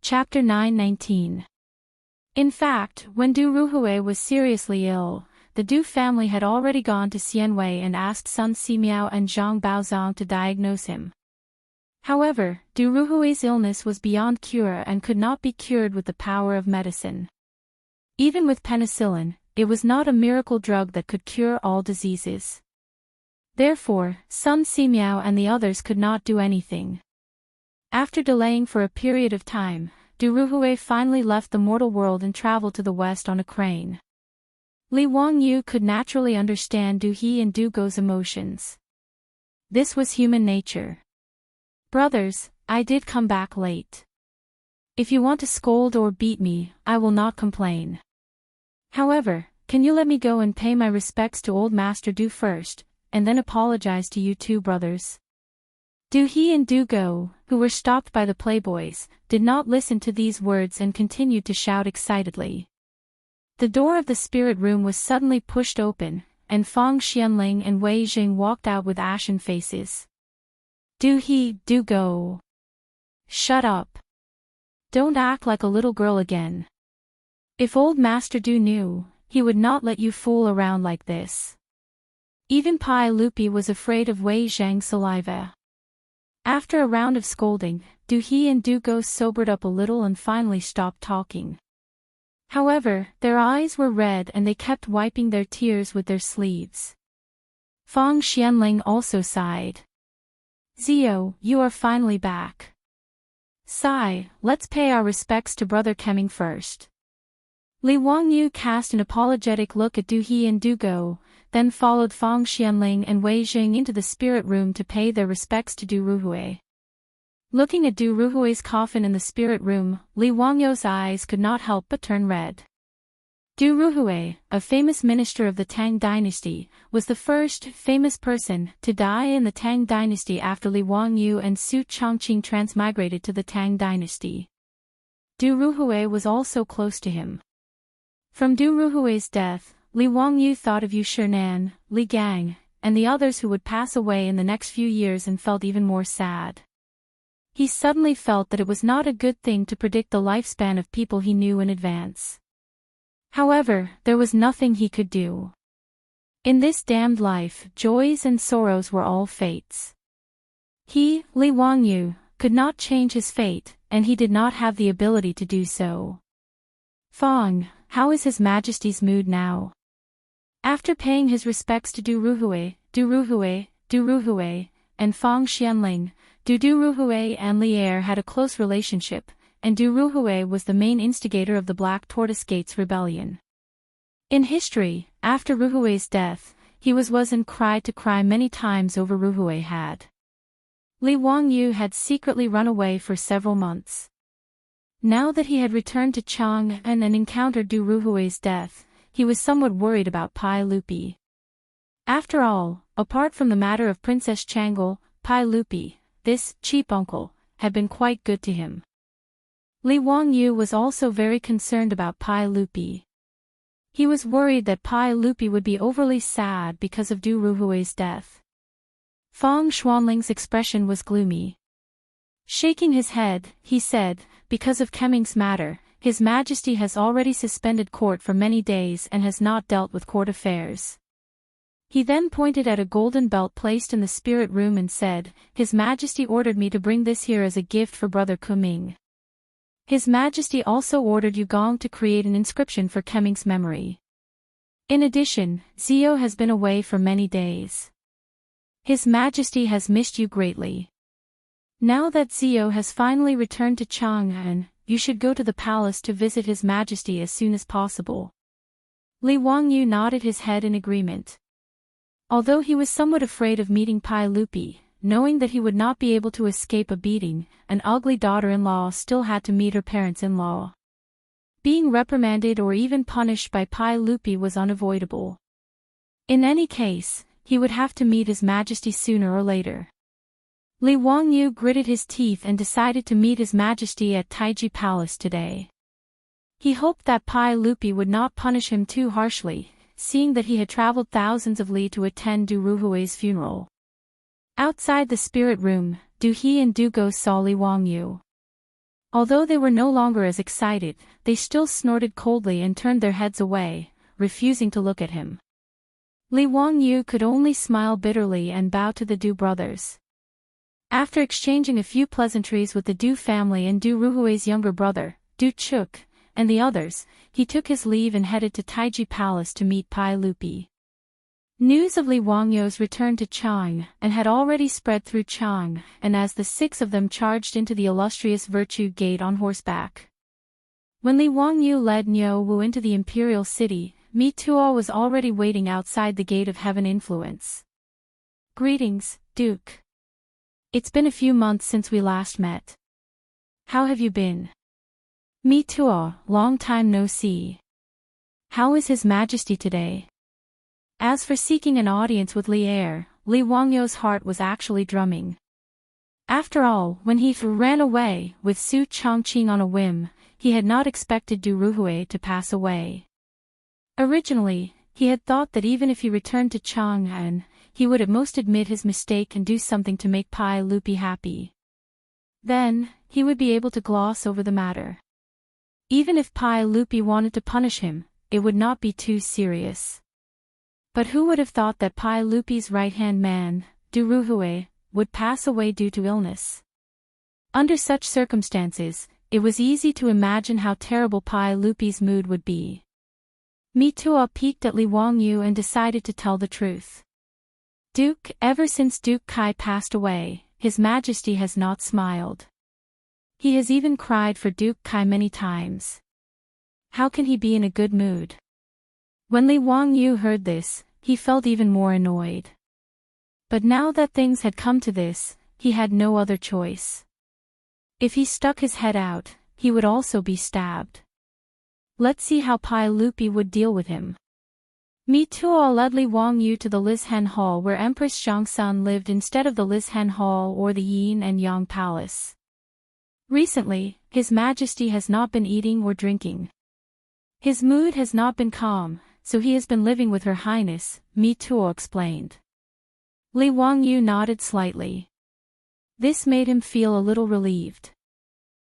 Chapter 919. In fact, when Du Ruhui was seriously ill, the Du family had already gone to Xianwei and asked Sun Simiao and Zhang Baozong to diagnose him. However, Du Ruhui's illness was beyond cure and could not be cured with the power of medicine. Even with penicillin, it was not a miracle drug that could cure all diseases. Therefore, Sun Simiao and the others could not do anything. After delaying for a period of time, Du Ruhui finally left the mortal world and traveled to the west on a crane. Li Wangyu could naturally understand Du He and Du Go's emotions. This was human nature. Brothers, I did come back late. If you want to scold or beat me, I will not complain. However, can you let me go and pay my respects to old Master Du first, and then apologize to you two brothers? Du He and Du Go, who were stopped by the playboys, did not listen to these words and continued to shout excitedly. The door of the spirit room was suddenly pushed open, and Fang Xianling and Wei Jing walked out with ashen faces. Du He, Du Go. Shut up. Don't act like a little girl again. If old Master Du knew, he would not let you fool around like this. Even Pai Lupi was afraid of Wei Zhang's saliva. After a round of scolding, Du He and Du Go sobered up a little and finally stopped talking. However, their eyes were red and they kept wiping their tears with their sleeves. Fang Xianling also sighed. Zio, you are finally back. Sai, let's pay our respects to Brother Kemming first. Li Wangyu cast an apologetic look at Du He and Du Go, then followed Fang Xianling and Wei Jing into the spirit room to pay their respects to Du Ruhui. Looking at Du Ruhui's coffin in the spirit room, Li Wangyu's eyes could not help but turn red. Du Ruhui, a famous minister of the Tang dynasty, was the first famous person to die in the Tang dynasty after Li Wangyu and Su Chongqing transmigrated to the Tang dynasty. Du Ruhui was also close to him. From Du Ruhui's death, Li Wangyu thought of Yu Shinan, Li Gang, and the others who would pass away in the next few years and felt even more sad. He suddenly felt that it was not a good thing to predict the lifespan of people he knew in advance. However, there was nothing he could do. In this damned life, joys and sorrows were all fates. He, Li Wangyu, could not change his fate, and he did not have the ability to do so. Fang, how is His Majesty's mood now? After paying his respects to Du Ruhui, and Fang Xianling, Du Ruhui and Li Er had a close relationship, and Du Ruhui was the main instigator of the Black Tortoise Gates rebellion. In history, after Ruhui's death, he was and cried to cry many times over Ruhui had. Li Wangyu had secretly run away for several months. Now that he had returned to Chang'an and encountered Du Ruhui's death, he was somewhat worried about Pai Lupi. After all, apart from the matter of Princess Chang'an, Pai Lupi, this cheap uncle, had been quite good to him. Li Wangyu was also very concerned about Pai Lupi. He was worried that Pai Lupi would be overly sad because of Du Ruhui's death. Fang Xuanling's expression was gloomy. Shaking his head, he said, because of Kemming's matter, His Majesty has already suspended court for many days and has not dealt with court affairs. He then pointed at a golden belt placed in the spirit room and said, His Majesty ordered me to bring this here as a gift for Brother Kuming. His Majesty also ordered Yugong to create an inscription for Kemming's memory. In addition, Zio has been away for many days. His Majesty has missed you greatly. Now that Zio has finally returned to Chang'an, you should go to the palace to visit His Majesty as soon as possible. Li Wangyu nodded his head in agreement. Although he was somewhat afraid of meeting Pai Lupi, knowing that he would not be able to escape a beating, an ugly daughter-in-law still had to meet her parents-in-law. Being reprimanded or even punished by Pai Lupi was unavoidable. In any case, he would have to meet His Majesty sooner or later. Li Wangyu gritted his teeth and decided to meet His Majesty at Taiji Palace today. He hoped that Pai Lupi would not punish him too harshly, seeing that he had traveled thousands of li to attend Du Ruhui's funeral. Outside the spirit room, Du He and Du Go saw Li Wangyu. Although they were no longer as excited, they still snorted coldly and turned their heads away, refusing to look at him. Li Wangyu could only smile bitterly and bow to the Du brothers. After exchanging a few pleasantries with the Du family and Du Ruhui's younger brother, Du Chuk, and the others, he took his leave and headed to Taiji Palace to meet Pai Lupi. News of Li Wangyu's return to Chang'an had already spread through Chang'an, and as the 6 of them charged into the illustrious Virtue Gate on horseback. When Li Wangyu led Niu Wu into the imperial city, Mi Tuo was already waiting outside the Gate of Heaven Influence. "Greetings, Duke. It's been a few months since we last met. How have you been?" "Mi Tuo, long time no see. How is His Majesty today?" As for seeking an audience with Li Er, Li Wangyu's heart was actually drumming. After all, when he ran away with Su Chongqing on a whim, he had not expected Du Ruhui to pass away. Originally, he had thought that even if he returned to Chang'an, he would at most admit his mistake and do something to make Pai Lupi happy. Then, he would be able to gloss over the matter. Even if Pai Lupi wanted to punish him, it would not be too serious. But who would have thought that Pai Lupi's right-hand man, Du Ruhui, would pass away due to illness? Under such circumstances, it was easy to imagine how terrible Pai Lupi's mood would be. Mi Tuo peeked at Li Wangyu and decided to tell the truth. "Duke, ever since Duke Kai passed away, His Majesty has not smiled. He has even cried for Duke Kai many times. How can he be in a good mood?" When Li Wangyu heard this, he felt even more annoyed. But now that things had come to this, he had no other choice. If he stuck his head out, he would also be stabbed. Let's see how Pai Lupi would deal with him. Mi Tuo led Li Wangyu to the Lishan Hall where Empress Zhongsun lived instead of the Lishan Hall or the Yin and Yang Palace. Recently, His Majesty has not been eating or drinking. His mood has not been calm, so he has been living with Her Highness, Mi Tuo explained. Li Wangyu nodded slightly. This made him feel a little relieved.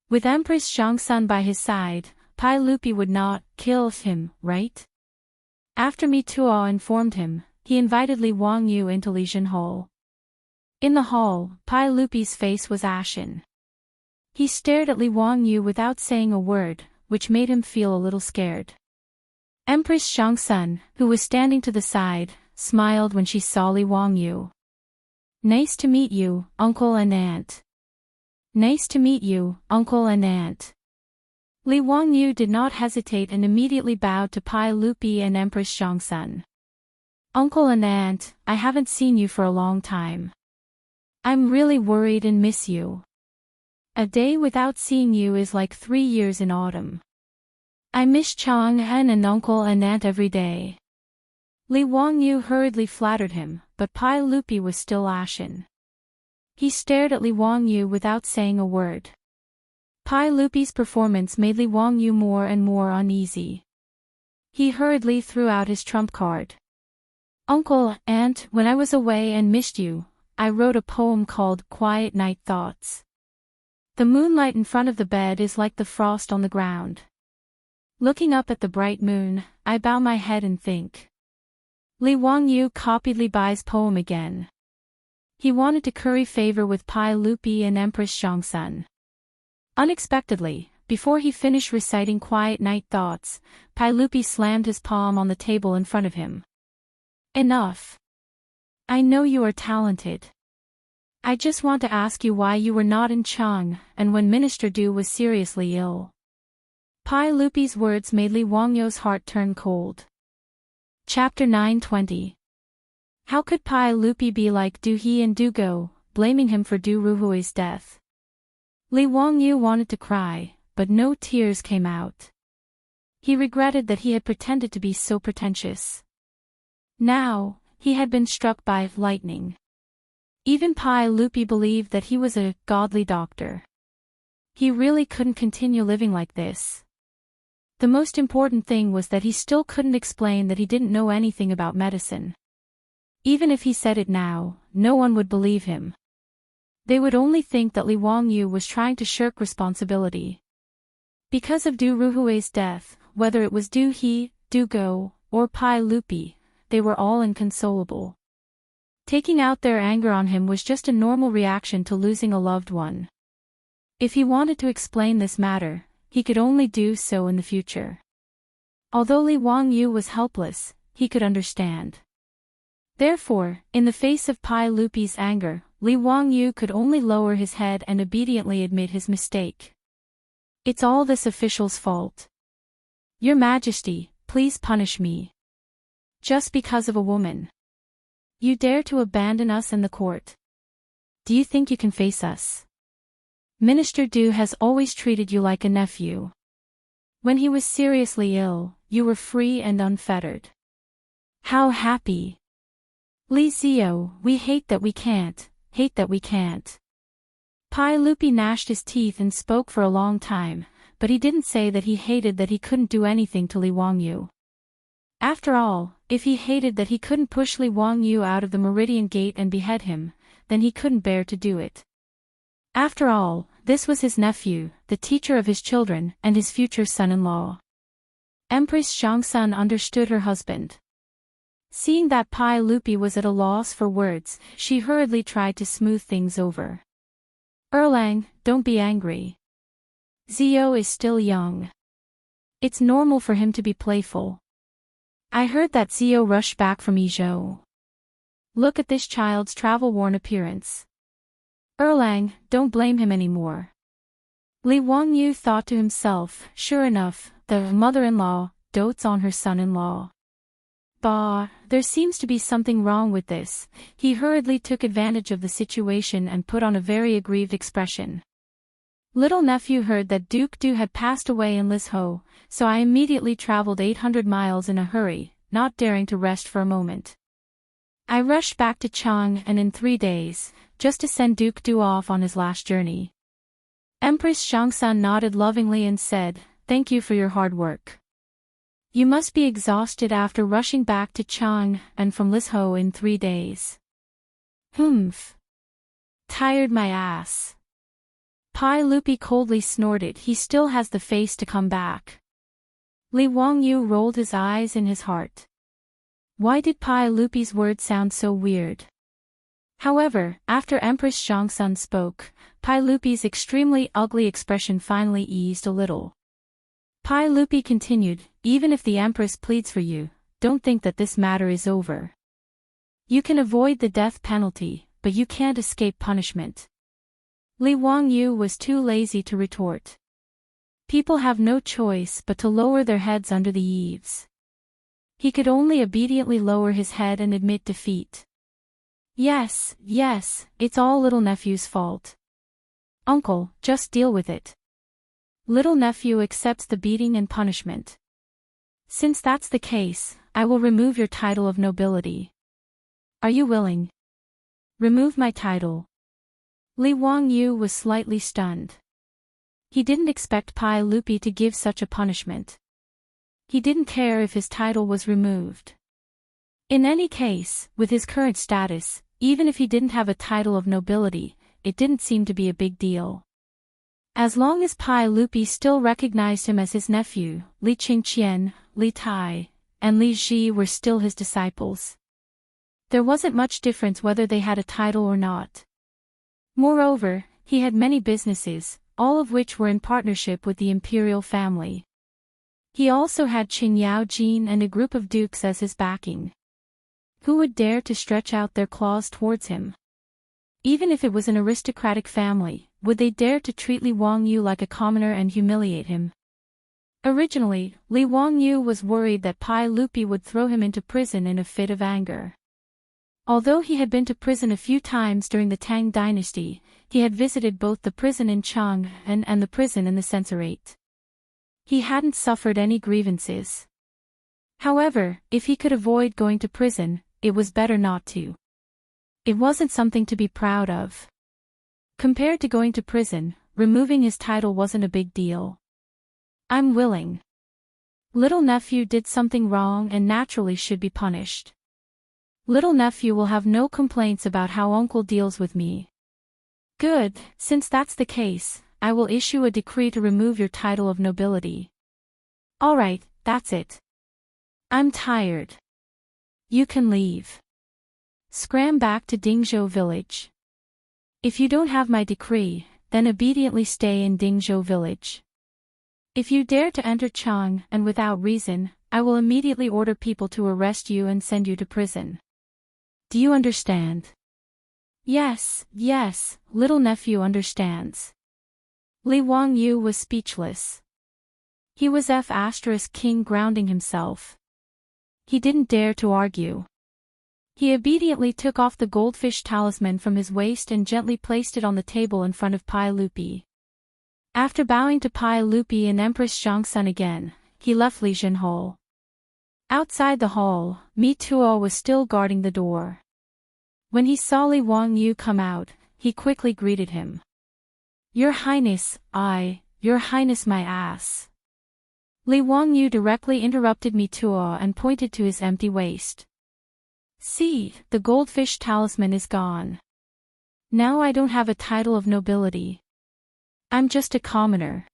With Empress Zhongsun by his side, Pai Lupi would not kill him, right? After Mi Tuo informed him, he invited Li Wangyu into Lishan Hall. In the hall, Pai Lupi's face was ashen. He stared at Li Wangyu without saying a word, which made him feel a little scared. Empress Zhongsun, who was standing to the side, smiled when she saw Li Wangyu. "Nice to meet you, uncle and aunt." "Nice to meet you, uncle and aunt." Li Wangyu did not hesitate and immediately bowed to Pai Lupi and Empress Zhongsun. "Uncle and aunt, I haven't seen you for a long time. I'm really worried and miss you. A day without seeing you is like 3 years in autumn. I miss Chang'an and uncle and aunt every day." Li Wangyu hurriedly flattered him, but Pai Lupi was still ashen. He stared at Li Wangyu without saying a word. Pai Lupi's performance made Li Wangyu more and more uneasy. He hurriedly threw out his trump card. "Uncle, aunt, when I was away and missed you, I wrote a poem called Quiet Night Thoughts. The moonlight in front of the bed is like the frost on the ground. Looking up at the bright moon, I bow my head and think." Li Wangyu copied Li Bai's poem again. He wanted to curry favor with Pai Lupi and Empress Zhongsun. Unexpectedly, before he finished reciting Quiet Night Thoughts, Pai Lupi slammed his palm on the table in front of him. "Enough. I know you are talented. I just want to ask you why you were not in Chang'an and when Minister Du was seriously ill." Pai Lupi's words made Li Wangyu's heart turn cold. Chapter 920. How could Pai Lupi be like Du He and Du Go, blaming him for Du Ruhui's death? Li Wangyu wanted to cry, but no tears came out. He regretted that he had pretended to be so pretentious. Now, he had been struck by lightning. Even Pai Lupi believed that he was a godly doctor. He really couldn't continue living like this. The most important thing was that he still couldn't explain that he didn't know anything about medicine. Even if he said it now, no one would believe him. They would only think that Li Wangyu was trying to shirk responsibility. Because of Du Ruhui's death, whether it was Du He, Du Go, or Pai Lupi, they were all inconsolable. Taking out their anger on him was just a normal reaction to losing a loved one. If he wanted to explain this matter, he could only do so in the future. Although Li Wangyu was helpless, he could understand. Therefore, in the face of Pai Lupi's anger, Li Wangyu could only lower his head and obediently admit his mistake. It's all this official's fault. Your Majesty, please punish me. Just because of a woman. You dare to abandon us in the court. Do you think you can face us? Minister Du has always treated you like a nephew. When he was seriously ill, you were free and unfettered. How happy! Li Zio, we hate that we can't. Pai Lupi gnashed his teeth and spoke for a long time, but he didn't say that he hated that he couldn't do anything to Li Wangyu. After all, if he hated that he couldn't push Li Wangyu out of the Meridian Gate and behead him, then he couldn't bear to do it. After all, this was his nephew, the teacher of his children, and his future son-in-law. Empress Chang'an understood her husband. Seeing that Pai Lupi was at a loss for words, she hurriedly tried to smooth things over. Erlang, don't be angry. Zio is still young. It's normal for him to be playful. I heard that Zio rushed back from Izhou. Look at this child's travel-worn appearance. Erlang, don't blame him anymore. Li Wangyu thought to himself, sure enough, the mother-in-law dotes on her son-in-law. Bah, there seems to be something wrong with this. He hurriedly took advantage of the situation and put on a very aggrieved expression. Little nephew heard that Duke Du had passed away in Lizhou, so I immediately traveled 800 miles in a hurry, not daring to rest for a moment. I rushed back to Chang'an in 3 days, just to send Duke Du off on his last journey. Empress Chang'an nodded lovingly and said, "Thank you for your hard work. You must be exhausted after rushing back to Chang'an from Lizhou in 3 days." Humph. Tired my ass. Pai Lupi coldly snorted. He still has the face to come back. Li Wangyu rolled his eyes in his heart. Why did Pai Lupi's words sound so weird? However, after Empress Chang'an spoke, Pai Lupi's extremely ugly expression finally eased a little. Pai Lupi continued, even if the Empress pleads for you, don't think that this matter is over. You can avoid the death penalty, but you can't escape punishment. Li Wangyu was too lazy to retort. People have no choice but to lower their heads under the eaves. He could only obediently lower his head and admit defeat. Yes, it's all little nephew's fault. Uncle, just deal with it. Little nephew accepts the beating and punishment. Since that's the case, I will remove your title of nobility. Are you willing? Remove my title. Li Wangyu was slightly stunned. He didn't expect Pai Lupi to give such a punishment. He didn't care if his title was removed. In any case, with his current status, even if he didn't have a title of nobility, it didn't seem to be a big deal. As long as Pai Lupi still recognized him as his nephew, Li Qingqian, Li Tai, and Li Ji were still his disciples. There wasn't much difference whether they had a title or not. Moreover, he had many businesses, all of which were in partnership with the imperial family. He also had Qing Yaojin and a group of dukes as his backing. Who would dare to stretch out their claws towards him? Even if it was an aristocratic family, would they dare to treat Li Wangyu like a commoner and humiliate him? Originally, Li Wangyu was worried that Pai Lupi would throw him into prison in a fit of anger. Although he had been to prison a few times during the Tang dynasty, he had visited both the prison in Chang'an and the prison in the censorate. He hadn't suffered any grievances. However, if he could avoid going to prison, it was better not to. It wasn't something to be proud of. Compared to going to prison, removing his title wasn't a big deal. I'm willing. Little nephew did something wrong and naturally should be punished. Little nephew will have no complaints about how uncle deals with me. Good, since that's the case, I will issue a decree to remove your title of nobility. Alright, that's it. I'm tired. You can leave. Scram back to Dingzhou village. If you don't have my decree, then obediently stay in Dingzhou village. If you dare to enter Chang'an without reason, I will immediately order people to arrest you and send you to prison. Do you understand? Yes, little nephew understands. Li Wangyu was speechless. He was King grounding himself. He didn't dare to argue. He obediently took off the goldfish talisman from his waist and gently placed it on the table in front of Pai Lupi. After bowing to Pai Lupi and Empress Zhangsun again, he left Li Zhenhou. Outside the hall, Mi Tuo was still guarding the door. When he saw Li Wangyu come out, he quickly greeted him. Your Highness, Your Highness my ass. Li Wangyu directly interrupted Mi Tuo and pointed to his empty waist. See, the goldfish talisman is gone. Now I don't have a title of nobility. I'm just a commoner.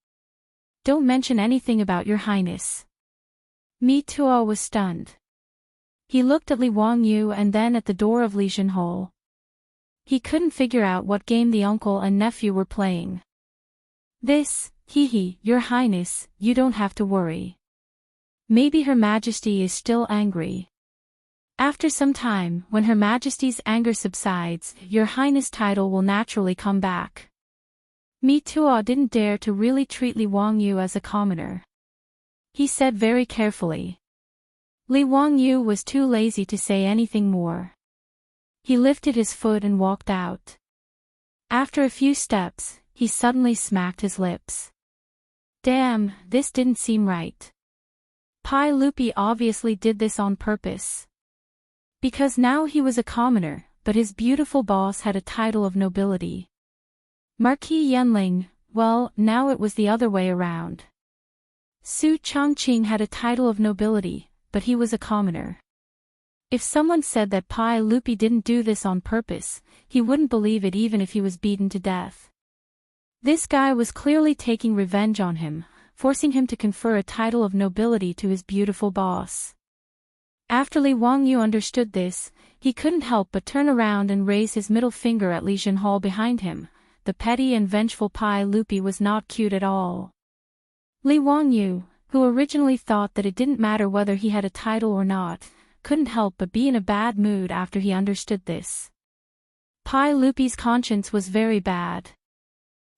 Don't mention anything about your highness. Mi Tuo was stunned. He looked at Li Wangyu and then at the door of Li Zhenhou. He couldn't figure out what game the uncle and nephew were playing. This, your highness, you don't have to worry. Maybe Her Majesty is still angry. After some time, when Her Majesty's anger subsides, your highness title will naturally come back. Mi Tuo didn't dare to really treat Li Wangyu as a commoner. He said very carefully. Li Wangyu was too lazy to say anything more. He lifted his foot and walked out. After a few steps, he suddenly smacked his lips. Damn, this didn't seem right. Pai Lupi obviously did this on purpose. Because now he was a commoner, but his beautiful boss had a title of nobility. Marquis Yanling, well, now it was the other way around. Su Chongqing had a title of nobility, but he was a commoner. If someone said that Pai Lupi didn't do this on purpose, he wouldn't believe it even if he was beaten to death. This guy was clearly taking revenge on him, forcing him to confer a title of nobility to his beautiful boss. After Li Wangyu understood this, he couldn't help but turn around and raise his middle finger at Li Zhenhou behind him. The petty and vengeful Pai Lupi was not cute at all. Li Wangyu, who originally thought that it didn't matter whether he had a title or not, couldn't help but be in a bad mood after he understood this. Pai Lupi's conscience was very bad.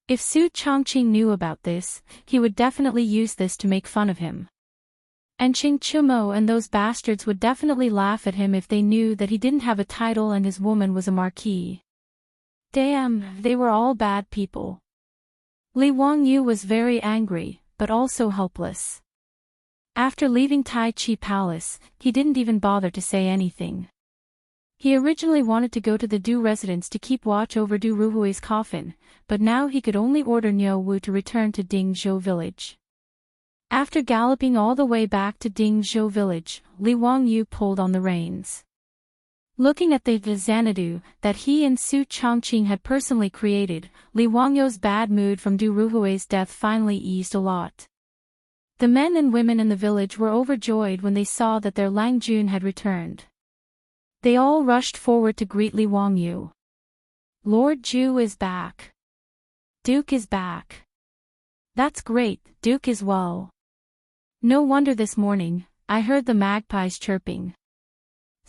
If Su Chongqing knew about this, he would definitely use this to make fun of him. And Qing Chumo and those bastards would definitely laugh at him if they knew that he didn't have a title and his woman was a marquis. Damn, they were all bad people. Li Wangyu was very angry, but also helpless. After leaving Tai Chi Palace, he didn't even bother to say anything. He originally wanted to go to the Du residence to keep watch over Du Ruhui's coffin, but now he could only order Niu Wu to return to Dingzhou village. After galloping all the way back to Dingzhou village, Li Wangyu pulled on the reins. Looking at the Xanadu that he and Su Chongqing had personally created, Li Wangyu's bad mood from Du Ruhui's death finally eased a lot. The men and women in the village were overjoyed when they saw that their Lang Jun had returned. They all rushed forward to greet Li Wangyu. Lord Ju is back. Duke is back. That's great, Duke is well. No wonder this morning, I heard the magpies chirping.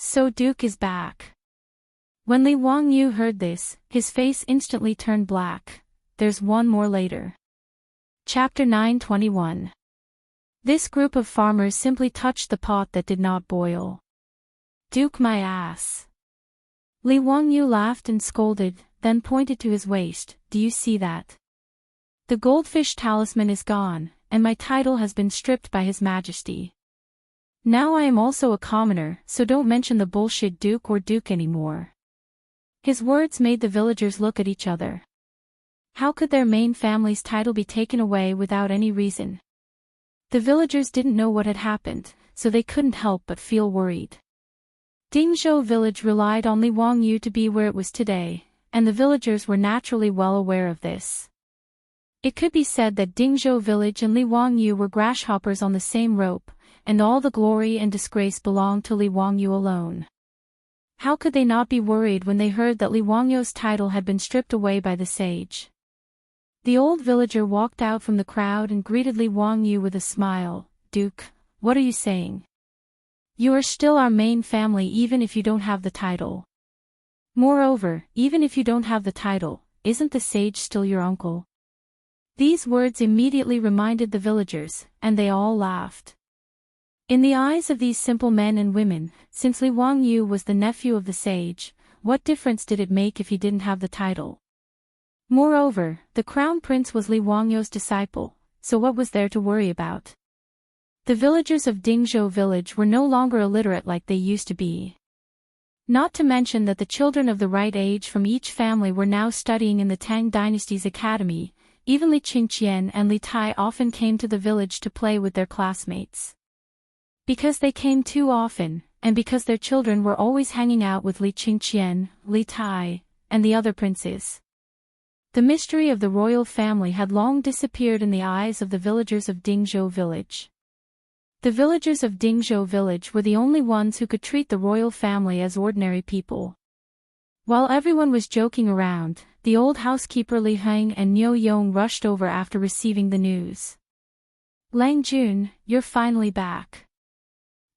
So Duke is back. When Li Wangyu heard this, his face instantly turned black. There's one more later. Chapter 921. This group of farmers simply touched the pot that did not boil. Duke my ass. Li Wangyu laughed and scolded, then pointed to his waist. Do you see that? The goldfish talisman is gone, and my title has been stripped by His Majesty. Now I am also a commoner, so don't mention the bullshit Duke or Duke anymore. His words made the villagers look at each other. How could their main family's title be taken away without any reason? The villagers didn't know what had happened, so they couldn't help but feel worried. Dingzhou village relied on Li Wangyu to be where it was today, and the villagers were naturally well aware of this. It could be said that Dingzhou village and Li Wangyu were grasshoppers on the same rope, and all the glory and disgrace belonged to Li Wangyu alone. How could they not be worried when they heard that Li Wangyu's title had been stripped away by the sage? The old villager walked out from the crowd and greeted Li Wangyu with a smile. "Duke, what are you saying? You are still our main family even if you don't have the title. Moreover, even if you don't have the title, isn't the sage still your uncle?" These words immediately reminded the villagers, and they all laughed. In the eyes of these simple men and women, since Li Wangyu was the nephew of the sage, what difference did it make if he didn't have the title? Moreover, the crown prince was Li Wangyu's disciple, so what was there to worry about? The villagers of Dingzhou village were no longer illiterate like they used to be. Not to mention that the children of the right age from each family were now studying in the Tang dynasty's academy. Even Li Qingqian and Li Tai often came to the village to play with their classmates. Because they came too often, and because their children were always hanging out with Li Qingqian, Li Tai, and the other princes, the mystery of the royal family had long disappeared in the eyes of the villagers of Dingzhou village. The villagers of Dingzhou village were the only ones who could treat the royal family as ordinary people. While everyone was joking around, the old housekeeper Li Heng and Niu Yong rushed over after receiving the news. "Lang Jun, you're finally back.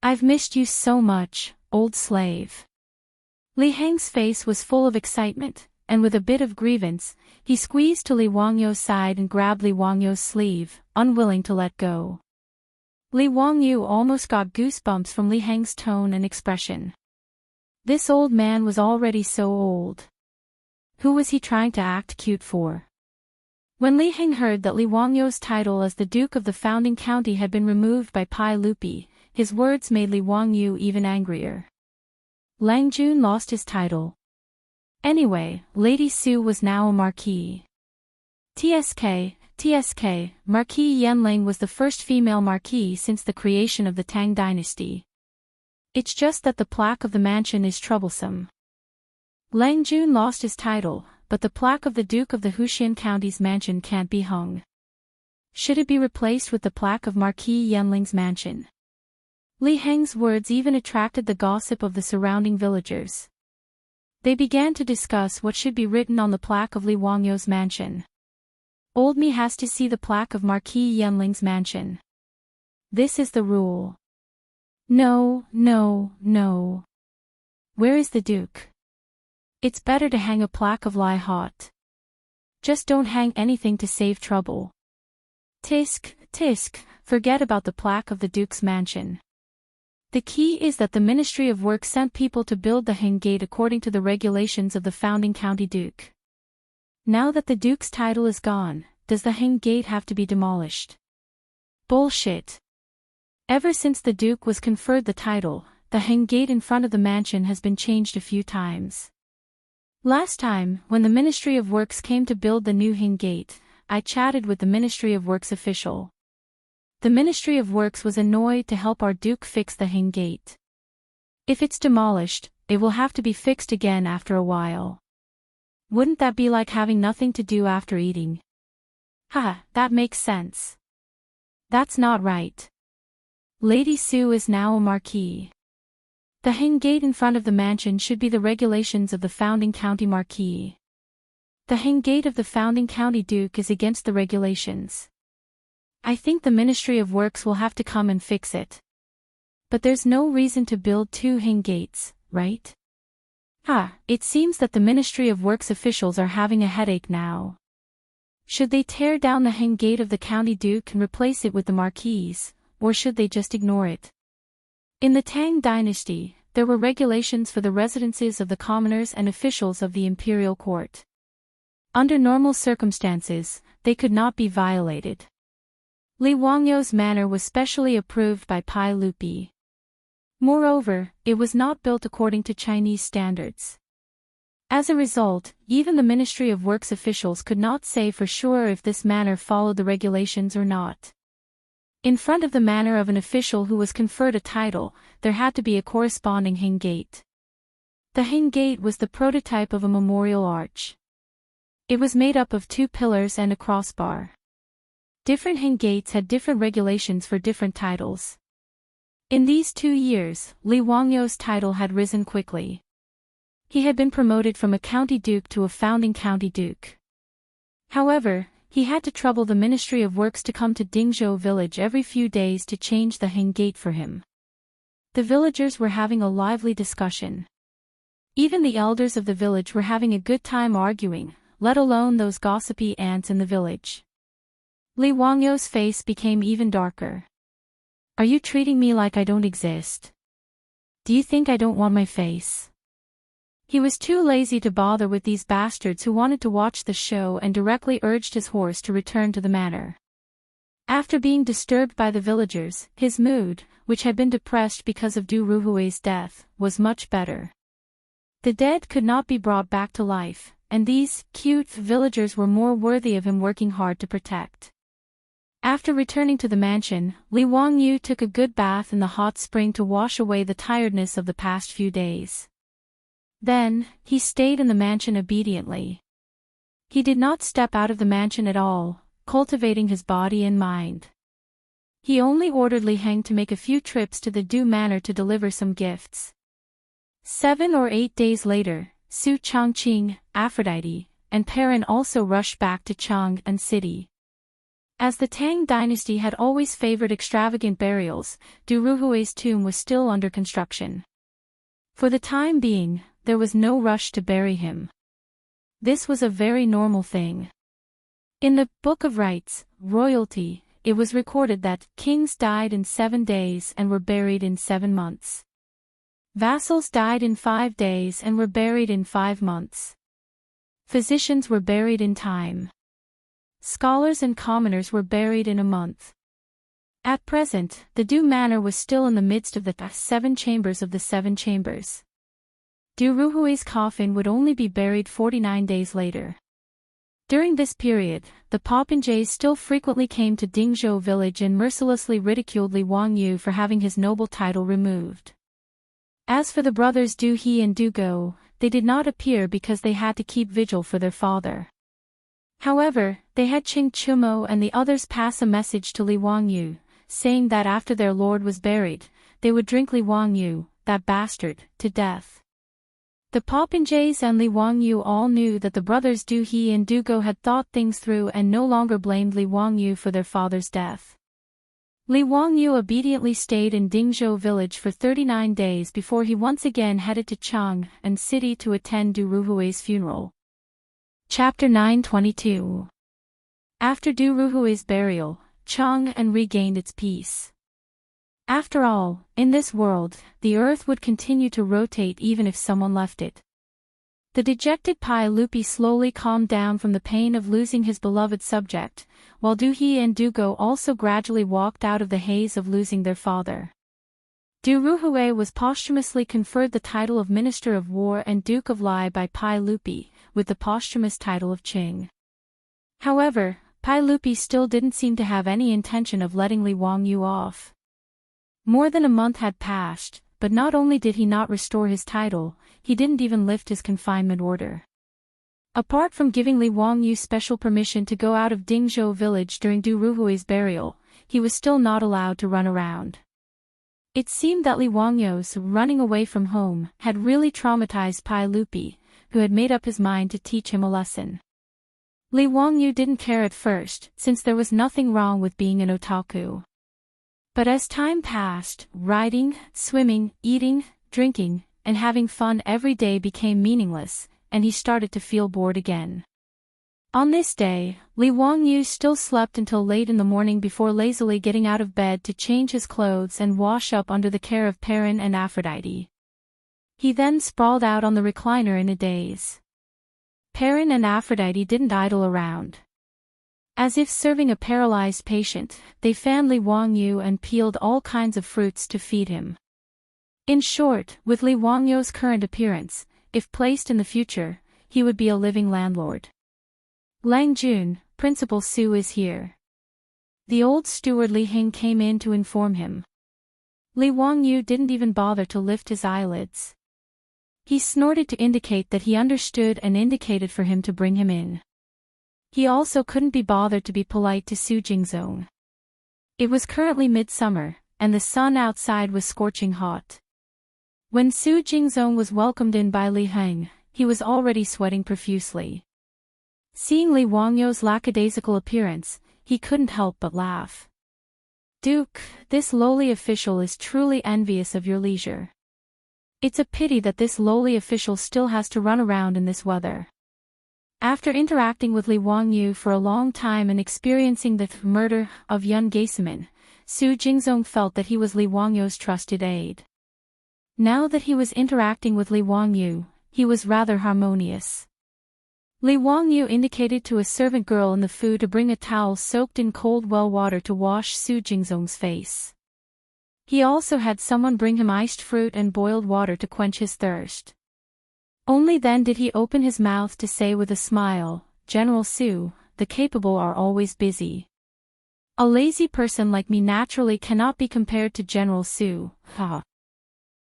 I've missed you so much, old slave." Li Heng's face was full of excitement, and with a bit of grievance, he squeezed to Li Wangyu's side and grabbed Li Wangyu's sleeve, unwilling to let go. Li Wangyu almost got goosebumps from Li Heng's tone and expression. This old man was already so old. Who was he trying to act cute for? When Li Heng heard that Li Wangyu's title as the Duke of the founding county had been removed by Pai Lupi, his words made Li Wangyu even angrier. Lang Jun lost his title. Anyway, Lady Su was now a marquis. TSK, Marquis Yanling was the first female marquis since the creation of the Tang dynasty. It's just that the plaque of the mansion is troublesome. Lang Jun lost his title, but the plaque of the Duke of the Huxian County's mansion can't be hung. Should it be replaced with the plaque of Marquis Yanling's mansion? Li Heng's words even attracted the gossip of the surrounding villagers. They began to discuss what should be written on the plaque of Li Wangyu's mansion. "Old me has to see the plaque of Marquis Yanling's mansion. This is the rule." No. Where is the Duke? It's better to hang a plaque of Lai Hot. Just don't hang anything to save trouble. Tisk, forget about the plaque of the Duke's mansion. The key is that the Ministry of Works sent people to build the Heng Gate according to the regulations of the founding county duke. Now that the Duke's title is gone, does the Heng Gate have to be demolished? Bullshit. Ever since the Duke was conferred the title, the Heng Gate in front of the mansion has been changed a few times. Last time, when the Ministry of Works came to build the new Heng Gate, I chatted with the Ministry of Works official. The Ministry of Works was annoyed to help our Duke fix the Heng Gate. If it's demolished, it will have to be fixed again after a while. Wouldn't that be like having nothing to do after eating? That makes sense. That's not right. Lady Su is now a marquis. The Heng Gate in front of the mansion should be the regulations of the founding county marquis. The Heng Gate of the founding county duke is against the regulations. I think the Ministry of Works will have to come and fix it. But there's no reason to build two Heng Gates, right? It seems that the Ministry of Works officials are having a headache now. Should they tear down the Heng Gate of the county duke and replace it with the marquis, or should they just ignore it? In the Tang dynasty, there were regulations for the residences of the commoners and officials of the imperial court. Under normal circumstances, they could not be violated. Li Wangyu's manor was specially approved by Pai Lupi. Moreover, it was not built according to Chinese standards. As a result, even the Ministry of Works officials could not say for sure if this manor followed the regulations or not. In front of the manor of an official who was conferred a title, there had to be a corresponding Heng Gate. The Hing Gate was the prototype of a memorial arch. It was made up of 2 pillars and a crossbar. Different Hing gates had different regulations for different titles. In these 2 years, Li Wangyou's title had risen quickly. He had been promoted from a county duke to a founding county duke. However, he had to trouble the Ministry of Works to come to Dingzhou village every few days to change the Hing Gate for him. The villagers were having a lively discussion. Even the elders of the village were having a good time arguing, let alone those gossipy ants in the village. Li Wangyou's face became even darker. Are you treating me like I don't exist? Do you think I don't want my face? He was too lazy to bother with these bastards who wanted to watch the show and directly urged his horse to return to the manor. After being disturbed by the villagers, his mood, which had been depressed because of Du Ruhui's death, was much better. The dead could not be brought back to life, and these cute villagers were more worthy of him working hard to protect. After returning to the mansion, Li Wangyou took a good bath in the hot spring to wash away the tiredness of the past few days. Then, he stayed in the mansion obediently. He did not step out of the mansion at all, cultivating his body and mind. He only ordered Li Heng to make a few trips to the Du Manor to deliver some gifts. 7 or 8 days later, Su Changqing, Aphrodite, and Perrin also rushed back to Chang'an city. As the Tang dynasty had always favored extravagant burials, Du Ruhui's tomb was still under construction. For the time being, there was no rush to bury him. This was a very normal thing. In the Book of Rights, Royalty, it was recorded that kings died in 7 days and were buried in 7 months. Vassals died in 5 days and were buried in 5 months. Physicians were buried in time. Scholars and commoners were buried in a month. At present, the Du Manor was still in the midst of the 7 chambers of the 7 chambers. Du Ruhui's coffin would only be buried 49 days later. During this period, the popinjays still frequently came to Dingzhou village and mercilessly ridiculed Li Wangyou for having his noble title removed. As for the brothers Du He and Du Go, they did not appear because they had to keep vigil for their father. However, they had Qing Chumo and the others pass a message to Li Wangyou, saying that after their lord was buried, they would drink Li Wangyou, that bastard, to death. The popinjays and Li Wangyou all knew that the brothers Du He and Du Go had thought things through and no longer blamed Li Wangyou for their father's death. Li Wangyou obediently stayed in Dingzhou village for 39 days before he once again headed to Chang'an city to attend Du Ruhui's funeral. Chapter 922. After Du Ruhui's burial, Chang'an regained its peace. After all, in this world, the earth would continue to rotate even if someone left it. The dejected Pai Lupi slowly calmed down from the pain of losing his beloved subject, while Du He and Du Go also gradually walked out of the haze of losing their father. Du Ruhui was posthumously conferred the title of Minister of War and Duke of Lai by Pai Lupi, with the posthumous title of Qing. However, Pai Lupi still didn't seem to have any intention of letting Li Wangyou off. More than a month had passed, but not only did he not restore his title, he didn't even lift his confinement order. Apart from giving Li Wangyou special permission to go out of Dingzhou village during Du Ruhui's burial, he was still not allowed to run around. It seemed that Li Wangyou's running away from home had really traumatized Pai Lupi, who had made up his mind to teach him a lesson. Li Wangyou didn't care at first, since there was nothing wrong with being an otaku. But as time passed, riding, swimming, eating, drinking, and having fun every day became meaningless, and he started to feel bored again. On this day, Li Wangyou still slept until late in the morning before lazily getting out of bed to change his clothes and wash up under the care of Perrin and Aphrodite. He then sprawled out on the recliner in a daze. Perrin and Aphrodite didn't idle around. As if serving a paralyzed patient, they fanned Li Wangyou and peeled all kinds of fruits to feed him. In short, with Li Wangyou's current appearance, if placed in the future, he would be a living landlord. Lang Jun, Principal Su is here. The old steward Li Hing came in to inform him. Li Wangyou didn't even bother to lift his eyelids. He snorted to indicate that he understood and indicated for him to bring him in. He also couldn't be bothered to be polite to Su Jingzong. It was currently midsummer, and the sun outside was scorching hot. When Su Jingzong was welcomed in by Li Heng, he was already sweating profusely. Seeing Li Wangyou's lackadaisical appearance, he couldn't help but laugh. "Duke, this lowly official is truly envious of your leisure. It's a pity that this lowly official still has to run around in this weather." After interacting with Li Wangyou for a long time and experiencing the murder of Yun Gaisimin, Su Jingzong felt that he was Li Wangyou's trusted aide. Now that he was interacting with Li Wangyou, he was rather harmonious. Li Wangyou indicated to a servant girl in the food to bring a towel soaked in cold well water to wash Su Jingzong's face. He also had someone bring him iced fruit and boiled water to quench his thirst. Only then did he open his mouth to say with a smile, "General Su, the capable are always busy. A lazy person like me naturally cannot be compared to General Su, ha.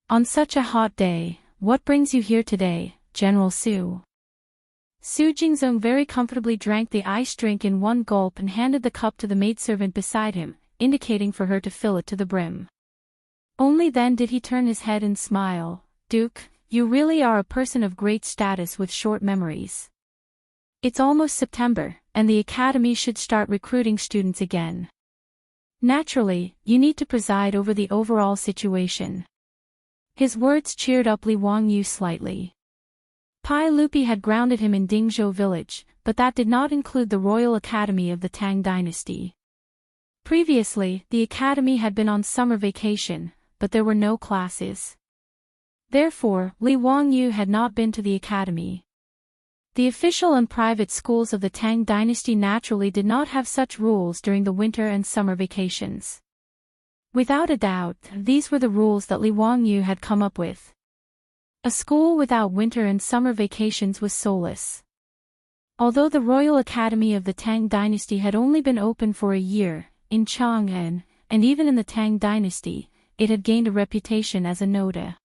On such a hot day, what brings you here today, General Su?" Su Jingzong very comfortably drank the iced drink in one gulp and handed the cup to the maidservant beside him, indicating for her to fill it to the brim. Only then did he turn his head and smile, "Duke, you really are a person of great status with short memories. It's almost September, and the academy should start recruiting students again. Naturally, you need to preside over the overall situation." His words cheered up Li Wangyou slightly. Pai Lupi had grounded him in Dingzhou village, but that did not include the Royal Academy of the Tang dynasty. Previously, the academy had been on summer vacation, but there were no classes. Therefore, Li Wangyou had not been to the academy. The official and private schools of the Tang dynasty naturally did not have such rules during the winter and summer vacations. Without a doubt, these were the rules that Li Wangyou had come up with. A school without winter and summer vacations was soulless. Although the Royal Academy of the Tang dynasty had only been open for a year, in Chang'an, and even in the Tang dynasty, it had gained a reputation as a noda.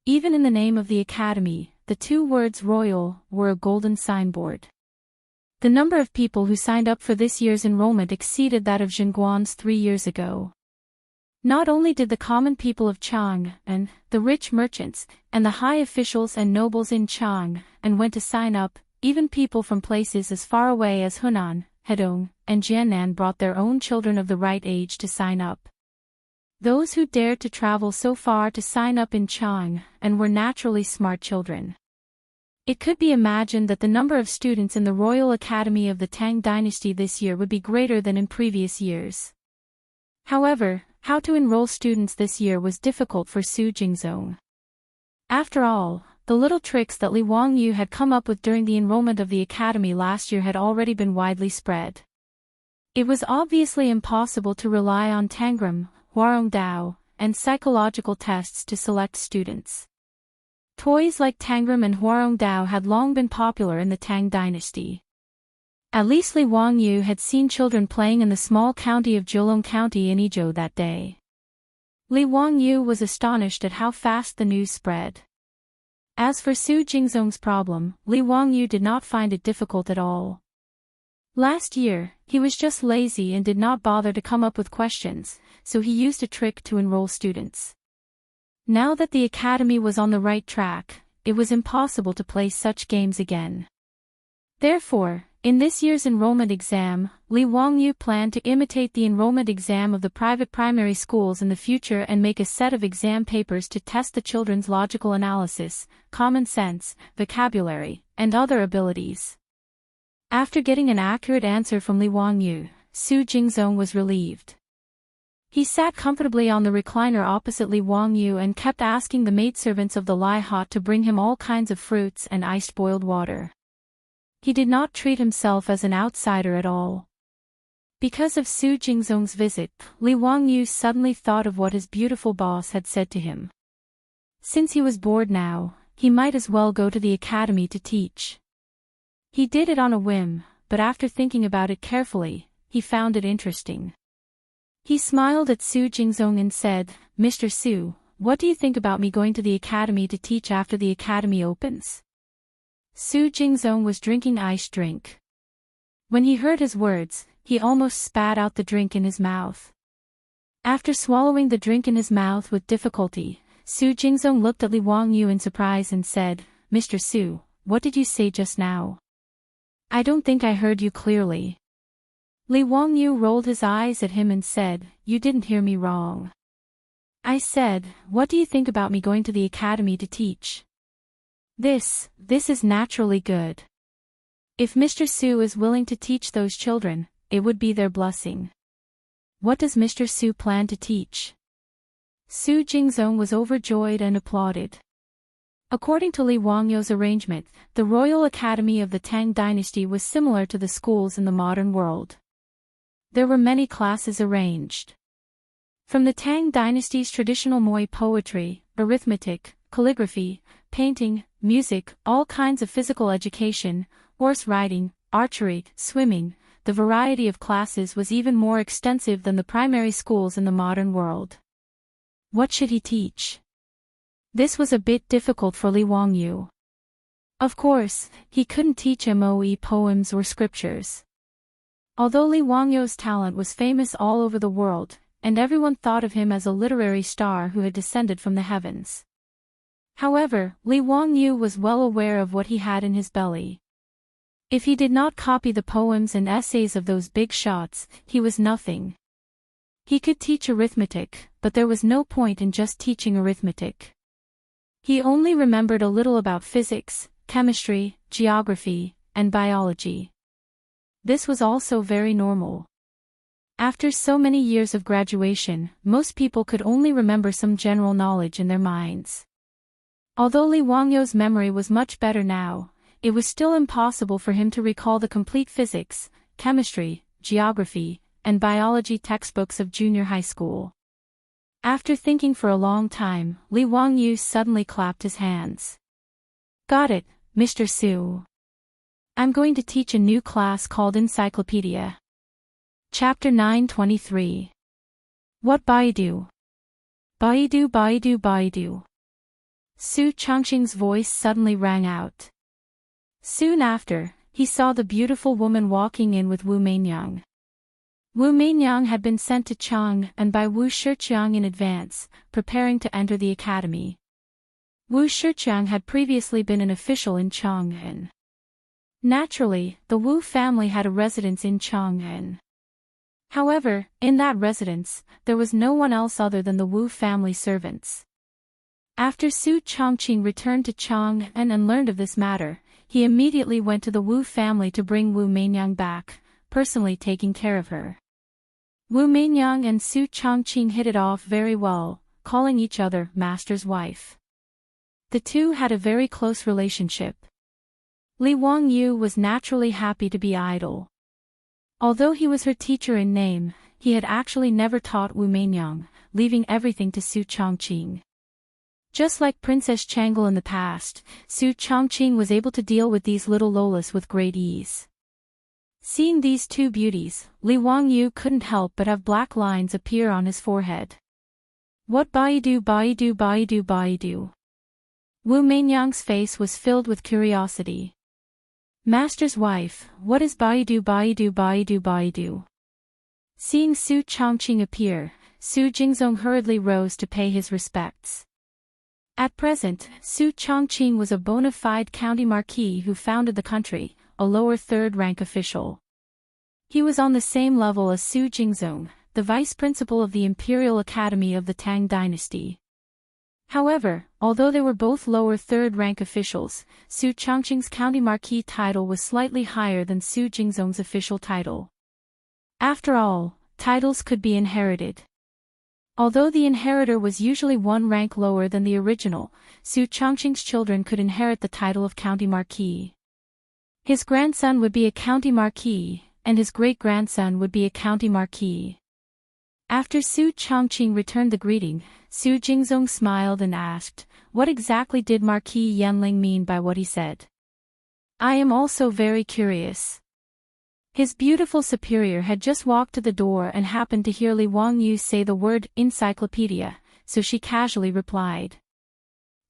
Even in the name of the academy, the two words royal were a golden signboard. The number of people who signed up for this year's enrollment exceeded that of Zhenguan's 3 years ago. Not only did the common people of Chang'an, the rich merchants, and the high officials and nobles in Chang'an went to sign up, even people from places as far away as Hunan, Hedong, and Jiannan brought their own children of the right age to sign up. Those who dared to travel so far to sign up in Chang'an were naturally smart children. It could be imagined that the number of students in the Royal Academy of the Tang dynasty this year would be greater than in previous years. However, how to enroll students this year was difficult for Su Jingzong. After all, the little tricks that Li Wangyou had come up with during the enrollment of the academy last year had already been widely spread. It was obviously impossible to rely on Tangram, Huarongdao, and psychological tests to select students. Toys like Tangram and Huarongdao had long been popular in the Tang dynasty. At least Li Wangyou had seen children playing in the small county of Jiulong County in Izhou that day. Li Wangyou was astonished at how fast the news spread. As for Su Jingzong's problem, Li Wangyou did not find it difficult at all. Last year, he was just lazy and did not bother to come up with questions, so he used a trick to enroll students. Now that the academy was on the right track, it was impossible to play such games again. Therefore, in this year's enrollment exam, Li Wangyou planned to imitate the enrollment exam of the private primary schools in the future and make a set of exam papers to test the children's logical analysis, common sense, vocabulary, and other abilities. After getting an accurate answer from Li Wangyou, Su Jingzong was relieved. He sat comfortably on the recliner opposite Li Wangyou and kept asking the maidservants of the Lai Hot to bring him all kinds of fruits and iced boiled water. He did not treat himself as an outsider at all. Because of Su Jingzong's visit, Li Wangyou suddenly thought of what his beautiful boss had said to him. Since he was bored now, he might as well go to the academy to teach. He did it on a whim, but after thinking about it carefully, he found it interesting. He smiled at Su Jingzong and said, "Mr. Su, what do you think about me going to the academy to teach after the academy opens? Su Jingzong was drinking iced drink. When he heard his words, he almost spat out the drink in his mouth. After swallowing the drink in his mouth with difficulty, Su Jingzong looked at Li Wangyu in surprise and said, "Mr. Su, what did you say just now? I don't think I heard you clearly." Li Wangyu rolled his eyes at him and said, "You didn't hear me wrong. I said, what do you think about me going to the academy to teach? This is naturally good. If Mr. Su is willing to teach those children, it would be their blessing. What does Mr. Su plan to teach?" Su Jingzong was overjoyed and applauded. According to Li Wangyu's arrangement, the Royal Academy of the Tang Dynasty was similar to the schools in the modern world. There were many classes arranged. From the Tang Dynasty's traditional Moai poetry, arithmetic, calligraphy, painting, music, all kinds of physical education, horse riding, archery, swimming, the variety of classes was even more extensive than the primary schools in the modern world. What should he teach? This was a bit difficult for Li Wangyu. Of course, he couldn't teach Moai poems or scriptures. Although Li Wangyu's talent was famous all over the world, and everyone thought of him as a literary star who had descended from the heavens. However, Li Wangyu was well aware of what he had in his belly. If he did not copy the poems and essays of those big shots, he was nothing. He could teach arithmetic, but there was no point in just teaching arithmetic. He only remembered a little about physics, chemistry, geography, and biology. This was also very normal. After so many years of graduation, most people could only remember some general knowledge in their minds. Although Li Wangyu's memory was much better now, it was still impossible for him to recall the complete physics, chemistry, geography, and biology textbooks of junior high school. After thinking for a long time, Li Wangyu suddenly clapped his hands. "Got it, Mr. Su. I'm going to teach a new class called Encyclopedia." Chapter 923. What Baidu? Baidu, Baidu, Baidu. Su Changqing's voice suddenly rang out. Soon after, he saw the beautiful woman walking in with Wu Meinyang. Wu Meinyang had been sent to Chang'an by Wu Shiqiang in advance, preparing to enter the academy. Wu Shiqiang had previously been an official in Chang'an. Naturally, the Wu family had a residence in Chang'an. However, in that residence, there was no one else other than the Wu family servants. After Su Changqing returned to Chang'an and learned of this matter, he immediately went to the Wu family to bring Wu Meinyang back, personally taking care of her. Wu Meinyang and Su Changqing hit it off very well, calling each other master's wife. The two had a very close relationship. Li Wangyu was naturally happy to be idle. Although he was her teacher in name, he had actually never taught Wu Meinyang, leaving everything to Su Changqing. Just like Princess Chang'an in the past, Su Changqing was able to deal with these little lolas with great ease. Seeing these two beauties, Li Wangyu couldn't help but have black lines appear on his forehead. What Baidu, Baidu, Baidu, Baidu? Wu Meinyang's face was filled with curiosity. Master's wife, what is Baidu, Baidu, Baidu, Baidu? Seeing Su Changqing appear, Su Jingzong hurriedly rose to pay his respects. At present, Su Changqing was a bona fide county marquis who founded the country, a lower third-rank official. He was on the same level as Su Jingzong, the vice principal of the Imperial Academy of the Tang Dynasty. However, although they were both lower third-rank officials, Su Changqing's county marquis title was slightly higher than Su Jingzong's official title. After all, titles could be inherited. Although the inheritor was usually one rank lower than the original, Su Changqing's children could inherit the title of county marquis. His grandson would be a county marquis, and his great-grandson would be a county marquis. After Su Changqing returned the greeting, Su Jingzong smiled and asked, "What exactly did Marquis Yanling mean by what he said? I am also very curious." His beautiful superior had just walked to the door and happened to hear Li Wangyu say the word encyclopedia. so she casually replied.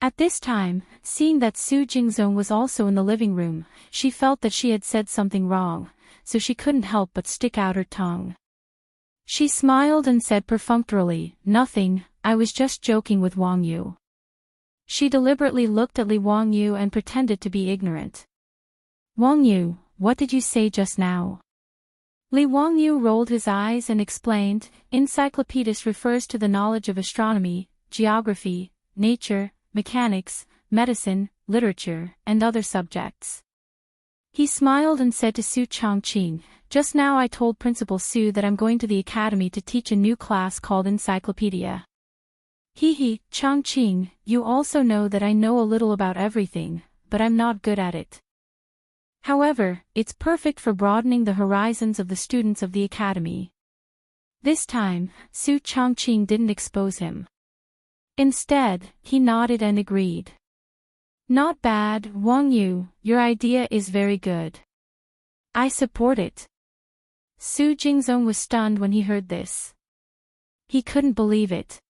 At this time, seeing that Su Jingzong was also in the living room, she felt that she had said something wrong, so she couldn't help but stick out her tongue. She smiled and said perfunctorily, "Nothing, I was just joking with Wang Yu." She deliberately looked at Li Wang Yu and pretended to be ignorant. "Wang Yu, what did you say just now?" Li Wang Yu rolled his eyes and explained, "Encyclopedist refers to the knowledge of astronomy, geography, nature, mechanics, medicine, literature, and other subjects." He smiled and said to Su Changqing, "Just now I told Principal Su that I'm going to the academy to teach a new class called Encyclopedia." He, Changqing, you also know that I know a little about everything, but I'm not good at it. However, it's perfect for broadening the horizons of the students of the academy. This time, Su Changqing didn't expose him. Instead, he nodded and agreed. "Not bad, Wang Yu, your idea is very good. I support it." Su Jingzong was stunned when he heard this. He couldn't believe it.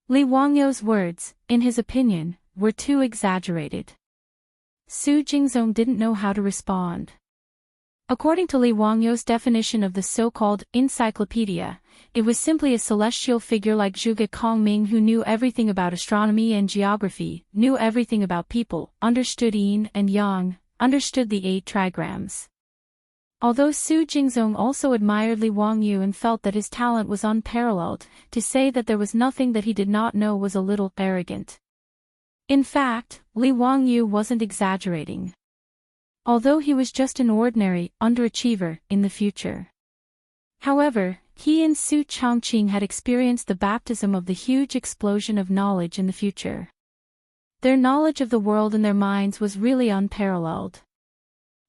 Li Wangyu's words, in his opinion, were too exaggerated. Su Jingzong didn't know how to respond. According to Li Wangyu's definition of the so-called encyclopedia, it was simply a celestial figure like Zhuge Kongming who knew everything about astronomy and geography, knew everything about people, understood yin and yang, understood the 8 trigrams. Although Su Jingzong also admired Li Wangyu and felt that his talent was unparalleled, to say that there was nothing that he did not know was a little arrogant. In fact, Li Wangyu wasn't exaggerating. Although he was just an ordinary underachiever in the future. However, he and Su Changqing had experienced the baptism of the huge explosion of knowledge in the future. Their knowledge of the world in their minds was really unparalleled.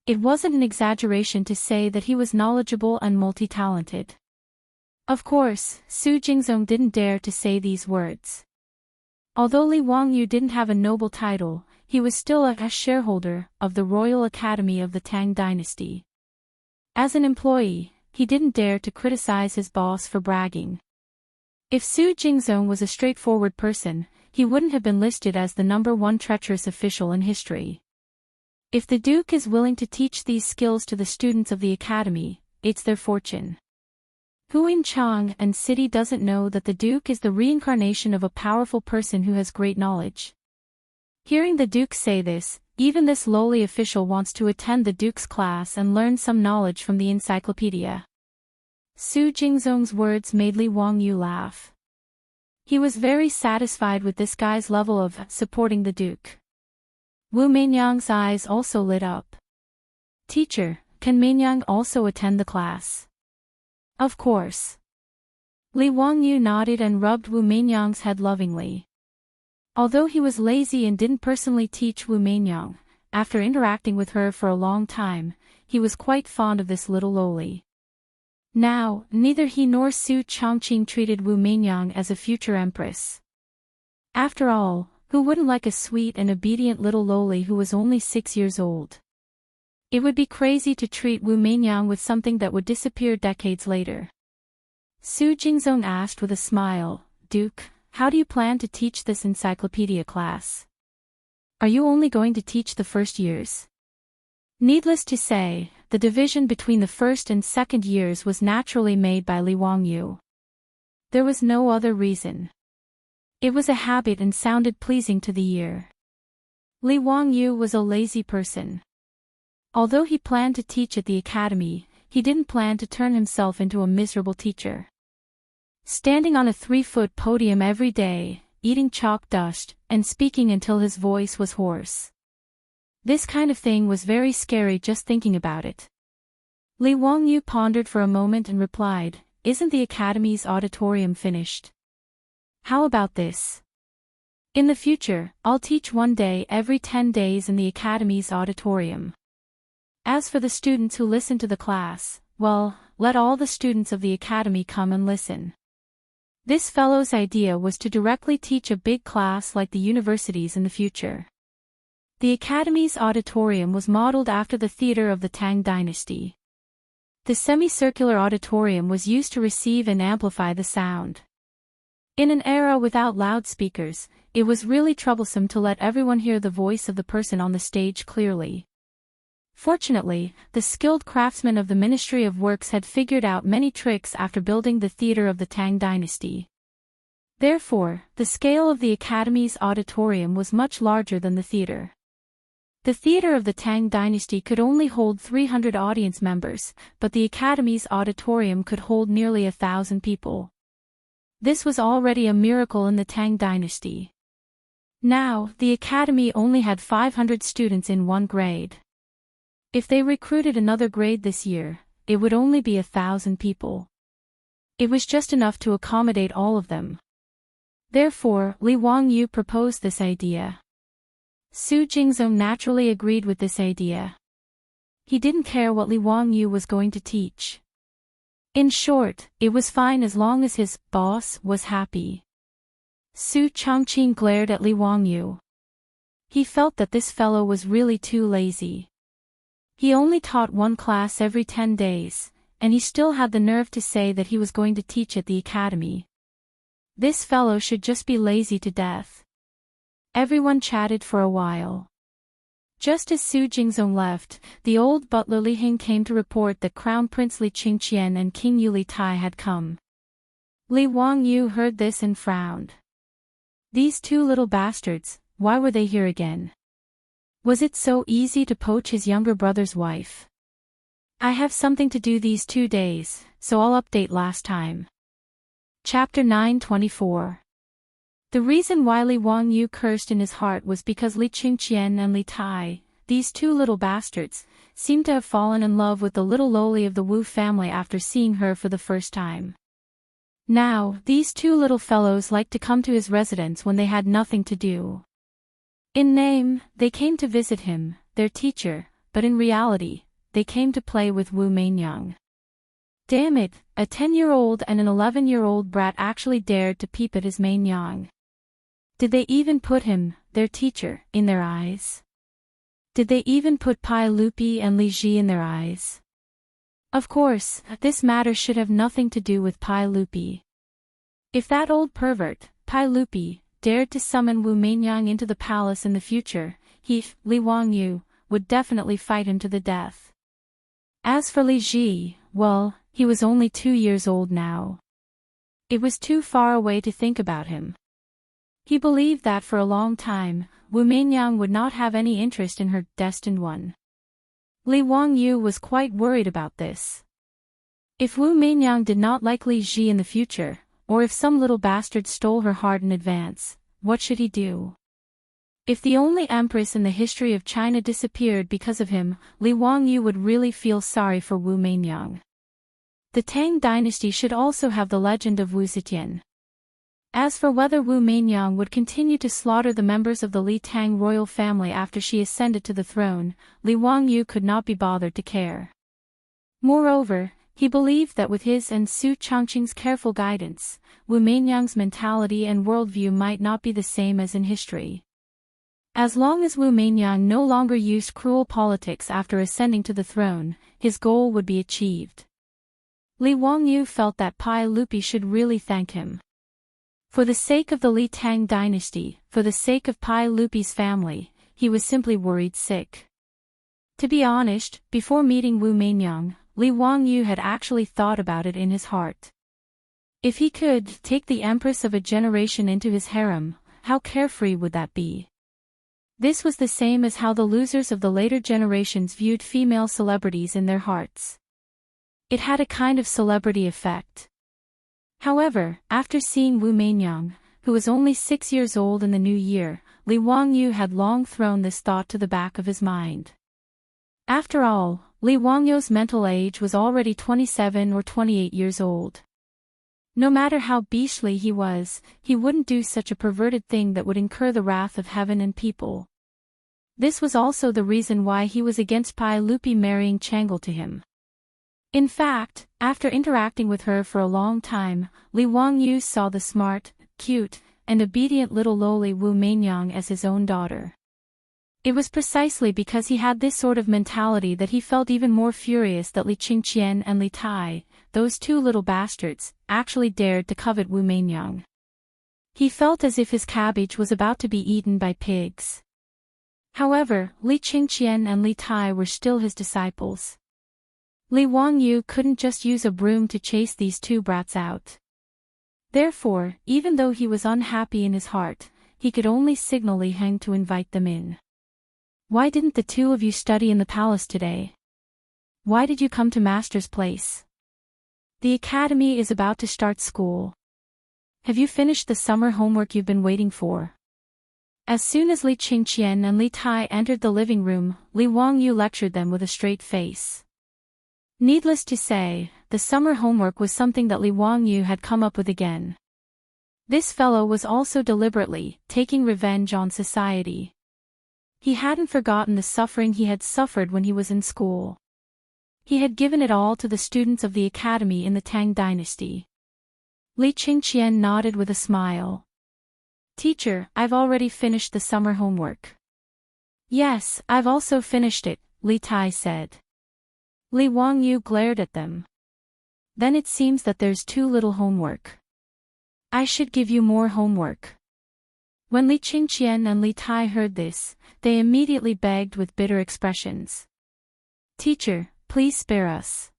It wasn't an exaggeration to say that he was knowledgeable and multi-talented. Of course, Su Jingzong didn't dare to say these words. Although Li Wangyu didn't have a noble title, he was still a shareholder of the Royal Academy of the Tang Dynasty. As an employee, he didn't dare to criticize his boss for bragging. If Su Jingzong was a straightforward person, he wouldn't have been listed as the #1 treacherous official in history. If the Duke is willing to teach these skills to the students of the academy, it's their fortune. Who in Chang and city doesn't know that the Duke is the reincarnation of a powerful person who has great knowledge? Hearing the Duke say this, even this lowly official wants to attend the Duke's class and learn some knowledge from the encyclopedia. Su Jingzong's words made Li Wangyu laugh. He was very satisfied with this guy's level of supporting the Duke. Wu Meinyang's eyes also lit up. "Teacher, can Meinyang also attend the class?" "Of course." Li Wangyu nodded and rubbed Wu Meinyang's head lovingly. Although he was lazy and didn't personally teach Wu Meinyang, after interacting with her for a long time, he was quite fond of this little lowly. Now, neither he nor Su Changqing treated Wu Meinyang as a future empress. After all, who wouldn't like a sweet and obedient little lowly who was only 6 years old? It would be crazy to treat Wu Meinyang with something that would disappear decades later. Su Jingzong asked with a smile, "Duke, how do you plan to teach this encyclopedia class? Are you only going to teach the first years?" Needless to say, the division between the first and second years was naturally made by Li Wangyu. There was no other reason. It was a habit and sounded pleasing to the ear. Li Wangyu was a lazy person. Although he planned to teach at the academy, he didn't plan to turn himself into a miserable teacher. Standing on a 3-foot podium every day, eating chalk dust, and speaking until his voice was hoarse. This kind of thing was very scary just thinking about it. Li Wangyu pondered for a moment and replied, "Isn't the academy's auditorium finished? How about this? In the future, I'll teach 1 day every 10 days in the academy's auditorium. As for the students who listen to the class, well, let all the students of the academy come and listen." This fellow's idea was to directly teach a big class like the universities in the future. The academy's auditorium was modeled after the theater of the Tang Dynasty. The semicircular auditorium was used to receive and amplify the sound. In an era without loudspeakers, it was really troublesome to let everyone hear the voice of the person on the stage clearly. Fortunately, the skilled craftsmen of the Ministry of Works had figured out many tricks after building the theater of the Tang dynasty. Therefore, the scale of the Academy's auditorium was much larger than the theater. The theater of the Tang dynasty could only hold 300 audience members, but the Academy's auditorium could hold nearly 1,000 people. This was already a miracle in the Tang dynasty. Now, the Academy only had 500 students in one grade. If they recruited another grade this year, it would only be 1,000 people. It was just enough to accommodate all of them. Therefore, Li Wangyu proposed this idea. Su Jingzong naturally agreed with this idea. He didn't care what Li Wangyu was going to teach. In short, it was fine as long as his boss was happy. Su Changqing glared at Li Wangyu. He felt that this fellow was really too lazy. He only taught one class every 10 days, and he still had the nerve to say that he was going to teach at the academy. This fellow should just be lazy to death. Everyone chatted for a while. Just as Su Jingzong left, the old butler Li Hing came to report that Crown Prince Li Qingqian and King Yu Li Tai had come. Li Wangyu heard this and frowned. These two little bastards, why were they here again? Was it so easy to poach his younger brother's wife? I have something to do these 2 days, so I'll update last time. Chapter 9:24. The reason why Li Wangyu cursed in his heart was because Li Qingqian and Li Tai, these two little bastards, seemed to have fallen in love with the little lowly of the Wu family after seeing her for the first time. Now, these two little fellows liked to come to his residence when they had nothing to do. In name, they came to visit him, their teacher, but in reality, they came to play with Wu Mainyang. Damn it, a 10-year-old and an 11-year-old brat actually dared to peep at his Mainyang. Did they even put him, their teacher, in their eyes? Did they even put Pai Lupi and Li Ji in their eyes? Of course, this matter should have nothing to do with Pai Lupi. If that old pervert, Pai Lupi, dared to summon Wu Mainyang into the palace in the future, he, Li Wangyu, would definitely fight him to the death. As for Li Ji, well, he was only 2 years old now. It was too far away to think about him. He believed that for a long time, Wu Mainyang would not have any interest in her destined one. Li Wangyu was quite worried about this. If Wu Mainyang did not like Li Ji in the future, or if some little bastard stole her heart in advance, what should he do? If the only empress in the history of China disappeared because of him, Li Wangyu would really feel sorry for Wu Mainyang. The Tang dynasty should also have the legend of Wu Zetian. As for whether Wu Mainyang would continue to slaughter the members of the Li Tang royal family after she ascended to the throne, Li Wangyu could not be bothered to care. Moreover, he believed that with his and Su Changqing's careful guidance, Wu Mainyang's mentality and worldview might not be the same as in history. As long as Wu Mainyang no longer used cruel politics after ascending to the throne, his goal would be achieved. Li Wangyu felt that Pai Lupi should really thank him. For the sake of the Li Tang dynasty, for the sake of Pai Lupi's family, he was simply worried sick. To be honest, before meeting Wu Mainyang, Li Wangyu had actually thought about it in his heart. If he could take the empress of a generation into his harem, how carefree would that be? This was the same as how the losers of the later generations viewed female celebrities in their hearts. It had a kind of celebrity effect. However, after seeing Wu Mainyang, who was only 6 years old in the new year, Li Wangyu had long thrown this thought to the back of his mind. After all, Li Wangyu's mental age was already 27 or 28 years old. No matter how beastly he was, he wouldn't do such a perverted thing that would incur the wrath of heaven and people. This was also the reason why he was against Pai Lupi marrying Chang'an to him. In fact, after interacting with her for a long time, Li Wangyu saw the smart, cute, and obedient little lowly Wu Mainyang as his own daughter. It was precisely because he had this sort of mentality that he felt even more furious that Li Qingqian and Li Tai, those two little bastards, actually dared to covet Wu Mainyang. He felt as if his cabbage was about to be eaten by pigs. However, Li Qingqian and Li Tai were still his disciples. Li Wangyu couldn't just use a broom to chase these two brats out. Therefore, even though he was unhappy in his heart, he could only signal Li Heng to invite them in. Why didn't the two of you study in the palace today? Why did you come to Master's place? The academy is about to start school. Have you finished the summer homework you've been waiting for? As soon as Li Qingqian and Li Tai entered the living room, Li Wangyu lectured them with a straight face. Needless to say, the summer homework was something that Li Wangyu had come up with again. This fellow was also deliberately taking revenge on society. He hadn't forgotten the suffering he had suffered when he was in school. He had given it all to the students of the academy in the Tang dynasty. Li Qingqian nodded with a smile. Teacher, I've already finished the summer homework. Yes, I've also finished it, Li Tai said. Li Wangyu glared at them. Then it seems that there's too little homework. I should give you more homework. When Li Qingqian and Li Tai heard this, they immediately begged with bitter expressions. Teacher, please spare us.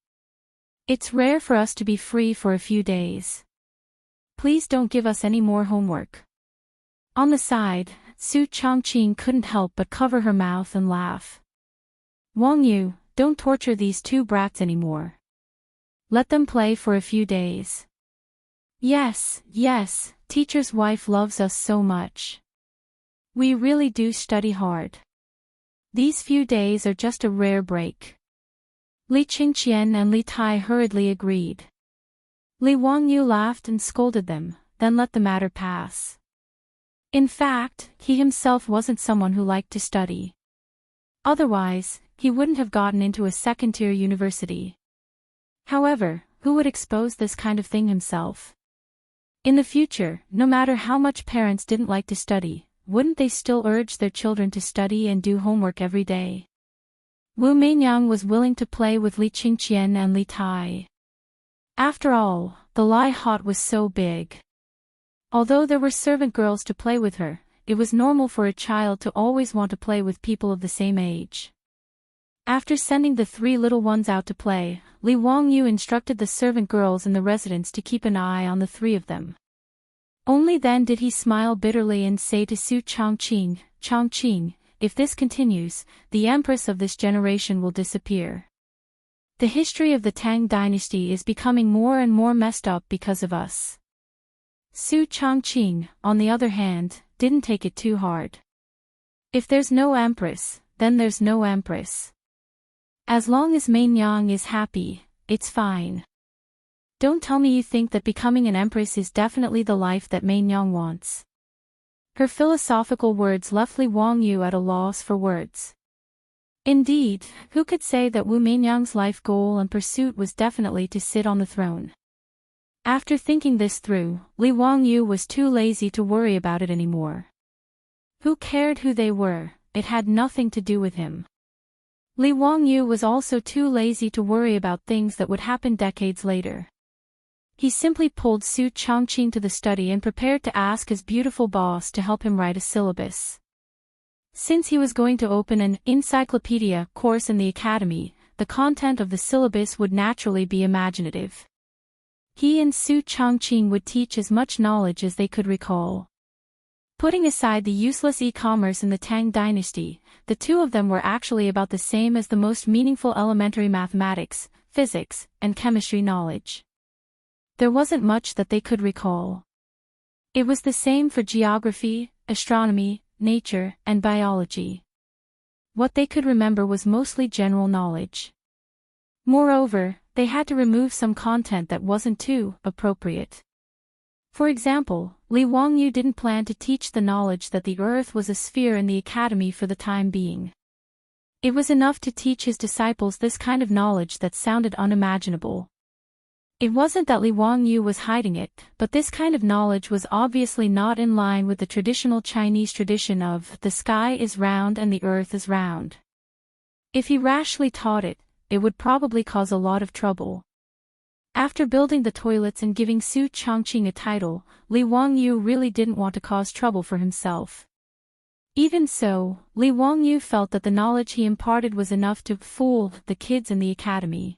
It's rare for us to be free for a few days. Please don't give us any more homework. On the side, Su Changqing couldn't help but cover her mouth and laugh. Wangyu, don't torture these two brats anymore. Let them play for a few days. Yes, yes, teacher's wife loves us so much. We really do study hard. These few days are just a rare break. Li Qingqian and Li Tai hurriedly agreed. Li Wangyu laughed and scolded them, then let the matter pass. In fact, he himself wasn't someone who liked to study. Otherwise, he wouldn't have gotten into a second-tier university. However, who would expose this kind of thing himself? In the future, no matter how much parents didn't like to study, wouldn't they still urge their children to study and do homework every day? Wu Meinyang was willing to play with Li Qingqian and Li Tai. After all, the Lai hut was so big. Although there were servant girls to play with her, it was normal for a child to always want to play with people of the same age. After sending the three little ones out to play, Li Wangyu instructed the servant girls in the residence to keep an eye on the three of them. Only then did he smile bitterly and say to Su Changqing, Changqing, if this continues, the empress of this generation will disappear. The history of the Tang dynasty is becoming more and more messed up because of us. Su Changqing, on the other hand, didn't take it too hard. If there's no empress, then there's no empress. As long as Meinyang is happy, it's fine. Don't tell me you think that becoming an empress is definitely the life that Meinyang wants. Her philosophical words left Li Wangyu at a loss for words. Indeed, who could say that Wu Meinyang's life goal and pursuit was definitely to sit on the throne? After thinking this through, Li Wangyu was too lazy to worry about it anymore. Who cared who they were? It had nothing to do with him. Li Wangyu was also too lazy to worry about things that would happen decades later. He simply pulled Su Changqing to the study and prepared to ask his beautiful boss to help him write a syllabus. Since he was going to open an encyclopedia course in the academy, the content of the syllabus would naturally be imaginative. He and Su Changqing would teach as much knowledge as they could recall. Putting aside the useless e-commerce in the Tang dynasty, the two of them were actually about the same as the most meaningful elementary mathematics, physics, and chemistry knowledge. There wasn't much that they could recall. It was the same for geography, astronomy, nature, and biology. What they could remember was mostly general knowledge. Moreover, they had to remove some content that wasn't too appropriate. For example, Li Wangyu didn't plan to teach the knowledge that the earth was a sphere in the academy for the time being. It was enough to teach his disciples this kind of knowledge that sounded unimaginable. It wasn't that Li Wangyu was hiding it, but this kind of knowledge was obviously not in line with the traditional Chinese tradition of the sky is round and the earth is round. If he rashly taught it, it would probably cause a lot of trouble. After building the toilets and giving Su Chongqing a title, Li Wangyu really didn't want to cause trouble for himself. Even so, Li Wangyu felt that the knowledge he imparted was enough to fool the kids in the academy.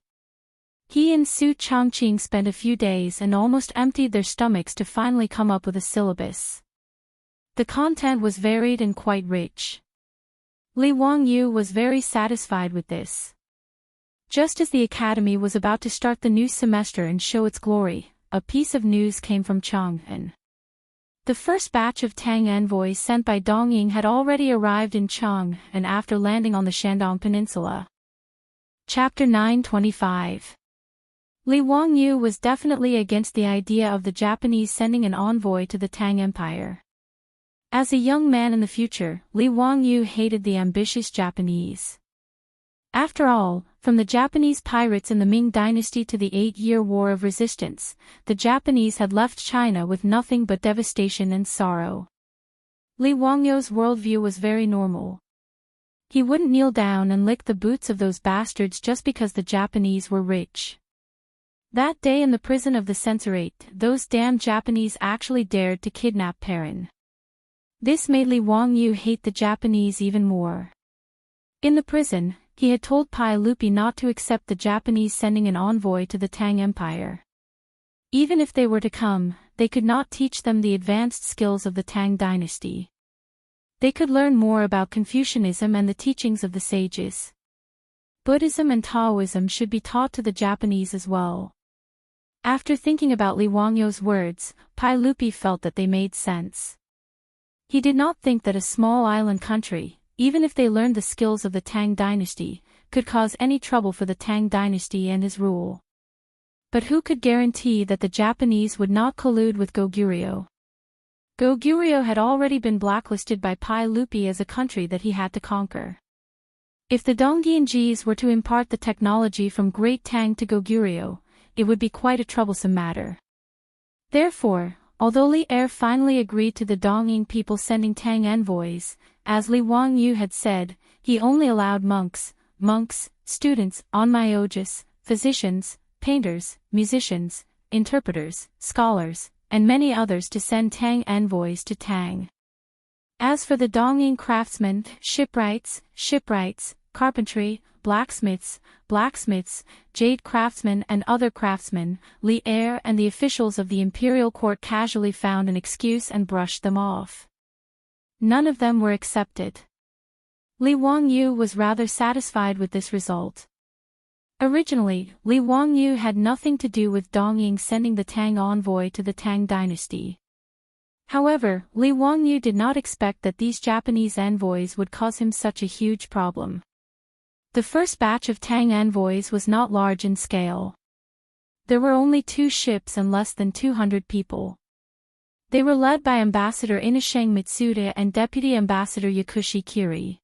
He and Su Chongqing spent a few days and almost emptied their stomachs to finally come up with a syllabus. The content was varied and quite rich. Li Wangyu was very satisfied with this. Just as the academy was about to start the new semester and show its glory, a piece of news came from Chang'an. The first batch of Tang envoys sent by Dongying had already arrived in Chang'an after landing on the Shandong Peninsula. Chapter 925. Li Wangyu was definitely against the idea of the Japanese sending an envoy to the Tang Empire. As a young man in the future, Li Wangyu hated the ambitious Japanese. After all, from the Japanese pirates in the Ming dynasty to the 8-year War of Resistance, the Japanese had left China with nothing but devastation and sorrow. Li Wangyu's worldview was very normal. He wouldn't kneel down and lick the boots of those bastards just because the Japanese were rich. That day in the prison of the censorate, those damn Japanese actually dared to kidnap Perrin. This made Li Wangyu hate the Japanese even more. In the prison, he had told Pai Lupi not to accept the Japanese sending an envoy to the Tang Empire. Even if they were to come, they could not teach them the advanced skills of the Tang dynasty. They could learn more about Confucianism and the teachings of the sages. Buddhism and Taoism should be taught to the Japanese as well. After thinking about Li Wangyu's words, Pai Lupi felt that they made sense. He did not think that a small island country, even if they learned the skills of the Tang dynasty, could cause any trouble for the Tang dynasty and his rule. But who could guarantee that the Japanese would not collude with Goguryeo? Goguryeo had already been blacklisted by Pai Lupi as a country that he had to conquer. If the Dongyenjis were to impart the technology from Great Tang to Goguryeo, it would be quite a troublesome matter. Therefore, although Li Er finally agreed to the Dongying people sending Tang envoys, as Li Wangyu had said, he only allowed monks, students, onmyoges, physicians, painters, musicians, interpreters, scholars, and many others to send Tang envoys to Tang. As for the Dongying craftsmen, shipwrights, carpentry, blacksmiths, jade craftsmen and other craftsmen, Li Er and the officials of the imperial court casually found an excuse and brushed them off. None of them were accepted. Li Wangyu was rather satisfied with this result. Originally, Li Wangyu had nothing to do with Dongying sending the Tang envoy to the Tang dynasty. However, Li Wangyu did not expect that these Japanese envoys would cause him such a huge problem. The first batch of Tang envoys was not large in scale. There were only 2 ships and less than 200 people. They were led by Ambassador Inasheng Mitsuda and Deputy Ambassador Yakushi Kiri.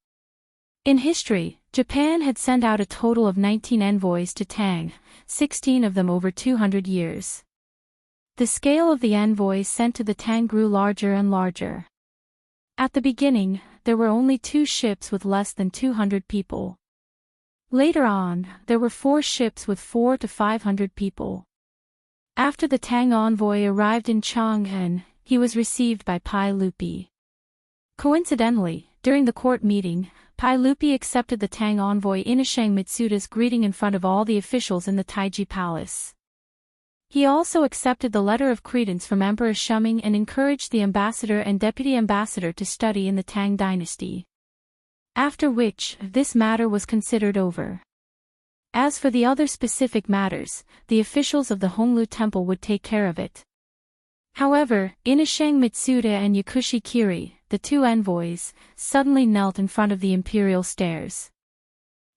In history, Japan had sent out a total of 19 envoys to Tang, 16 of them over 200 years. The scale of the envoys sent to the Tang grew larger and larger. At the beginning, there were only 2 ships with less than 200 people. Later on, there were 4 ships with 400 to 500 people. After the Tang envoy arrived in Chang'an, he was received by Pai Lupi. Coincidentally, during the court meeting, Pai Lupi accepted the Tang envoy Inasheng Mitsuda's greeting in front of all the officials in the Taiji Palace. He also accepted the letter of credence from Emperor Shuming and encouraged the ambassador and deputy ambassador to study in the Tang dynasty. After which, this matter was considered over. As for the other specific matters, the officials of the Honglu Temple would take care of it. However, Inasheng Mitsuda and Yakushi Kiri, the 2 envoys, suddenly knelt in front of the imperial stairs.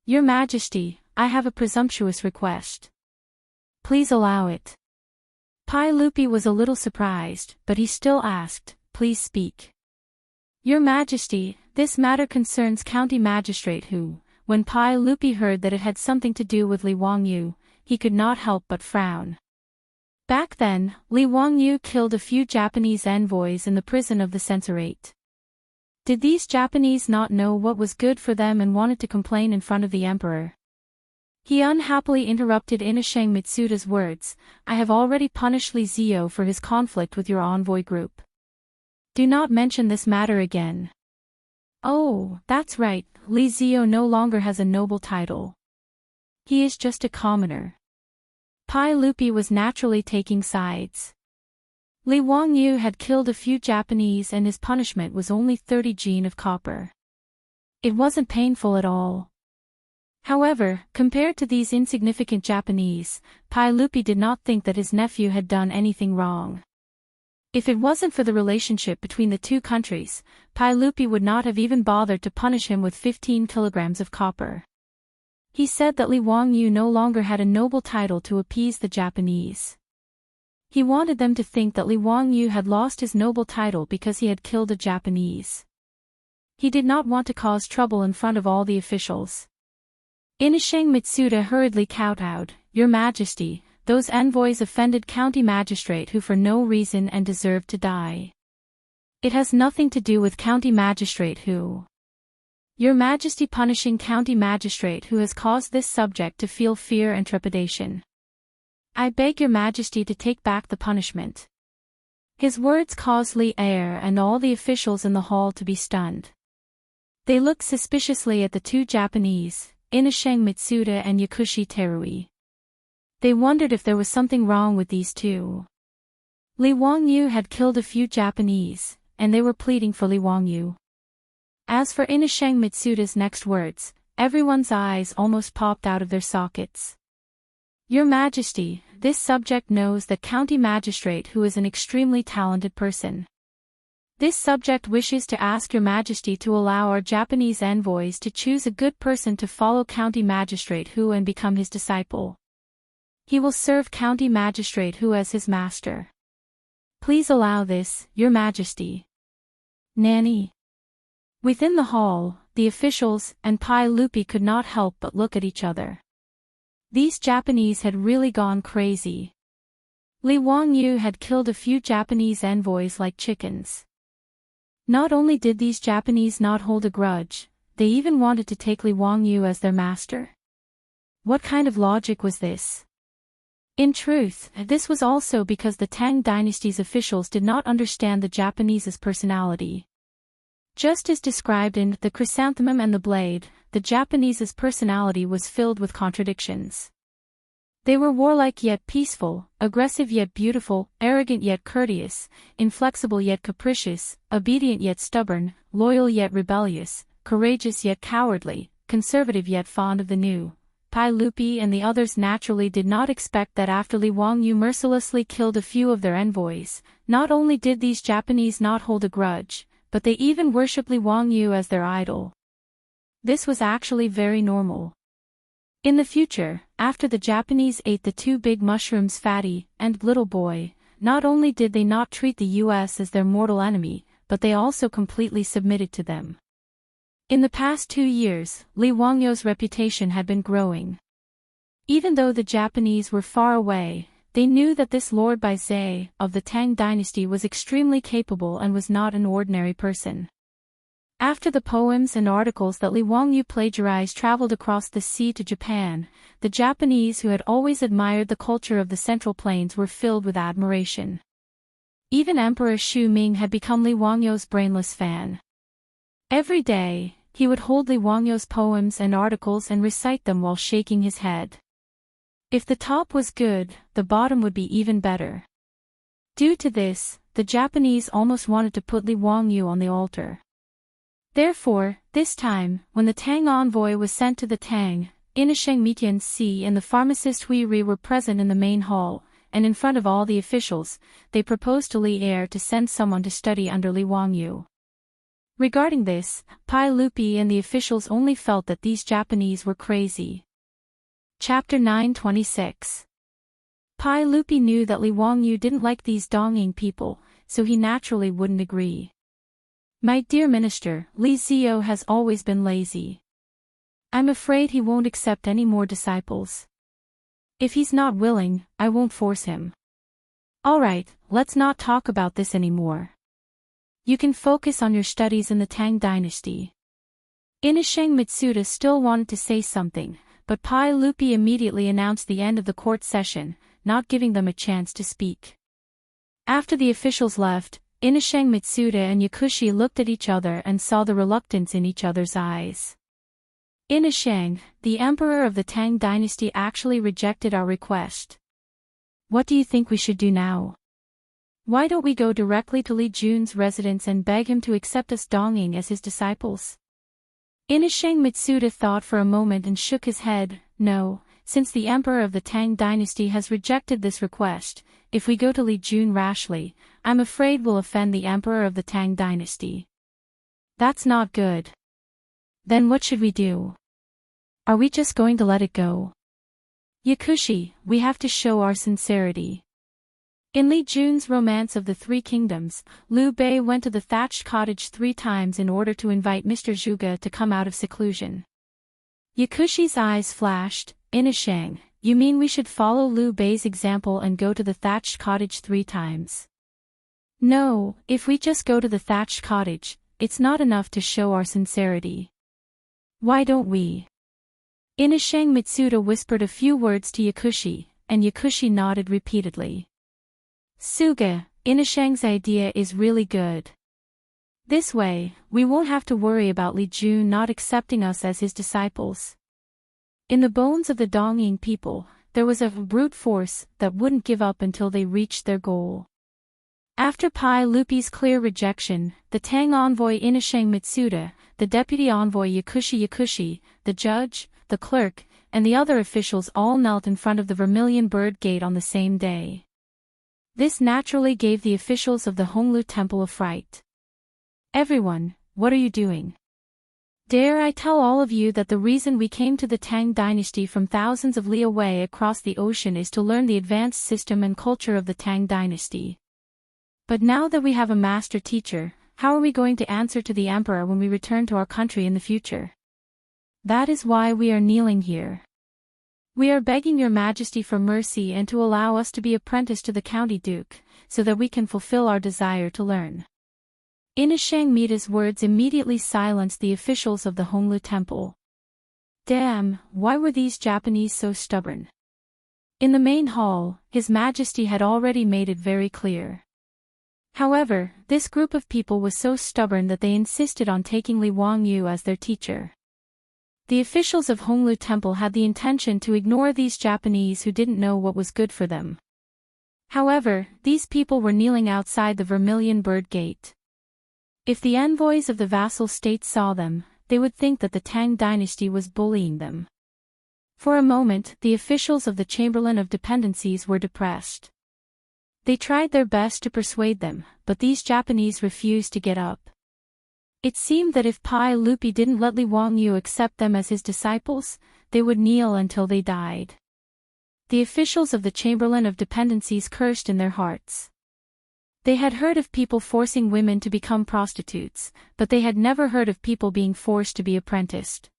"Your Majesty, I have a presumptuous request. Please allow it." Pai Lupi was a little surprised, but he still asked, "Please speak." "Your Majesty, this matter concerns County Magistrate who," when Pai Lupi heard that it had something to do with Li Wangyu, he could not help but frown. Back then, Li Wangyu killed a few Japanese envoys in the prison of the censorate. Did these Japanese not know what was good for them and wanted to complain in front of the emperor? He unhappily interrupted Inashang Mitsuda's words. "I have already punished Li Zio for his conflict with your envoy group. Do not mention this matter again." "Oh, that's right, Li Zio no longer has a noble title. He is just a commoner." Pai Lupi was naturally taking sides. Li Wangyu had killed a few Japanese and his punishment was only 30 jin of copper. It wasn't painful at all. However, compared to these insignificant Japanese, Pai Lupi did not think that his nephew had done anything wrong. If it wasn't for the relationship between the two countries, Pai Lupi would not have even bothered to punish him with 15 kilograms of copper. He said that Li Wangyu no longer had a noble title to appease the Japanese. He wanted them to think that Li Wangyu had lost his noble title because he had killed a Japanese. He did not want to cause trouble in front of all the officials. Inashang Mitsuda hurriedly kowtowed. "Your Majesty, those envoys offended county magistrate who for no reason and deserved to die. It has nothing to do with county magistrate who. Your Majesty punishing county magistrate who has caused this subject to feel fear and trepidation. I beg your Majesty to take back the punishment." His words caused Li Er and all the officials in the hall to be stunned. They looked suspiciously at the two Japanese, Inashang Mitsuda and Yakushi Terui. They wondered if there was something wrong with these two. Li Wangyu had killed a few Japanese, and they were pleading for Li Wangyu. As for Inashang Mitsuda's next words, everyone's eyes almost popped out of their sockets. "Your Majesty, this subject knows that county magistrate who is an extremely talented person. This subject wishes to ask your Majesty to allow our Japanese envoys to choose a good person to follow county magistrate who and become his disciple. He will serve county magistrate who as his master. Please allow this, your Majesty." Nanny. Within the hall, the officials and Pai Lupi could not help but look at each other. These Japanese had really gone crazy. Li Wangyu had killed a few Japanese envoys like chickens. Not only did these Japanese not hold a grudge, they even wanted to take Li Wangyu as their master. What kind of logic was this? In truth, this was also because the Tang dynasty's officials did not understand the Japanese's personality. Just as described in The Chrysanthemum and the Blade, the Japanese's personality was filled with contradictions. They were warlike yet peaceful, aggressive yet beautiful, arrogant yet courteous, inflexible yet capricious, obedient yet stubborn, loyal yet rebellious, courageous yet cowardly, conservative yet fond of the new. Pai Lupi and the others naturally did not expect that after Li Wangyu mercilessly killed a few of their envoys, not only did these Japanese not hold a grudge, but they even worshipped Li Wangyu as their idol. This was actually very normal. In the future, after the Japanese ate the two big mushrooms Fatty and Little Boy, not only did they not treat the US as their mortal enemy, but they also completely submitted to them. In the past 2 years, Li Wangyu's reputation had been growing. Even though the Japanese were far away, they knew that this Lord Baizhe of the Tang dynasty was extremely capable and was not an ordinary person. After the poems and articles that Li Wangyu plagiarized traveled across the sea to Japan, the Japanese who had always admired the culture of the Central Plains were filled with admiration. Even Emperor Xu Ming had become Li Wangyu's brainless fan. Every day, he would hold Li Wangyu's poems and articles and recite them while shaking his head. If the top was good, the bottom would be even better. Due to this, the Japanese almost wanted to put Li Wangyu on the altar. Therefore, this time, when the Tang envoy was sent to the Tang, Inasheng Mitian Si and the pharmacist Hui Ri were present in the main hall, and in front of all the officials, they proposed to Li Er to send someone to study under Li Wangyu. Regarding this, Pai Lupi and the officials only felt that these Japanese were crazy. Chapter 926. Pai Lupi knew that Li Wangyu didn't like these Dongying people, so he naturally wouldn't agree. My dear minister, Li Zio has always been lazy. I'm afraid he won't accept any more disciples. If he's not willing, I won't force him. Alright, let's not talk about this anymore. You can focus on your studies in the Tang dynasty. Inasheng Mitsuda still wanted to say something, but Pai Lupi immediately announced the end of the court session, not giving them a chance to speak. After the officials left, Inasheng Mitsuda and Yakushi looked at each other and saw the reluctance in each other's eyes. Inasheng, the emperor of the Tang dynasty, actually rejected our request. What do you think we should do now? Why don't we go directly to Li Jun's residence and beg him to accept us Dongying as his disciples? Inasheng Mitsuda thought for a moment and shook his head. No, since the emperor of the Tang dynasty has rejected this request, if we go to Li Jun rashly, I'm afraid we'll offend the emperor of the Tang dynasty. That's not good. Then what should we do? Are we just going to let it go? Yakushi, we have to show our sincerity. In Li Jun's Romance of the Three Kingdoms, Liu Bei went to the thatched cottage 3 times in order to invite Mr. Zhuge to come out of seclusion. Yakushi's eyes flashed. Inasheng, you mean we should follow Liu Bei's example and go to the thatched cottage 3 times? No, if we just go to the thatched cottage, it's not enough to show our sincerity. Why don't we? Inasheng Mitsuda whispered a few words to Yakushi, and Yakushi nodded repeatedly. Suga, Inasheng's idea is really good. This way, we won't have to worry about Li Jun not accepting us as his disciples. In the bones of the Dongying people, there was a brute force that wouldn't give up until they reached their goal. After Pai Lupi's clear rejection, the Tang envoy Inasheng Mitsuda, the deputy envoy Yakushi, the judge, the clerk, and the other officials all knelt in front of the Vermilion Bird Gate on the same day. This naturally gave the officials of the Honglu Temple a fright. Everyone, what are you doing? Dare I tell all of you that the reason we came to the Tang dynasty from thousands of li away across the ocean is to learn the advanced system and culture of the Tang dynasty. But now that we have a master teacher, how are we going to answer to the emperor when we return to our country in the future? That is why we are kneeling here. We are begging your majesty for mercy and to allow us to be apprenticed to the county duke, so that we can fulfill our desire to learn. Inasheng Mita's words immediately silenced the officials of the Honglu Temple. Damn, why were these Japanese so stubborn? In the main hall, His Majesty had already made it very clear. However, this group of people was so stubborn that they insisted on taking Li Wangyu as their teacher. The officials of Honglu Temple had the intention to ignore these Japanese who didn't know what was good for them. However, these people were kneeling outside the Vermilion Bird Gate. If the envoys of the vassal states saw them, they would think that the Tang dynasty was bullying them. For a moment, the officials of the Chamberlain of Dependencies were depressed. They tried their best to persuade them, but these Japanese refused to get up. It seemed that if Pai Lupi didn't let Li Wangyu accept them as his disciples, they would kneel until they died. The officials of the Chamberlain of Dependencies cursed in their hearts. They had heard of people forcing women to become prostitutes, but they had never heard of people being forced to be apprenticed.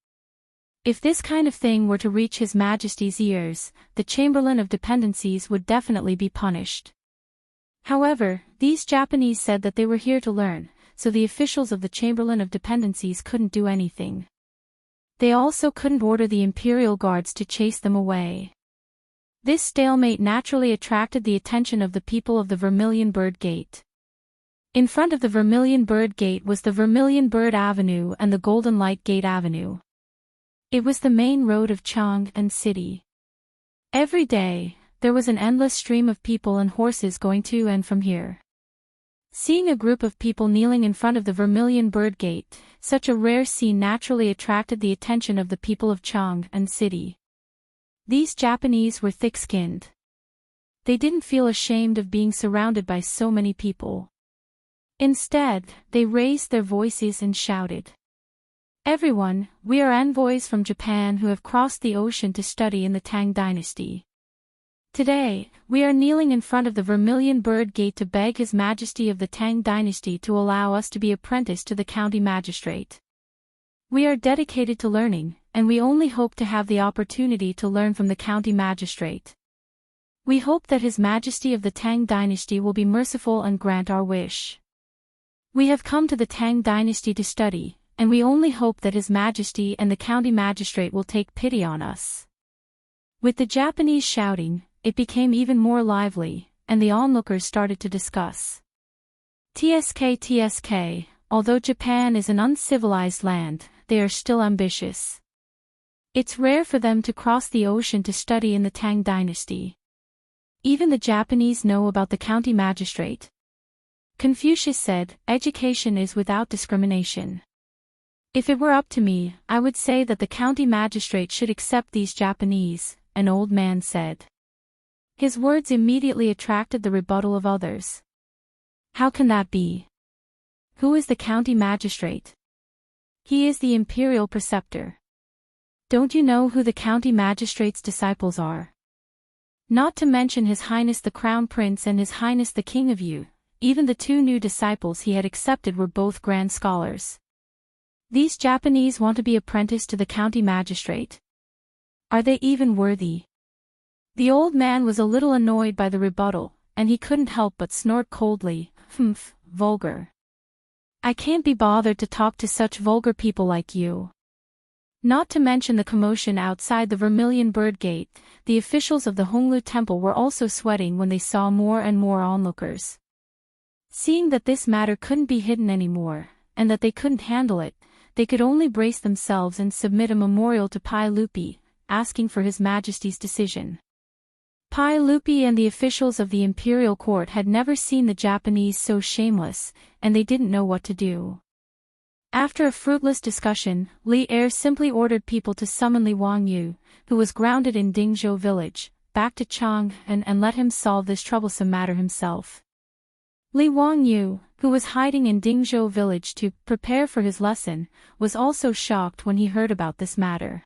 If this kind of thing were to reach His Majesty's ears, the Chamberlain of Dependencies would definitely be punished. However, these Japanese said that they were here to learn, so the officials of the Chamberlain of Dependencies couldn't do anything. They also couldn't order the imperial guards to chase them away. This stalemate naturally attracted the attention of the people of the Vermilion Bird Gate. In front of the Vermilion Bird Gate was the Vermilion Bird Avenue and the Golden Light Gate Avenue. It was the main road of Chang'an City. Every day, there was an endless stream of people and horses going to and from here. Seeing a group of people kneeling in front of the Vermilion Bird Gate, such a rare scene naturally attracted the attention of the people of Chang'an City. These Japanese were thick-skinned. They didn't feel ashamed of being surrounded by so many people. Instead, they raised their voices and shouted, "Everyone, we are envoys from Japan who have crossed the ocean to study in the Tang dynasty. Today, we are kneeling in front of the Vermilion Bird Gate to beg His Majesty of the Tang dynasty to allow us to be apprenticed to the county magistrate. We are dedicated to learning, and we only hope to have the opportunity to learn from the county magistrate. We hope that His Majesty of the Tang dynasty will be merciful and grant our wish. We have come to the Tang dynasty to study, and we only hope that His Majesty and the county magistrate will take pity on us." With the Japanese shouting, it became even more lively, and the onlookers started to discuss. TSK, although Japan is an uncivilized land, they are still ambitious. It's rare for them to cross the ocean to study in the Tang dynasty. Even the Japanese know about the county magistrate. Confucius said, "Education is without discrimination." "If it were up to me, I would say that the county magistrate should accept these Japanese," an old man said. His words immediately attracted the rebuttal of others. "How can that be? Who is the county magistrate?" "He is the imperial preceptor." "Don't you know who the county magistrate's disciples are? Not to mention His Highness the Crown Prince and His Highness the King of Yu, even the two new disciples he had accepted were both grand scholars. These Japanese want to be apprenticed to the county magistrate. Are they even worthy?" The old man was a little annoyed by the rebuttal, and he couldn't help but snort coldly, "Humph, vulgar. I can't be bothered to talk to such vulgar people like you." Not to mention the commotion outside the Vermilion Bird Gate, the officials of the Honglu Temple were also sweating when they saw more and more onlookers. Seeing that this matter couldn't be hidden anymore, and that they couldn't handle it, they could only brace themselves and submit a memorial to Pai Lupi, asking for His Majesty's decision. Pai Lupi and the officials of the imperial court had never seen the Japanese so shameless, and they didn't know what to do. After a fruitless discussion, Li Er simply ordered people to summon Li Wangyu, who was grounded in Dingzhou village, back to Chang'an and let him solve this troublesome matter himself. Li Wangyu, who was hiding in Dingzhou village to prepare for his lesson, was also shocked when he heard about this matter.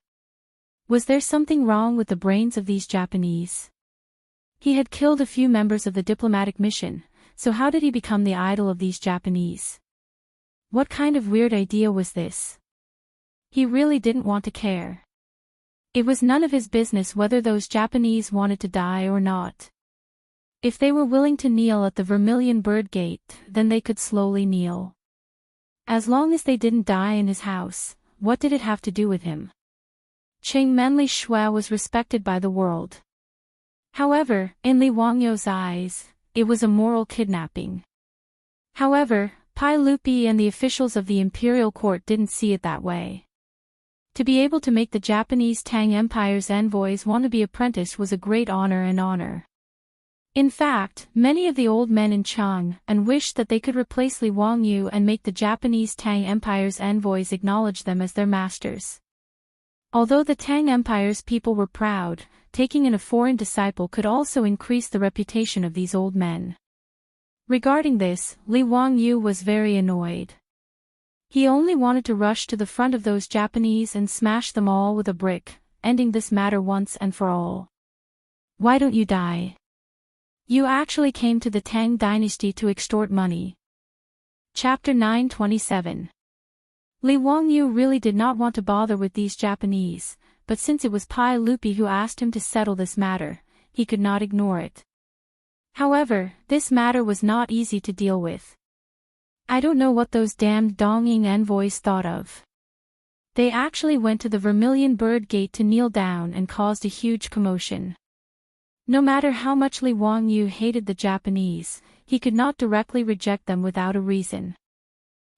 Was there something wrong with the brains of these Japanese? He had killed a few members of the diplomatic mission, so how did he become the idol of these Japanese? What kind of weird idea was this? He really didn't want to care. It was none of his business whether those Japanese wanted to die or not. If they were willing to kneel at the Vermilion Bird Gate, then they could slowly kneel. As long as they didn't die in his house, what did it have to do with him? Chang'an Li Shui was respected by the world. However, in Li Wangyu's eyes, it was a moral kidnapping. However, Pai Lupi and the officials of the imperial court didn't see it that way. To be able to make the Japanese Tang Empire's envoys want to be apprenticed was a great honor. In fact, many of the old men in Chang'an wished that they could replace Li Wangyu and make the Japanese Tang Empire's envoys acknowledge them as their masters. Although the Tang Empire's people were proud, taking in a foreign disciple could also increase the reputation of these old men. Regarding this, Li Wangyu was very annoyed. He only wanted to rush to the front of those Japanese and smash them all with a brick, ending this matter once and for all. "Why don't you die? You actually came to the Tang dynasty to extort money." Chapter 927. Li Wangyu really did not want to bother with these Japanese, but since it was Pai Lupi who asked him to settle this matter, he could not ignore it. However, this matter was not easy to deal with. I don't know what those damned Dongying envoys thought of. They actually went to the Vermilion Bird Gate to kneel down and caused a huge commotion. No matter how much Li Wangyu hated the Japanese, he could not directly reject them without a reason.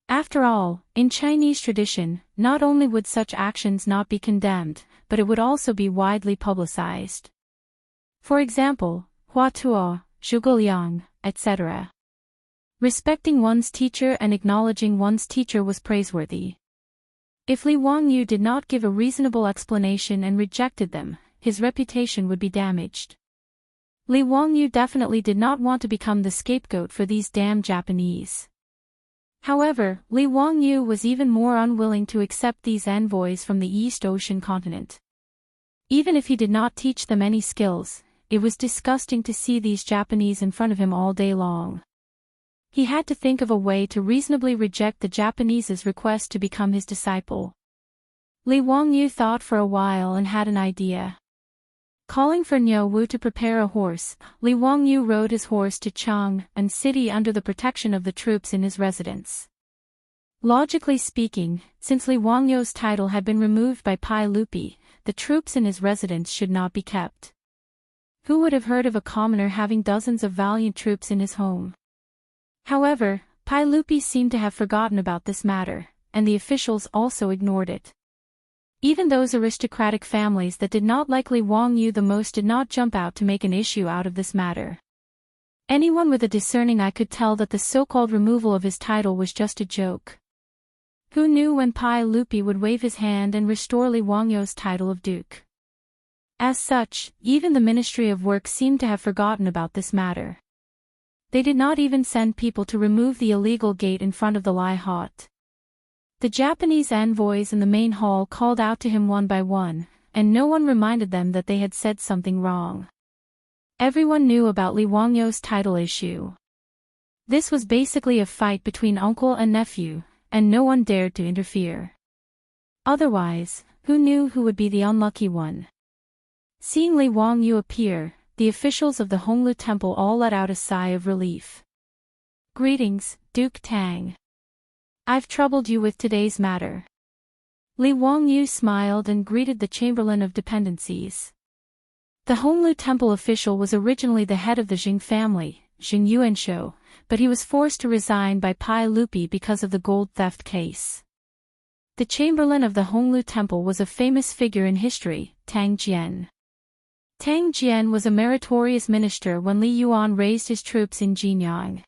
After all, in Chinese tradition, not only would such actions not be condemned, but it would also be widely publicized. For example, Hua Tuo, Zhuge etc. Respecting one's teacher and acknowledging one's teacher was praiseworthy. If Li Wangyu did not give a reasonable explanation and rejected them, his reputation would be damaged. Li Wangyu definitely did not want to become the scapegoat for these damned Japanese. However, Li Wangyu was even more unwilling to accept these envoys from the East Ocean continent. Even if he did not teach them any skills, it was disgusting to see these Japanese in front of him all day long. He had to think of a way to reasonably reject the Japanese's request to become his disciple. Li Wangyu thought for a while and had an idea. Calling for Niu Wu to prepare a horse, Li Wangyu rode his horse to Chang'an City under the protection of the troops in his residence. Logically speaking, since Li Wangyu's title had been removed by Pai Lupi, the troops in his residence should not be kept. Who would have heard of a commoner having dozens of valiant troops in his home? However, Pai Lupi seemed to have forgotten about this matter, and the officials also ignored it. Even those aristocratic families that did not like Li Wangyu the most did not jump out to make an issue out of this matter. Anyone with a discerning eye could tell that the so-called removal of his title was just a joke. Who knew when Pai Lupi would wave his hand and restore Li Wangyu's title of duke? As such, even the Ministry of Work seemed to have forgotten about this matter. They did not even send people to remove the illegal gate in front of the Lai Hot. The Japanese envoys in the main hall called out to him one by one, and no one reminded them that they had said something wrong. Everyone knew about Li Wangyu's title issue. This was basically a fight between uncle and nephew, and no one dared to interfere. Otherwise, who knew who would be the unlucky one? Seeing Li Wangyu appear, the officials of the Honglu Temple all let out a sigh of relief. "Greetings, Duke Tang. I've troubled you with today's matter." Li Wangyu smiled and greeted the Chamberlain of Dependencies. The Honglu Temple official was originally the head of the Jing family, Jing Yuanshou, but he was forced to resign by Pai Lupi because of the gold theft case. The Chamberlain of the Honglu Temple was a famous figure in history, Tang Jian. Tang Jian was a meritorious minister when Li Yuan raised his troops in Jinyang.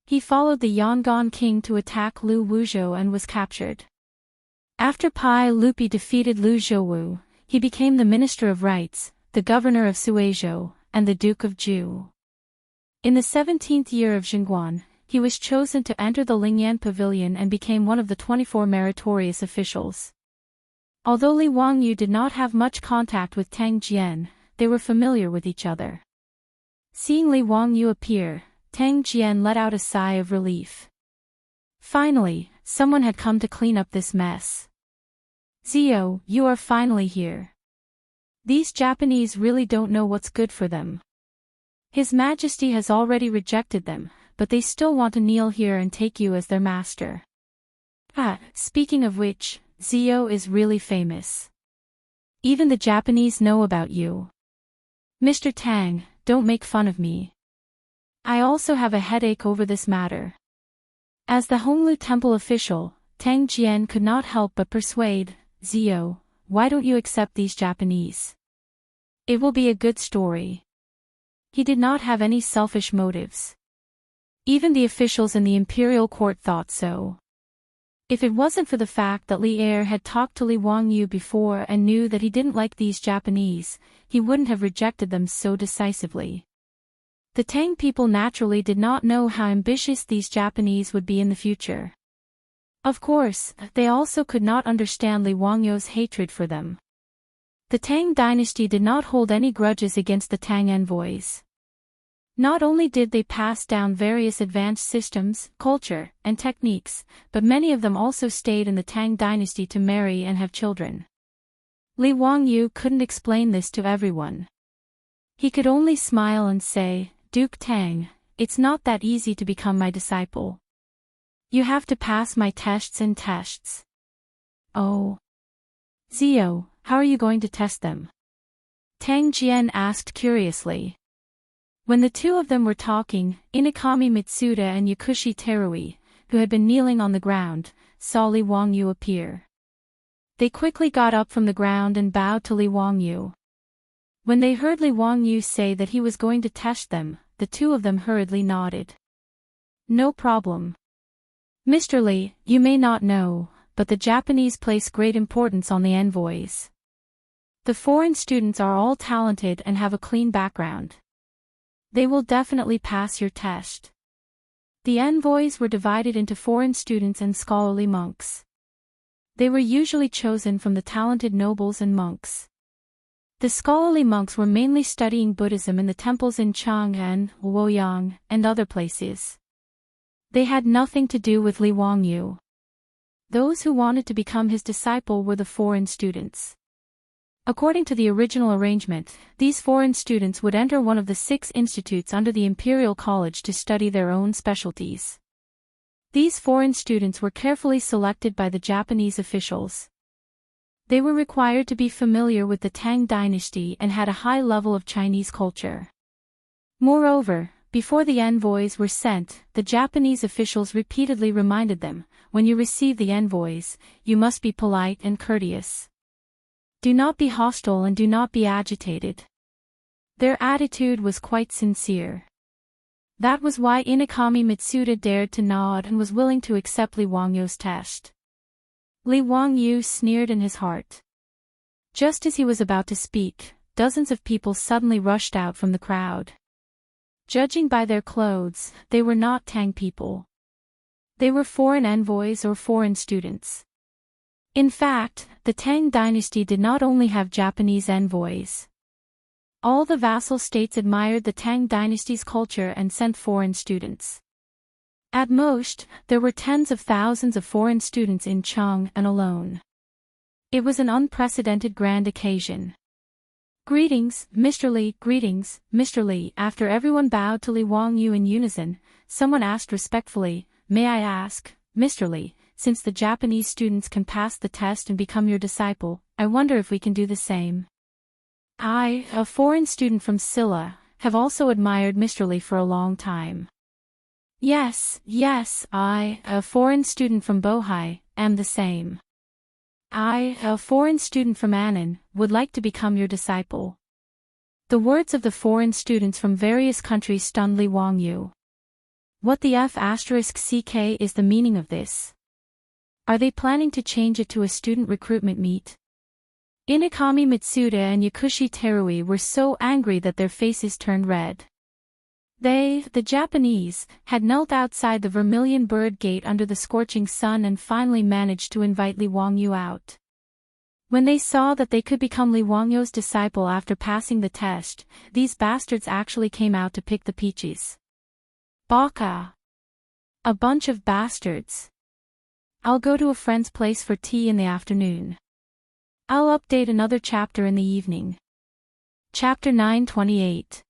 He followed the Yangon king to attack Lu Wuzhou and was captured. After Pai Lupi defeated Lu Zhouwu, he became the Minister of Rights, the Governor of Suizhou, and the Duke of Zhu. In the 17th year of Chang'an, he was chosen to enter the Lingyan Pavilion and became one of the 24 meritorious officials. Although Li Wangyu did not have much contact with Tang Jian, they were familiar with each other. Seeing Li Wangyu appear, Tang Jian let out a sigh of relief. Finally, someone had come to clean up this mess. "Zio, you are finally here. These Japanese really don't know what's good for them. His Majesty has already rejected them, but they still want to kneel here and take you as their master. Speaking of which, Zio is really famous. Even the Japanese know about you. Mr. Tang, don't make fun of me. I also have a headache over this matter." As the Honglu Temple official, Tang Jian could not help but persuade, "Zio, why don't you accept these Japanese? It will be a good story." He did not have any selfish motives. Even the officials in the imperial court thought so. If it wasn't for the fact that Li Er had talked to Li Wangyu before and knew that he didn't like these Japanese, he wouldn't have rejected them so decisively. The Tang people naturally did not know how ambitious these Japanese would be in the future. Of course, they also could not understand Li Wangyu's hatred for them. The Tang dynasty did not hold any grudges against the Tang envoys. Not only did they pass down various advanced systems, culture, and techniques, but many of them also stayed in the Tang dynasty to marry and have children. Li Wangyu couldn't explain this to everyone. He could only smile and say, "Duke Tang, it's not that easy to become my disciple. You have to pass my tests and tests." "Oh. Zio, how are you going to test them?" Tang Jian asked curiously. When the two of them were talking, Inakami Mitsuda and Yakushi Terui, who had been kneeling on the ground, saw Li Wangyu appear. They quickly got up from the ground and bowed to Li Wangyu. When they heard Li Wangyu say that he was going to test them, the two of them hurriedly nodded. "No problem. Mr. Li, you may not know, but the Japanese place great importance on the envoys. The foreign students are all talented and have a clean background. They will definitely pass your test." The envoys were divided into foreign students and scholarly monks. They were usually chosen from the talented nobles and monks. The scholarly monks were mainly studying Buddhism in the temples in Chang'an, Luoyang, and other places. They had nothing to do with Li Wangyu. Those who wanted to become his disciple were the foreign students. According to the original arrangement, these foreign students would enter one of the 6 institutes under the Imperial College to study their own specialties. These foreign students were carefully selected by the Japanese officials. They were required to be familiar with the Tang dynasty and had a high level of Chinese culture. Moreover, before the envoys were sent, the Japanese officials repeatedly reminded them, when you receive the envoys, you must be polite and courteous. Do not be hostile and do not be agitated. Their attitude was quite sincere. That was why Inakami Mitsuda dared to nod and was willing to accept Li Wangyu's test. Li Wangyu sneered in his heart. Just as he was about to speak, dozens of people suddenly rushed out from the crowd. Judging by their clothes, they were not Tang people. They were foreign envoys or foreign students. In fact, the Tang dynasty did not only have Japanese envoys. All the vassal states admired the Tang dynasty's culture and sent foreign students. At most, there were tens of thousands of foreign students in Chang'an alone. It was an unprecedented grand occasion. Greetings, Mr. Li, greetings, Mr. Li. After everyone bowed to Li Wangyu in unison, someone asked respectfully, may I ask, Mr. Li, since the Japanese students can pass the test and become your disciple, I wonder if we can do the same. I, a foreign student from Silla, have also admired Mr. Li for a long time. Yes, I, a foreign student from Bohai, am the same. I, a foreign student from Annan, would like to become your disciple. The words of the foreign students from various countries stunned Li Wangyu. What the F***ck is the meaning of this? Are they planning to change it to a student recruitment meet? Inakami Mitsuda and Yakushi Terui were so angry that their faces turned red. They, the Japanese, had knelt outside the Vermilion Bird Gate under the scorching sun and finally managed to invite Li Wangyu out. When they saw that they could become Li Wangyu's disciple after passing the test, these bastards actually came out to pick the peaches. Baka! A bunch of bastards. I'll go to a friend's place for tea in the afternoon. I'll update another chapter in the evening. Chapter 928.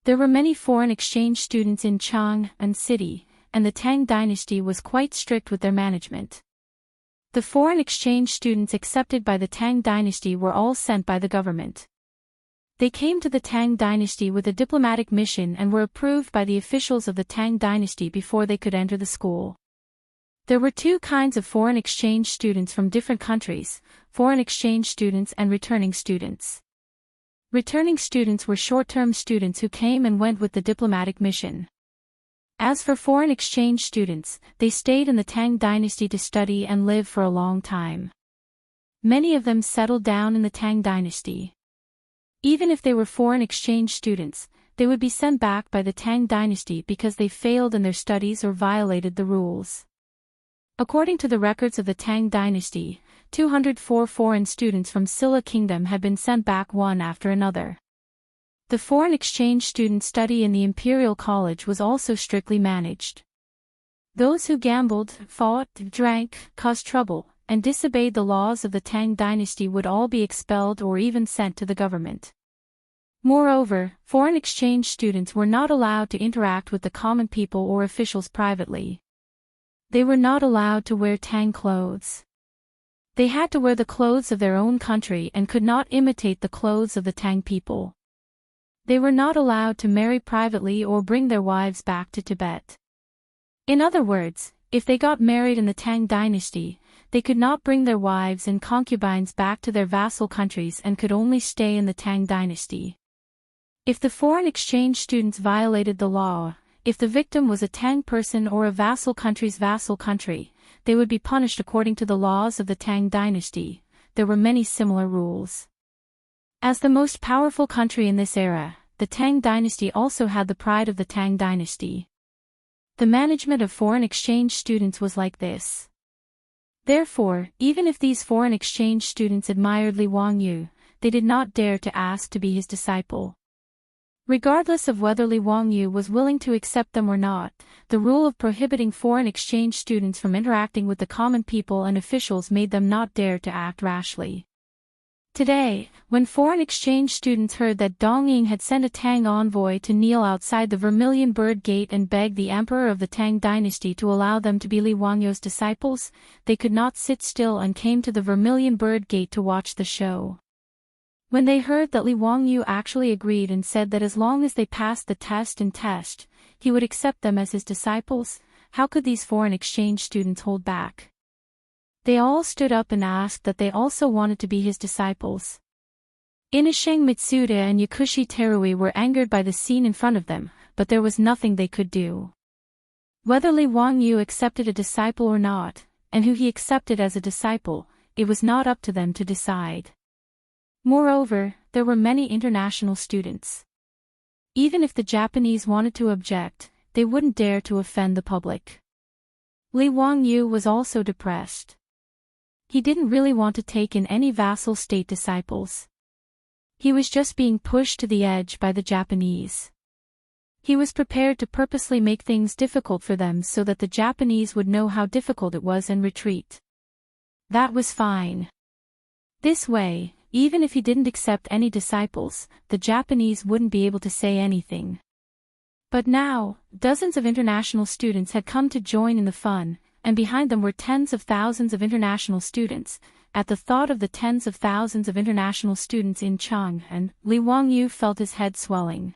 There were many foreign exchange students in Chang'an City, and the Tang dynasty was quite strict with their management. The foreign exchange students accepted by the Tang dynasty were all sent by the government. They came to the Tang dynasty with a diplomatic mission and were approved by the officials of the Tang dynasty before they could enter the school. There were two kinds of foreign exchange students from different countries, foreign exchange students and returning students. Returning students were short-term students who came and went with the diplomatic mission. As for foreign exchange students, they stayed in the Tang dynasty to study and live for a long time. Many of them settled down in the Tang dynasty. Even if they were foreign exchange students, they would be sent back by the Tang dynasty because they failed in their studies or violated the rules. According to the records of the Tang dynasty, 204 foreign students from Silla Kingdom had been sent back one after another. The foreign exchange student study in the Imperial College was also strictly managed. Those who gambled, fought, drank, caused trouble, and disobeyed the laws of the Tang dynasty would all be expelled or even sent to the government. Moreover, foreign exchange students were not allowed to interact with the common people or officials privately. They were not allowed to wear Tang clothes. They had to wear the clothes of their own country and could not imitate the clothes of the Tang people. They were not allowed to marry privately or bring their wives back to Tibet. In other words, if they got married in the Tang dynasty, they could not bring their wives and concubines back to their vassal countries and could only stay in the Tang dynasty. If the foreign exchange students violated the law, if the victim was a Tang person or a vassal country's vassal country, they would be punished according to the laws of the Tang dynasty. There were many similar rules. As the most powerful country in this era, the Tang dynasty also had the pride of the Tang dynasty. The management of foreign exchange students was like this. Therefore, even if these foreign exchange students admired Li Wangyu, they did not dare to ask to be his disciple. Regardless of whether Li Wangyu was willing to accept them or not, the rule of prohibiting foreign exchange students from interacting with the common people and officials made them not dare to act rashly. Today, when foreign exchange students heard that Dong Ying had sent a Tang envoy to kneel outside the Vermilion Bird Gate and beg the emperor of the Tang dynasty to allow them to be Li Wangyou's disciples, they could not sit still and came to the Vermilion Bird Gate to watch the show. When they heard that Li Wangyou actually agreed and said that as long as they passed the test, he would accept them as his disciples, how could these foreign exchange students hold back? They all stood up and asked that they also wanted to be his disciples. Inasheng Mitsuda and Yakushi Terui were angered by the scene in front of them, but there was nothing they could do. Whether Li Wangyou accepted a disciple or not, and who he accepted as a disciple, it was not up to them to decide. Moreover, there were many international students. Even if the Japanese wanted to object, they wouldn't dare to offend the public. Li Wangyou was also depressed. He didn't really want to take in any vassal state disciples. He was just being pushed to the edge by the Japanese. He was prepared to purposely make things difficult for them so that the Japanese would know how difficult it was and retreat. That was fine. This way, even if he didn't accept any disciples, the Japanese wouldn't be able to say anything. But now, dozens of international students had come to join in the fun, and behind them were tens of thousands of international students. At the thought of the tens of thousands of international students in Chang'an, Li Wangyou felt his head swelling.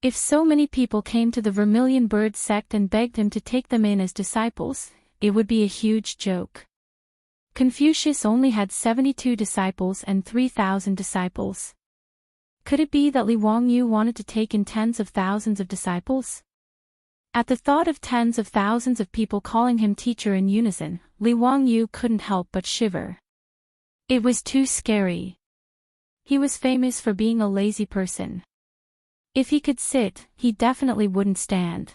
If so many people came to the Vermilion Bird sect and begged him to take them in as disciples, it would be a huge joke. Confucius only had 72 disciples and 3,000 disciples. Could it be that Li Wangyou wanted to take in tens of thousands of disciples? At the thought of tens of thousands of people calling him teacher in unison, Li Wangyou couldn't help but shiver. It was too scary. He was famous for being a lazy person. If he could sit, he definitely wouldn't stand.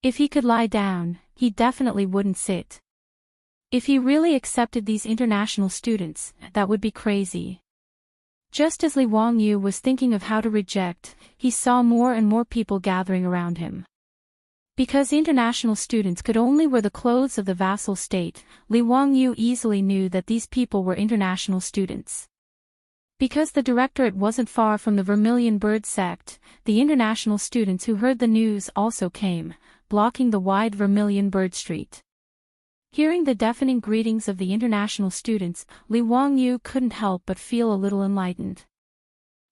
If he could lie down, he definitely wouldn't sit. If he really accepted these international students, that would be crazy. Just as Li Wangyou was thinking of how to reject, he saw more and more people gathering around him. Because international students could only wear the clothes of the vassal state, Li Wangyou easily knew that these people were international students. Because the directorate wasn't far from the Vermilion Bird sect, the international students who heard the news also came, blocking the wide Vermilion Bird Street. Hearing the deafening greetings of the international students, Li Wangyou couldn't help but feel a little enlightened.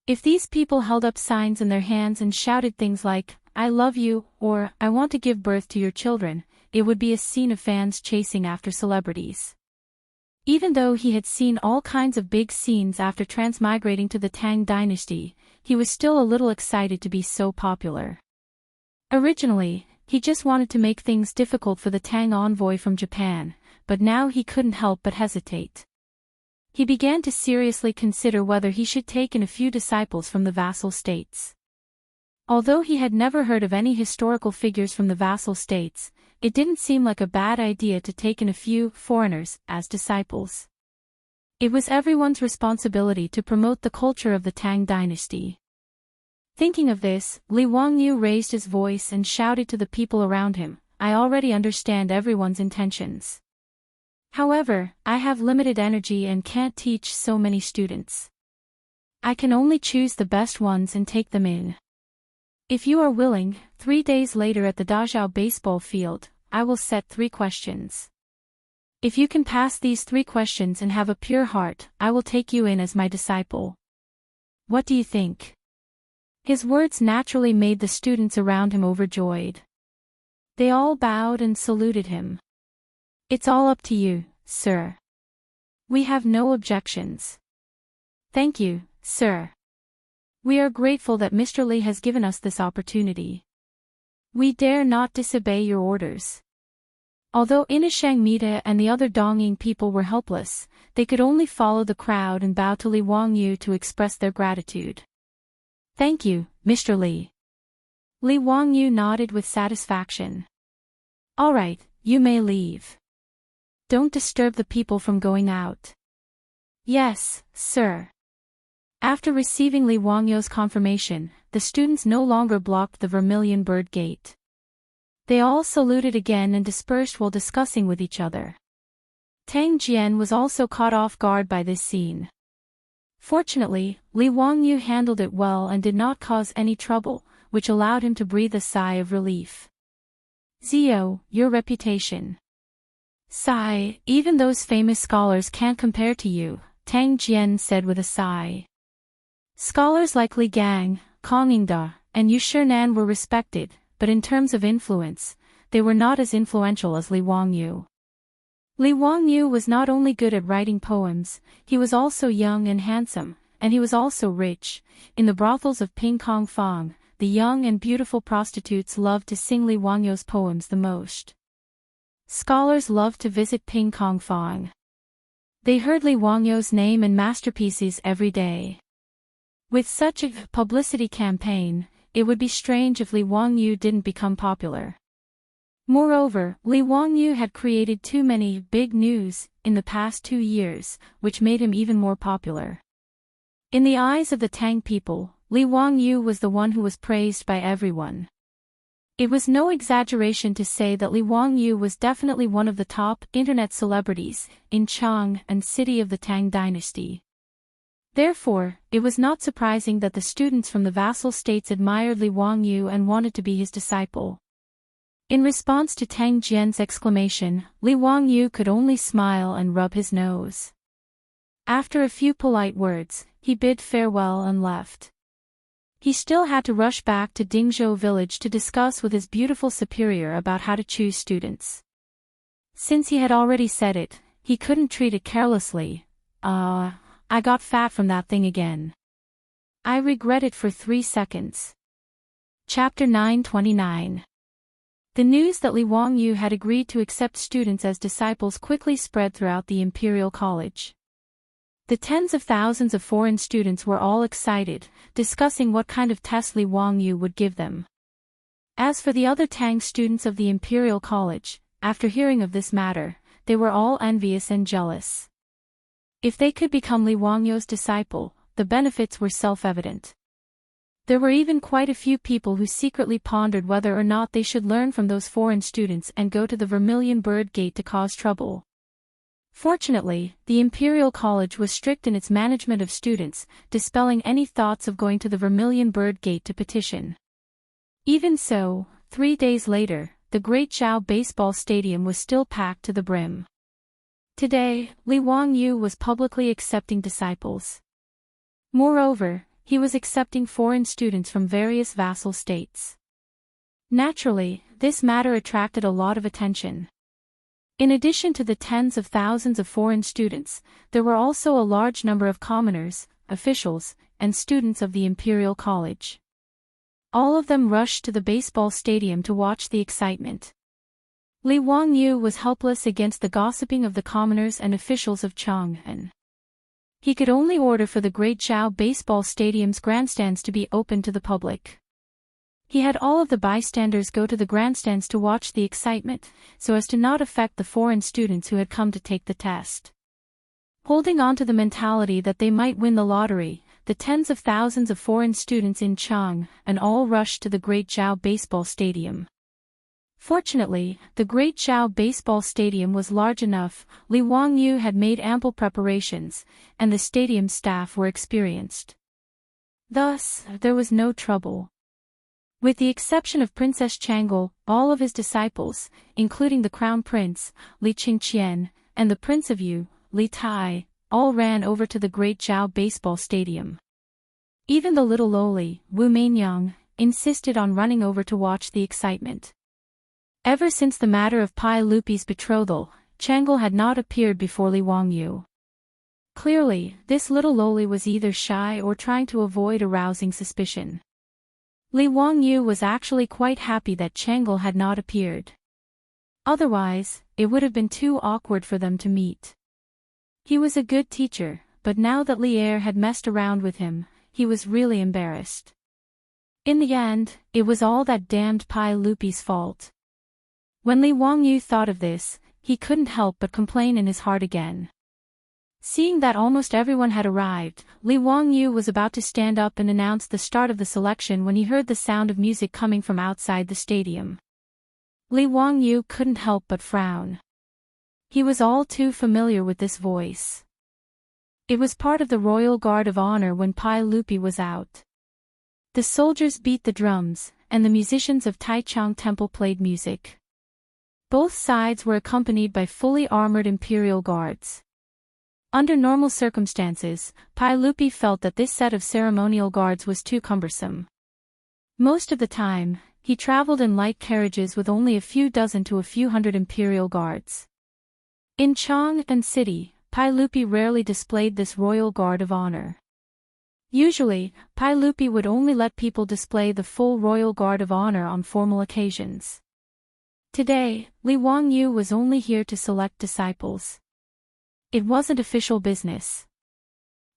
If these people held up signs in their hands and shouted things like, "I love you," or "I want to give birth to your children," it would be a scene of fans chasing after celebrities. Even though he had seen all kinds of big scenes after transmigrating to the Tang dynasty, he was still a little excited to be so popular. Originally, he just wanted to make things difficult for the Tang envoy from Japan, but now he couldn't help but hesitate. He began to seriously consider whether he should take in a few disciples from the vassal states. Although he had never heard of any historical figures from the vassal states, it didn't seem like a bad idea to take in a few foreigners as disciples. It was everyone's responsibility to promote the culture of the Tang dynasty. Thinking of this, Li Wangyou raised his voice and shouted to the people around him, "I already understand everyone's intentions. However, I have limited energy and can't teach so many students. I can only choose the best ones and take them in. If you are willing, 3 days later at the Dazhao baseball field, I will set 3 questions. If you can pass these 3 questions and have a pure heart, I will take you in as my disciple. What do you think?" His words naturally made the students around him overjoyed. They all bowed and saluted him. "It's all up to you, sir. We have no objections." "Thank you, sir. We are grateful that Mr. Li has given us this opportunity. We dare not disobey your orders." Although Inasheng Mida and the other Dongying people were helpless, they could only follow the crowd and bow to Li Wangyou to express their gratitude. "Thank you, Mr. Li." Li Wangyou nodded with satisfaction. "All right, you may leave. Don't disturb the people from going out." "Yes, sir." After receiving Li Wangyou's confirmation, the students no longer blocked the Vermilion Bird Gate. They all saluted again and dispersed while discussing with each other. Tang Jian was also caught off guard by this scene. Fortunately, Li Wangyu handled it well and did not cause any trouble, which allowed him to breathe a sigh of relief. Zio, your reputation. Sigh, even those famous scholars can't compare to you, Tang Jian said with a sigh. Scholars like Li Gang, Kong Yingda, and Yu Shinan were respected, but in terms of influence, they were not as influential as Li Wangyu. Li Wangyu was not only good at writing poems, he was also young and handsome, and he was also rich. In the brothels of Ping Kong Fang, the young and beautiful prostitutes loved to sing Li Wangyu's poems the most. Scholars loved to visit Ping Kong Fang. They heard Li Wangyu's name and masterpieces every day. With such a publicity campaign, it would be strange if Li Wangyu didn't become popular. Moreover, Li Wangyu had created too many big news in the past 2 years, which made him even more popular. In the eyes of the Tang people, Li Wangyu was the one who was praised by everyone. It was no exaggeration to say that Li Wangyu was definitely one of the top internet celebrities in Chang'an city of the Tang dynasty. Therefore, it was not surprising that the students from the vassal states admired Li Wangyu and wanted to be his disciple. In response to Tang Jian's exclamation, Li Wangyu could only smile and rub his nose. After a few polite words, he bid farewell and left. He still had to rush back to Dingzhou village to discuss with his beautiful superior about how to choose students. Since he had already said it, he couldn't treat it carelessly. I got fat from that thing again. I regret it for 3 seconds. Chapter 929. The news that Li Wangyu had agreed to accept students as disciples quickly spread throughout the Imperial College. The tens of thousands of foreign students were all excited, discussing what kind of test Li Wangyu would give them. As for the other Tang students of the Imperial College, after hearing of this matter, they were all envious and jealous. If they could become Li Wangyu's disciple, the benefits were self-evident. There were even quite a few people who secretly pondered whether or not they should learn from those foreign students and go to the Vermilion Bird Gate to cause trouble. Fortunately, the Imperial College was strict in its management of students, dispelling any thoughts of going to the Vermilion Bird Gate to petition. Even so, 3 days later, the Great Zhao Baseball Stadium was still packed to the brim. Today, Li Wangyu was publicly accepting disciples. Moreover, he was accepting foreign students from various vassal states. Naturally, this matter attracted a lot of attention. In addition to the tens of thousands of foreign students, there were also a large number of commoners, officials, and students of the Imperial College. All of them rushed to the baseball stadium to watch the excitement. Li Wangyu was helpless against the gossiping of the commoners and officials of Chang'an. He could only order for the Great Zhao Baseball Stadium's grandstands to be open to the public. He had all of the bystanders go to the grandstands to watch the excitement, so as to not affect the foreign students who had come to take the test. Holding on to the mentality that they might win the lottery, the tens of thousands of foreign students in Chang'an all rushed to the Great Zhao Baseball Stadium. Fortunately, the Great Zhao Baseball Stadium was large enough. Li Wangyu had made ample preparations, and the stadium staff were experienced. Thus, there was no trouble. With the exception of Princess Chang'an, all of his disciples, including the Crown Prince, Li Qingqian, and the Prince of Yu, Li Tai, all ran over to the Great Zhao Baseball Stadium. Even the little lowly, Wu Mainyang, insisted on running over to watch the excitement. Ever since the matter of Pai Lupi's betrothal, Chang'an had not appeared before Li Wangyu. Clearly, this little lowly was either shy or trying to avoid arousing suspicion. Li Wangyu was actually quite happy that Chang'an had not appeared. Otherwise, it would have been too awkward for them to meet. He was a good teacher, but now that Li Er had messed around with him, he was really embarrassed. In the end, it was all that damned Pai Lupi's fault. When Li Wangyu thought of this, he couldn't help but complain in his heart again. Seeing that almost everyone had arrived, Li Wangyu was about to stand up and announce the start of the selection when he heard the sound of music coming from outside the stadium. Li Wangyu couldn't help but frown. He was all too familiar with this voice. It was part of the royal guard of honor when Pai Lupi was out. The soldiers beat the drums, and the musicians of Taichung Temple played music. Both sides were accompanied by fully armored imperial guards. Under normal circumstances, Pai Lupi felt that this set of ceremonial guards was too cumbersome. Most of the time, he traveled in light carriages with only a few dozen to a few hundred imperial guards. In Chang'an city, Pai Lupi rarely displayed this royal guard of honor. Usually, Pai Lupi would only let people display the full royal guard of honor on formal occasions. Today, Li Wangyu was only here to select disciples. It wasn't official business.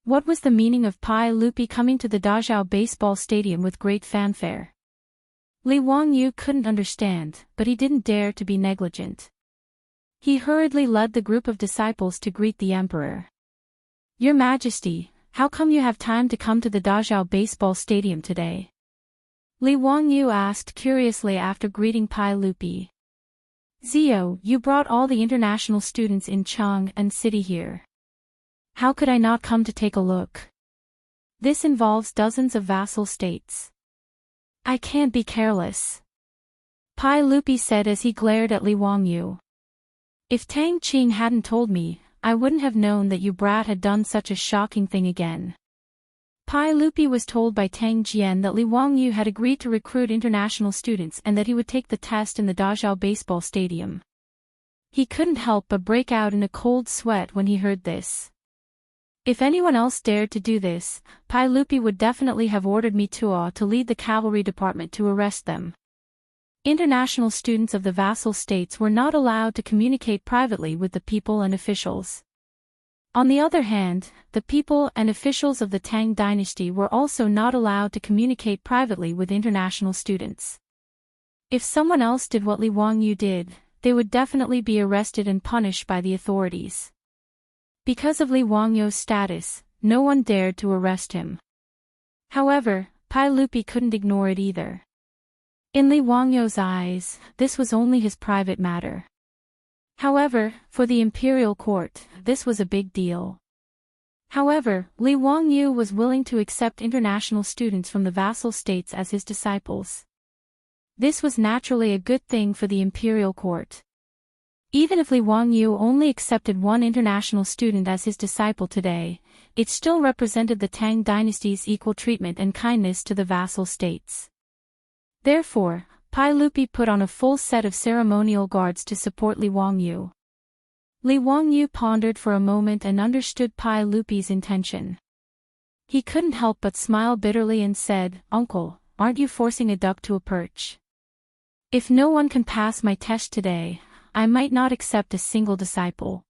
What was the meaning of Pai Lupi coming to the Dazhao baseball stadium with great fanfare? Li Wangyu couldn't understand, but he didn't dare to be negligent. He hurriedly led the group of disciples to greet the emperor. "Your Majesty, how come you have time to come to the Dazhao baseball stadium today?" Li Wangyu asked curiously after greeting Pai Lupi. "Zio, you brought all the international students in Chang'an city here. How could I not come to take a look? This involves dozens of vassal states. I can't be careless," Pai Lupi said as he glared at Li Wangyu. "If Tang Qing hadn't told me, I wouldn't have known that you brat had done such a shocking thing again." Pai Lupi was told by Tang Jian that Li Wangyu had agreed to recruit international students and that he would take the test in the Dazhao baseball stadium. He couldn't help but break out in a cold sweat when he heard this. If anyone else dared to do this, Pai Lupi would definitely have ordered Mituo to lead the cavalry department to arrest them. International students of the vassal states were not allowed to communicate privately with the people and officials. On the other hand, the people and officials of the Tang dynasty were also not allowed to communicate privately with international students. If someone else did what Li Wangyu did, they would definitely be arrested and punished by the authorities. Because of Li Wangyu's status, no one dared to arrest him. However, Pai Lupi couldn't ignore it either. In Li Wangyu's eyes, this was only his private matter. However, for the imperial court, this was a big deal. However, Li Wangyu was willing to accept international students from the vassal states as his disciples. This was naturally a good thing for the imperial court. Even if Li Wangyu only accepted one international student as his disciple today, it still represented the Tang dynasty's equal treatment and kindness to the vassal states. Therefore, Pai Lupi put on a full set of ceremonial guards to support Li Wangyu. Li Wangyu pondered for a moment and understood Pai Lupi's intention. He couldn't help but smile bitterly and said, "Uncle, aren't you forcing a duck to a perch? If no one can pass my test today, I might not accept a single disciple."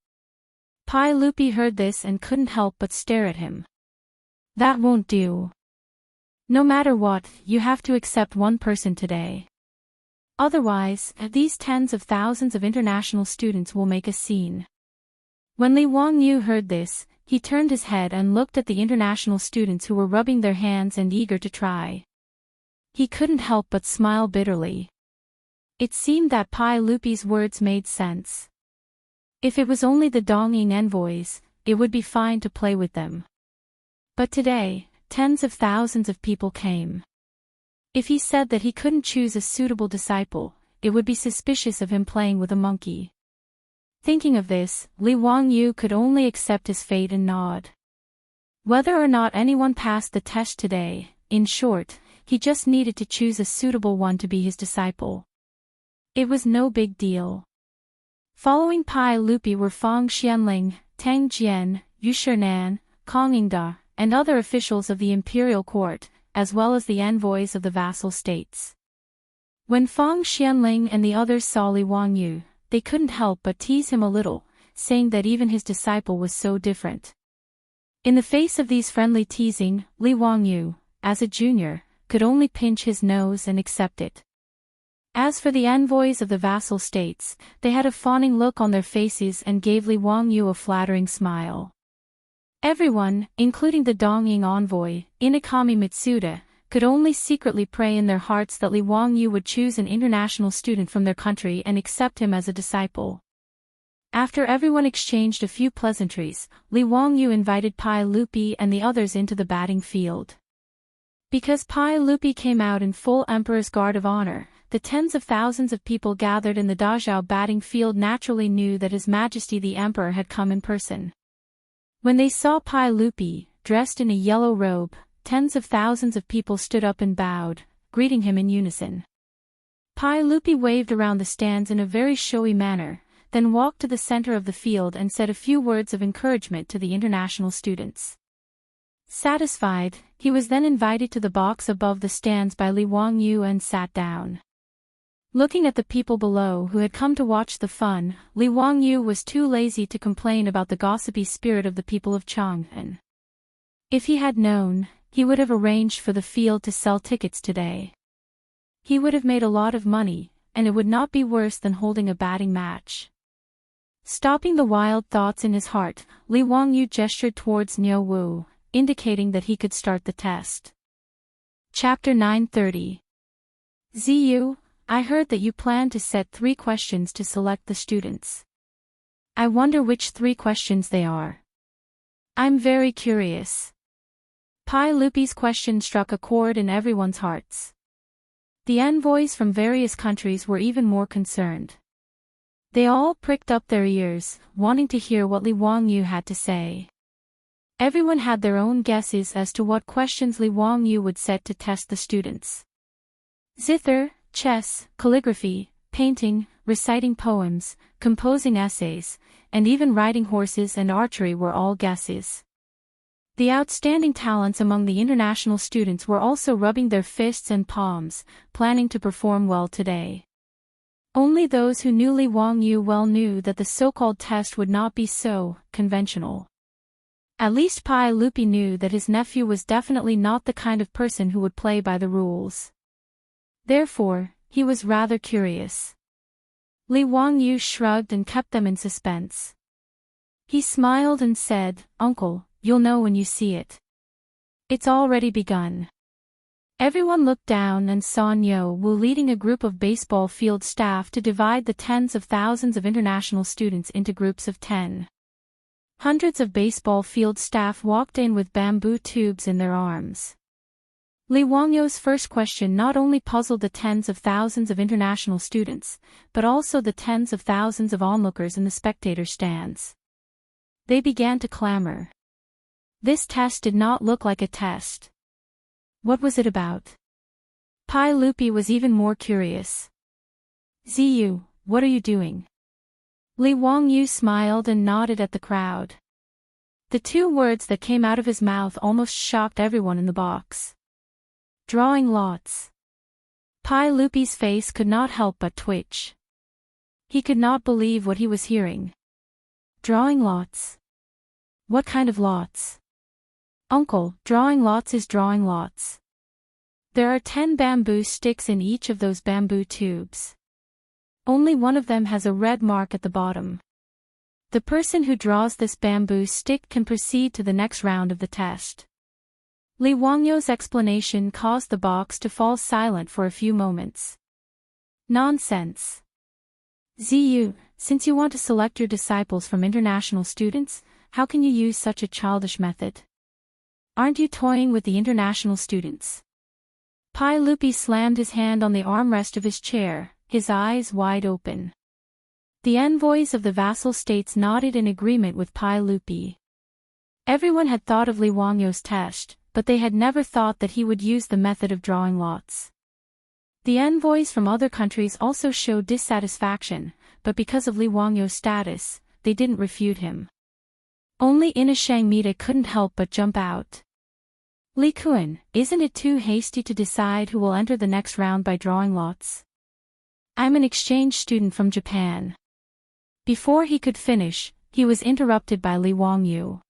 Pai Lupi heard this and couldn't help but stare at him. "That won't do. No matter what, you have to accept one person today. Otherwise, these tens of thousands of international students will make a scene." When Li Wangyu heard this, he turned his head and looked at the international students who were rubbing their hands and eager to try. He couldn't help but smile bitterly. It seemed that Pai Lupi's words made sense. If it was only the Dongying envoys, it would be fine to play with them. But today, tens of thousands of people came. If he said that he couldn't choose a suitable disciple, it would be suspicious of him playing with a monkey. Thinking of this, Li Wangyu could only accept his fate and nod. Whether or not anyone passed the test today, in short, he just needed to choose a suitable one to be his disciple. It was no big deal. Following Pai Lupi were Fang Xianling, Tang Jian, Yu Shinan, Kong Yingda, and other officials of the imperial court, as well as the envoys of the vassal states. When Fang Xianling and the others saw Li Wangyu, they couldn't help but tease him a little, saying that even his disciple was so different. In the face of these friendly teasing, Li Wangyu, as a junior, could only pinch his nose and accept it. As for the envoys of the vassal states, they had a fawning look on their faces and gave Li Wangyu a flattering smile. Everyone, including the Dongying envoy, Inakami Mitsuda, could only secretly pray in their hearts that Li Wangyu would choose an international student from their country and accept him as a disciple. After everyone exchanged a few pleasantries, Li Wangyu invited Pai Lupi and the others into the batting field. Because Pai Lupi came out in full Emperor's Guard of Honor, the tens of thousands of people gathered in the Dazhao batting field naturally knew that His Majesty the Emperor had come in person. When they saw Pai Lupi, dressed in a yellow robe, tens of thousands of people stood up and bowed, greeting him in unison. Pai Lupi waved around the stands in a very showy manner, then walked to the center of the field and said a few words of encouragement to the international students. Satisfied, he was then invited to the box above the stands by Li Wangyu and sat down. Looking at the people below who had come to watch the fun, Li Wangyu was too lazy to complain about the gossipy spirit of the people of Chang'an. If he had known, he would have arranged for the field to sell tickets today. He would have made a lot of money, and it would not be worse than holding a batting match. Stopping the wild thoughts in his heart, Li Wangyu gestured towards Niu Wu, indicating that he could start the test. Chapter 930. Ziyu, I heard that you plan to set 3 questions to select the students. I wonder which 3 questions they are. I'm very curious. Pai Lupi's question struck a chord in everyone's hearts. The envoys from various countries were even more concerned. They all pricked up their ears, wanting to hear what Li Wangyu had to say. Everyone had their own guesses as to what questions Li Wangyu would set to test the students. Zither, chess, calligraphy, painting, reciting poems, composing essays, and even riding horses and archery were all guesses. The outstanding talents among the international students were also rubbing their fists and palms, planning to perform well today. Only those who knew Li Wangyu well knew that the so-called test would not be so conventional. At least Pai Lupi knew that his nephew was definitely not the kind of person who would play by the rules. Therefore, he was rather curious. Li Wangyu shrugged and kept them in suspense. He smiled and said, "Uncle, you'll know when you see it. It's already begun." Everyone looked down and saw Niu Wu leading a group of baseball field staff to divide the tens of thousands of international students into groups of 10. Hundreds of baseball field staff walked in with bamboo tubes in their arms. Li Wangyu's first question not only puzzled the tens of thousands of international students, but also the tens of thousands of onlookers in the spectator stands. They began to clamor. This test did not look like a test. What was it about? Pai Lupi was even more curious. Ziyu, what are you doing? Li Wangyu smiled and nodded at the crowd. The 2 words that came out of his mouth almost shocked everyone in the box. Drawing lots. Pai Lupi's face could not help but twitch. He could not believe what he was hearing. Drawing lots. What kind of lots? Uncle, drawing lots is drawing lots. There are 10 bamboo sticks in each of those bamboo tubes. Only one of them has a red mark at the bottom. The person who draws this bamboo stick can proceed to the next round of the test. Li Wangyu's explanation caused the box to fall silent for a few moments. Nonsense. Ziyu, since you want to select your disciples from international students, how can you use such a childish method? Aren't you toying with the international students? Pai Lupi slammed his hand on the armrest of his chair, his eyes wide open. The envoys of the vassal states nodded in agreement with Pai Lupi. Everyone had thought of Li Wangyu's test, but they had never thought that he would use the method of drawing lots. The envoys from other countries also showed dissatisfaction, but because of Li Wangyu's status, they didn't refute him. Only Ina Shangmita couldn't help but jump out. Li Kun, isn't it too hasty to decide who will enter the next round by drawing lots? I'm an exchange student from Japan. Before he could finish, he was interrupted by Li Wangyu.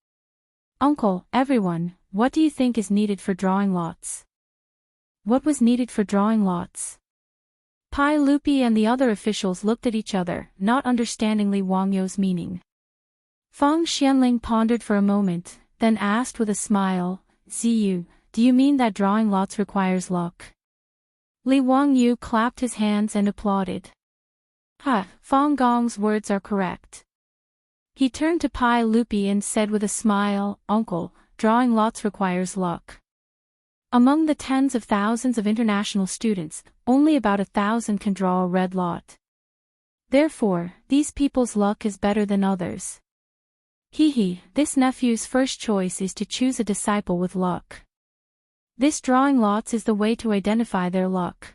Uncle, everyone, what do you think is needed for drawing lots? What was needed for drawing lots? Pai Lupi and the other officials looked at each other, not understanding Li Wangyu's meaning. Feng Xianling pondered for a moment, then asked with a smile, Ziyu, do you mean that drawing lots requires luck? Li Wangyu clapped his hands and applauded. Feng Gong's words are correct. He turned to Pai Lupi and said with a smile, "Uncle, drawing lots requires luck. Among the tens of thousands of international students, only about 1,000 can draw a red lot. Therefore, these people's luck is better than others. This nephew's first choice is to choose a disciple with luck. This drawing lots is the way to identify their luck.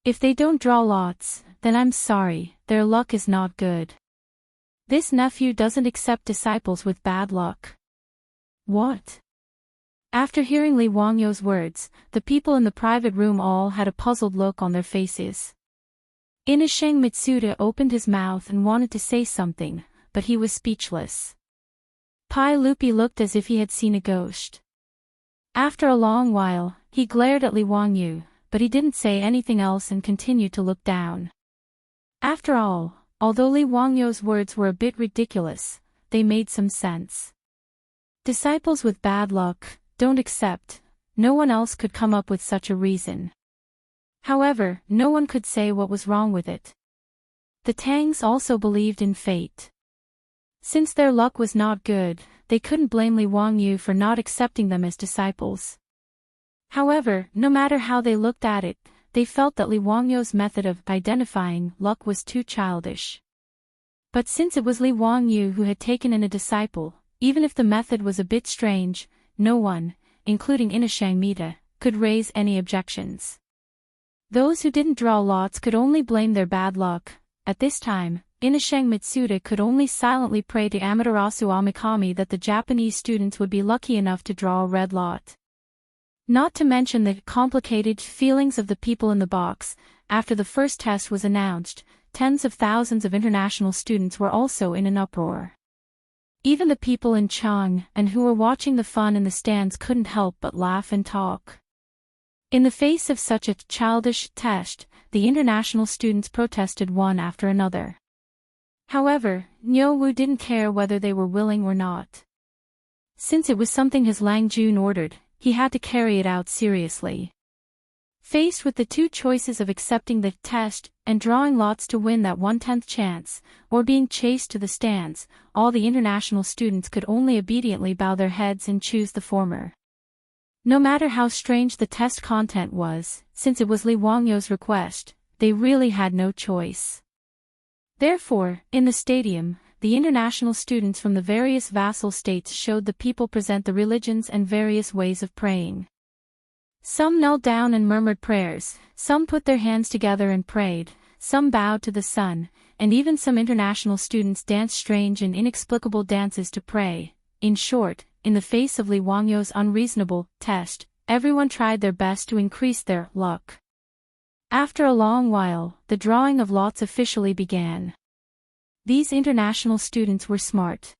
If they don't draw lots, then I'm sorry, their luck is not good. This nephew doesn't accept disciples with bad luck." "What?" After hearing Li Wangyou's words, the people in the private room all had a puzzled look on their faces. Inasheng Mitsuda opened his mouth and wanted to say something, but he was speechless. Pai Lupi looked as if he had seen a ghost. After a long while, he glared at Li Wangyou, but he didn't say anything else and continued to look down. After all, although Li Wangyou's words were a bit ridiculous, they made some sense. Disciples with bad luck don't accept. No one else could come up with such a reason. However, no one could say what was wrong with it. The Tangs also believed in fate. Since their luck was not good, they couldn't blame Li Wangyou for not accepting them as disciples. However, no matter how they looked at it, they felt that Li Wangyou's method of identifying luck was too childish. But since it was Li Wangyou who had taken in a disciple, even if the method was a bit strange, no one, including Inashang Mita, could raise any objections. Those who didn't draw lots could only blame their bad luck. At this time, Inashang Mitsuda could only silently pray to Amaterasu Amikami that the Japanese students would be lucky enough to draw a red lot. Not to mention the complicated feelings of the people in the box. After the first test was announced, tens of thousands of international students were also in an uproar. Even the people in Chang'an who were watching the fun in the stands couldn't help but laugh and talk. In the face of such a childish test, the international students protested one after another. However, Niu Wu didn't care whether they were willing or not. Since it was something his Lang Jun ordered, he had to carry it out seriously. Faced with the two choices of accepting the test and drawing lots to win that 1/10th chance, or being chased to the stands, all the international students could only obediently bow their heads and choose the former. No matter how strange the test content was, since it was Li Wangyou's request, they really had no choice. Therefore, in the stadium, the international students from the various vassal states showed the people present the religions and various ways of praying. Some knelt down and murmured prayers, some put their hands together and prayed, some bowed to the sun, and even some international students danced strange and inexplicable dances to pray. In short, in the face of Li Wangyou's unreasonable test, everyone tried their best to increase their luck. After a long while, the drawing of lots officially began. These international students were smart.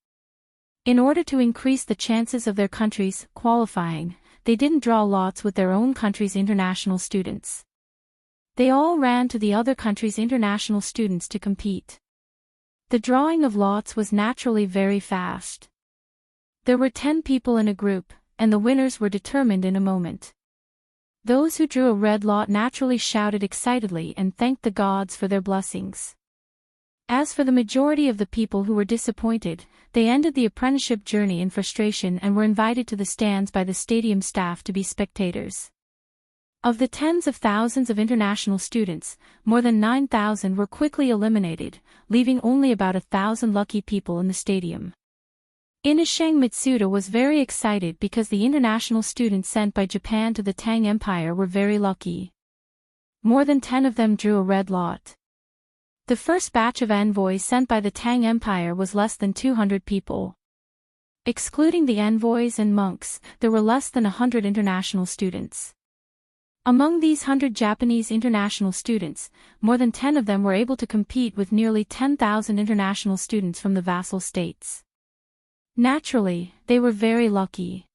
In order to increase the chances of their countries qualifying, they didn't draw lots with their own country's international students. They all ran to the other country's international students to compete. The drawing of lots was naturally very fast. There were 10 people in a group, and the winners were determined in a moment. Those who drew a red lot naturally shouted excitedly and thanked the gods for their blessings. As for the majority of the people who were disappointed, they ended the apprenticeship journey in frustration and were invited to the stands by the stadium staff to be spectators. Of the tens of thousands of international students, more than 9,000 were quickly eliminated, leaving only about 1,000 lucky people in the stadium. Inasheng Mitsuda was very excited because the international students sent by Japan to the Tang Empire were very lucky. More than 10 of them drew a red lot. The first batch of envoys sent by the Tang Empire was less than 200 people. Excluding the envoys and monks, there were less than 100 international students. Among these 100 Japanese international students, more than 10 of them were able to compete with nearly 10,000 international students from the vassal states. Naturally, they were very lucky.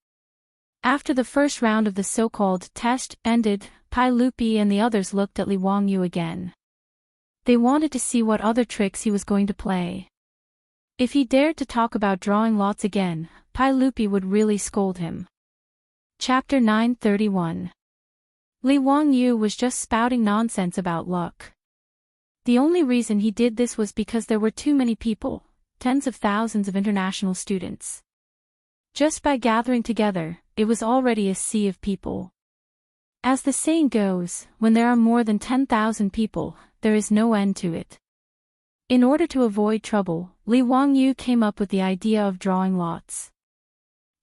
After the first round of the so-called test ended, Pai Lupi and the others looked at Li Wangyou again. They wanted to see what other tricks he was going to play. If he dared to talk about drawing lots again, Pai Lupi would really scold him. Chapter 931. Li Wangyou was just spouting nonsense about luck. The only reason he did this was because there were too many people, tens of thousands of international students. Just by gathering together, it was already a sea of people. As the saying goes, when there are more than 10,000 people, there is no end to it. In order to avoid trouble, Li Wangyu came up with the idea of drawing lots.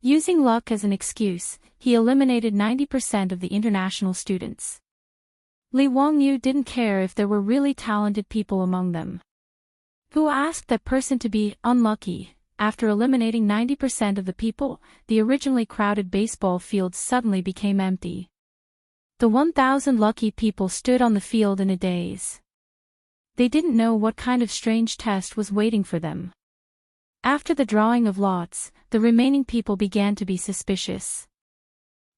Using luck as an excuse, he eliminated 90% of the international students. Li Wangyu didn't care if there were really talented people among them. Who asked that person to be unlucky? After eliminating 90% of the people, the originally crowded baseball field suddenly became empty. The 1,000 lucky people stood on the field in a daze. They didn't know what kind of strange test was waiting for them. After the drawing of lots, the remaining people began to be suspicious.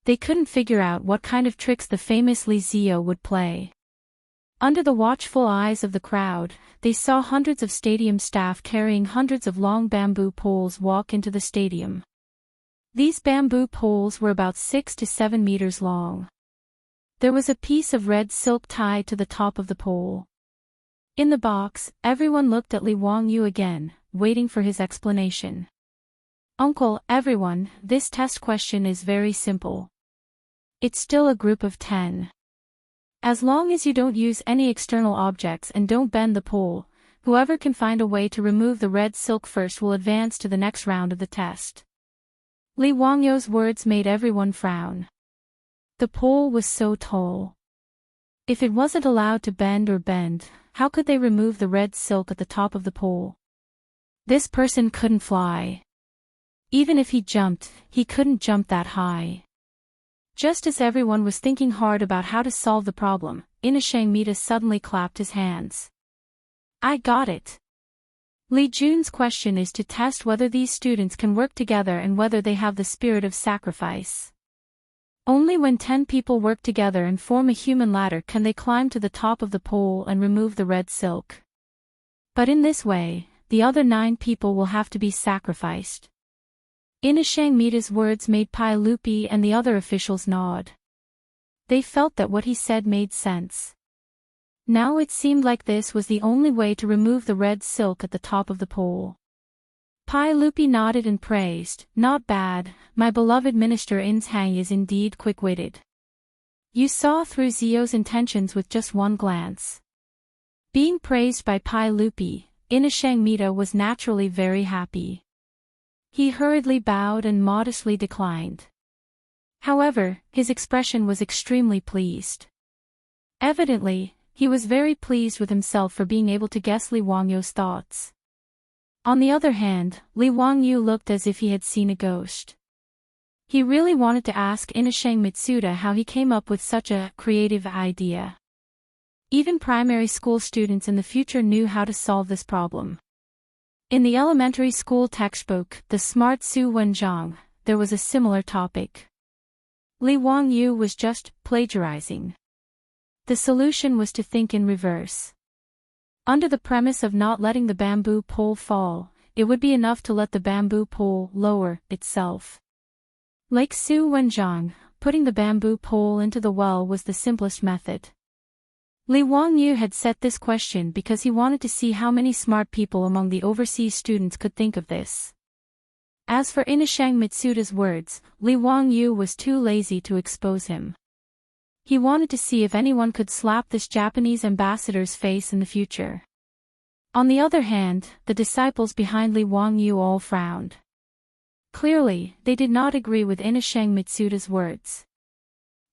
They couldn't figure out what kind of tricks the famous Li Ziyo would play. Under the watchful eyes of the crowd, they saw hundreds of stadium staff carrying hundreds of long bamboo poles walk into the stadium. These bamboo poles were about 6 to 7 meters long. There was a piece of red silk tied to the top of the pole. In the box, everyone looked at Li Wangyu again, waiting for his explanation. "Uncle, everyone, this test question is very simple. It's still a group of 10. As long as you don't use any external objects and don't bend the pole, whoever can find a way to remove the red silk first will advance to the next round of the test." Li Wangyu's words made everyone frown. The pole was so tall. If it wasn't allowed to bend, how could they remove the red silk at the top of the pole? This person couldn't fly. Even if he jumped, he couldn't jump that high. Just as everyone was thinking hard about how to solve the problem, Inashangmita suddenly clapped his hands. "I got it. Li Jun's question is to test whether these students can work together and whether they have the spirit of sacrifice. Only when 10 people work together and form a human ladder can they climb to the top of the pole and remove the red silk. But in this way, the other 9 people will have to be sacrificed." Inashangmita's words made Pai Lupi and the other officials nod. They felt that what he said made sense. Now it seemed like this was the only way to remove the red silk at the top of the pole. Pai Lupi nodded and praised, "Not bad, my beloved Minister Inshang is indeed quick-witted. You saw through Zio's intentions with just one glance." Being praised by Pai Lupi, Inashangmita was naturally very happy. He hurriedly bowed and modestly declined. However, his expression was extremely pleased. Evidently, he was very pleased with himself for being able to guess Li Wangyu's thoughts. On the other hand, Li Wangyu looked as if he had seen a ghost. He really wanted to ask Inashang Mitsuda how he came up with such a creative idea. Even primary school students in the future knew how to solve this problem. In the elementary school textbook, The Smart Su Wenzhang, there was a similar topic. Li Wangyu was just plagiarizing. The solution was to think in reverse. Under the premise of not letting the bamboo pole fall, it would be enough to let the bamboo pole lower itself. Like Su Wenzhang, putting the bamboo pole into the well was the simplest method. Li Wangyu had set this question because he wanted to see how many smart people among the overseas students could think of this. As for Inashang Mitsuda's words, Li Wangyu was too lazy to expose him. He wanted to see if anyone could slap this Japanese ambassador's face in the future. On the other hand, the disciples behind Li Wangyu all frowned. Clearly, they did not agree with Inashang Mitsuda's words.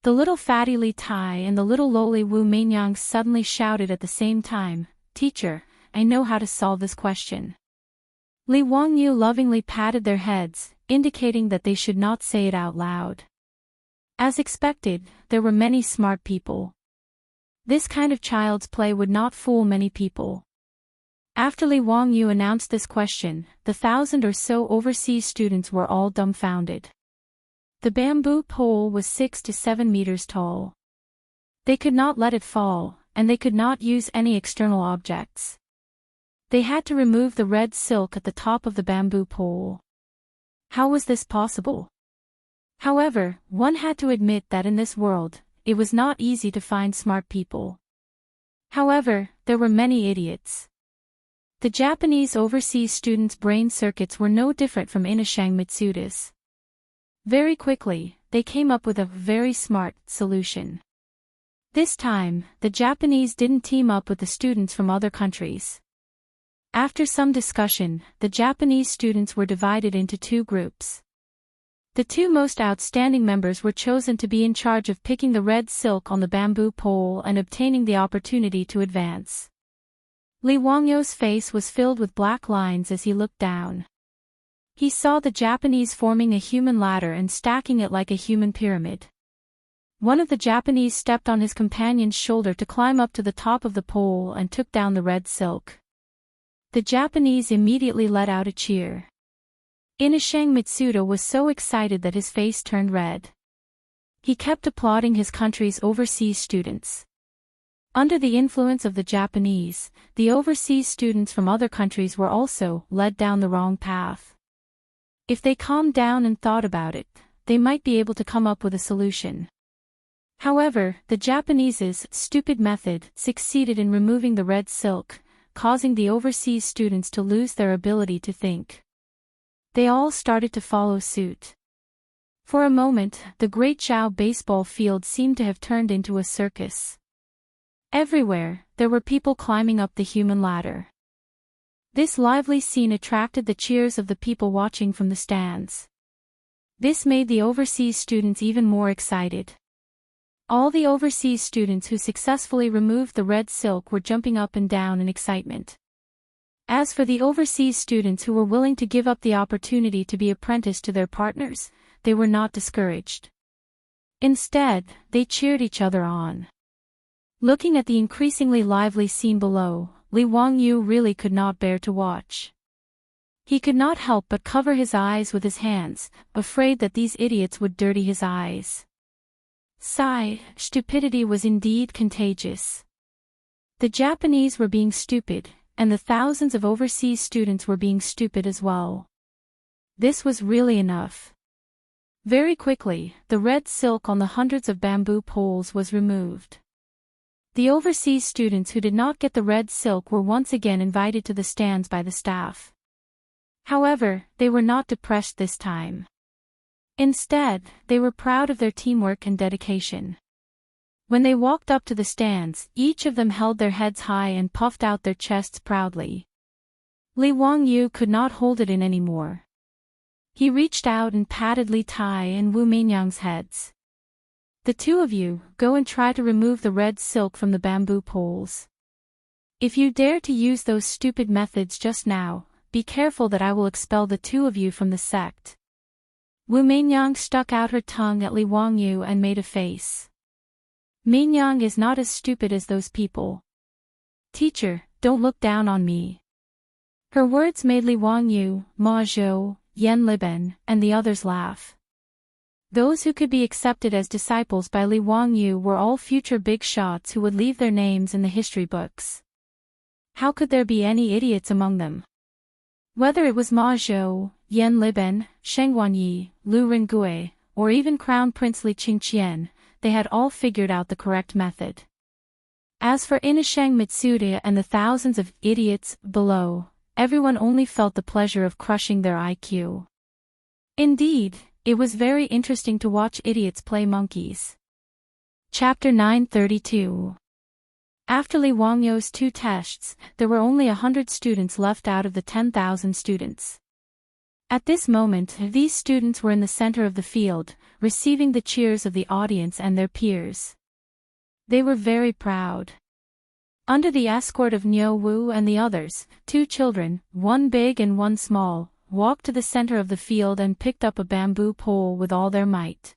The little fatty Li Tai and the little lowly Wu Meinyang suddenly shouted at the same time, "Teacher, I know how to solve this question." Li Wangyu lovingly patted their heads, indicating that they should not say it out loud. As expected, there were many smart people. This kind of child's play would not fool many people. After Li Wangyu announced this question, the 1,000 or so overseas students were all dumbfounded. The bamboo pole was 6 to 7 meters tall. They could not let it fall, and they could not use any external objects. They had to remove the red silk at the top of the bamboo pole. How was this possible? However, one had to admit that in this world, it was not easy to find smart people. However, there were many idiots. The Japanese overseas students' brain circuits were no different from Inashang Mitsuda's. Very quickly, they came up with a very smart solution. This time, the Japanese didn't team up with the students from other countries. After some discussion, the Japanese students were divided into two groups. The two most outstanding members were chosen to be in charge of picking the red silk on the bamboo pole and obtaining the opportunity to advance. Li Wangyo's face was filled with black lines as he looked down. He saw the Japanese forming a human ladder and stacking it like a human pyramid. One of the Japanese stepped on his companion's shoulder to climb up to the top of the pole and took down the red silk. The Japanese immediately let out a cheer. Inashang Mitsuda was so excited that his face turned red. He kept applauding his country's overseas students. Under the influence of the Japanese, the overseas students from other countries were also led down the wrong path. If they calmed down and thought about it, they might be able to come up with a solution. However, the Japanese's stupid method succeeded in removing the red silk, causing the overseas students to lose their ability to think. They all started to follow suit. For a moment, the Great Zhao baseball field seemed to have turned into a circus. Everywhere, there were people climbing up the human ladder. This lively scene attracted the cheers of the people watching from the stands. This made the overseas students even more excited. All the overseas students who successfully removed the red silk were jumping up and down in excitement. As for the overseas students who were willing to give up the opportunity to be apprenticed to their partners, they were not discouraged. Instead, they cheered each other on. Looking at the increasingly lively scene below, Li Wangyu really could not bear to watch. He could not help but cover his eyes with his hands, afraid that these idiots would dirty his eyes. Sigh, stupidity was indeed contagious. The Japanese were being stupid, and the thousands of overseas students were being stupid as well. This was really enough. Very quickly, the red silk on the hundreds of bamboo poles was removed. The overseas students who did not get the red silk were once again invited to the stands by the staff. However, they were not depressed this time. Instead, they were proud of their teamwork and dedication. When they walked up to the stands, each of them held their heads high and puffed out their chests proudly. Li Wangyu could not hold it in anymore. He reached out and patted Li Tai and Wu Meinyang's heads. The two of you, go and try to remove the red silk from the bamboo poles. If you dare to use those stupid methods just now, be careful that I will expel the two of you from the sect. Wu Meinyang stuck out her tongue at Li Wangyu and made a face. Meinyang is not as stupid as those people. Teacher, don't look down on me. Her words made Li Wangyu, Ma Zhou, Yan Liben, and the others laugh. Those who could be accepted as disciples by Li Wangyu were all future big shots who would leave their names in the history books. How could there be any idiots among them? Whether it was Ma Zhou, Yan Liben, Sheng Wanyi, Lu Ringgui, or even Crown Prince Li Qingqian, they had all figured out the correct method. As for Inashang Mitsuda and the thousands of idiots below, everyone only felt the pleasure of crushing their IQ. Indeed, it was very interesting to watch idiots play monkeys. Chapter 932. After Li Wangyu's 2 tests, there were only 100 students left out of the 10,000 students. At this moment, these students were in the center of the field, receiving the cheers of the audience and their peers. They were very proud. Under the escort of Niu Wu and the others, 2 children, one big and one small, walked to the center of the field and picked up a bamboo pole with all their might.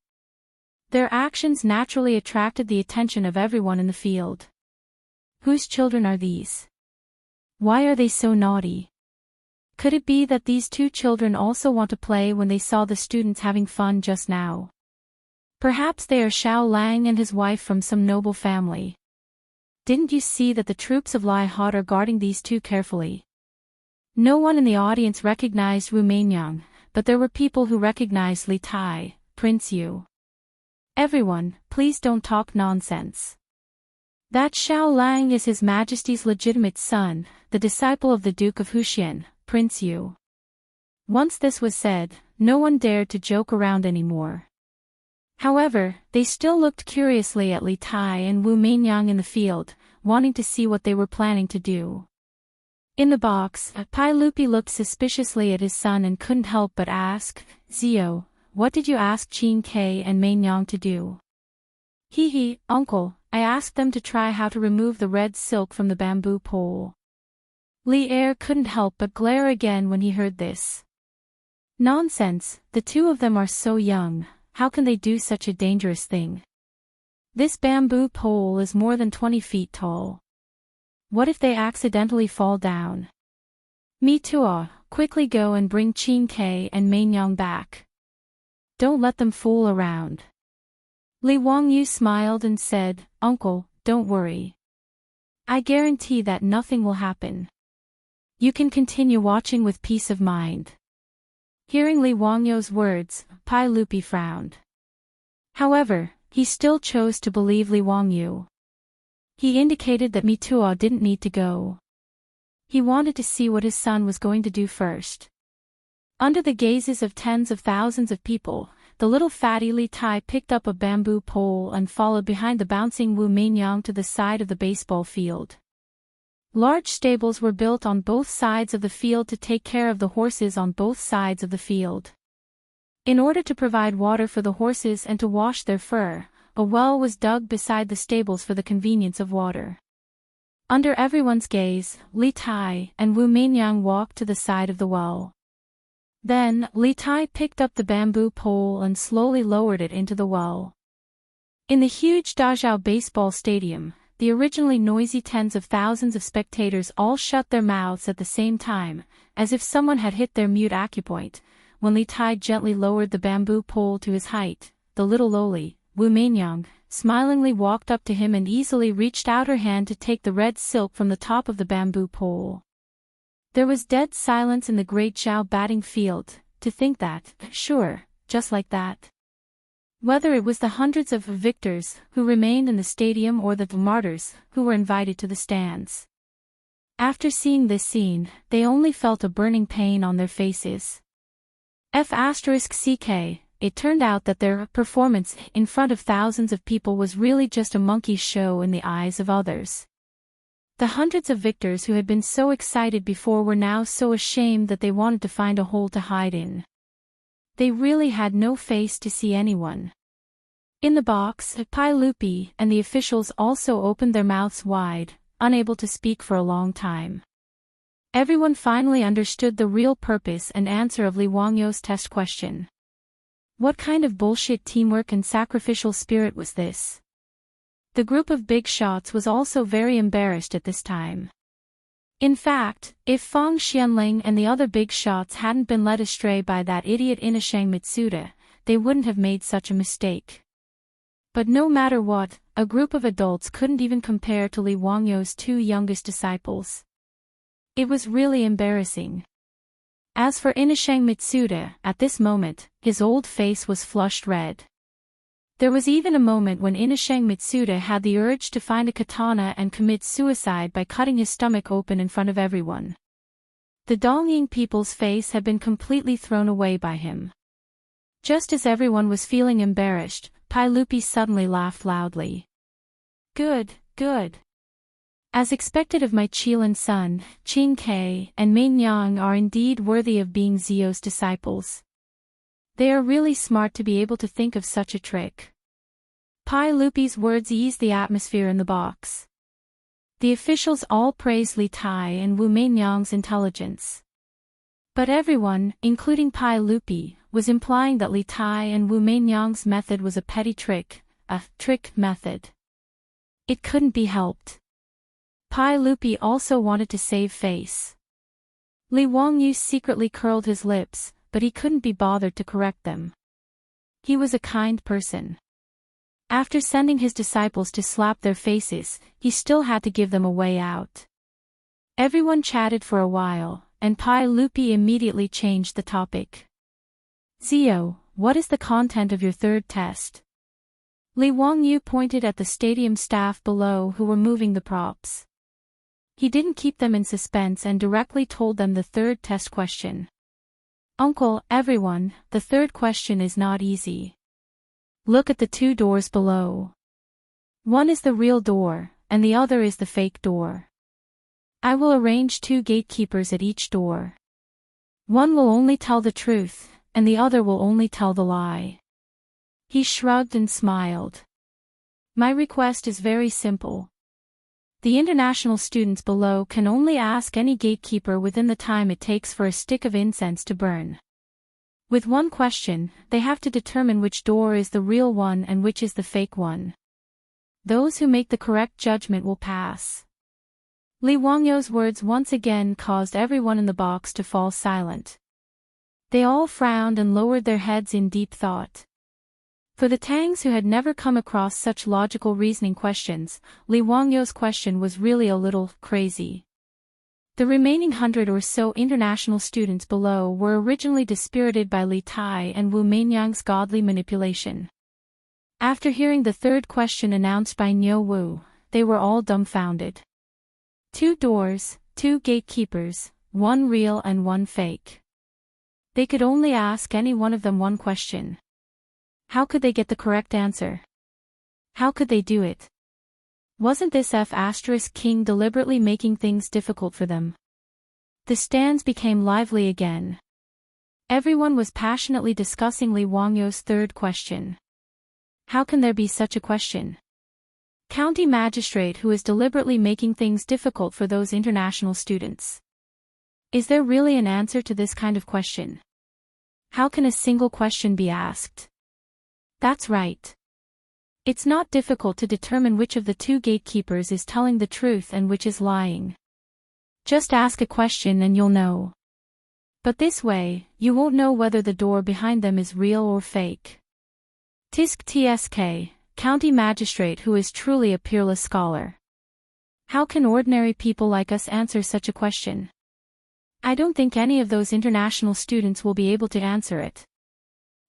Their actions naturally attracted the attention of everyone in the field. Whose children are these? Why are they so naughty? Could it be that these 2 children also want to play when they saw the students having fun just now? Perhaps they are Xiao Lang and his wife from some noble family. Didn't you see that the troops of Lai Hot are guarding these 2 carefully? No one in the audience recognized Wu Meinyang, but there were people who recognized Li Tai, Prince Yu. Everyone, please don't talk nonsense. That Xiao Lang is His Majesty's legitimate son, the disciple of the Duke of Huxian, Prince Yu. Once this was said, no one dared to joke around anymore. However, they still looked curiously at Li Tai and Wu Meinyang in the field, wanting to see what they were planning to do. In the box, Pai Lupi looked suspiciously at his son and couldn't help but ask, "Zio, what did you ask Qin Ke and Meinyang to do?" "Hee, uncle, I asked them to try how to remove the red silk from the bamboo pole." Li Er couldn't help but glare again when he heard this. Nonsense, the two of them are so young, how can they do such a dangerous thing? This bamboo pole is more than 20 feet tall. What if they accidentally fall down? "Me too, quickly go and bring Qin Ke and Meinyang back. Don't let them fool around." Li Wangyu smiled and said, "Uncle, don't worry. I guarantee that nothing will happen. You can continue watching with peace of mind." Hearing Li Wangyu's words, Pai Lupi frowned. However, he still chose to believe Li Wangyu. He indicated that Mitua didn't need to go. He wanted to see what his son was going to do first. Under the gazes of tens of thousands of people, the little fatty Li Tai picked up a bamboo pole and followed behind the bouncing Wu Meinyang to the side of the baseball field. Large stables were built on both sides of the field to take care of the horses on both sides of the field. In order to provide water for the horses and to wash their fur, a well was dug beside the stables for the convenience of water. Under everyone's gaze, Li Tai and Wu Meinyang walked to the side of the well. Then, Li Tai picked up the bamboo pole and slowly lowered it into the well. In the huge Dazhao baseball stadium, the originally noisy tens of thousands of spectators all shut their mouths at the same time, as if someone had hit their mute acupoint, when Li Tai gently lowered the bamboo pole to his height. The little lowly, Wu Meinyang, smilingly walked up to him and easily reached out her hand to take the red silk from the top of the bamboo pole. There was dead silence in the great Zhao batting field, to think that, sure, just like that. Whether it was the hundreds of victors who remained in the stadium or the martyrs who were invited to the stands. After seeing this scene, they only felt a burning pain on their faces. F***ck, it turned out that their performance in front of thousands of people was really just a monkey show in the eyes of others. The hundreds of victors who had been so excited before were now so ashamed that they wanted to find a hole to hide in. They really had no face to see anyone. In the box, Pai Lupi and the officials also opened their mouths wide, unable to speak for a long time. Everyone finally understood the real purpose and answer of Li Wangyu's test question. What kind of bullshit teamwork and sacrificial spirit was this? The group of big shots was also very embarrassed at this time. In fact, if Fang Xianling and the other big shots hadn't been led astray by that idiot Inashang Mitsuda, they wouldn't have made such a mistake. But no matter what, a group of adults couldn't even compare to Li Wangyu's two youngest disciples. It was really embarrassing. As for Inashang Mitsuda, at this moment, his old face was flushed red. There was even a moment when Inashang Mitsuda had the urge to find a katana and commit suicide by cutting his stomach open in front of everyone. The Dongying people's face had been completely thrown away by him. Just as everyone was feeling embarrassed, Pai Lupi suddenly laughed loudly. Good. As expected of my Qilin son, Qin Ke and Meinyang are indeed worthy of being Zio's disciples. They are really smart to be able to think of such a trick. Pai Lupi's words eased the atmosphere in the box. The officials all praised Li Tai and Wu Meinyang's intelligence. But everyone, including Pai Lupi, was implying that Li Tai and Wu Meinyang's method was a petty trick, a trick method. It couldn't be helped. Pai Lupi also wanted to save face. Li Wangyu secretly curled his lips, but he couldn't be bothered to correct them. He was a kind person. After sending his disciples to slap their faces, he still had to give them a way out. Everyone chatted for a while, and Pai Lupi immediately changed the topic. Zio, what is the content of your third test? Li Wangyu pointed at the stadium staff below who were moving the props. He didn't keep them in suspense and directly told them the third test question. Uncle, everyone, the third question is not easy. Look at the two doors below. One is the real door, and the other is the fake door. I will arrange two gatekeepers at each door. One will only tell the truth, and the other will only tell the lie. He shrugged and smiled. My request is very simple. The international students below can only ask any gatekeeper within the time it takes for a stick of incense to burn. With one question, they have to determine which door is the real one and which is the fake one. Those who make the correct judgment will pass. Li Wangyu's words once again caused everyone in the box to fall silent. They all frowned and lowered their heads in deep thought. For the Tangs who had never come across such logical reasoning questions, Li Wangyu's question was really a little crazy. The remaining 100 or so international students below were originally dispirited by Li Tai and Wu Meinyang's godly manipulation. After hearing the third question announced by Niu Wu, they were all dumbfounded. 2 doors, 2 gatekeepers, 1 real and 1 fake. They could only ask any one of them one question. How could they get the correct answer? How could they do it? Wasn't this F*King deliberately making things difficult for them? The stands became lively again. Everyone was passionately discussing Li Wangyu's third question. How can there be such a question? County magistrate who is deliberately making things difficult for those international students. Is there really an answer to this kind of question? How can a single question be asked? That's right. It's not difficult to determine which of the 2 gatekeepers is telling the truth and which is lying. Just ask a question and you'll know. But this way, you won't know whether the door behind them is real or fake. Tisk Tsk, county magistrate who is truly a peerless scholar. How can ordinary people like us answer such a question? I don't think any of those international students will be able to answer it.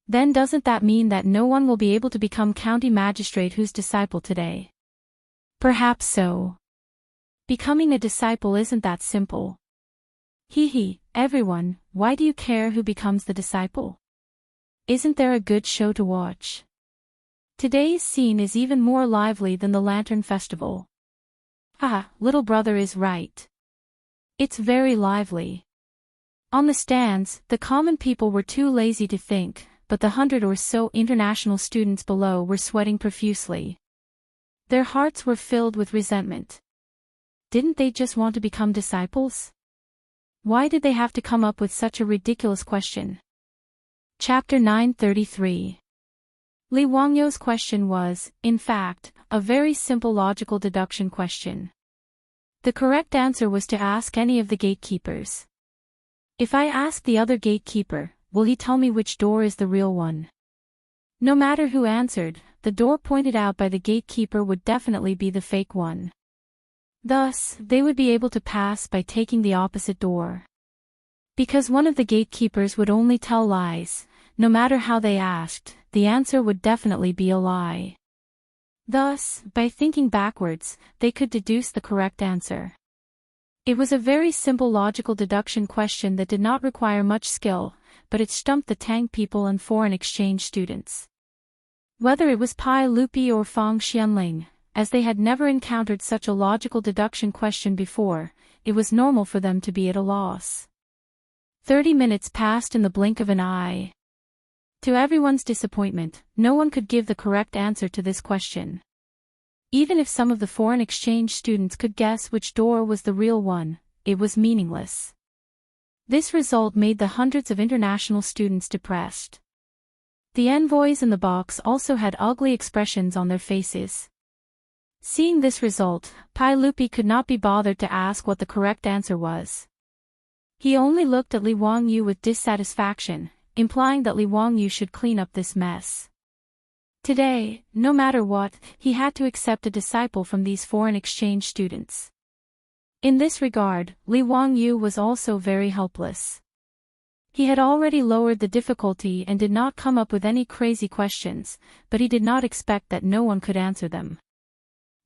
Then doesn't that mean that no one will be able to become county magistrate whose disciple today? Perhaps so. Becoming a disciple isn't that simple. Everyone, why do you care who becomes the disciple? Isn't there a good show to watch? Today's scene is even more lively than the Lantern Festival. Little brother is right. It's very lively. On the stands, the common people were too lazy to think, but the 100 or so international students below were sweating profusely. Their hearts were filled with resentment. Didn't they just want to become disciples? Why did they have to come up with such a ridiculous question? Chapter 933. Li Wangyu's question was, in fact, a very simple logical deduction question. The correct answer was to ask any of the gatekeepers. If I ask the other gatekeeper, will he tell me which door is the real one? No matter who answered, the door pointed out by the gatekeeper would definitely be the fake one. Thus, they would be able to pass by taking the opposite door. Because one of the gatekeepers would only tell lies, no matter how they asked, the answer would definitely be a lie. Thus, by thinking backwards, they could deduce the correct answer. It was a very simple logical deduction question that did not require much skill, but it stumped the Tang people and foreign exchange students. Whether it was Pai Lupi or Fang Xianling, as they had never encountered such a logical deduction question before, it was normal for them to be at a loss. 30 minutes passed in the blink of an eye. To everyone's disappointment, no one could give the correct answer to this question. Even if some of the foreign exchange students could guess which door was the real one, it was meaningless. This result made the hundreds of international students depressed. The envoys in the box also had ugly expressions on their faces. Seeing this result, Pai Lupi could not be bothered to ask what the correct answer was. He only looked at Li Wangyu with dissatisfaction, implying that Li Wangyu should clean up this mess. Today, no matter what, he had to accept a disciple from these foreign exchange students. In this regard, Li Wangyu was also very helpless. He had already lowered the difficulty and did not come up with any crazy questions, but he did not expect that no one could answer them.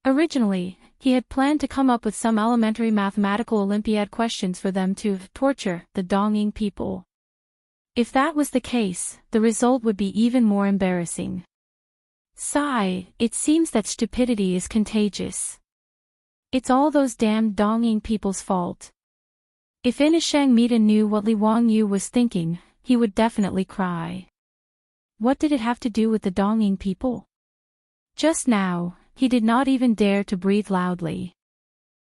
Originally, he had planned to come up with some elementary mathematical Olympiad questions for them to torture the Dongying people. If that was the case, the result would be even more embarrassing. Sigh, it seems that stupidity is contagious. It's all those damned Dongying people's fault. If Inishang Mita knew what Li Wangyu was thinking, he would definitely cry. What did it have to do with the Dongying people? Just now, he did not even dare to breathe loudly.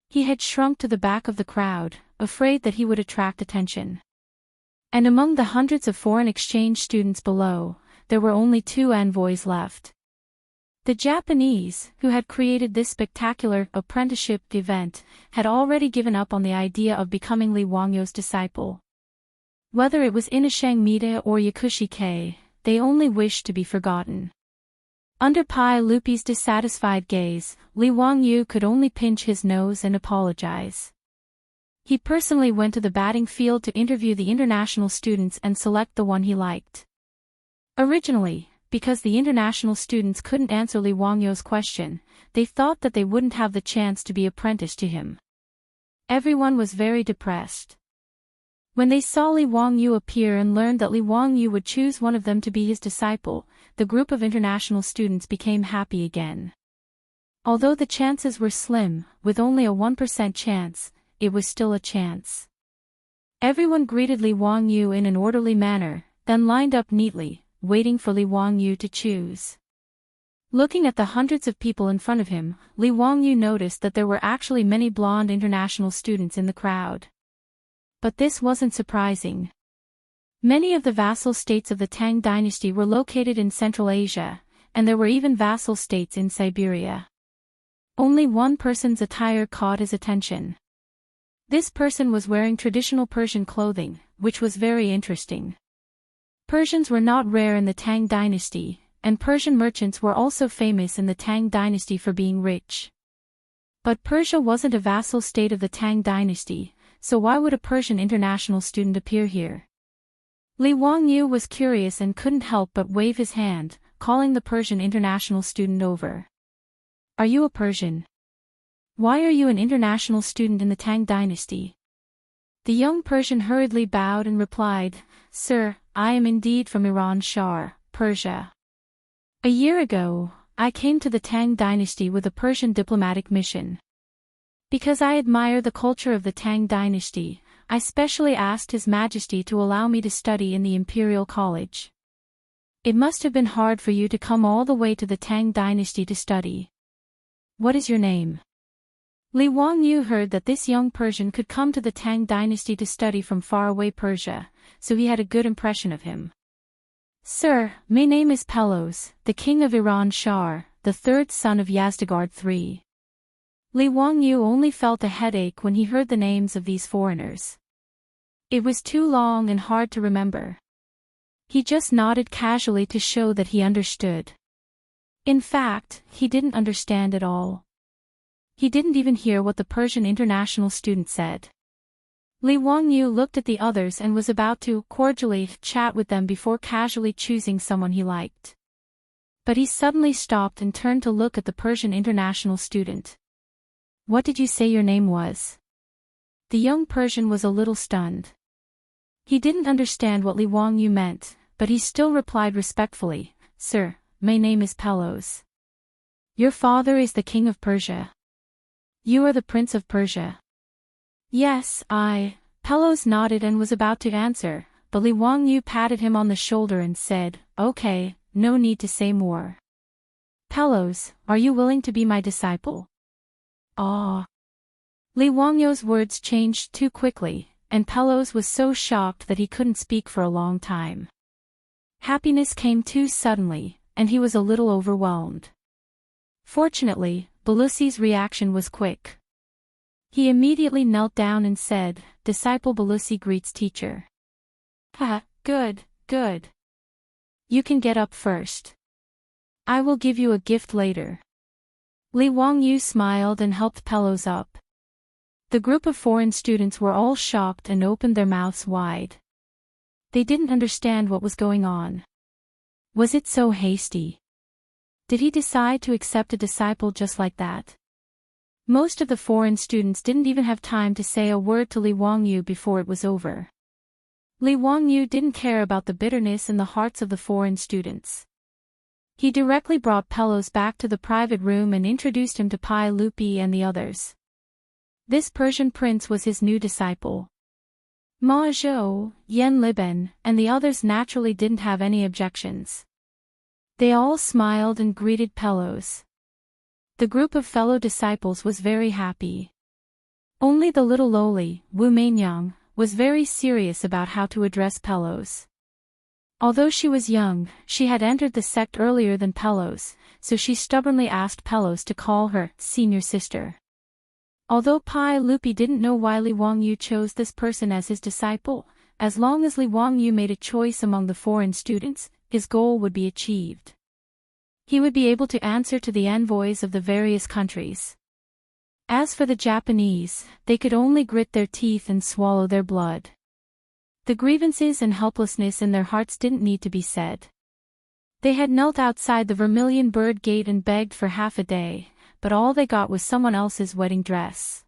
He had shrunk to the back of the crowd, afraid that he would attract attention. And among the hundreds of foreign exchange students below, there were only 2 envoys left. The Japanese, who had created this spectacular apprenticeship event, had already given up on the idea of becoming Li Wangyu's disciple. Whether it was Inishang Mita or Yakushi Kei, they only wished to be forgotten. Under Pai Lupi's dissatisfied gaze, Li Wangyu could only pinch his nose and apologize. He personally went to the batting field to interview the international students and select the one he liked. Originally, because the international students couldn't answer Li Wangyu's question, they thought that they wouldn't have the chance to be apprenticed to him. Everyone was very depressed. When they saw Li Wangyu appear and learned that Li Wangyu would choose one of them to be his disciple, the group of international students became happy again. Although the chances were slim, with only a 1% chance, it was still a chance. Everyone greeted Li Wangyu in an orderly manner, then lined up neatly, waiting for Li Wangyu to choose. Looking at the hundreds of people in front of him, Li Wangyu noticed that there were actually many blonde international students in the crowd. But this wasn't surprising. Many of the vassal states of the Tang dynasty were located in Central Asia, and there were even vassal states in Siberia. Only one person's attire caught his attention. This person was wearing traditional Persian clothing, which was very interesting. Persians were not rare in the Tang dynasty, and Persian merchants were also famous in the Tang dynasty for being rich. But Persia wasn't a vassal state of the Tang dynasty, so why would a Persian international student appear here? Li Wangyu was curious and couldn't help but wave his hand, calling the Persian international student over. Are you a Persian? Why are you an international student in the Tang dynasty? The young Persian hurriedly bowed and replied, Sir, I am indeed from Iran Shah, Persia. A year ago, I came to the Tang dynasty with a Persian diplomatic mission. Because I admire the culture of the Tang dynasty, I specially asked His Majesty to allow me to study in the Imperial College. It must have been hard for you to come all the way to the Tang dynasty to study. What is your name? Li Wangyu heard that this young Persian could come to the Tang dynasty to study from faraway Persia, so he had a good impression of him. Sir, my name is Pelos, the king of Iran Shah, the 3rd son of Yazdegerd III. Li Wangyu only felt a headache when he heard the names of these foreigners. It was too long and hard to remember. He just nodded casually to show that he understood. In fact, he didn't understand at all. He didn't even hear what the Persian international student said. Li Wangyu looked at the others and was about to cordially chat with them before casually choosing someone he liked. But he suddenly stopped and turned to look at the Persian international student. What did you say your name was? The young Persian was a little stunned. He didn't understand what Li Wangyu meant, but he still replied respectfully, Sir, my name is Pelos. Your father is the king of Persia. You are the prince of Persia. Yes, Pelos nodded and was about to answer, but Li Wangyu patted him on the shoulder and said, Okay, no need to say more. Pelos, are you willing to be my disciple? Ah. Li Wangyu's words changed too quickly, and Pelos was so shocked that he couldn't speak for a long time. Happiness came too suddenly, and he was a little overwhelmed. Fortunately, Belusi's reaction was quick. He immediately knelt down and said, Disciple Belusi greets teacher. Good. You can get up first. I will give you a gift later. Li Wangyu smiled and helped Pelos up. The group of foreign students were all shocked and opened their mouths wide. They didn't understand what was going on. Was it so hasty? Did he decide to accept a disciple just like that? Most of the foreign students didn't even have time to say a word to Li Wangyu before it was over. Li Wangyu didn't care about the bitterness in the hearts of the foreign students. He directly brought Pellos back to the private room and introduced him to Pai Lupi and the others. This Persian prince was his new disciple. Ma Zhou, Yan Liben, and the others naturally didn't have any objections. They all smiled and greeted Pellos. The group of fellow disciples was very happy. Only the little lowly, Wu Mainyang, was very serious about how to address Pellos. Although she was young, she had entered the sect earlier than Pellos, so she stubbornly asked Pellos to call her senior sister. Although Pai Lupi didn't know why Li Wangyu chose this person as his disciple, as long as Li Wangyu made a choice among the foreign students, his goal would be achieved. He would be able to answer to the envoys of the various countries. As for the Japanese, they could only grit their teeth and swallow their blood. The grievances and helplessness in their hearts didn't need to be said. They had knelt outside the Vermilion Bird Gate and begged for half a day, but all they got was someone else's wedding dress.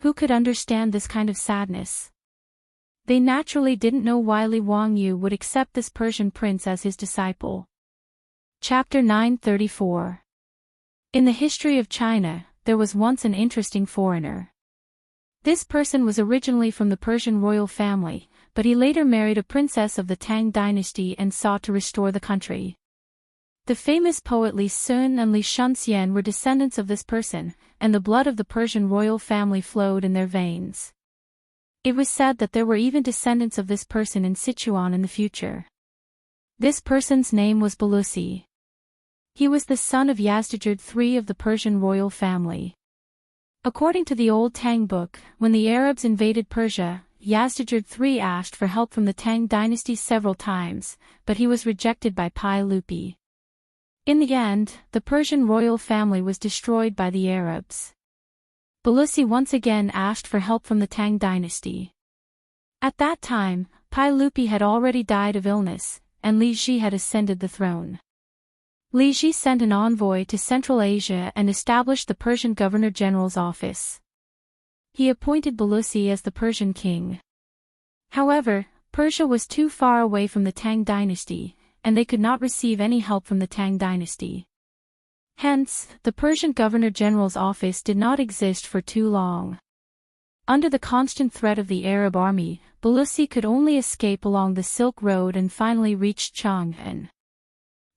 Who could understand this kind of sadness? They naturally didn't know why Li Wangyu would accept this Persian prince as his disciple. Chapter 934. In the history of China, there was once an interesting foreigner. This person was originally from the Persian royal family, but he later married a princess of the Tang dynasty and sought to restore the country. The famous poet Li Sun and Li Shunxian were descendants of this person, and the blood of the Persian royal family flowed in their veins. It was said that there were even descendants of this person in Sichuan in the future. This person's name was Balusi. He was the son of Yazdijerd III of the Persian royal family. According to the old Tang book, when the Arabs invaded Persia, Yazdijerd III asked for help from the Tang dynasty several times, but he was rejected by Pai Lupi. In the end, the Persian royal family was destroyed by the Arabs. Balusi once again asked for help from the Tang dynasty. At that time, Pai Lupi had already died of illness, and Li Ji had ascended the throne. Li Ji sent an envoy to Central Asia and established the Persian Governor-General's office. He appointed Balusi as the Persian king. However, Persia was too far away from the Tang dynasty, and they could not receive any help from the Tang dynasty. Hence, the Persian Governor-General's office did not exist for too long. Under the constant threat of the Arab army, Balusi could only escape along the Silk Road and finally reached Chang'an.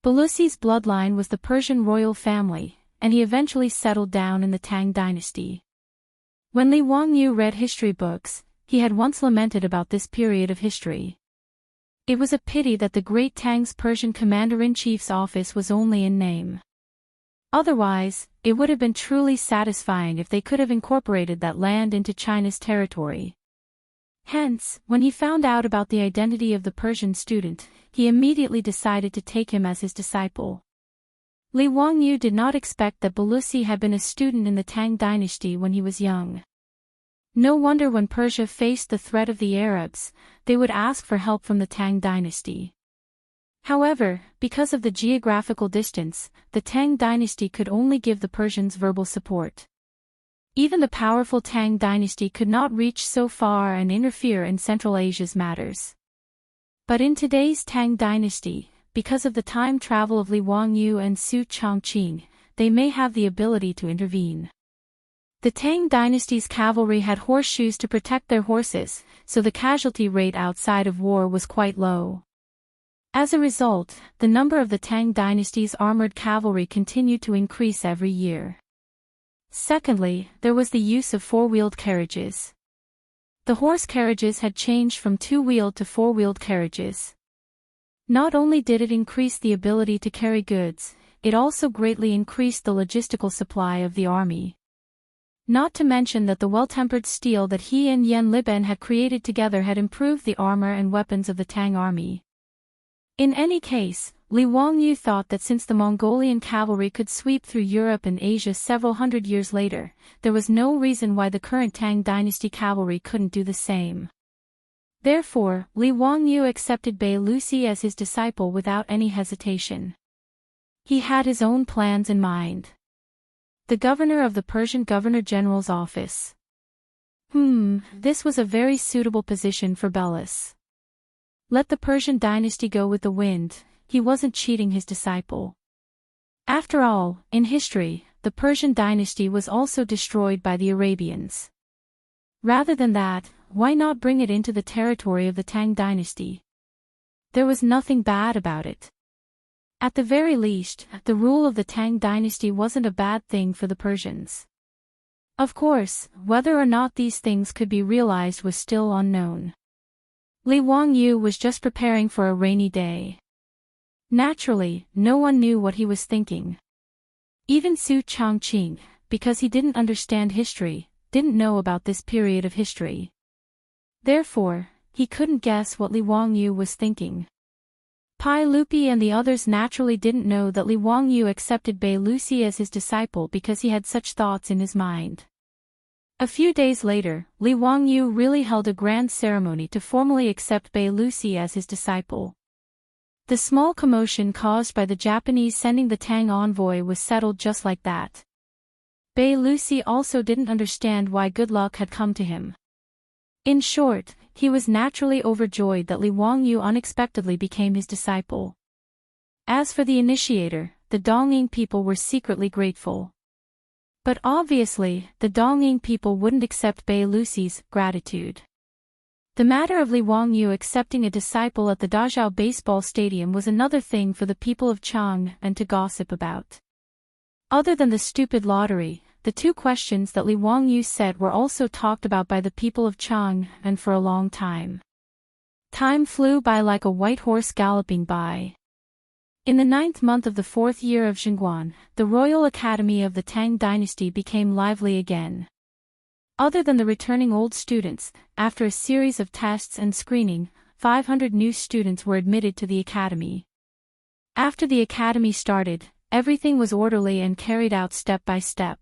Balusi's bloodline was the Persian royal family, and he eventually settled down in the Tang dynasty. When Li Wangyu read history books, he had once lamented about this period of history. It was a pity that the great Tang's Persian commander-in-chief's office was only in name. Otherwise, it would have been truly satisfying if they could have incorporated that land into China's territory. Hence, when he found out about the identity of the Persian student, he immediately decided to take him as his disciple. Li Wangyu did not expect that Balusi had been a student in the Tang dynasty when he was young. No wonder when Persia faced the threat of the Arabs, they would ask for help from the Tang dynasty. However, because of the geographical distance, the Tang dynasty could only give the Persians verbal support. Even the powerful Tang dynasty could not reach so far and interfere in Central Asia's matters. But in today's Tang dynasty, because of the time travel of Li Wangyu and Su Chongqing, they may have the ability to intervene. The Tang dynasty's cavalry had horseshoes to protect their horses, so the casualty rate outside of war was quite low. As a result, the number of the Tang dynasty's armored cavalry continued to increase every year. Secondly, there was the use of four-wheeled carriages. The horse carriages had changed from two-wheeled to four-wheeled carriages. Not only did it increase the ability to carry goods, it also greatly increased the logistical supply of the army. Not to mention that the well-tempered steel that he and Yan Liben had created together had improved the armor and weapons of the Tang army. In any case, Li Wangyu thought that since the Mongolian cavalry could sweep through Europe and Asia several hundred years later, there was no reason why the current Tang dynasty cavalry couldn't do the same. Therefore, Li Wangyu accepted Bei Lucy as his disciple without any hesitation. He had his own plans in mind. The governor of the Persian Governor-General's office. This was a very suitable position for Belus. Let the Persian dynasty go with the wind, he wasn't cheating his disciple. After all, in history, the Persian dynasty was also destroyed by the Arabians. Rather than that, why not bring it into the territory of the Tang dynasty? There was nothing bad about it. At the very least, the rule of the Tang dynasty wasn't a bad thing for the Persians. Of course, whether or not these things could be realized was still unknown. Li Wangyu was just preparing for a rainy day. Naturally, no one knew what he was thinking. Even Su Changqing, because he didn't understand history, didn't know about this period of history. Therefore, he couldn't guess what Li Wangyu was thinking. Pai Lupi and the others naturally didn't know that Li Wangyu accepted Bei Lucy as his disciple because he had such thoughts in his mind. A few days later, Li Wangyu really held a grand ceremony to formally accept Bei Lucy as his disciple. The small commotion caused by the Japanese sending the Tang envoy was settled just like that. Bei Lucy also didn't understand why good luck had come to him. In short, he was naturally overjoyed that Li Wangyu unexpectedly became his disciple. As for the initiator, the Dongying people were secretly grateful. But obviously, the Dongying people wouldn't accept Bei Lucy's gratitude. The matter of Li Wangyu accepting a disciple at the Dazhao baseball stadium was another thing for the people of Chang'an to gossip about. Other than the stupid lottery, the two questions that Li Wangyu said were also talked about by the people of Chang'an for a long time. Time flew by like a white horse galloping by. In the 9th month of the 4th year of Chang'an, the Royal Academy of the Tang Dynasty became lively again. Other than the returning old students, after a series of tests and screening, 500 new students were admitted to the academy. After the academy started, everything was orderly and carried out step by step.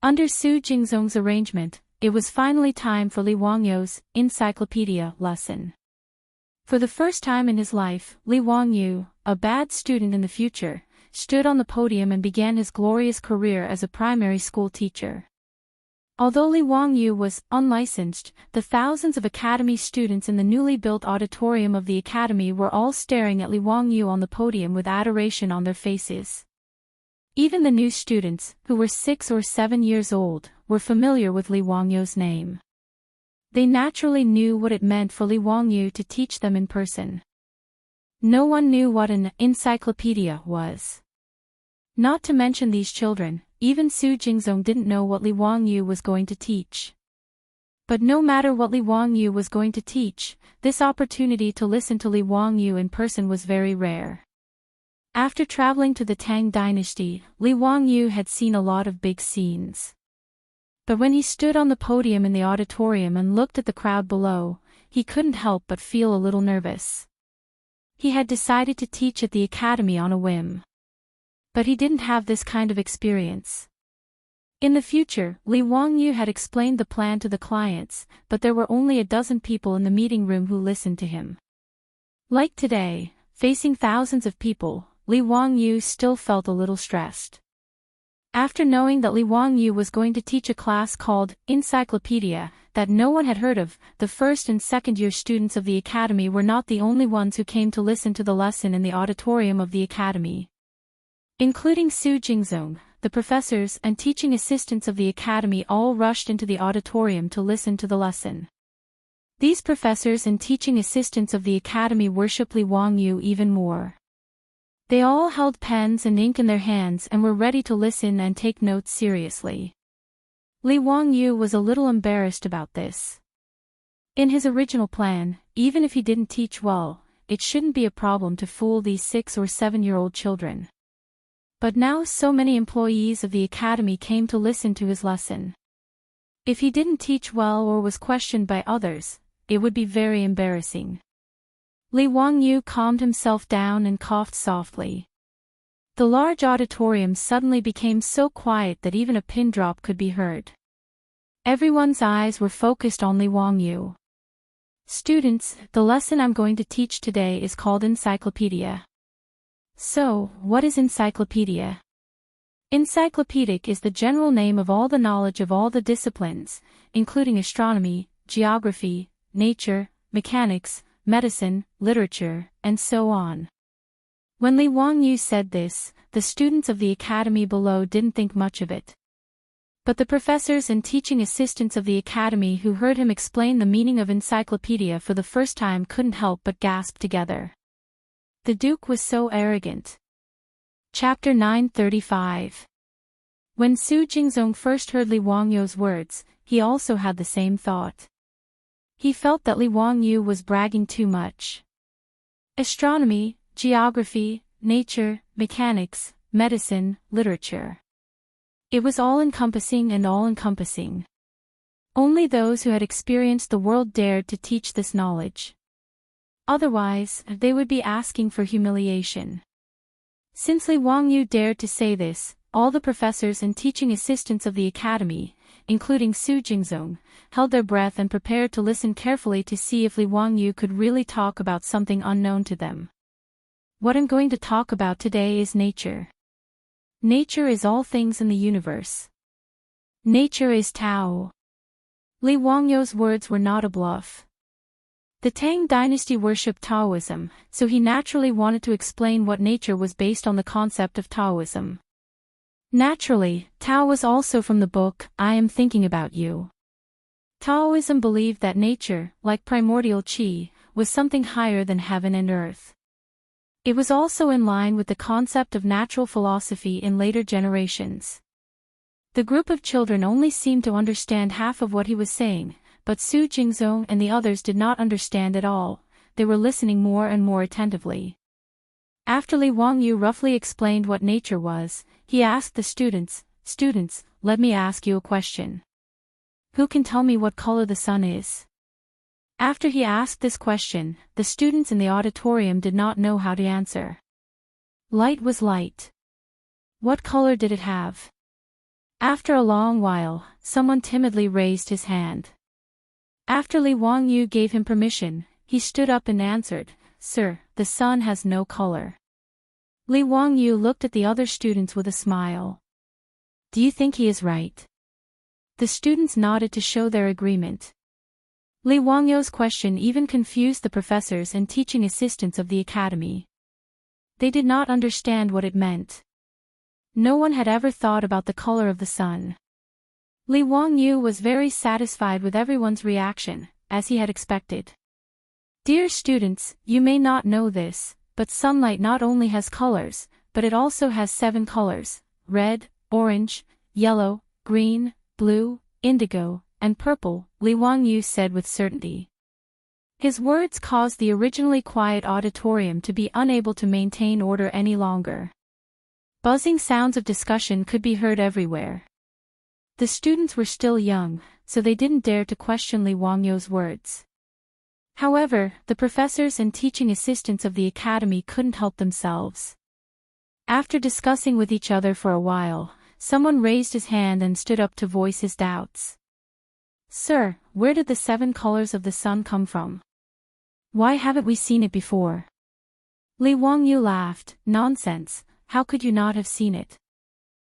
Under Su Jingzong's arrangement, it was finally time for Li Wangyu's encyclopedia lesson. For the first time in his life, Li Wangyu, a bad student in the future, stood on the podium and began his glorious career as a primary school teacher. Although Li Wangyu was unlicensed, the thousands of academy students in the newly built auditorium of the academy were all staring at Li Wangyu on the podium with adoration on their faces. Even the new students, who were 6 or 7 years old, were familiar with Li Wangyu's name. They naturally knew what it meant for Li Wangyu to teach them in person. No one knew what an encyclopedia was. Not to mention these children, even Su Jingzong didn't know what Li Wangyu was going to teach. But no matter what Li Wangyu was going to teach, this opportunity to listen to Li Wangyu in person was very rare. After traveling to the Tang dynasty, Li Wangyu had seen a lot of big scenes. But when he stood on the podium in the auditorium and looked at the crowd below, he couldn't help but feel a little nervous. He had decided to teach at the academy on a whim. But he didn't have this kind of experience. In the future, Li Wangyu had explained the plan to the clients, but there were only a dozen people in the meeting room who listened to him. Like today, facing thousands of people, Li Wangyu still felt a little stressed. After knowing that Li Wangyu was going to teach a class called Encyclopedia, that no one had heard of, the first and second year students of the academy were not the only ones who came to listen to the lesson in the auditorium of the academy. Including Su Jingzong, the professors and teaching assistants of the academy all rushed into the auditorium to listen to the lesson. These professors and teaching assistants of the academy worshipped Li Wangyu even more. They all held pens and ink in their hands and were ready to listen and take notes seriously. Li Wangyu was a little embarrassed about this. In his original plan, even if he didn't teach well, it shouldn't be a problem to fool these 6 or 7-year-old children. But now so many employees of the academy came to listen to his lesson. If he didn't teach well or was questioned by others, it would be very embarrassing. Li Wangyu calmed himself down and coughed softly. The large auditorium suddenly became so quiet that even a pin drop could be heard. Everyone's eyes were focused on Li Wangyu. Students, the lesson I'm going to teach today is called encyclopedia. So, what is encyclopedia? Encyclopedic is the general name of all the knowledge of all the disciplines, including astronomy, geography, nature, mechanics, medicine, literature, and so on. When Li Wangyu said this, the students of the academy below didn't think much of it. But the professors and teaching assistants of the academy who heard him explain the meaning of encyclopedia for the first time couldn't help but gasp together. The Duke was so arrogant. Chapter 935. When Su Jingzong first heard Li Wangyu's words, he also had the same thought. He felt that Li Wangyu was bragging too much. Astronomy, geography, nature, mechanics, medicine, literature. It was all-encompassing and all-encompassing. Only those who had experienced the world dared to teach this knowledge. Otherwise, they would be asking for humiliation. Since Li Wangyu dared to say this, all the professors and teaching assistants of the academy, including Su Jingzong, held their breath and prepared to listen carefully to see if Li Wangyu could really talk about something unknown to them. What I'm going to talk about today is nature. Nature is all things in the universe. Nature is Tao. Li Wangyu's words were not a bluff. The Tang dynasty worshipped Taoism, so he naturally wanted to explain what nature was based on the concept of Taoism. Naturally, Tao was also from the book, I Am Thinking About You. Taoism believed that nature, like primordial qi, was something higher than heaven and earth. It was also in line with the concept of natural philosophy in later generations. The group of children only seemed to understand half of what he was saying, but Su Jingzong and the others did not understand at all. They were listening more and more attentively. After Li Wangyu roughly explained what nature was, he asked the students, "Students, let me ask you a question. Who can tell me what color the sun is?" After he asked this question, the students in the auditorium did not know how to answer. Light was light. What color did it have? After a long while, someone timidly raised his hand. After Li Wangyu gave him permission, he stood up and answered, "Sir, the sun has no color." Li Wangyu looked at the other students with a smile. "Do you think he is right?" The students nodded to show their agreement. Li Wangyu's question even confused the professors and teaching assistants of the academy. They did not understand what it meant. No one had ever thought about the color of the sun. Li Wangyu was very satisfied with everyone's reaction, as he had expected. Dear students, you may not know this, but sunlight not only has colors, but it also has 7 colors: red, orange, yellow, green, blue, indigo, and purple, Li Wangyu said with certainty. His words caused the originally quiet auditorium to be unable to maintain order any longer. Buzzing sounds of discussion could be heard everywhere. The students were still young, so they didn't dare to question Li Wangyu's words. However, the professors and teaching assistants of the academy couldn't help themselves. After discussing with each other for a while, someone raised his hand and stood up to voice his doubts. "Sir, where did the 7 colors of the sun come from? Why haven't we seen it before?" Li Wangyu laughed, "Nonsense, how could you not have seen it?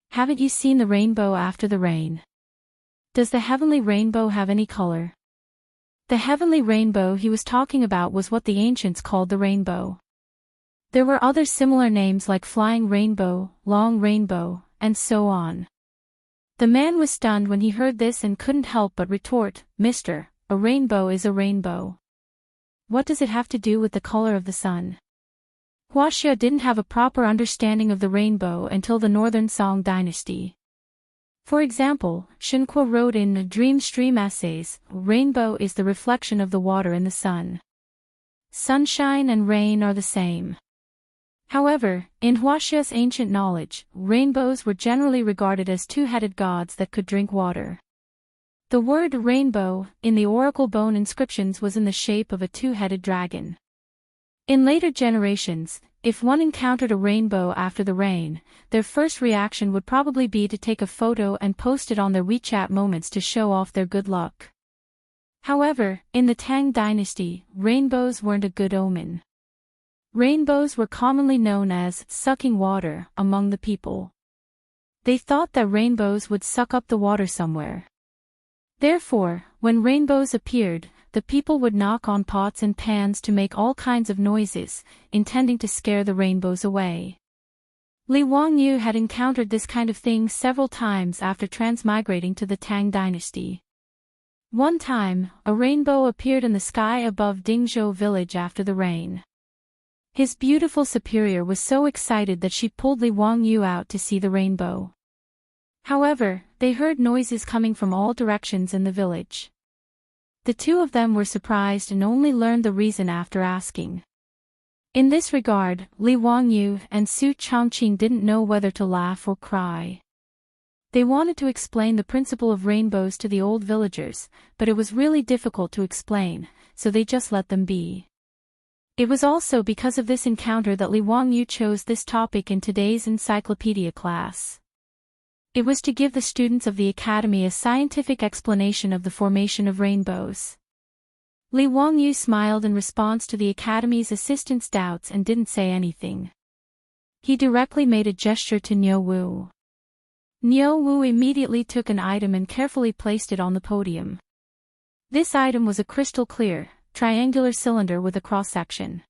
Haven't you seen the rainbow after the rain? Does the heavenly rainbow have any color?" The heavenly rainbow he was talking about was what the ancients called the rainbow. There were other similar names like flying rainbow, long rainbow, and so on. The man was stunned when he heard this and couldn't help but retort, "Mister, a rainbow is a rainbow. What does it have to do with the color of the sun?" Huaxia didn't have a proper understanding of the rainbow until the Northern Song dynasty. For example, Shenque wrote in Dream Stream Essays, "Rainbow is the reflection of the water in the sun. Sunshine and rain are the same." However, in Huaxia's ancient knowledge, rainbows were generally regarded as 2-headed gods that could drink water. The word rainbow, in the oracle bone inscriptions, was in the shape of a 2-headed dragon. In later generations, if one encountered a rainbow after the rain, their first reaction would probably be to take a photo and post it on their WeChat moments to show off their good luck. However, in the Tang dynasty, rainbows weren't a good omen. Rainbows were commonly known as sucking water among the people. They thought that rainbows would suck up the water somewhere. Therefore, when rainbows appeared, the people would knock on pots and pans to make all kinds of noises, intending to scare the rainbows away. Li Wangyu had encountered this kind of thing several times after transmigrating to the Tang dynasty. One time, a rainbow appeared in the sky above Dingzhou village after the rain. His beautiful superior was so excited that she pulled Li Wangyu out to see the rainbow. However, they heard noises coming from all directions in the village. The two of them were surprised and only learned the reason after asking. In this regard, Li Wangyu and Su Chongqing didn't know whether to laugh or cry. They wanted to explain the principle of rainbows to the old villagers, but it was really difficult to explain, so they just let them be. It was also because of this encounter that Li Wangyu chose this topic in today's encyclopedia class. It was to give the students of the academy a scientific explanation of the formation of rainbows. Li Wangyu smiled in response to the academy's assistant's doubts and didn't say anything. He directly made a gesture to Niu Wu. Niu Wu immediately took an item and carefully placed it on the podium. This item was a crystal clear, triangular cylinder with a cross-section.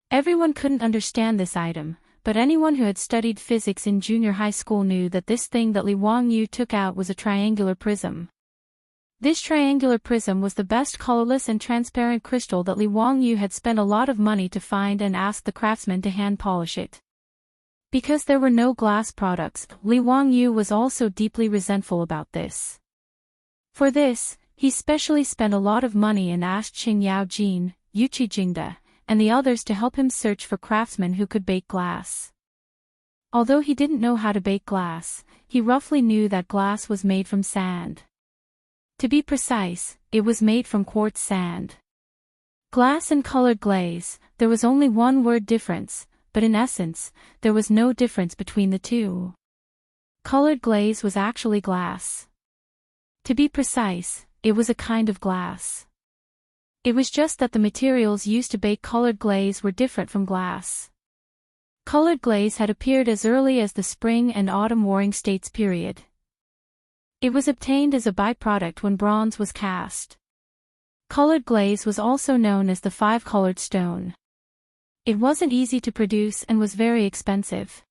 Everyone couldn't understand this item, but anyone who had studied physics in junior high school knew that this thing that Li Wangyu took out was a triangular prism. This triangular prism was the best colorless and transparent crystal that Li Wangyu had spent a lot of money to find and asked the craftsman to hand polish it. Because there were no glass products, Li Wangyu was also deeply resentful about this. For this, he specially spent a lot of money and asked Qing Yaojin, Yuqi Jingda, and the others to help him search for craftsmen who could bake glass. Although he didn't know how to bake glass, he roughly knew that glass was made from sand. To be precise, it was made from quartz sand. Glass and colored glaze, there was only one word difference, but in essence, there was no difference between the two. Colored glaze was actually glass. To be precise, it was a kind of glass. It was just that the materials used to bake colored glaze were different from glass. Colored glaze had appeared as early as the Spring and Autumn Warring States period. It was obtained as a byproduct when bronze was cast. Colored glaze was also known as the five-colored stone. It wasn't easy to produce and was very expensive.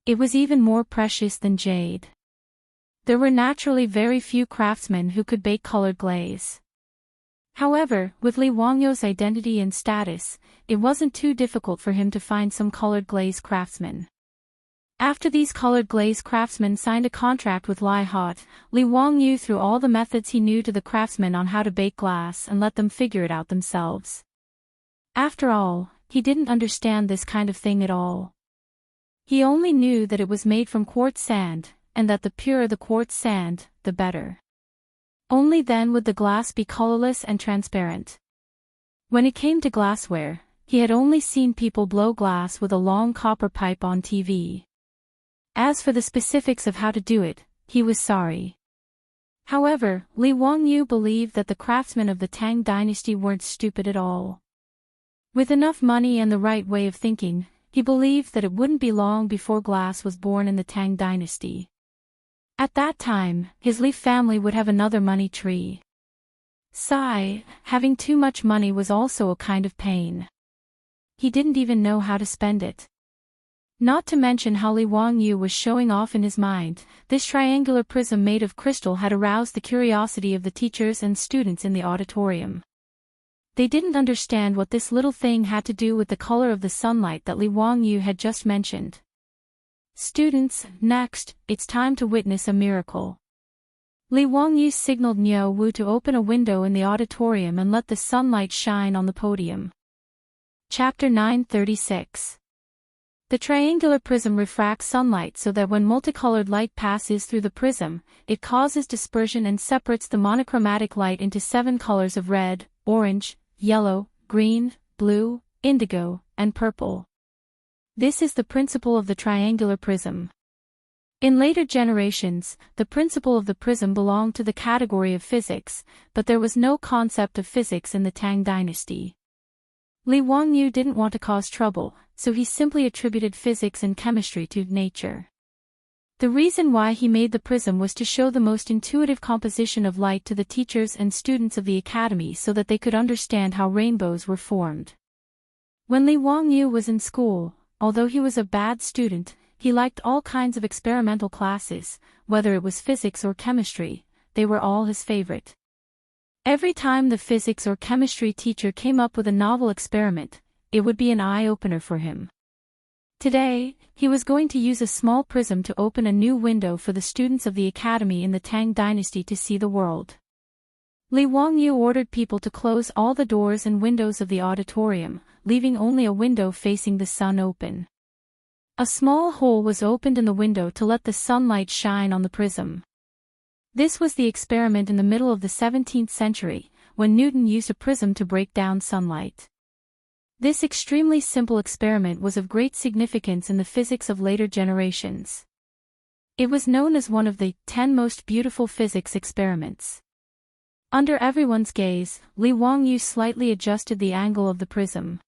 It was even more precious than jade. There were naturally very few craftsmen who could bake colored glaze. However, with Li Wangyu's identity and status, it wasn't too difficult for him to find some colored glaze craftsmen. After these colored glaze craftsmen signed a contract with Lai Hot, Li Wangyu threw all the methods he knew to the craftsmen on how to bake glass and let them figure it out themselves. After all, he didn't understand this kind of thing at all. He only knew that it was made from quartz sand, and that the purer the quartz sand, the better. Only then would the glass be colorless and transparent. When it came to glassware, he had only seen people blow glass with a long copper pipe on TV. As for the specifics of how to do it, he was sorry. However, Li Wangyu believed that the craftsmen of the Tang dynasty weren't stupid at all. With enough money and the right way of thinking, he believed that it wouldn't be long before glass was born in the Tang dynasty. At that time, his Li family would have another money tree. Sigh, having too much money was also a kind of pain. He didn't even know how to spend it. Not to mention how Li Wangyu was showing off in his mind, this triangular prism made of crystal had aroused the curiosity of the teachers and students in the auditorium. They didn't understand what this little thing had to do with the color of the sunlight that Li Wangyu had just mentioned. Students, next, it's time to witness a miracle. Li Wangyu signaled Niu Wu to open a window in the auditorium and let the sunlight shine on the podium. Chapter 936. The triangular prism refracts sunlight so that when multicolored light passes through the prism, it causes dispersion and separates the monochromatic light into 7 colors of red, orange, yellow, green, blue, indigo, and purple. This is the principle of the triangular prism. In later generations, the principle of the prism belonged to the category of physics, but there was no concept of physics in the Tang dynasty. Li Wangyu didn't want to cause trouble, so he simply attributed physics and chemistry to nature. The reason why he made the prism was to show the most intuitive composition of light to the teachers and students of the academy so that they could understand how rainbows were formed. When Li Wangyu was in school, although he was a bad student, he liked all kinds of experimental classes, whether it was physics or chemistry, they were all his favorite. Every time the physics or chemistry teacher came up with a novel experiment, it would be an eye-opener for him. Today, he was going to use a small prism to open a new window for the students of the academy in the Tang dynasty to see the world. Li Wangyu ordered people to close all the doors and windows of the auditorium, leaving only a window facing the sun open. A small hole was opened in the window to let the sunlight shine on the prism. This was the experiment in the middle of the 17th century, when Newton used a prism to break down sunlight. This extremely simple experiment was of great significance in the physics of later generations. It was known as one of the 10 most beautiful physics experiments. Under everyone's gaze, Li Wangyu slightly adjusted the angle of the prism.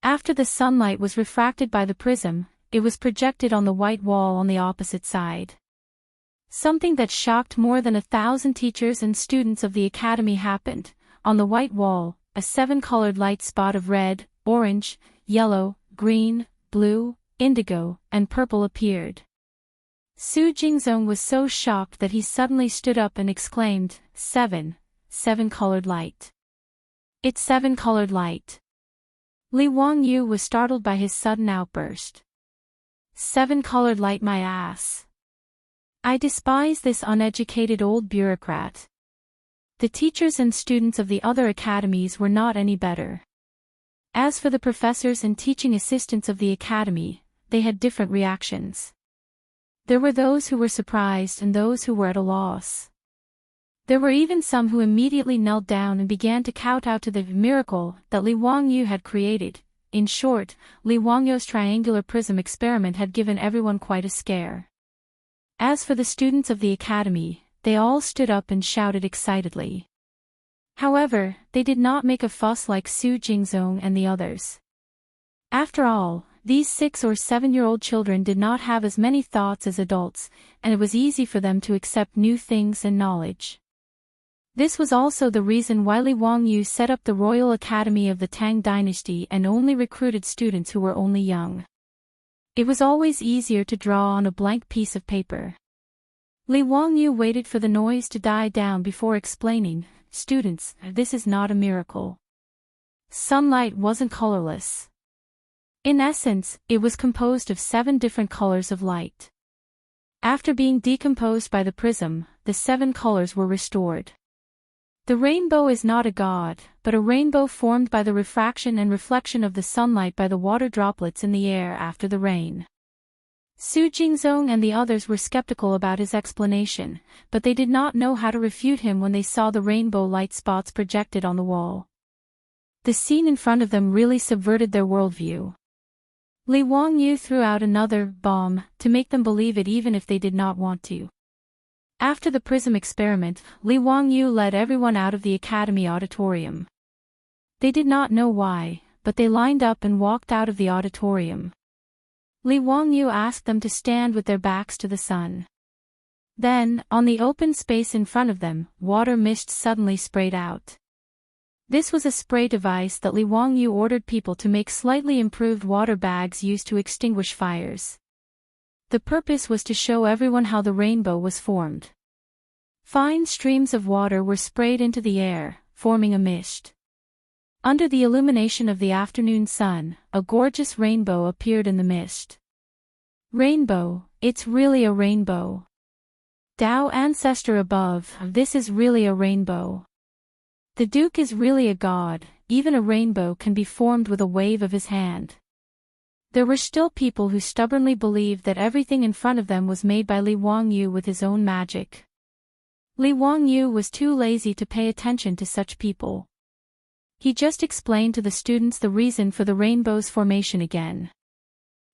After the sunlight was refracted by the prism, it was projected on the white wall on the opposite side. Something that shocked more than 1,000 teachers and students of the academy happened. On the white wall, a 7-colored light spot of red, orange, yellow, green, blue, indigo, and purple appeared. Su Jingzong was so shocked that he suddenly stood up and exclaimed, "Seven-colored light. It's 7-colored light." Li Wangyu was startled by his sudden outburst. 7-colored light, my ass. I despise this uneducated old bureaucrat. The teachers and students of the other academies were not any better. As for the professors and teaching assistants of the academy, they had different reactions. There were those who were surprised and those who were at a loss. There were even some who immediately knelt down and began to kowtow to the miracle that Li Wangyu had created. In short, Li Wangyu's triangular prism experiment had given everyone quite a scare. As for the students of the academy, they all stood up and shouted excitedly. However, they did not make a fuss like Su Jingzong and the others. After all, these 6 or 7-year-old children did not have as many thoughts as adults, and it was easy for them to accept new things and knowledge. This was also the reason why Li Wangyu set up the Royal Academy of the Tang dynasty and only recruited students who were only young. It was always easier to draw on a blank piece of paper. Li Wangyu waited for the noise to die down before explaining, "Students, this is not a miracle. Sunlight wasn't colorless. In essence, it was composed of 7 different colors of light. After being decomposed by the prism, the 7 colors were restored. The rainbow is not a god, but a rainbow formed by the refraction and reflection of the sunlight by the water droplets in the air after the rain." Su Jingzong and the others were skeptical about his explanation, but they did not know how to refute him when they saw the rainbow light spots projected on the wall. The scene in front of them really subverted their worldview. Li Wangyu threw out another bomb to make them believe it even if they did not want to. After the prism experiment, Li Wangyu led everyone out of the academy auditorium. They did not know why, but they lined up and walked out of the auditorium. Li Wangyu asked them to stand with their backs to the sun. Then, on the open space in front of them, water mist suddenly sprayed out. This was a spray device that Li Wangyu ordered people to make slightly improved water bags used to extinguish fires. The purpose was to show everyone how the rainbow was formed. Fine streams of water were sprayed into the air, forming a mist. Under the illumination of the afternoon sun, a gorgeous rainbow appeared in the mist. "Rainbow, it's really a rainbow. Tao ancestor above, this is really a rainbow. The Duke is really a god, even a rainbow can be formed with a wave of his hand." There were still people who stubbornly believed that everything in front of them was made by Li Wangyu with his own magic. Li Wangyu was too lazy to pay attention to such people. He just explained to the students the reason for the rainbow's formation again.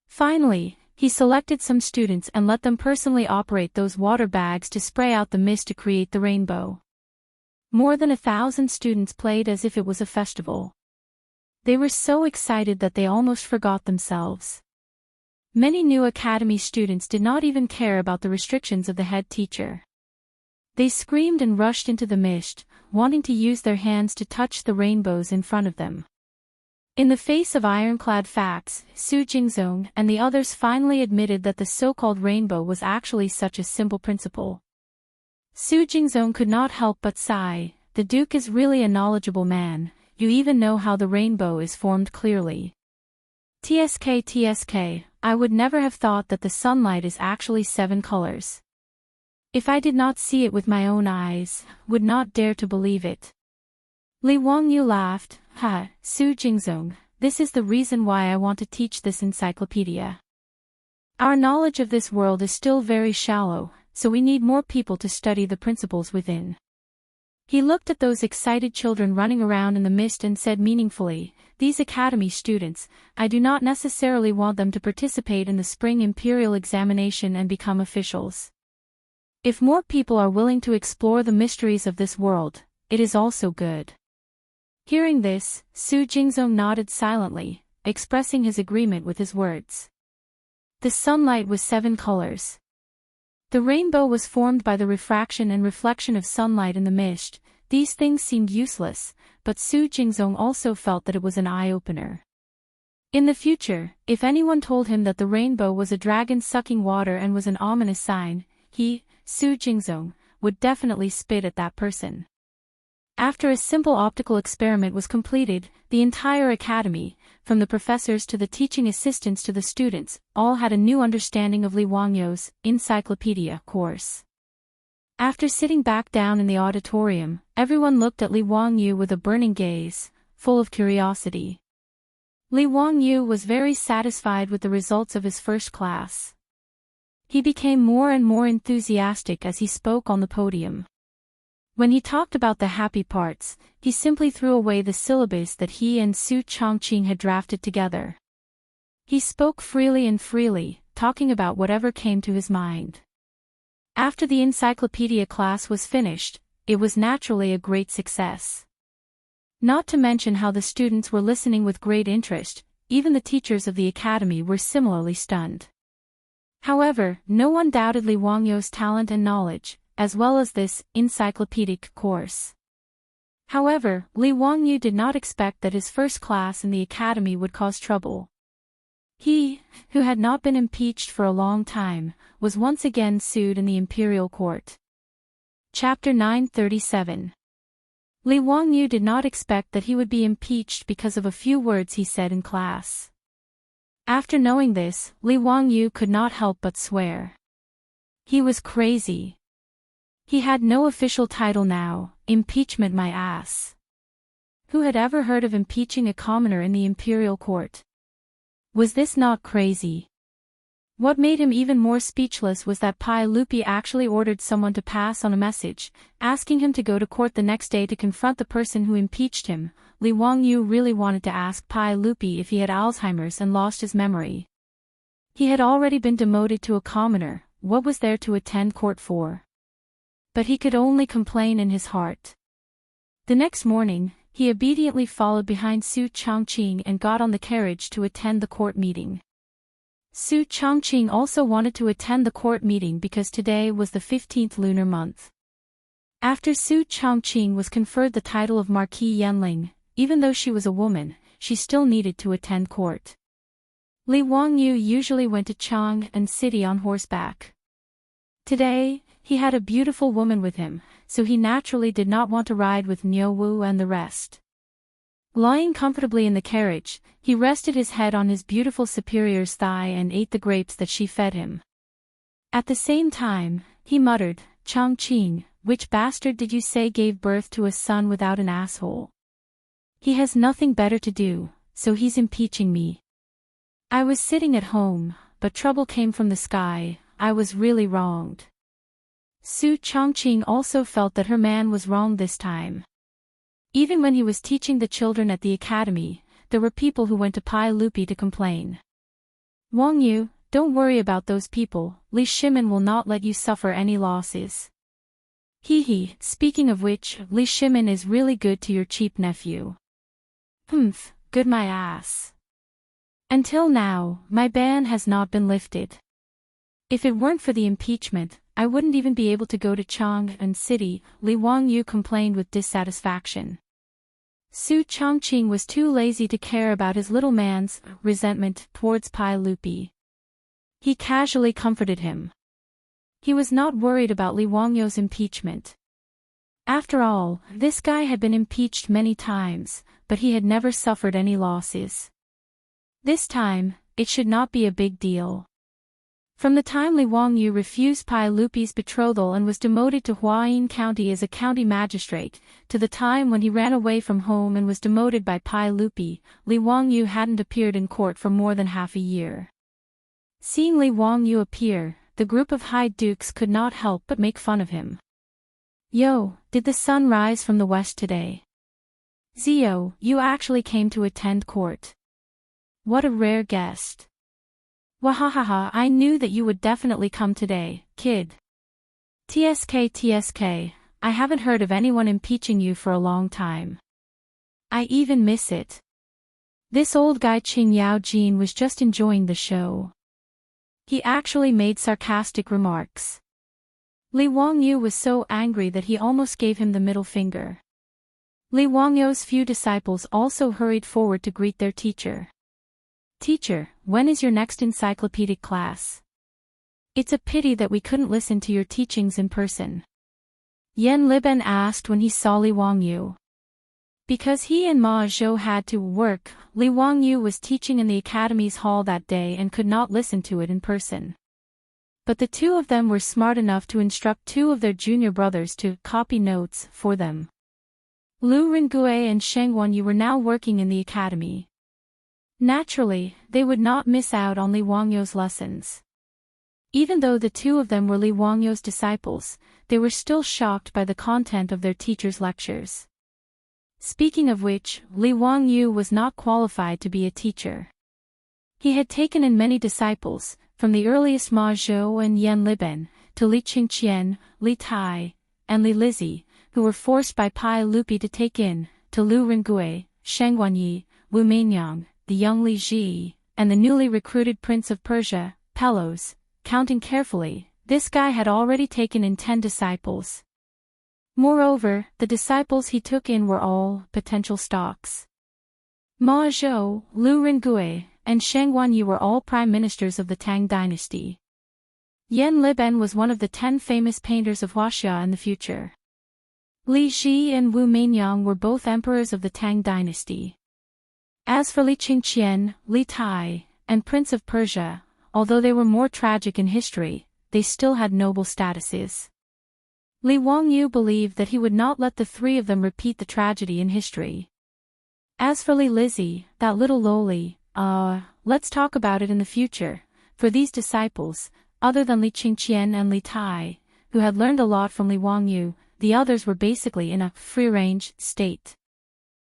Finally, he selected some students and let them personally operate those water bags to spray out the mist to create the rainbow. More than 1,000 students played as if it was a festival. They were so excited that they almost forgot themselves. Many new academy students did not even care about the restrictions of the head teacher. They screamed and rushed into the mist, wanting to use their hands to touch the rainbows in front of them. In the face of ironclad facts, Su Jingzong and the others finally admitted that the so-called rainbow was actually such a simple principle. Su Jingzong could not help but sigh. The Duke is really a knowledgeable man. You even know how the rainbow is formed clearly. TSK, I would never have thought that the sunlight is actually 7 colors. If I did not see it with my own eyes, would not dare to believe it. Li Wangyu laughed. Ha, Su Jingzong, this is the reason why I want to teach this encyclopedia. Our knowledge of this world is still very shallow, so we need more people to study the principles within. He looked at those excited children running around in the mist and said meaningfully, these academy students, I do not necessarily want them to participate in the spring imperial examination and become officials. If more people are willing to explore the mysteries of this world, it is also good. Hearing this, Su Jingzong nodded silently, expressing his agreement with his words. The sunlight was 7 colors. The rainbow was formed by the refraction and reflection of sunlight in the mist. These things seemed useless, but Su Jingzong also felt that it was an eye-opener. In the future, if anyone told him that the rainbow was a dragon sucking water and was an ominous sign, he, Su Jingzong, would definitely spit at that person. After a simple optical experiment was completed, the entire academy, from the professors to the teaching assistants to the students, all had a new understanding of Li Wangyu's encyclopedia course. After sitting back down in the auditorium, everyone looked at Li Wangyu with a burning gaze, full of curiosity. Li Wangyu was very satisfied with the results of his first class. He became more and more enthusiastic as he spoke on the podium. When he talked about the happy parts, he simply threw away the syllabus that he and Su Changqing had drafted together. He spoke freely, talking about whatever came to his mind. After the encyclopedia class was finished, it was naturally a great success. Not to mention how the students were listening with great interest, even the teachers of the academy were similarly stunned. However, no one doubted Li Wangyu's talent and knowledge, as well as this encyclopedic course. However, Li Wangyu did not expect that his first class in the academy would cause trouble. He, who had not been impeached for a long time, was once again sued in the imperial court. Chapter 937. Li Wangyu did not expect that he would be impeached because of a few words he said in class. After knowing this, Li Wangyu could not help but swear. He was crazy. He had no official title now, impeachment my ass. Who had ever heard of impeaching a commoner in the imperial court? Was this not crazy? What made him even more speechless was that Pai Lupi actually ordered someone to pass on a message, asking him to go to court the next day to confront the person who impeached him. Li Wangyu really wanted to ask Pai Lupi if he had Alzheimer's and lost his memory. He had already been demoted to a commoner, what was there to attend court for? But he could only complain in his heart. The next morning, he obediently followed behind Su Changqing and got on the carriage to attend the court meeting. Su Changqing also wanted to attend the court meeting because today was the 15th lunar month. After Su Changqing was conferred the title of Marquis Yanling, even though she was a woman, she still needed to attend court. Li Wangyu usually went to Chang'an city on horseback. Today, he had a beautiful woman with him, so he naturally did not want to ride with Niu Wu and the rest. Lying comfortably in the carriage, he rested his head on his beautiful superior's thigh and ate the grapes that she fed him. At the same time, he muttered, Changqing, which bastard did you say gave birth to a son without an asshole? He has nothing better to do, so he's impeaching me. I was sitting at home, but trouble came from the sky, I was really wronged. Su Changqing also felt that her man was wrong this time. Even when he was teaching the children at the academy, there were people who went to Pai Lupi to complain. Wangyu, don't worry about those people, Li Shimin will not let you suffer any losses. Hee, speaking of which, Li Shimin is really good to your cheap nephew. Humph, good my ass. Until now, my ban has not been lifted. If it weren't for the impeachment, I wouldn't even be able to go to Chang'an City, Li Wangyu complained with dissatisfaction. Su Chongqing was too lazy to care about his little man's resentment towards Pai Lupi. He casually comforted him. He was not worried about Li Wangyu's impeachment. After all, this guy had been impeached many times, but he had never suffered any losses. This time, it should not be a big deal. From the time Li Wangyu refused Pai Lupi's betrothal and was demoted to Huayin County as a county magistrate, to the time when he ran away from home and was demoted by Pai Lupi, Li Wangyu hadn't appeared in court for more than half a year. Seeing Li Wangyu appear, the group of high dukes could not help but make fun of him. Yo, did the sun rise from the west today? Zio, you actually came to attend court. What a rare guest. Wahahaha, I knew that you would definitely come today, kid. TSK, I haven't heard of anyone impeaching you for a long time. I even miss it. This old guy Qing Yao Jin was just enjoying the show. He actually made sarcastic remarks. Li Wangyu was so angry that he almost gave him the middle finger. Li Wangyu's few disciples also hurried forward to greet their teacher. Teacher, when is your next encyclopedic class? It's a pity that we couldn't listen to your teachings in person. Yan Liben asked when he saw Li Wangyu. Because he and Ma Zhou had to work, Li Wangyu was teaching in the academy's hall that day and could not listen to it in person. But the two of them were smart enough to instruct two of their junior brothers to copy notes for them. Lu Ringue and Sheng Wanyu were now working in the academy. Naturally, they would not miss out on Li Wangyu's lessons. Even though the two of them were Li Wangyu's disciples, they were still shocked by the content of their teacher's lectures. Speaking of which, Li Wangyu was not qualified to be a teacher. He had taken in many disciples, from the earliest Ma Zhou and Yan Liben, to Li Qingqian, Li Tai, and Li Lizhi, who were forced by Pai Lupi to take in, to Lu Ringue, Sheng Wanyi, Wu Meinyang, the young Li Ji, and the newly recruited Prince of Persia, Pelos. Counting carefully, this guy had already taken in 10 disciples. Moreover, the disciples he took in were all potential stocks. Ma Zhou, Lu Ringue, and Sheng Wanyi were all prime ministers of the Tang dynasty. Yan Liben was one of the 10 famous painters of Huaxia in the future. Li Ji and Wu Meinyang were both emperors of the Tang dynasty. As for Li Qingqian, Li Tai, and Prince of Persia, although they were more tragic in history, they still had noble statuses. Li Wangyu believed that he would not let the three of them repeat the tragedy in history. As for Li Lizhi, that little lowly, let's talk about it in the future, for these disciples, other than Li Qingqian and Li Tai, who had learned a lot from Li Wangyu, the others were basically in a free-range state.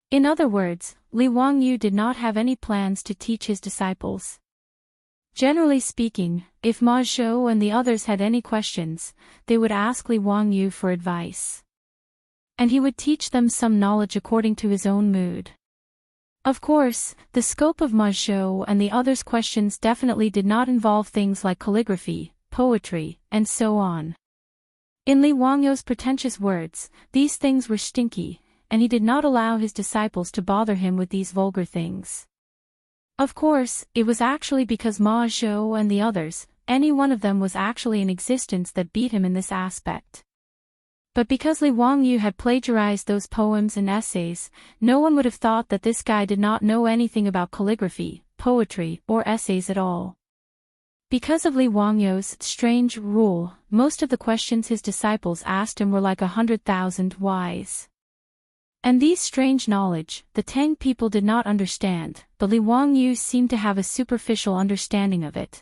In other words, Li Wangyu did not have any plans to teach his disciples. Generally speaking, if Ma Zhou and the others had any questions, they would ask Li Wangyu for advice. And he would teach them some knowledge according to his own mood. Of course, the scope of Ma Zhou and the others' questions definitely did not involve things like calligraphy, poetry, and so on. In Li Wangyu's pretentious words, these things were stinky, and he did not allow his disciples to bother him with these vulgar things. Of course, it was actually because Ma Zhou and the others, any one of them was actually in existence that beat him in this aspect. But because Li Wangyu had plagiarized those poems and essays, no one would have thought that this guy did not know anything about calligraphy, poetry, or essays at all. Because of Li Wangyu's strange rule, most of the questions his disciples asked him were like 100,000 whys. And these strange knowledge, the Tang people did not understand, but Li Wangyu seemed to have a superficial understanding of it.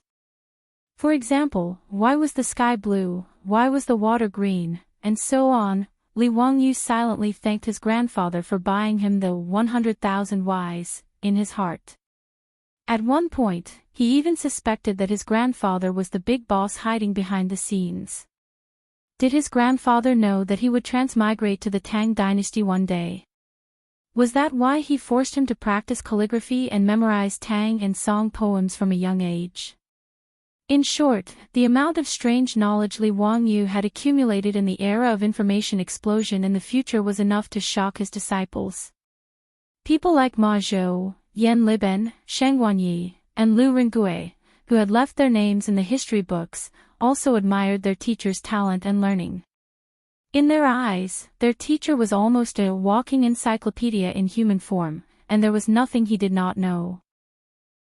For example, why was the sky blue, why was the water green, and so on. Li Wangyu silently thanked his grandfather for buying him the 100,000 whys, in his heart. At one point, he even suspected that his grandfather was the big boss hiding behind the scenes. Did his grandfather know that he would transmigrate to the Tang dynasty one day? Was that why he forced him to practice calligraphy and memorize Tang and Song poems from a young age? In short, the amount of strange knowledge Li Wangyu had accumulated in the era of information explosion in the future was enough to shock his disciples. People like Ma Zhou, Yan Liben, Sheng Wanyi, and Lu Ringgui, who had left their names in the history books, also admired their teacher's talent and learning. In their eyes, their teacher was almost a walking encyclopedia in human form, and there was nothing he did not know.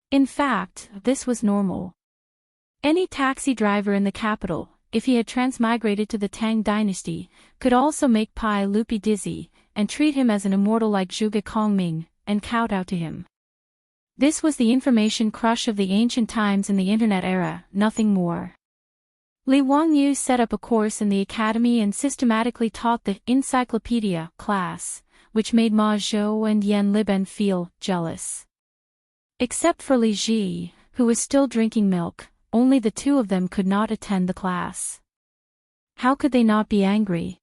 In fact, this was normal. Any taxi driver in the capital, if he had transmigrated to the Tang dynasty, could also make Pai Lupi dizzy, and treat him as an immortal like Zhuge Kongming, and kowtow to him. This was the information crush of the ancient times in the internet era, nothing more. Li Wangyu set up a course in the academy and systematically taught the encyclopedia class, which made Ma Zhou and Yan Liben feel jealous. Except for Li Ji, who was still drinking milk, only the two of them could not attend the class. How could they not be angry?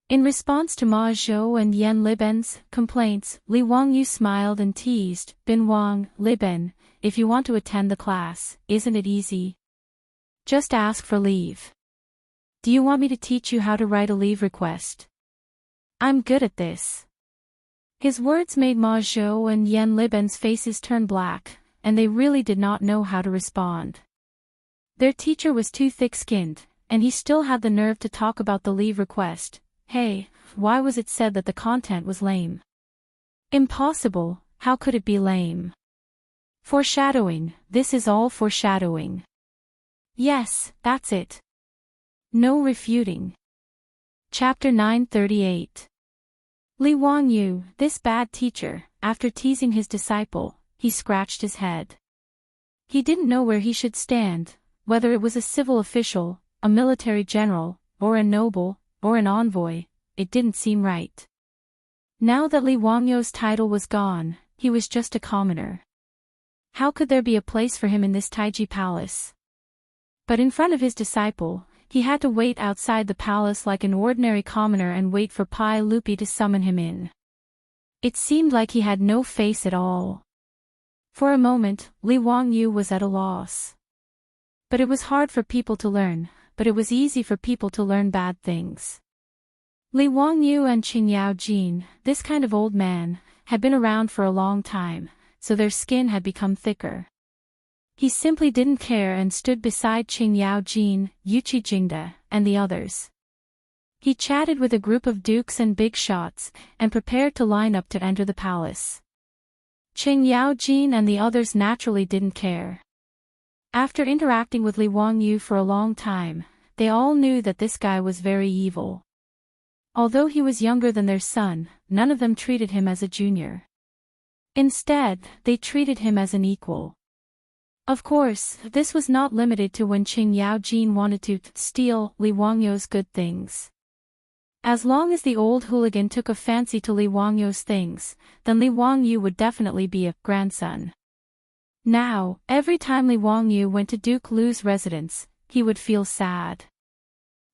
In response to Ma Zhou and Yan Liben's complaints, Li Wangyu smiled and teased, "Bin Wang, Liben, if you want to attend the class, isn't it easy? Just ask for leave. Do you want me to teach you how to write a leave request? I'm good at this." His words made Ma Zhou and Yan Liben's faces turn black, and they really did not know how to respond. Their teacher was too thick-skinned, and he still had the nerve to talk about the leave request. Hey, why was it said that the content was lame? Impossible, how could it be lame? Foreshadowing, this is all foreshadowing. Yes, that's it. No refuting. Chapter 938. Li Wangyu, this bad teacher, after teasing his disciple, he scratched his head. He didn't know where he should stand, whether it was a civil official, a military general, or a noble, or an envoy, it didn't seem right. Now that Li Wangyu's title was gone, he was just a commoner. How could there be a place for him in this Taiji palace? But in front of his disciple, he had to wait outside the palace like an ordinary commoner and wait for Pai Lupi to summon him in. It seemed like he had no face at all. For a moment, Li Wangyu was at a loss. But it was hard for people to learn, but it was easy for people to learn bad things. Li Wangyu and Qingyao Jin, this kind of old man, had been around for a long time, so their skin had become thicker. He simply didn't care and stood beside Qingyao Jin, Yuqi Jingde, and the others. He chatted with a group of dukes and big shots, and prepared to line up to enter the palace. Qingyao Jin and the others naturally didn't care. After interacting with Li Wangyu for a long time, they all knew that this guy was very evil. Although he was younger than their son, none of them treated him as a junior. Instead, they treated him as an equal. Of course, this was not limited to when Qingyao Jin wanted to steal Li Wangyu's good things. As long as the old hooligan took a fancy to Li Wangyu's things, then Li Wangyu would definitely be a grandson. Now, every time Li Wangyu went to Duke Lu's residence, he would feel sad.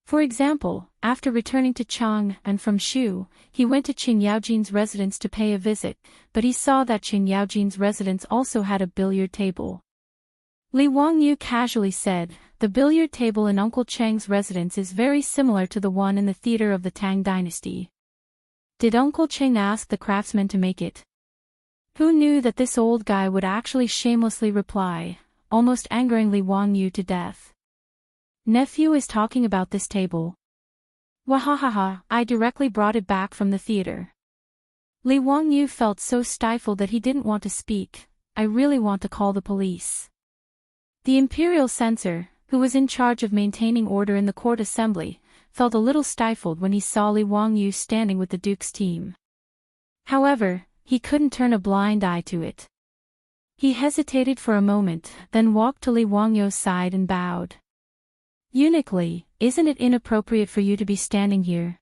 For example, after returning to Chang'an from Shu, he went to Qingyao Jin's residence to pay a visit, but he saw that Qingyao Jin's residence also had a billiard table. Li Wangyu casually said, "The billiard table in Uncle Cheng's residence is very similar to the one in the theater of the Tang dynasty. Did Uncle Cheng ask the craftsman to make it?" Who knew that this old guy would actually shamelessly reply, almost angering Li Wangyu to death. "Nephew is talking about this table. Wahahaha, I directly brought it back from the theater." Li Wangyu felt so stifled that he didn't want to speak. "I really want to call the police." The imperial censor, who was in charge of maintaining order in the court assembly, felt a little stifled when he saw Li Wangyu standing with the duke's team. However, he couldn't turn a blind eye to it. He hesitated for a moment, then walked to Li Wangyu's side and bowed. "Eunuch Li, isn't it inappropriate for you to be standing here?"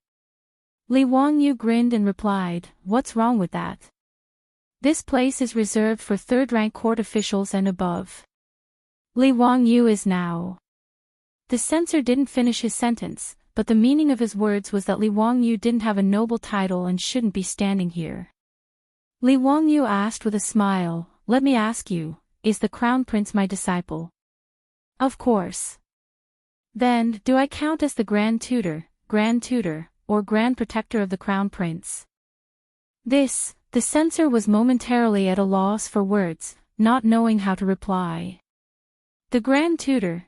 Li Wangyu grinned and replied, "What's wrong with that? This place is reserved for third-rank court officials and above. Li Wangyu is now. The censor didn't finish his sentence, but the meaning of his words was that Li Wangyu didn't have a noble title and shouldn't be standing here. Li Wangyu asked with a smile, "Let me ask you, is the Crown Prince my disciple?" "Of course." "Then, do I count as the Grand Tutor, or Grand Protector of the Crown Prince?" The censor was momentarily at a loss for words, not knowing how to reply. The Grand Tutor,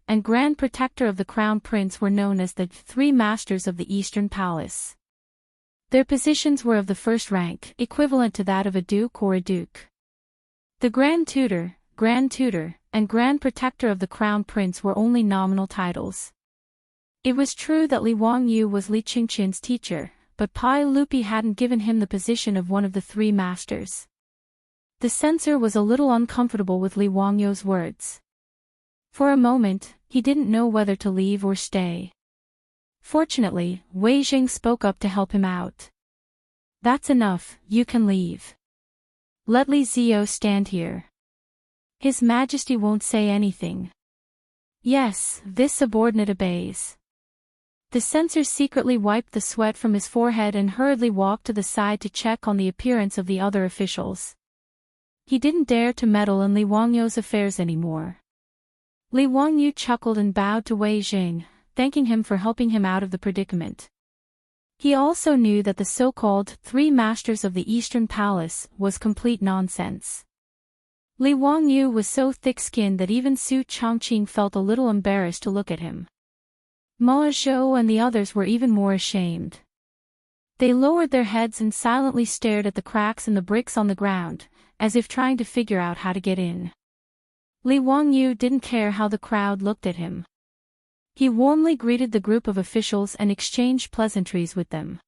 and Grand Protector of the Crown Prince were known as the Three Masters of the Eastern Palace. Their positions were of the first rank, equivalent to that of a duke or a duke. The Grand Tutor, and Grand Protector of the Crown Prince were only nominal titles. It was true that Li Wangyu was Li Qingqian's teacher, but Pai Lupi hadn't given him the position of one of the three masters. The censor was a little uncomfortable with Li Wangyu's words. For a moment, he didn't know whether to leave or stay. Fortunately, Wei Jing spoke up to help him out. "That's enough, you can leave. Let Li Ziyo stand here. His Majesty won't say anything." "Yes, this subordinate obeys." The censor secretly wiped the sweat from his forehead and hurriedly walked to the side to check on the appearance of the other officials. He didn't dare to meddle in Li Wangyu's affairs anymore. Li Wangyu chuckled and bowed to Wei Jing, thanking him for helping him out of the predicament. He also knew that the so-called Three Masters of the Eastern Palace was complete nonsense. Li Wangyu was so thick-skinned that even Su Chongqing felt a little embarrassed to look at him. Ma Zhou and the others were even more ashamed. They lowered their heads and silently stared at the cracks in the bricks on the ground, as if trying to figure out how to get in. Li Wangyu didn't care how the crowd looked at him. He warmly greeted the group of officials and exchanged pleasantries with them.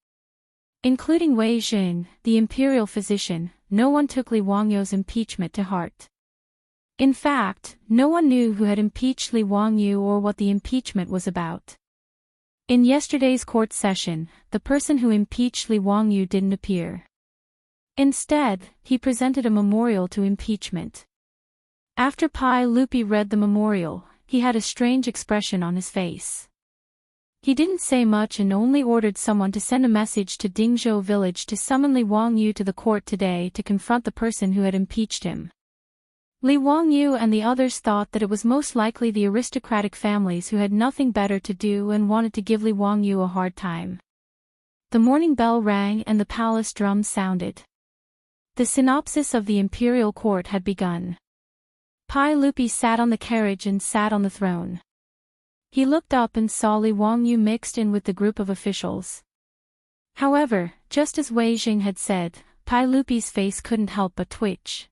Including Wei Jing, the imperial physician, no one took Li Wangyu's impeachment to heart. In fact, no one knew who had impeached Li Wangyu or what the impeachment was about. In yesterday's court session, the person who impeached Li Wangyu didn't appear. Instead, he presented a memorial to impeachment. After Pai Lupi read the memorial, he had a strange expression on his face. He didn't say much and only ordered someone to send a message to Dingzhou village to summon Li Wangyu to the court today to confront the person who had impeached him. Li Wangyu and the others thought that it was most likely the aristocratic families who had nothing better to do and wanted to give Li Wangyu a hard time. The morning bell rang and the palace drums sounded. The synopsis of the imperial court had begun. Pai Lupi sat on the carriage and sat on the throne. He looked up and saw Li Wangyu mixed in with the group of officials. However, just as Wei Jing had said, Pai Lupi's face couldn't help but twitch.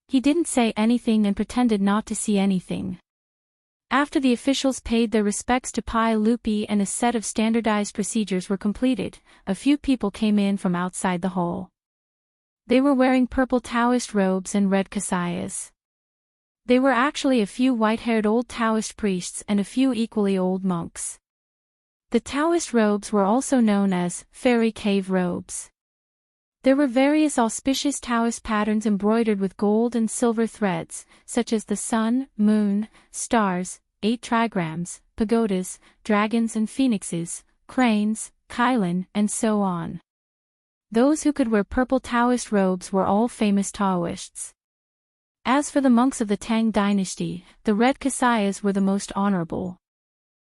He didn't say anything and pretended not to see anything. After the officials paid their respects to Pai Lupi and a set of standardized procedures were completed, a few people came in from outside the hall. They were wearing purple Taoist robes and red kasayas. They were actually a few white-haired old Taoist priests and a few equally old monks. The Taoist robes were also known as fairy cave robes. There were various auspicious Taoist patterns embroidered with gold and silver threads, such as the sun, moon, stars, 8 trigrams, pagodas, dragons and phoenixes, cranes, Kylin, and so on. Those who could wear purple Taoist robes were all famous Taoists. As for the monks of the Tang dynasty, the red kasayas were the most honorable.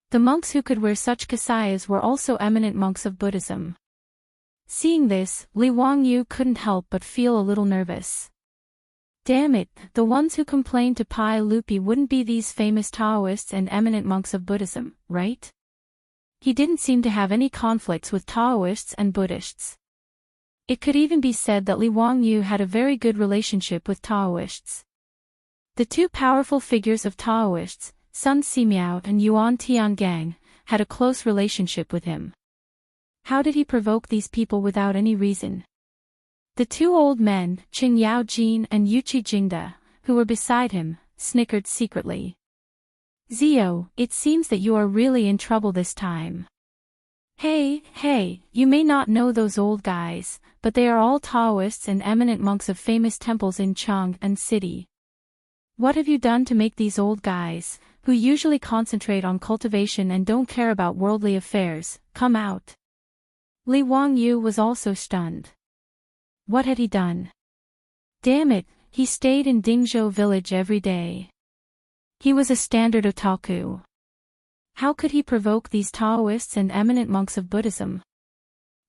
The monks who could wear such kasayas were also eminent monks of Buddhism. Seeing this, Li Wangyu couldn't help but feel a little nervous. Damn it, the ones who complained to Pai Lupi wouldn't be these famous Taoists and eminent monks of Buddhism, right? He didn't seem to have any conflicts with Taoists and Buddhists. It could even be said that Li Wangyu had a very good relationship with Taoists. The two powerful figures of Taoists, Sun Simiao and Yuan Tiangang, had a close relationship with him. How did he provoke these people without any reason? The two old men, Qing Yaojin and Yuqi Jingda, who were beside him, snickered secretly. "Zio, it seems that you are really in trouble this time." Hey, you may not know those old guys, but they are all Taoists and eminent monks of famous temples in Chang'an city. What have you done to make these old guys, who usually concentrate on cultivation and don't care about worldly affairs, come out?" Li Wangyu was also stunned. What had he done? Damn it, he stayed in Dingzhou village every day. He was a standard otaku. How could he provoke these Taoists and eminent monks of Buddhism?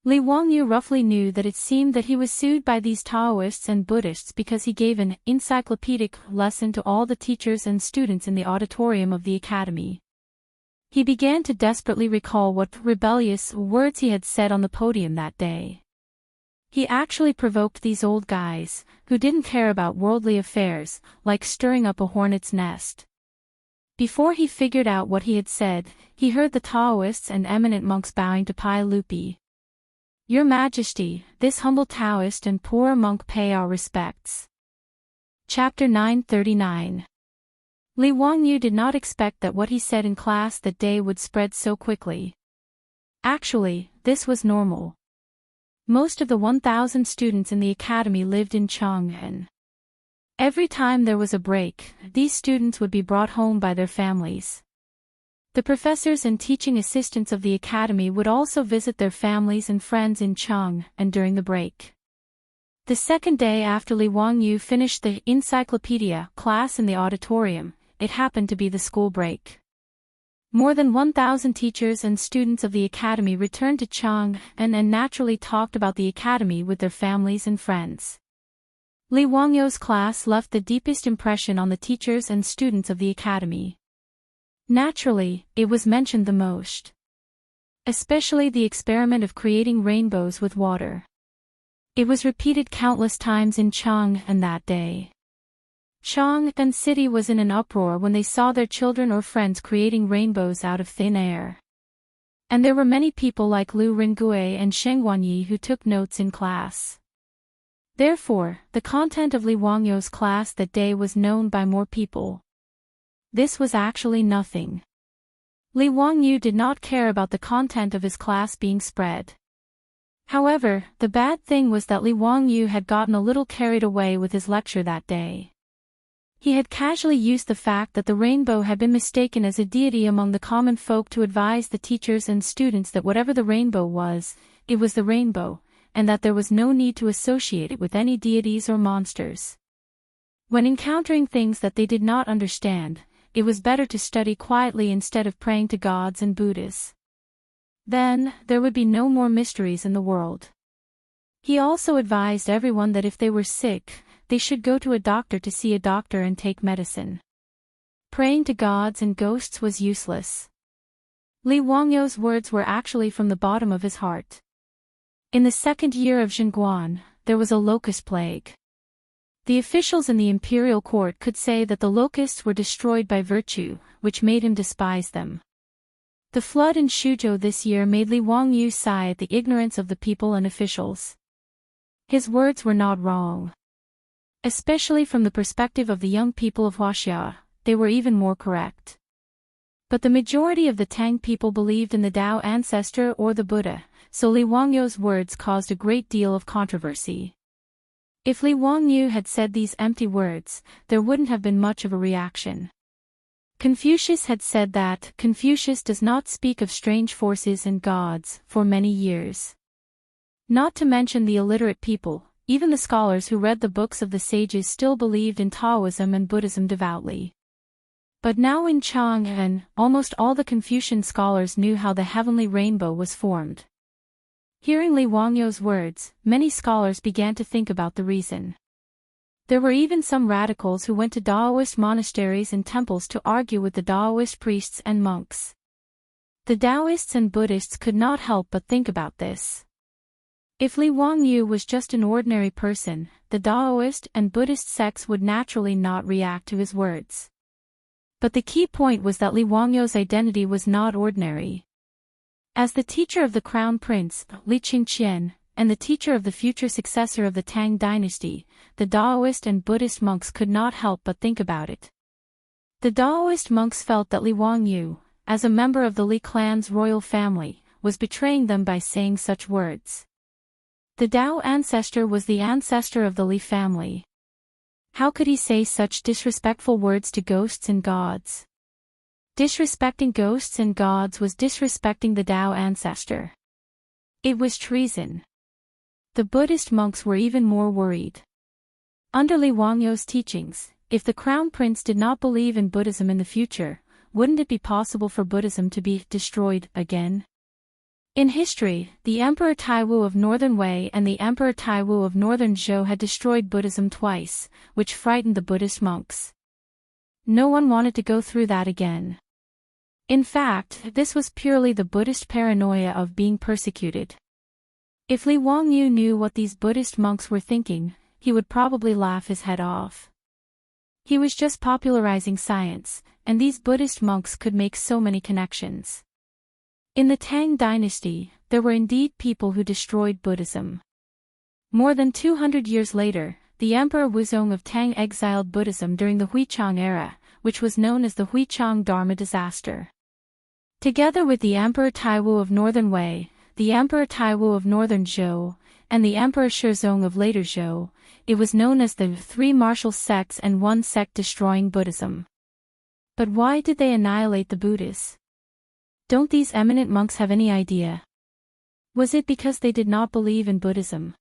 Li Wangyu roughly knew that it seemed that he was sued by these Taoists and Buddhists because he gave an encyclopedic lesson to all the teachers and students in the auditorium of the academy. He began to desperately recall what rebellious words he had said on the podium that day. He actually provoked these old guys, who didn't care about worldly affairs, like stirring up a hornet's nest. Before he figured out what he had said, he heard the Taoists and eminent monks bowing to Pai Lupi. "Your Majesty, this humble Taoist and poor monk pay our respects." Chapter 939. Li Wangyu did not expect that what he said in class that day would spread so quickly. Actually, this was normal. Most of the 1,000 students in the academy lived in Chang'an. Every time there was a break, these students would be brought home by their families. The professors and teaching assistants of the academy would also visit their families and friends in Chang'an during the break. The second day after Li Wangyu finished the encyclopedia class in the auditorium, it happened to be the school break. More than 1,000 teachers and students of the academy returned to Chang'an and naturally talked about the academy with their families and friends. Li Wangyu's class left the deepest impression on the teachers and students of the academy. Naturally, it was mentioned the most. Especially the experiment of creating rainbows with water. It was repeated countless times in Chang'an that day. Chang'an city was in an uproar when they saw their children or friends creating rainbows out of thin air. And there were many people like Lu Ringue and Sheng Wanyi who took notes in class. Therefore, the content of Li Wangyu's class that day was known by more people. This was actually nothing. Li Wangyu did not care about the content of his class being spread. However, the bad thing was that Li Wangyu had gotten a little carried away with his lecture that day. He had casually used the fact that the rainbow had been mistaken as a deity among the common folk to advise the teachers and students that whatever the rainbow was, it was the rainbow, and that there was no need to associate it with any deities or monsters. When encountering things that they did not understand, it was better to study quietly instead of praying to gods and Buddhas. Then, there would be no more mysteries in the world. He also advised everyone that if they were sick, they should go to a doctor to see a doctor and take medicine. Praying to gods and ghosts was useless. Li Wangyu's words were actually from the bottom of his heart. In the second year of Chang'an, there was a locust plague. The officials in the imperial court could say that the locusts were destroyed by virtue, which made him despise them. The flood in Shuzhou this year made Li Wangyu sigh at the ignorance of the people and officials. His words were not wrong. Especially from the perspective of the young people of Huaxia, they were even more correct. But the majority of the Tang people believed in the Tao ancestor or the Buddha, so Li Wangyu's words caused a great deal of controversy. If Li Wangyu had said these empty words, there wouldn't have been much of a reaction. Confucius had said that Confucius does not speak of strange forces and gods for many years. Not to mention the illiterate people, even the scholars who read the books of the sages still believed in Taoism and Buddhism devoutly. But now in Chang'an, almost all the Confucian scholars knew how the heavenly rainbow was formed. Hearing Li Wangyu's words, many scholars began to think about the reason. There were even some radicals who went to Taoist monasteries and temples to argue with the Taoist priests and monks. The Taoists and Buddhists could not help but think about this. If Li Wangyu was just an ordinary person, the Taoist and Buddhist sects would naturally not react to his words. But the key point was that Li Wangyu's identity was not ordinary. As the teacher of the crown prince, Li Qingqian, and the teacher of the future successor of the Tang dynasty, the Taoist and Buddhist monks could not help but think about it. The Taoist monks felt that Li Wangyu, as a member of the Li clan's royal family, was betraying them by saying such words. The Tao ancestor was the ancestor of the Li family. How could he say such disrespectful words to ghosts and gods? Disrespecting ghosts and gods was disrespecting the Tao ancestor. It was treason. The Buddhist monks were even more worried. Under Li Wangyu's teachings, if the crown prince did not believe in Buddhism in the future, wouldn't it be possible for Buddhism to be destroyed again? In history, the Emperor Taiwu of Northern Wei and the Emperor Taiwu of Northern Zhou had destroyed Buddhism twice, which frightened the Buddhist monks. No one wanted to go through that again. In fact, this was purely the Buddhist paranoia of being persecuted. If Li Wangyu knew what these Buddhist monks were thinking, he would probably laugh his head off. He was just popularizing science, and these Buddhist monks could make so many connections. In the Tang dynasty, there were indeed people who destroyed Buddhism. More than 200 years later, the Emperor Wuzong of Tang exiled Buddhism during the Huichang era, which was known as the Huichang Dharma disaster. Together with the Emperor Taiwu of Northern Wei, the Emperor Taiwu of Northern Zhou, and the Emperor Shizong of later Zhou, it was known as the three martial sects and one sect destroying Buddhism. But why did they annihilate the Buddhists? Don't these eminent monks have any idea? Was it because they did not believe in Buddhism?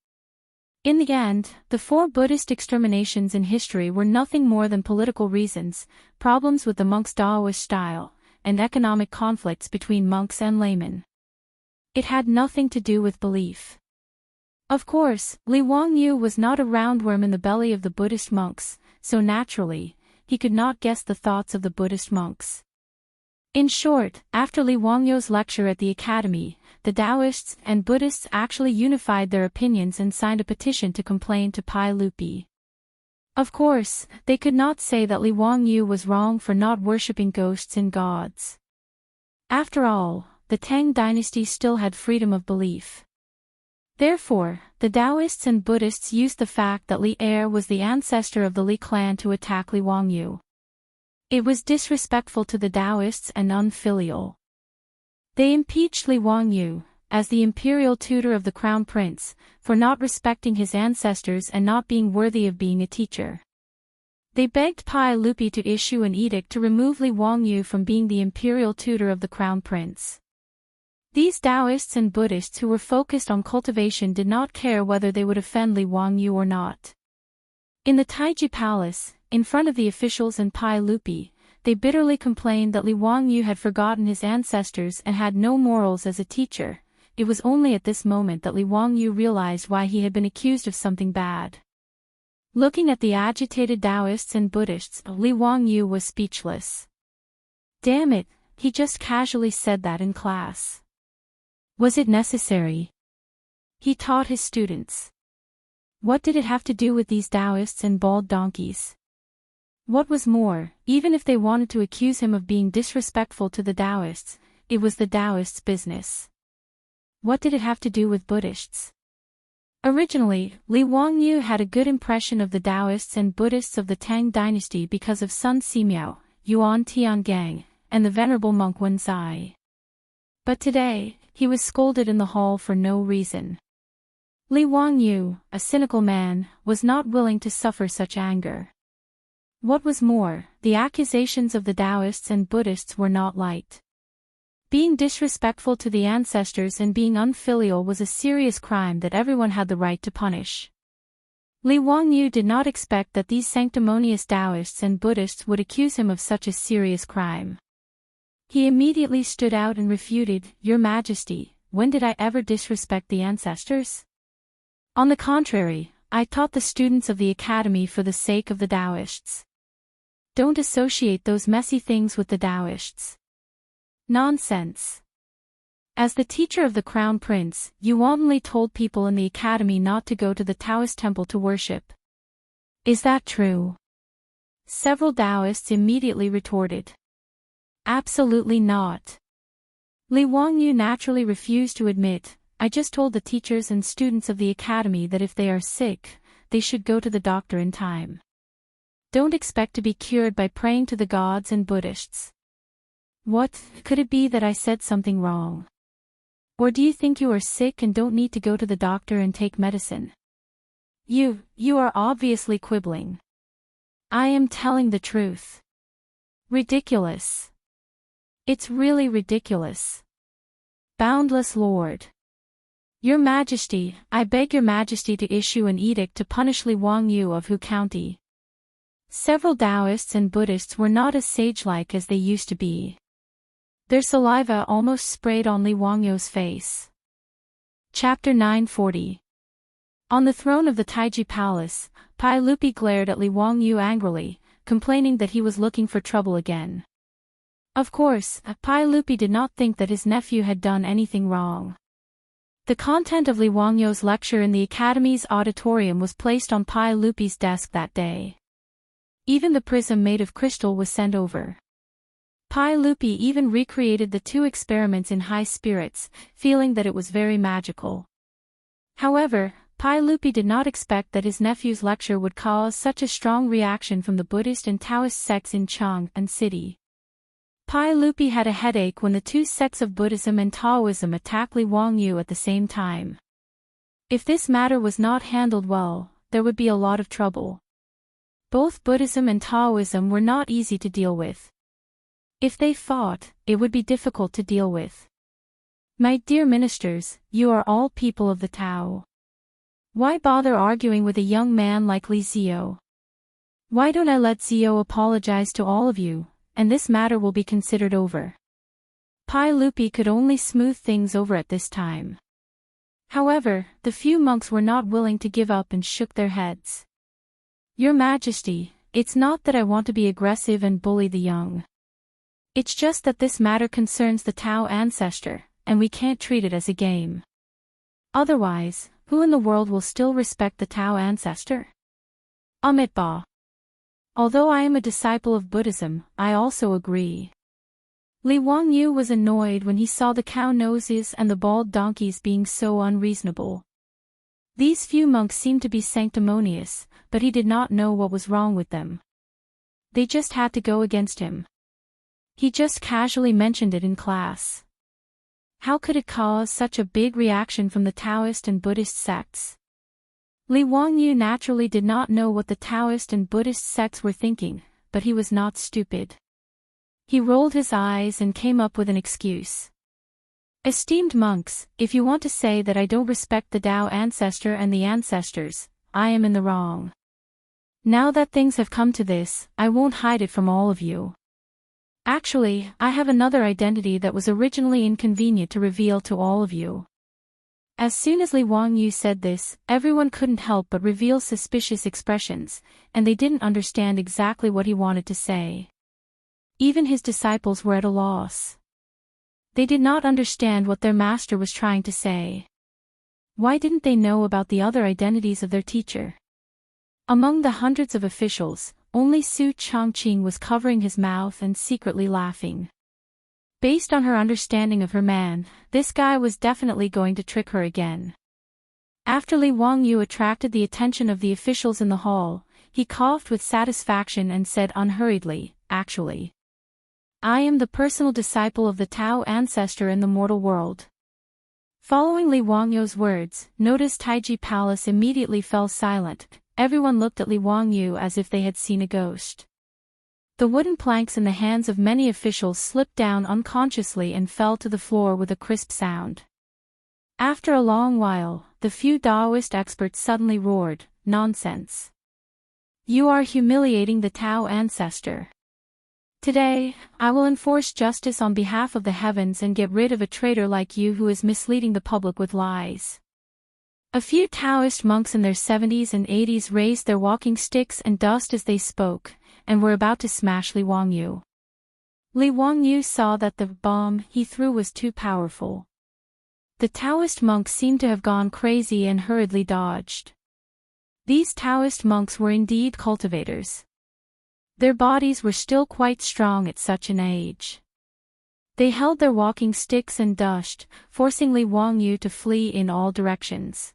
In the end, the 4 Buddhist exterminations in history were nothing more than political reasons, problems with the monks' Taoist style, and economic conflicts between monks and laymen. It had nothing to do with belief. Of course, Li Wangyu was not a roundworm in the belly of the Buddhist monks, so naturally, he could not guess the thoughts of the Buddhist monks. In short, after Li Wangyu's lecture at the academy, the Taoists and Buddhists actually unified their opinions and signed a petition to complain to Pai Lupi. Of course, they could not say that Li Wangyu was wrong for not worshipping ghosts and gods. After all, the Tang dynasty still had freedom of belief. Therefore, the Taoists and Buddhists used the fact that Li Er was the ancestor of the Li clan to attack Li Wangyu. It was disrespectful to the Taoists and unfilial. They impeached Li Wangyu, as the imperial tutor of the crown prince, for not respecting his ancestors and not being worthy of being a teacher. They begged Pai Lupi to issue an edict to remove Li Wangyu from being the imperial tutor of the crown prince. These Taoists and Buddhists who were focused on cultivation did not care whether they would offend Li Wangyu or not. In the Taiji Palace, in front of the officials and Pai Lupi, they bitterly complained that Li Wangyu had forgotten his ancestors and had no morals as a teacher. It was only at this moment that Li Wangyu realized why he had been accused of something bad. Looking at the agitated Taoists and Buddhists, Li Wangyu was speechless. Damn it, he just casually said that in class. Was it necessary? He taught his students. What did it have to do with these Taoists and bald donkeys? What was more, even if they wanted to accuse him of being disrespectful to the Taoists, it was the Taoists' business. What did it have to do with Buddhists? Originally, Li Wangyu had a good impression of the Taoists and Buddhists of the Tang dynasty because of Sun Simiao, Yuan Tiangang, and the venerable monk Wen Zai. But today, he was scolded in the hall for no reason. Li Wangyu, a cynical man, was not willing to suffer such anger. What was more, the accusations of the Taoists and Buddhists were not light. Being disrespectful to the ancestors and being unfilial was a serious crime that everyone had the right to punish. Li Wangyu did not expect that these sanctimonious Taoists and Buddhists would accuse him of such a serious crime. He immediately stood out and refuted, "Your Majesty, when did I ever disrespect the ancestors? On the contrary, I taught the students of the academy for the sake of the Taoists. Don't associate those messy things with the Taoists. Nonsense." As the teacher of the crown prince, you wantonly told people in the academy not to go to the Taoist temple to worship. Is that true? Several Taoists immediately retorted. Absolutely not. Li Wangyu naturally refused to admit, "I just told the teachers and students of the academy that if they are sick, they should go to the doctor in time. Don't expect to be cured by praying to the gods and Buddhists." What, could it be that I said something wrong? Or do you think you are sick and don't need to go to the doctor and take medicine? You are obviously quibbling. I am telling the truth. Ridiculous. It's really ridiculous. Boundless Lord. Your Majesty, I beg your Majesty to issue an edict to punish Li Wangyu of Hu County. Several Taoists and Buddhists were not as sage-like as they used to be. Their saliva almost sprayed on Li Wangyu's face. Chapter 940. On the throne of the Taiji Palace, Pai Lupi glared at Li Wangyu angrily, complaining that he was looking for trouble again. Of course, Pai Lupi did not think that his nephew had done anything wrong. The content of Li Wangyu's lecture in the Academy's auditorium was placed on Pai Lupi's desk that day. Even the prism made of crystal was sent over. Pai Lupi even recreated the two experiments in high spirits, feeling that it was very magical. However, Pai Lupi did not expect that his nephew's lecture would cause such a strong reaction from the Buddhist and Taoist sects in Chang'an city. Pai Lupi had a headache when the two sects of Buddhism and Taoism attacked Li Wangyu at the same time. If this matter was not handled well, there would be a lot of trouble. Both Buddhism and Taoism were not easy to deal with. If they fought, it would be difficult to deal with. My dear ministers, you are all people of the Tao. Why bother arguing with a young man like Li Zio? Why don't I let Zio apologize to all of you, and this matter will be considered over? Pai Lupi could only smooth things over at this time. However, the few monks were not willing to give up and shook their heads. Your Majesty, it's not that I want to be aggressive and bully the young. It's just that this matter concerns the Tao ancestor, and we can't treat it as a game. Otherwise, who in the world will still respect the Tao ancestor? Amitabha. Although I am a disciple of Buddhism, I also agree. Li Wangyu was annoyed when he saw the cow noses and the bald donkeys being so unreasonable. These few monks seemed to be sanctimonious, but he did not know what was wrong with them. They just had to go against him. He just casually mentioned it in class. How could it cause such a big reaction from the Taoist and Buddhist sects? Li Wangyu naturally did not know what the Taoist and Buddhist sects were thinking, but he was not stupid. He rolled his eyes and came up with an excuse. Esteemed monks, if you want to say that I don't respect the Tao ancestor and the ancestors, I am in the wrong. Now that things have come to this, I won't hide it from all of you. Actually, I have another identity that was originally inconvenient to reveal to all of you. As soon as Li Wangyu said this, everyone couldn't help but reveal suspicious expressions, and they didn't understand exactly what he wanted to say. Even his disciples were at a loss. They did not understand what their master was trying to say. Why didn't they know about the other identities of their teacher? Among the hundreds of officials, only Su Chongqing was covering his mouth and secretly laughing. Based on her understanding of her man, this guy was definitely going to trick her again. After Li Wangyu attracted the attention of the officials in the hall, he coughed with satisfaction and said unhurriedly, "Actually, I am the personal disciple of the Tao ancestor in the mortal world." Following Li Wangyu's words, Noda's Taiji Palace immediately fell silent. Everyone looked at Li Wangyu as if they had seen a ghost. The wooden planks in the hands of many officials slipped down unconsciously and fell to the floor with a crisp sound. After a long while, the few Taoist experts suddenly roared, "Nonsense! You are humiliating the Tao ancestor. Today, I will enforce justice on behalf of the heavens and get rid of a traitor like you who is misleading the public with lies." A few Taoist monks in their 70s and 80s raised their walking sticks and dust as they spoke, and were about to smash Li Wangyu. Li Wangyu saw that the bomb he threw was too powerful. The Taoist monks seemed to have gone crazy and hurriedly dodged. These Taoist monks were indeed cultivators. Their bodies were still quite strong at such an age. They held their walking sticks and dashed, forcing Li Wangyu to flee in all directions.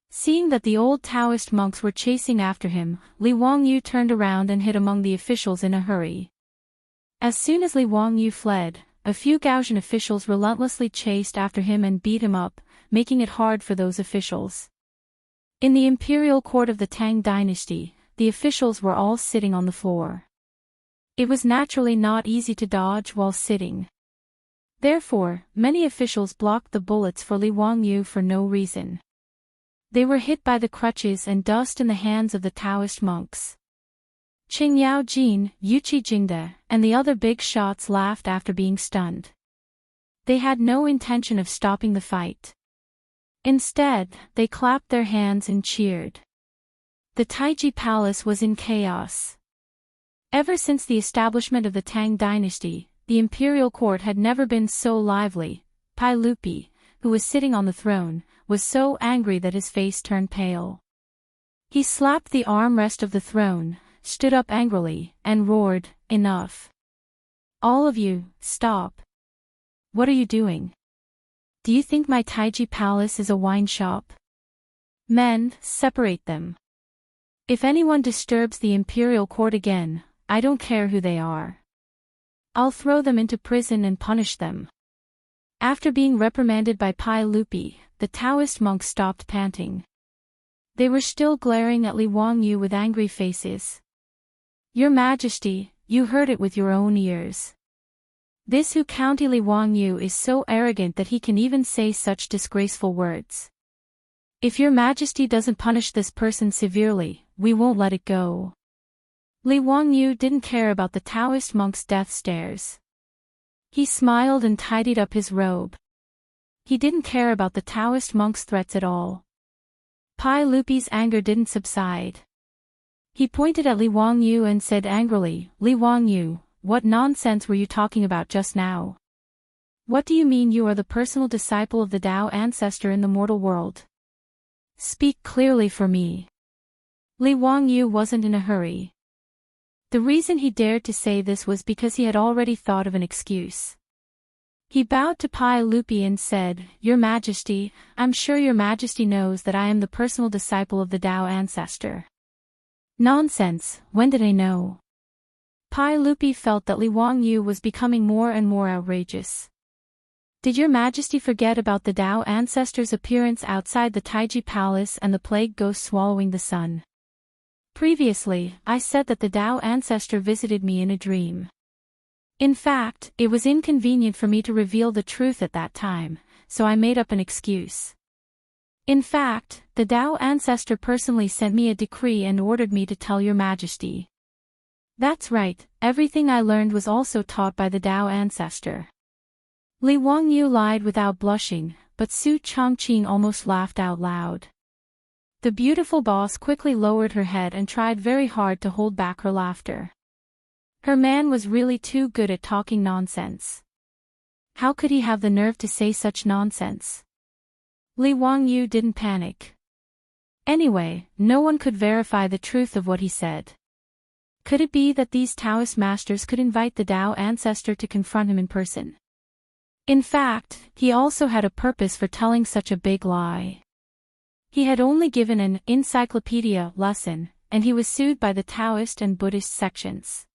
Seeing that the old Taoist monks were chasing after him, Li Wangyu turned around and hid among the officials in a hurry. As soon as Li Wangyu fled, a few Gaotian officials relentlessly chased after him and beat him up, making it hard for those officials. In the imperial court of the Tang dynasty, the officials were all sitting on the floor. It was naturally not easy to dodge while sitting. Therefore, many officials blocked the bullets for Li Wangyu for no reason. They were hit by the crutches and dust in the hands of the Taoist monks. Qing Yao Jin, Yuqi Jingde, and the other big shots laughed after being stunned. They had no intention of stopping the fight. Instead, they clapped their hands and cheered. The Taiji Palace was in chaos. Ever since the establishment of the Tang dynasty, the imperial court had never been so lively. Pai Lupi, who was sitting on the throne, was so angry that his face turned pale. He slapped the armrest of the throne, stood up angrily, and roared, "Enough! All of you, stop! What are you doing? Do you think my Taiji Palace is a wine shop? Men, separate them. If anyone disturbs the imperial court again, I don't care who they are. I'll throw them into prison and punish them." After being reprimanded by Pai Lupi, the Taoist monks stopped panting. They were still glaring at Li Wangyu with angry faces. "Your Majesty, you heard it with your own ears. This Hu County Li Wangyu is so arrogant that he can even say such disgraceful words. If your Majesty doesn't punish this person severely, we won't let it go." Li Wangyu didn't care about the Taoist monk's death stares. He smiled and tidied up his robe. He didn't care about the Taoist monk's threats at all. Pai Lupi's anger didn't subside. He pointed at Li Wangyu and said angrily, "Li Wangyu, what nonsense were you talking about just now? What do you mean you are the personal disciple of the Tao ancestor in the mortal world? Speak clearly for me." Li Wangyu wasn't in a hurry. The reason he dared to say this was because he had already thought of an excuse. He bowed to Pai Lupi and said, "Your Majesty, I'm sure your Majesty knows that I am the personal disciple of the Tao ancestor." "Nonsense, when did I know?" Pai Lupi felt that Li Wangyu was becoming more and more outrageous. "Did your Majesty forget about the Tao ancestor's appearance outside the Taiji Palace and the plague ghost swallowing the sun? Previously, I said that the Tao ancestor visited me in a dream. In fact, it was inconvenient for me to reveal the truth at that time, so I made up an excuse. In fact, the Tao ancestor personally sent me a decree and ordered me to tell your Majesty." "That's right, everything I learned was also taught by the Tao ancestor." Li Wangyu lied without blushing, but Su Chongqing almost laughed out loud. The beautiful boss quickly lowered her head and tried very hard to hold back her laughter. Her man was really too good at talking nonsense. How could he have the nerve to say such nonsense? Li Wangyu didn't panic. Anyway, no one could verify the truth of what he said. Could it be that these Taoist masters could invite the Tao ancestor to confront him in person? In fact, he also had a purpose for telling such a big lie. He had only given an encyclopedia lesson, and he was sued by the Taoist and Buddhist sections.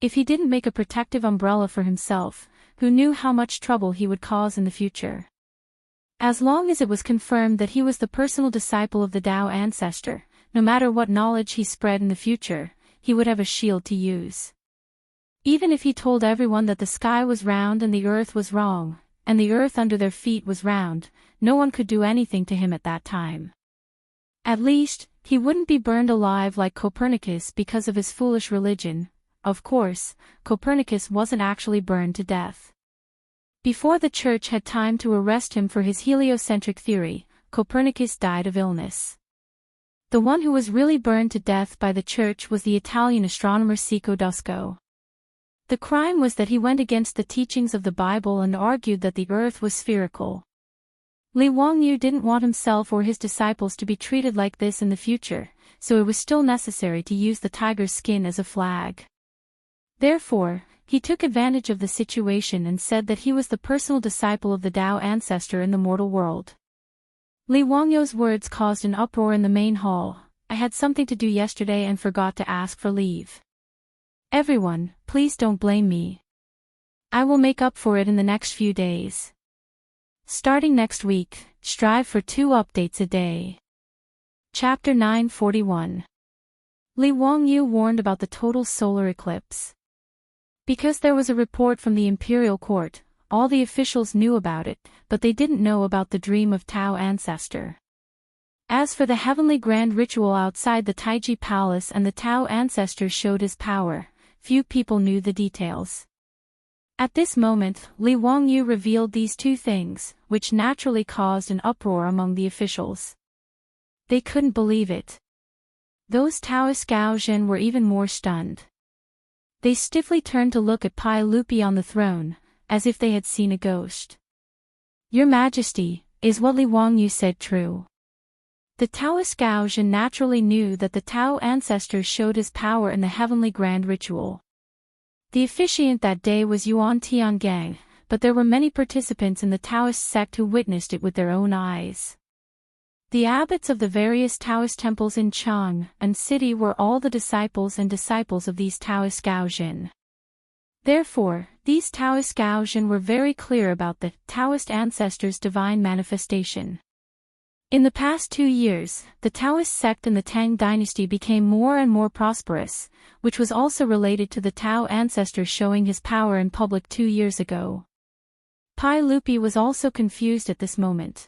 If he didn't make a protective umbrella for himself, who knew how much trouble he would cause in the future? As long as it was confirmed that he was the personal disciple of the Tao ancestor, no matter what knowledge he spread in the future, he would have a shield to use. Even if he told everyone that the sky was round and the earth was wrong, and the earth under their feet was round, no one could do anything to him at that time. At least, he wouldn't be burned alive like Copernicus because of his foolish religion. Of course, Copernicus wasn't actually burned to death. Before the church had time to arrest him for his heliocentric theory, Copernicus died of illness. The one who was really burned to death by the church was the Italian astronomer Cicco d'Osco. The crime was that he went against the teachings of the Bible and argued that the earth was spherical. Li Wangyu didn't want himself or his disciples to be treated like this in the future, so it was still necessary to use the tiger's skin as a flag. Therefore, he took advantage of the situation and said that he was the personal disciple of the Tao ancestor in the mortal world. Li Wangyu's words caused an uproar in the main hall. "I had something to do yesterday and forgot to ask for leave. Everyone, please don't blame me. I will make up for it in the next few days. Starting next week, strive for 2 updates a day. Chapter 941. Li Wangyu warned about the total solar eclipse. Because there was a report from the imperial court, all the officials knew about it, but they didn't know about the dream of Tao ancestor. As for the heavenly grand ritual outside the Taiji palace and the Tao ancestor showed his power, few people knew the details. At this moment, Li Wangyu revealed these 2 things, which naturally caused an uproar among the officials. They couldn't believe it. Those Taoist Gaozhen were even more stunned. They stiffly turned to look at Pai Lupi on the throne, as if they had seen a ghost. Your Majesty, is what Li Wangyu said true? The Taoist Gaozhen naturally knew that the Tao ancestor showed his power in the heavenly grand ritual. The officiant that day was Yuan Tiangang, but there were many participants in the Taoist sect who witnessed it with their own eyes. The abbots of the various Taoist temples in Chang'an city were all the disciples of these Taoist Gaozhen. Therefore, these Taoist Gaozhen were very clear about the Taoist ancestors' divine manifestation. In the past 2 years, the Taoist sect in the Tang dynasty became more and more prosperous, which was also related to the Tao ancestor showing his power in public 2 years ago. Pai Lupi was also confused at this moment.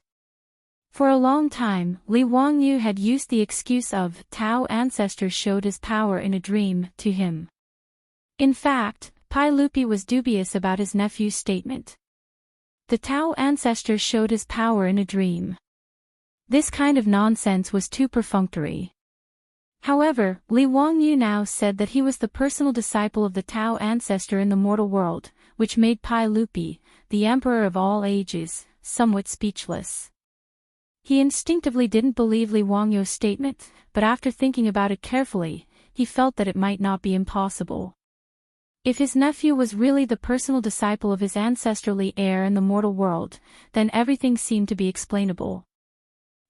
For a long time, Li Wangyu had used the excuse of Tao ancestor showed his power in a dream to him. In fact, Pai Lupi was dubious about his nephew's statement. The Tao ancestor showed his power in a dream. This kind of nonsense was too perfunctory. However, Li Wangyu now said that he was the personal disciple of the Tao ancestor in the mortal world, which made Pai Lupi, the emperor of all ages, somewhat speechless. He instinctively didn't believe Li Wangyu's statement, but after thinking about it carefully, he felt that it might not be impossible. If his nephew was really the personal disciple of his ancestrally heir in the mortal world, then everything seemed to be explainable.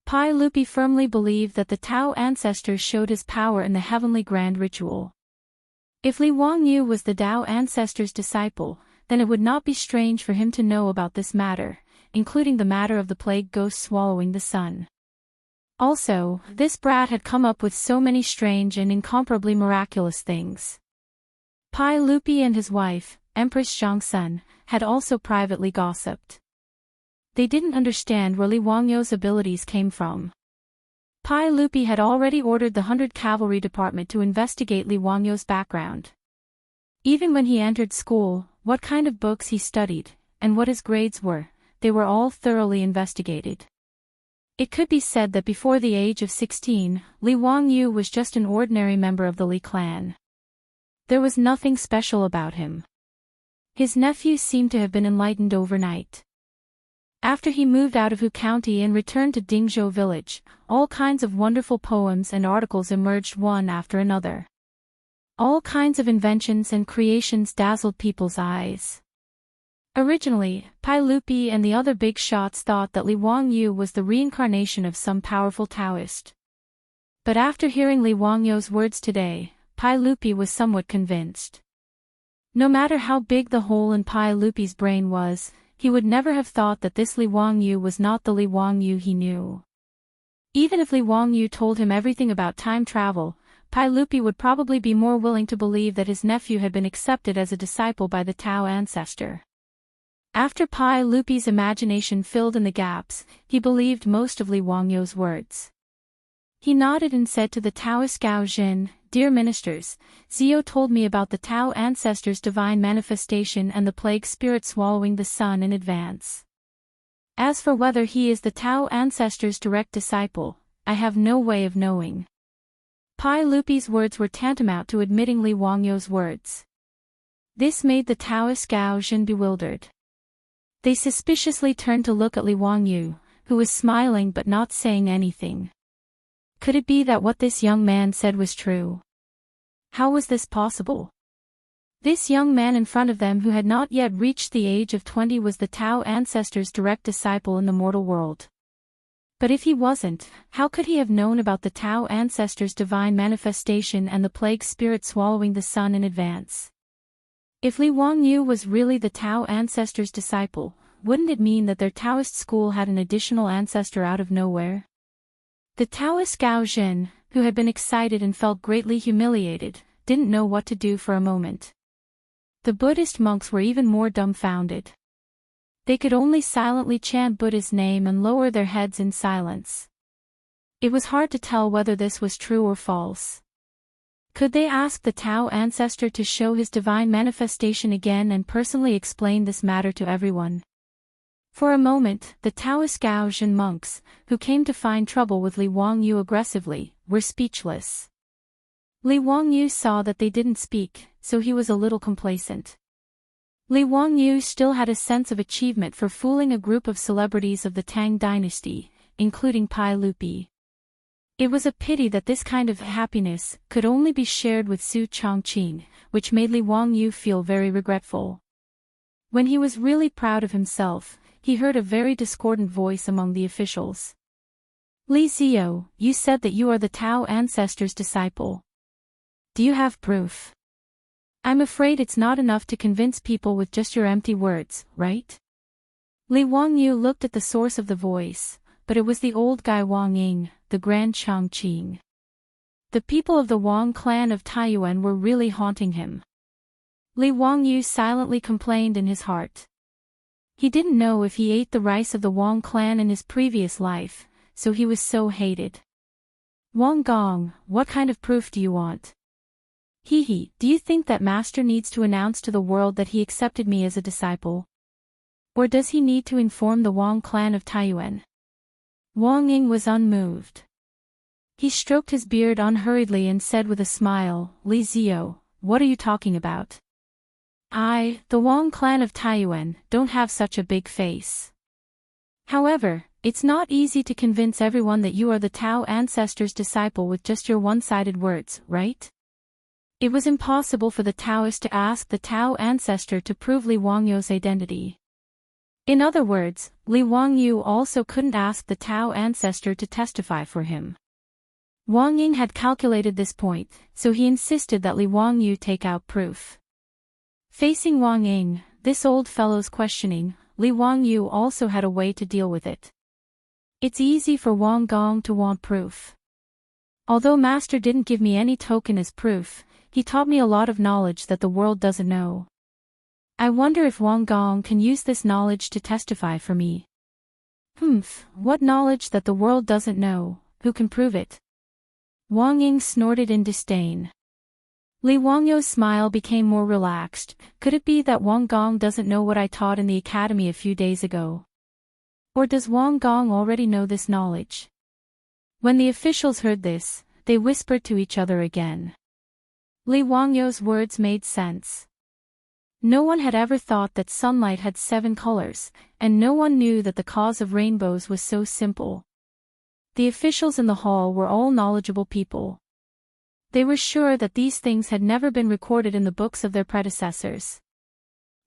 Pai Lupi firmly believed that the Tao ancestor showed his power in the heavenly grand ritual. If Li Wangyu was the Tao ancestor's disciple, then it would not be strange for him to know about this matter, including the matter of the plague ghost swallowing the sun. Also, this brat had come up with so many strange and incomparably miraculous things. Pai Lupi and his wife, Empress Chang'an, had also privately gossiped. They didn't understand where Li Wangyu's abilities came from. Pai Lupi had already ordered the 100 Cavalry Department to investigate Li Wangyu's background. Even when he entered school, what kind of books he studied, and what his grades were, they were all thoroughly investigated. It could be said that before the age of 16, Li Wangyu was just an ordinary member of the Li clan. There was nothing special about him. His nephew seemed to have been enlightened overnight. After he moved out of Hu County and returned to Dingzhou village, all kinds of wonderful poems and articles emerged one after another. All kinds of inventions and creations dazzled people's eyes. Originally, Pai Lupi and the other big shots thought that Li Wangyu was the reincarnation of some powerful Taoist. But after hearing Li Wangyu's words today, Pai Lupi was somewhat convinced. No matter how big the hole in Pai Lupi's brain was, he would never have thought that this Li Wangyu was not the Li Wangyu he knew. Even if Li Wangyu told him everything about time travel, Pai Lupi would probably be more willing to believe that his nephew had been accepted as a disciple by the Tao ancestor. After Pai Lupi's imagination filled in the gaps, he believed most of Li Wangyu's words. He nodded and said to the Taoist Gaozhen, "Dear ministers, Zio told me about the Tao ancestor's divine manifestation and the plague spirit swallowing the sun in advance. As for whether he is the Tao ancestor's direct disciple, I have no way of knowing." Pai Lupi's words were tantamount to admitting Li Wangyu's words. This made the Taoist Gaozhen bewildered. They suspiciously turned to look at Li Wangyu, who was smiling but not saying anything. Could it be that what this young man said was true? How was this possible? This young man in front of them who had not yet reached the age of 20 was the Tao ancestor's direct disciple in the mortal world. But if he wasn't, how could he have known about the Tao ancestor's divine manifestation and the plague spirit swallowing the sun in advance? If Li Wangyu was really the Tao ancestor's disciple, wouldn't it mean that their Taoist school had an additional ancestor out of nowhere? The Taoist Gao Zhen, who had been excited and felt greatly humiliated, didn't know what to do for a moment. The Buddhist monks were even more dumbfounded. They could only silently chant Buddha's name and lower their heads in silence. It was hard to tell whether this was true or false. Could they ask the Tao ancestor to show his divine manifestation again and personally explain this matter to everyone? For a moment, the Taoist Gao Zhen monks, who came to find trouble with Li Wangyu aggressively, were speechless. Li Wangyu saw that they didn't speak, so he was a little complacent. Li Wangyu still had a sense of achievement for fooling a group of celebrities of the Tang dynasty, including Pai Lupi. It was a pity that this kind of happiness could only be shared with Su Chongqing, which made Li Wangyu feel very regretful. When he was really proud of himself, he heard a very discordant voice among the officials. Li Ziyo, you said that you are the Tao ancestor's disciple. Do you have proof? I'm afraid it's not enough to convince people with just your empty words, right? Li Wangyu looked at the source of the voice, but it was the old guy Wang Ying, the Grand Chongqing. The people of the Wang clan of Taiyuan were really haunting him. Li Wangyu silently complained in his heart. He didn't know if he ate the rice of the Wang clan in his previous life, so he was so hated. Wang Gong, what kind of proof do you want? Do you think that master needs to announce to the world that he accepted me as a disciple? Or does he need to inform the Wang clan of Taiyuan? Wang Ying was unmoved. He stroked his beard unhurriedly and said with a smile, Li Ziyo, what are you talking about? The Wang clan of Taiyuan, don't have such a big face. However, it's not easy to convince everyone that you are the Tao ancestor's disciple with just your one-sided words, right? It was impossible for the Taoist to ask the Tao ancestor to prove Li Wangyu's identity. In other words, Li Wangyu also couldn't ask the Tao ancestor to testify for him. Wang Ying had calculated this point, so he insisted that Li Wangyu take out proof. Facing Wang Ying, this old fellow's questioning, Li Wangyu also had a way to deal with it. It's easy for Wang Gong to want proof. Although master didn't give me any token as proof, he taught me a lot of knowledge that the world doesn't know. I wonder if Wang Gong can use this knowledge to testify for me. What knowledge that the world doesn't know, who can prove it? Wang Ying snorted in disdain. Li Wangyu's smile became more relaxed. Could it be that Wang Gong doesn't know what I taught in the academy a few days ago? Or does Wang Gong already know this knowledge? When the officials heard this, they whispered to each other again. Li Wangyu's words made sense. No one had ever thought that sunlight had 7 colors, and no one knew that the cause of rainbows was so simple. The officials in the hall were all knowledgeable people. They were sure that these things had never been recorded in the books of their predecessors.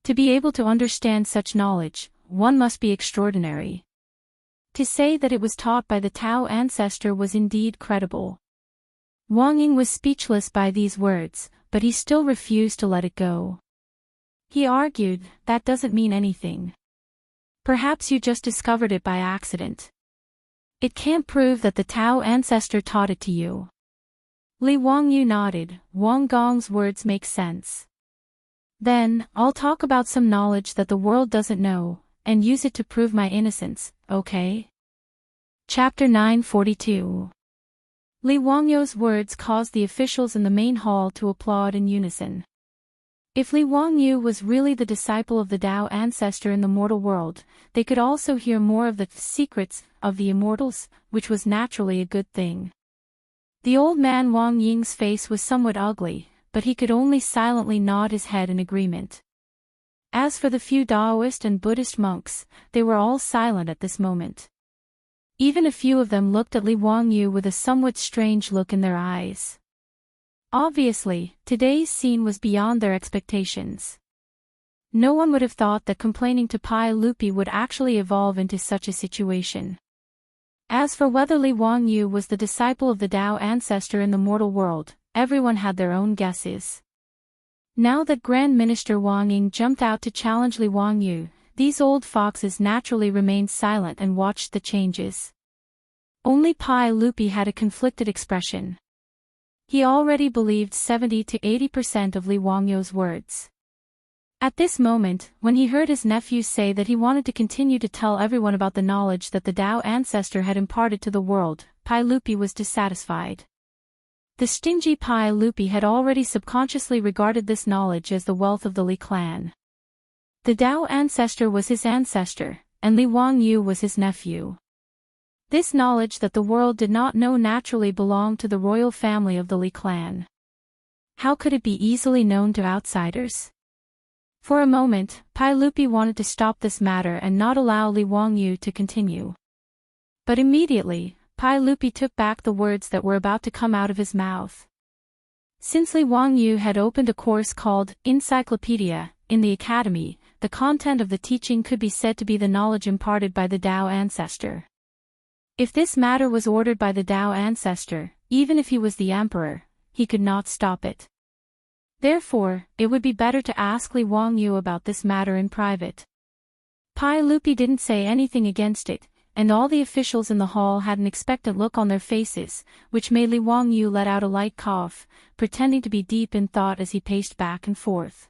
To be able to understand such knowledge, one must be extraordinary. To say that it was taught by the Tao ancestor was indeed credible. Wang Ying was speechless by these words, but he still refused to let it go. He argued, that doesn't mean anything. Perhaps you just discovered it by accident. It can't prove that the Tao ancestor taught it to you. Li Wangyu nodded. Wang Gong's words make sense. Then, I'll talk about some knowledge that the world doesn't know, and use it to prove my innocence, okay? Chapter 942. Li Wangyu's words caused the officials in the main hall to applaud in unison. If Li Wangyu was really the disciple of the Tao ancestor in the mortal world, they could also hear more of the secrets of the immortals, which was naturally a good thing. The old man Wang Ying's face was somewhat ugly, but he could only silently nod his head in agreement. As for the few Taoist and Buddhist monks, they were all silent at this moment. Even a few of them looked at Li Wangyu with a somewhat strange look in their eyes. Obviously, today's scene was beyond their expectations. No one would have thought that complaining to Pai Lupi would actually evolve into such a situation. As for whether Li Wangyu was the disciple of the Tao ancestor in the mortal world, everyone had their own guesses. Now that Grand Minister Wang Ying jumped out to challenge Li Wangyu, these old foxes naturally remained silent and watched the changes. Only Pai Lupi had a conflicted expression. He already believed 70 to 80% of Li Wangyu's words. At this moment, when he heard his nephew say that he wanted to continue to tell everyone about the knowledge that the Tao ancestor had imparted to the world, Pai Lupi was dissatisfied. The stingy Pai Lupi had already subconsciously regarded this knowledge as the wealth of the Li clan. The Tao ancestor was his ancestor, and Li Wangyu was his nephew. This knowledge that the world did not know naturally belonged to the royal family of the Li clan. How could it be easily known to outsiders? For a moment, Pai Lupi wanted to stop this matter and not allow Li Wangyu to continue. But immediately, Pai Lupi took back the words that were about to come out of his mouth. Since Li Wangyu had opened a course called Encyclopedia in the academy, the content of the teaching could be said to be the knowledge imparted by the Tao ancestor. If this matter was ordered by the Tao ancestor, even if he was the emperor, he could not stop it. Therefore, it would be better to ask Li Wangyu about this matter in private. Pai Lupi didn't say anything against it, and all the officials in the hall had an expectant look on their faces, which made Li Wangyu let out a light cough, pretending to be deep in thought as he paced back and forth.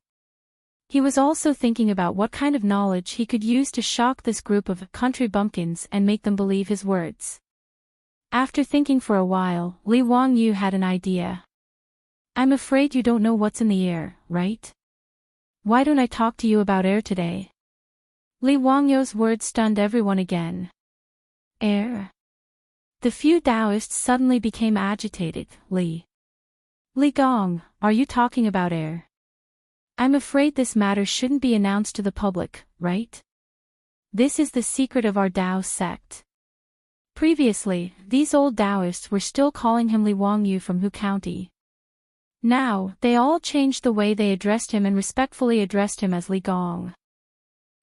He was also thinking about what kind of knowledge he could use to shock this group of country bumpkins and make them believe his words. After thinking for a while, Li Wangyu had an idea. "I'm afraid you don't know what's in the air, right? Why don't I talk to you about air today?" Li Wangyu's words stunned everyone again. Air? The few Taoists suddenly became agitated. Li Gong, are you talking about air? I'm afraid this matter shouldn't be announced to the public, right? This is the secret of our Tao sect. Previously, these old Taoists were still calling him Li Wangyu from Hu County. Now, they all changed the way they addressed him and respectfully addressed him as Li Gong.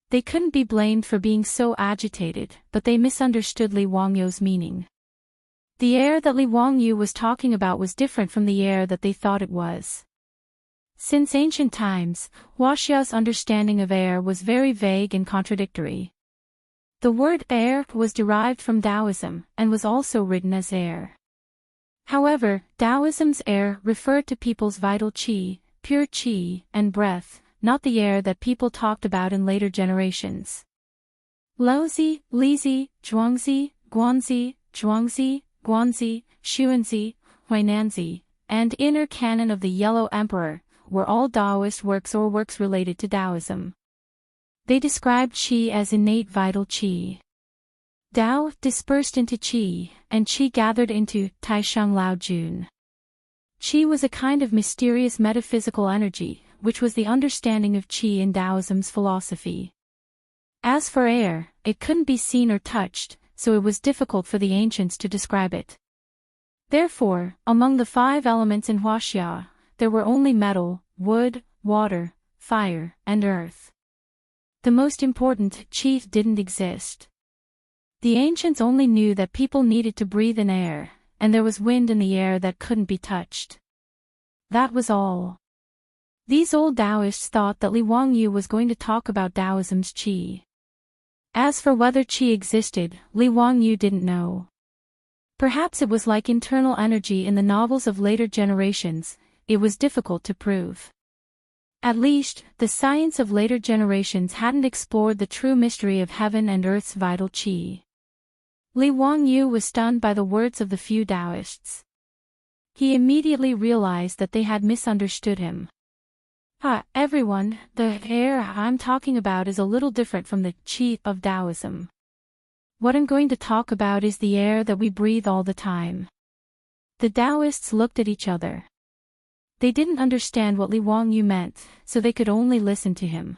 They couldn't be blamed for being so agitated, but they misunderstood Li Wangyu's meaning. The air that Li Wangyu was talking about was different from the air that they thought it was. Since ancient times, Huaxia's understanding of air was very vague and contradictory. The word air was derived from Taoism, and was also written as air. However, Taoism's air referred to people's vital qi, pure qi, and breath, not the air that people talked about in later generations. Laozi, Lizi, Zhuangzi, Guanzi, Zhuangzi, Guanzi, Xuanzi, Huainanzi, and Inner Canon of the Yellow Emperor were all Taoist works or works related to Taoism. They described qi as innate vital qi. Tao dispersed into qi, and qi gathered into Taisheng Lao Jun. Qi was a kind of mysterious metaphysical energy, which was the understanding of qi in Taoism's philosophy. As for air, it couldn't be seen or touched, so it was difficult for the ancients to describe it. Therefore, among the 5 elements in Huaxia, there were only metal, wood, water, fire, and earth. The most important, qi, didn't exist. The ancients only knew that people needed to breathe in air, and there was wind in the air that couldn't be touched. That was all. These old Taoists thought that Li Wangyu was going to talk about Taoism's qi. As for whether qi existed, Li Wangyu didn't know. Perhaps it was like internal energy in the novels of later generations, it was difficult to prove. At least, the science of later generations hadn't explored the true mystery of heaven and earth's vital qi. Li Wangyu was stunned by the words of the few Taoists. He immediately realized that they had misunderstood him. Everyone, the air I'm talking about is a little different from the qi of Taoism. What I'm going to talk about is the air that we breathe all the time. The Taoists looked at each other. They didn't understand what Li Wangyu meant, so they could only listen to him.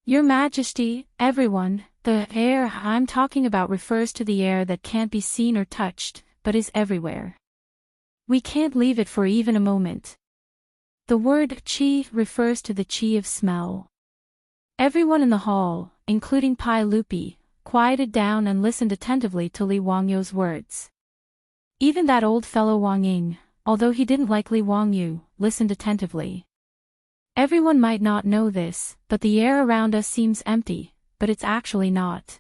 Your Majesty, everyone, the air I'm talking about refers to the air that can't be seen or touched, but is everywhere. We can't leave it for even a moment. The word qi refers to the qi of smell. Everyone in the hall, including Pai Lupi, quieted down and listened attentively to Li Wangyu's words. Even that old fellow Wang Ying, although he didn't like Li Wangyu, listened attentively. Everyone might not know this, but the air around us seems empty, but it's actually not.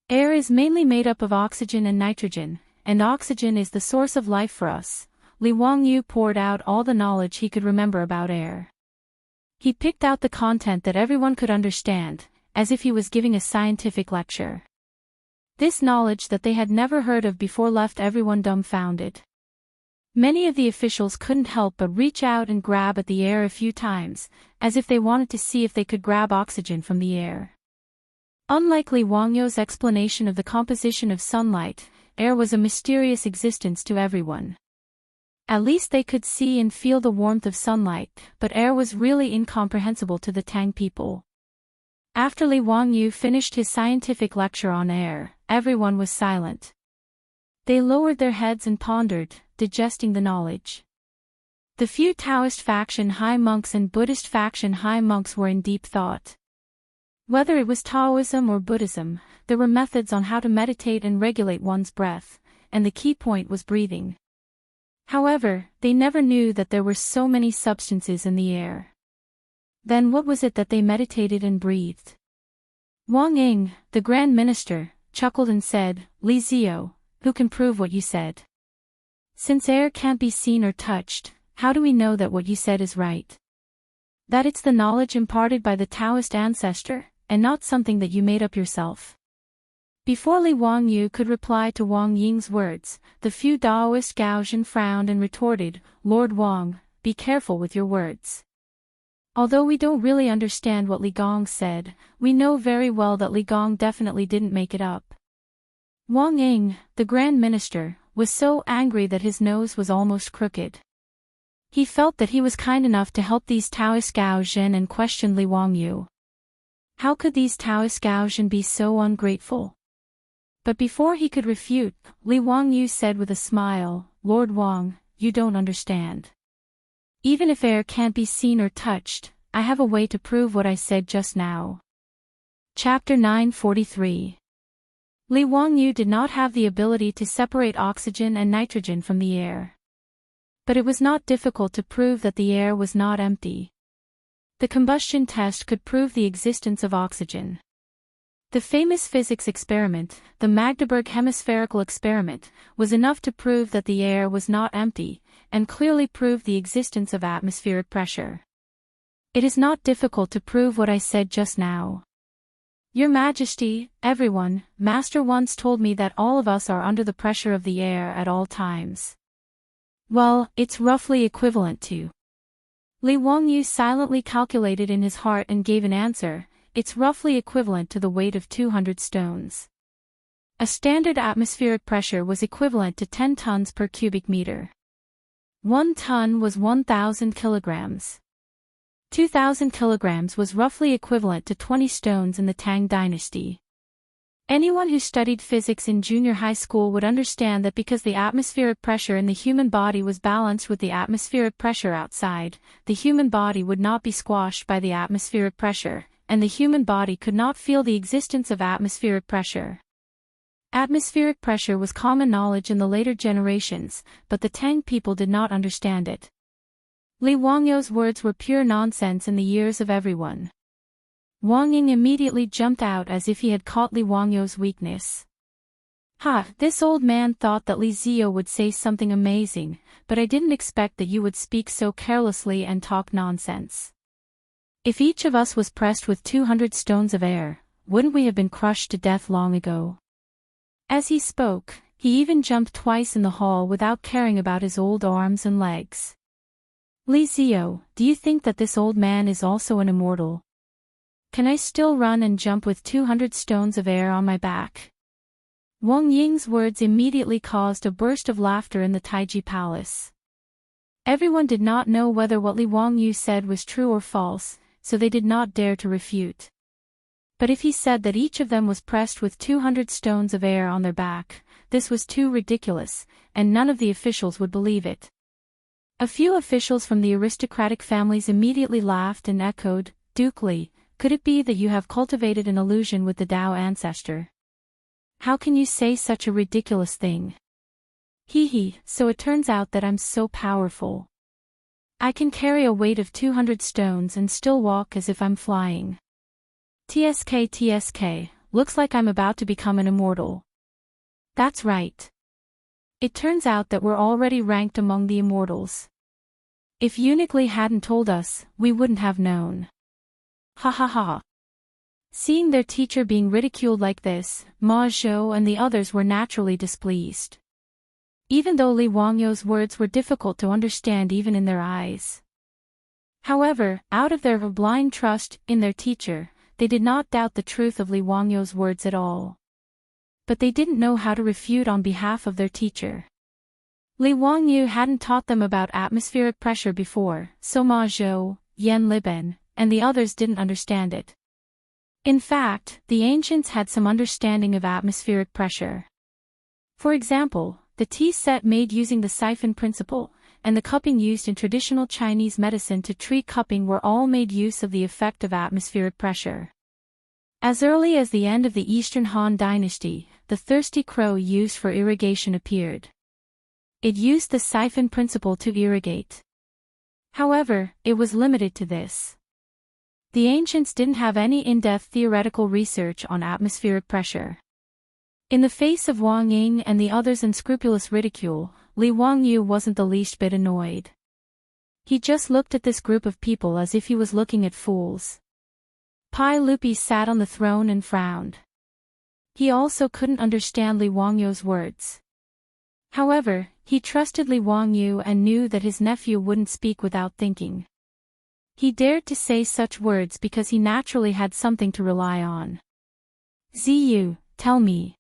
Air is mainly made up of oxygen and nitrogen, and oxygen is the source of life for us. Li Wangyu poured out all the knowledge he could remember about air. He picked out the content that everyone could understand, as if he was giving a scientific lecture. This knowledge that they had never heard of before left everyone dumbfounded. Many of the officials couldn't help but reach out and grab at the air a few times, as if they wanted to see if they could grab oxygen from the air. Unlike Li Wangyu's explanation of the composition of sunlight, air was a mysterious existence to everyone. At least they could see and feel the warmth of sunlight, but air was really incomprehensible to the Tang people. After Li Wangyu finished his scientific lecture on air, everyone was silent. They lowered their heads and pondered, digesting the knowledge. The few Taoist faction high monks and Buddhist faction high monks were in deep thought. Whether it was Taoism or Buddhism, there were methods on how to meditate and regulate one's breath, and the key point was breathing. However, they never knew that there were so many substances in the air. Then what was it that they meditated and breathed? Wang Ying, the Grand Minister, chuckled and said, "Li Zio, who can prove what you said? Since air can't be seen or touched, how do we know that what you said is right? That it's the knowledge imparted by the Taoist ancestor, and not something that you made up yourself?" Before Li Wangyu could reply to Wang Ying's words, the few Daoist Gaozhen frowned and retorted, "Lord Wang, be careful with your words. Although we don't really understand what Li Gong said, we know very well that Li Gong definitely didn't make it up." Wang Ying, the Grand Minister, was so angry that his nose was almost crooked. He felt that he was kind enough to help these Taoist Gaozhen and questioned Li Wangyu. How could these Taoist Gaozhen be so ungrateful? But before he could refute, Li Wangyu said with a smile, "Lord Wang, you don't understand. Even if air can't be seen or touched, I have a way to prove what I said just now." Chapter 943. Li Wangyu did not have the ability to separate oxygen and nitrogen from the air. But it was not difficult to prove that the air was not empty. The combustion test could prove the existence of oxygen. The famous physics experiment, the Magdeburg hemispherical experiment, was enough to prove that the air was not empty, and clearly proved the existence of atmospheric pressure. It is not difficult to prove what I said just now. Your Majesty, everyone, Master once told me that all of us are under the pressure of the air at all times. Well, it's roughly equivalent to. Li Wangyu silently calculated in his heart and gave an answer. It's roughly equivalent to the weight of 200 stones. A standard atmospheric pressure was equivalent to 10 tons per cubic meter. 1 ton was 1,000 kilograms. 2,000 kilograms was roughly equivalent to 20 stones in the Tang dynasty. Anyone who studied physics in junior high school would understand that because the atmospheric pressure in the human body was balanced with the atmospheric pressure outside, the human body would not be squashed by the atmospheric pressure, and the human body could not feel the existence of atmospheric pressure. Atmospheric pressure was common knowledge in the later generations, but the Tang people did not understand it. Li Wangyu's words were pure nonsense in the ears of everyone. Wang Ying immediately jumped out as if he had caught Li Wangyu's weakness. "Ha, this old man thought that Li Zio would say something amazing, but I didn't expect that you would speak so carelessly and talk nonsense. If each of us was pressed with 200 stones of air, wouldn't we have been crushed to death long ago?" As he spoke, he even jumped twice in the hall without caring about his old arms and legs. "Li Zio, do you think that this old man is also an immortal? Can I still run and jump with 200 stones of air on my back?" Wang Ying's words immediately caused a burst of laughter in the Taiji Palace. Everyone did not know whether what Li Wangyu said was true or false, so they did not dare to refute. But if he said that each of them was pressed with 200 stones of air on their back, this was too ridiculous, and none of the officials would believe it. A few officials from the aristocratic families immediately laughed and echoed, "Duke Li, could it be that you have cultivated an illusion with the Tao ancestor? How can you say such a ridiculous thing? Hee hee, so it turns out that I'm so powerful." I can carry a weight of 200 stones and still walk as if I'm flying. TSK, looks like I'm about to become an immortal. That's right. It turns out that we're already ranked among the immortals. If Eunuch Li hadn't told us, we wouldn't have known. Ha ha ha. Seeing their teacher being ridiculed like this, Ma Zhou and the others were naturally displeased. Even though Li Wangyou's words were difficult to understand even in their eyes. However, out of their blind trust in their teacher, they did not doubt the truth of Li Wangyou's words at all. But they didn't know how to refute on behalf of their teacher. Li Wangyou hadn't taught them about atmospheric pressure before, so Ma Zhou, Yan Liben, and the others didn't understand it. In fact, the ancients had some understanding of atmospheric pressure. For example, the tea set made using the siphon principle, and the cupping used in traditional Chinese medicine to treat cupping were all made use of the effect of atmospheric pressure. As early as the end of the Eastern Han Dynasty, the thirsty crow used for irrigation appeared. It used the siphon principle to irrigate. However, it was limited to this. The ancients didn't have any in-depth theoretical research on atmospheric pressure. In the face of Wang Ying and the others' unscrupulous ridicule, Li Wangyou wasn't the least bit annoyed. He just looked at this group of people as if he was looking at fools. Pai Lupi sat on the throne and frowned. He also couldn't understand Li Wangyou's words. However, he trusted Li Wangyou and knew that his nephew wouldn't speak without thinking. He dared to say such words because he naturally had something to rely on. Ziyu, tell me.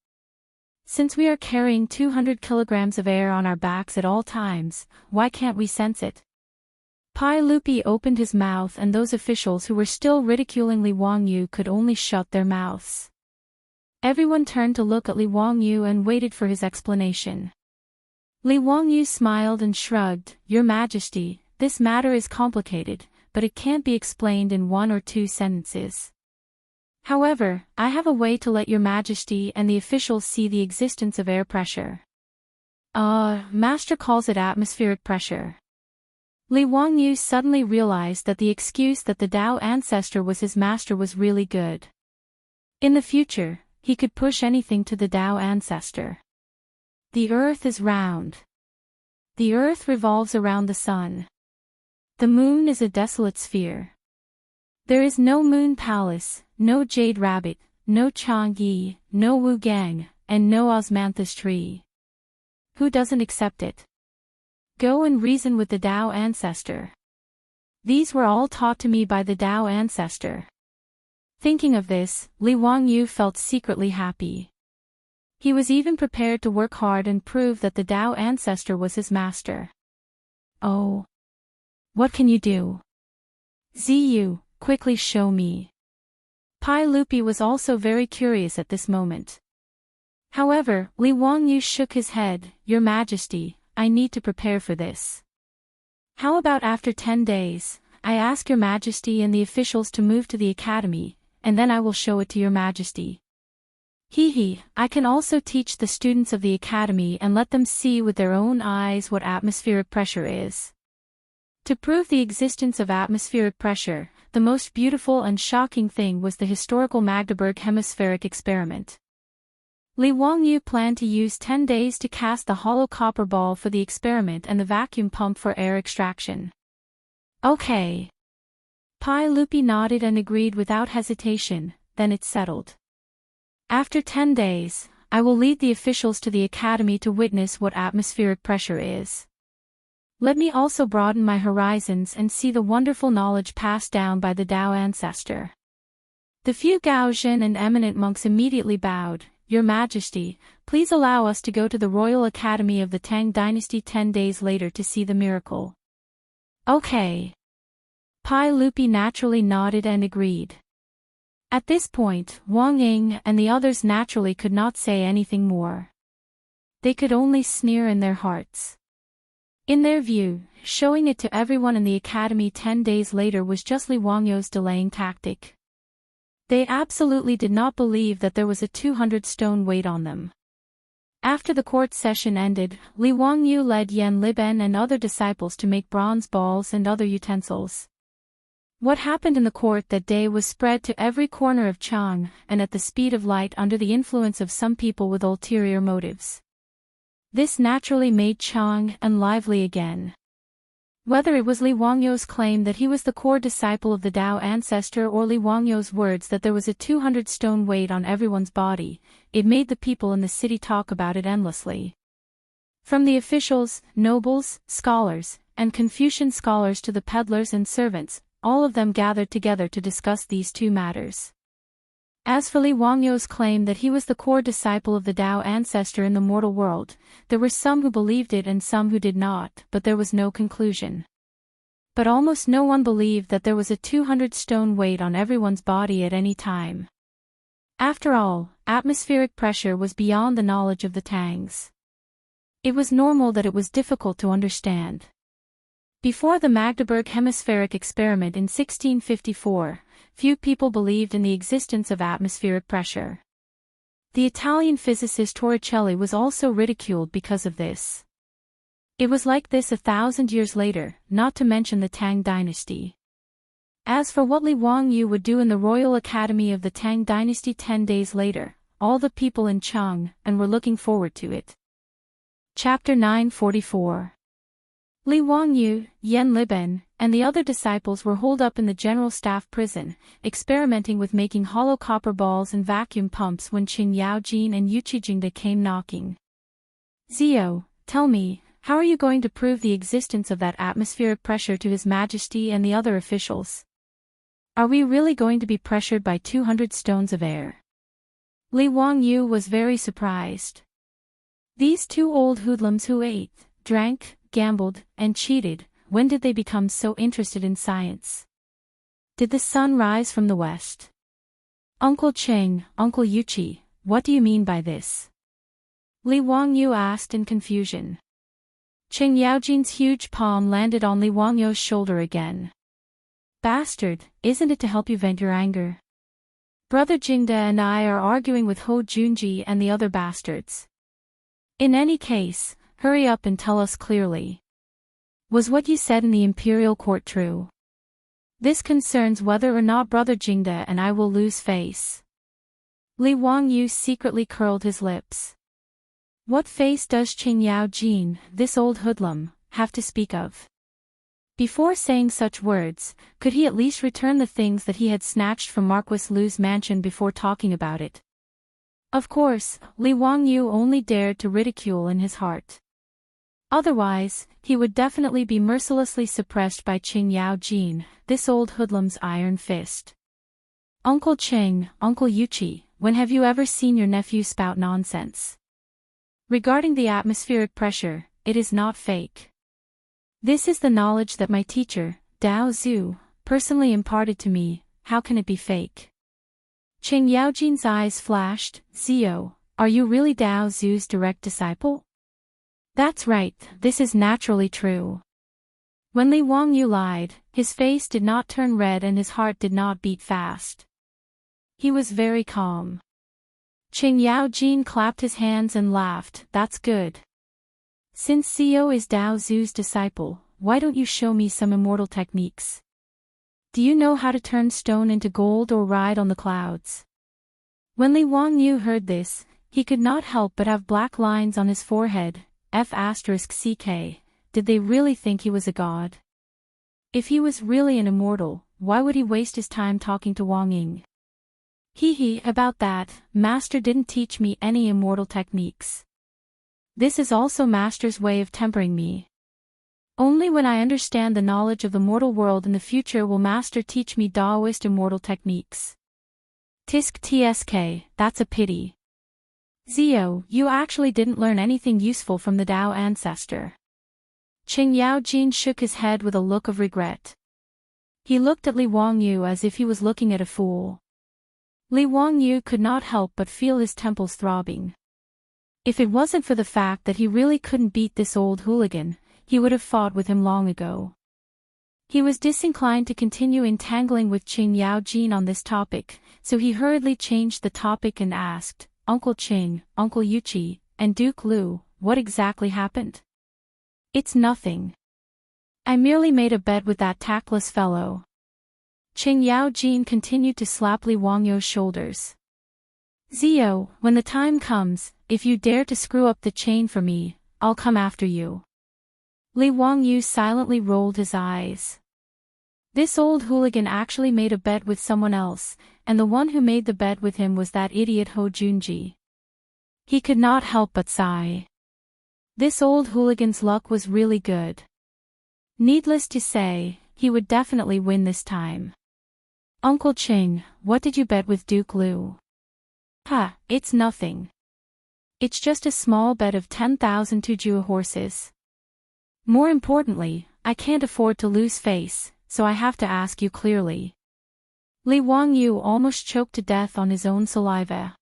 Since we are carrying 200 kilograms of air on our backs at all times, why can't we sense it? Pai Lupi opened his mouth and those officials who were still ridiculing Li Wangyou could only shut their mouths. Everyone turned to look at Li Wangyou and waited for his explanation. Li Wangyou smiled and shrugged, Your Majesty, this matter is complicated, but it can't be explained in 1 or 2 sentences. However, I have a way to let Your Majesty and the officials see the existence of air pressure. Master calls it atmospheric pressure. Li Wangyou suddenly realized that the excuse that the Tao ancestor was his master was really good. In the future, he could push anything to the Tao ancestor. The earth is round. The earth revolves around the sun. The moon is a desolate sphere. There is no moon palace, no jade rabbit, no Chang'an, no Wu Gang, and no osmanthus tree. Who doesn't accept it? Go and reason with the Tao ancestor. These were all taught to me by the Tao ancestor. Thinking of this, Li Wangyou felt secretly happy. He was even prepared to work hard and prove that the Tao ancestor was his master. Oh. What can you do? Ziyu, quickly show me. Pai Lupi was also very curious at this moment. However, Li Wangyou shook his head, Your Majesty, I need to prepare for this. How about after 10 days, I ask Your Majesty and the officials to move to the academy, and then I will show it to Your Majesty. I can also teach the students of the academy and let them see with their own eyes what atmospheric pressure is. To prove the existence of atmospheric pressure, the most beautiful and shocking thing was the historical Magdeburg hemispheric experiment. Li Wangyou planned to use 10 days to cast the hollow copper ball for the experiment and the vacuum pump for air extraction. Okay. Pai Lupi nodded and agreed without hesitation, then it's settled. After 10 days, I will lead the officials to the academy to witness what atmospheric pressure is. Let me also broaden my horizons and see the wonderful knowledge passed down by the Tao ancestor. The few Gaozhen and eminent monks immediately bowed, Your Majesty, please allow us to go to the Royal Academy of the Tang Dynasty 10 days later to see the miracle. Okay. Pai Lupi naturally nodded and agreed. At this point, Wang Ying and the others naturally could not say anything more. They could only sneer in their hearts. In their view, showing it to everyone in the academy 10 days later was just Li Wangyou's delaying tactic. They absolutely did not believe that there was a 200-stone weight on them. After the court session ended, Li Wangyu led Yan Liben and other disciples to make bronze balls and other utensils. What happened in the court that day was spread to every corner of Chang'an, and at the speed of light under the influence of some people with ulterior motives. This naturally made Chang'an lively again. Whether it was Li Wangyu's claim that he was the core disciple of the Tao ancestor or Li Wangyu's words that there was a 200-stone weight on everyone's body, it made the people in the city talk about it endlessly. From the officials, nobles, scholars, and Confucian scholars to the peddlers and servants, all of them gathered together to discuss these two matters. As for Li Wangyu's claim that he was the core disciple of the Tao ancestor in the mortal world, there were some who believed it and some who did not, but there was no conclusion. But almost no one believed that there was a 200-stone weight on everyone's body at any time. After all, atmospheric pressure was beyond the knowledge of the Tangs. It was normal that it was difficult to understand. Before the Magdeburg hemispheric experiment in 1654, few people believed in the existence of atmospheric pressure. The Italian physicist Torricelli was also ridiculed because of this. It was like this 1,000 years later, not to mention the Tang dynasty. As for what Li Wangyu would do in the Royal Academy of the Tang dynasty 10 days later, all the people in Chang'an were looking forward to it. Chapter 944. Li Wangyu, Yan Liben, and the other disciples were holed up in the general staff prison, experimenting with making hollow copper balls and vacuum pumps when Qin Yaojin and Yuqi Jingde came knocking. "Zio, tell me, how are you going to prove the existence of that atmospheric pressure to His Majesty and the other officials? Are we really going to be pressured by 200 stones of air?" Li Wangyu was very surprised. These two old hoodlums who ate, drank, gambled, and cheated, when did they become so interested in science? Did the sun rise from the west? "Uncle Cheng, Uncle Yuqi, what do you mean by this?" Li Wangyu asked in confusion. Qin Yaojin's huge palm landed on Li Wangyu's shoulder again. "Bastard, isn't it to help you vent your anger? Brother Jingde and I are arguing with Ho Junji and the other bastards. In any case, hurry up and tell us clearly. Was what you said in the imperial court true? This concerns whether or not Brother Jingde and I will lose face." Li Wangyu secretly curled his lips. What face does Qin Yaojin, this old hoodlum, have to speak of? Before saying such words, could he at least return the things that he had snatched from Marquis Lu's mansion before talking about it? Of course, Li Wangyu only dared to ridicule in his heart. Otherwise, he would definitely be mercilessly suppressed by Qin Yaojin, this old hoodlum's iron fist. "Uncle Cheng, Uncle Yuqi, when have you ever seen your nephew spout nonsense? Regarding the atmospheric pressure, it is not fake. This is the knowledge that my teacher, Dao Zhu, personally imparted to me. How can it be fake?" Qin Yaojin's eyes flashed. "Zio, are you really Dao Zhu's direct disciple?" "That's right, this is naturally true." When Li Wangyu lied, his face did not turn red and his heart did not beat fast. He was very calm. Qin Yaojin clapped his hands and laughed. "That's good. Since Zio is Dao Zhu's disciple, why don't you show me some immortal techniques? Do you know how to turn stone into gold or ride on the clouds?" When Li Wangyu heard this, he could not help but have black lines on his forehead. F***ck, did they really think he was a god? If he was really an immortal, why would he waste his time talking to Wang Ying? Hee, about that, Master didn't teach me any immortal techniques. This is also Master's way of tempering me. Only when I understand the knowledge of the mortal world in the future will Master teach me Taoist immortal techniques. Tsk, that's a pity. Zio, you actually didn't learn anything useful from the Tao ancestor. Qin Yaojin shook his head with a look of regret. He looked at Li Wangyu as if he was looking at a fool. Li Wangyu could not help but feel his temples throbbing. If it wasn't for the fact that he really couldn't beat this old hooligan, he would have fought with him long ago. He was disinclined to continue entangling with Qin Yaojin on this topic, so he hurriedly changed the topic and asked, "Uncle Qing, Uncle Yuqi, and Duke Lu, what exactly happened? It's nothing. I merely made a bet with that tactless fellow. Qing Yaojin continued to slap Li Wangyu's shoulders. Zio, when the time comes, if you dare to screw up the chain for me, I'll come after you. Li Wangyu silently rolled his eyes. This old hooligan actually made a bet with someone else, and the one who made the bet with him was that idiot Ho Junji. He could not help but sigh. This old hooligan's luck was really good. Needless to say, he would definitely win this time. Uncle Qing, what did you bet with Duke Lu? Ha, it's nothing. It's just a small bet of 10,000 Tujua horses. More importantly, I can't afford to lose face, so I have to ask you clearly. Li Wangyu almost choked to death on his own saliva.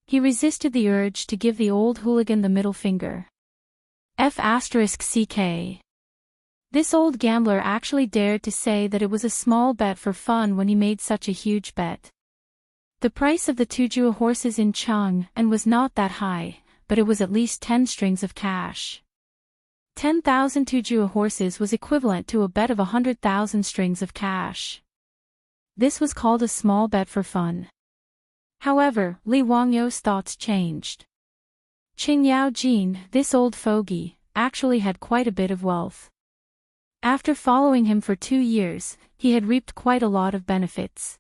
He resisted the urge to give the old hooligan the middle finger. F***CK. This old gambler actually dared to say that it was a small bet for fun when he made such a huge bet. The price of the Tujua horses in Chang'an was not that high, but it was at least 10 strings of cash. 10,000 Tujua horses was equivalent to a bet of 100,000 strings of cash. This was called a small bet for fun. However, Li Wangyu's thoughts changed. Qing Yaojin, this old fogey, actually had quite a bit of wealth. After following him for 2 years, he had reaped quite a lot of benefits.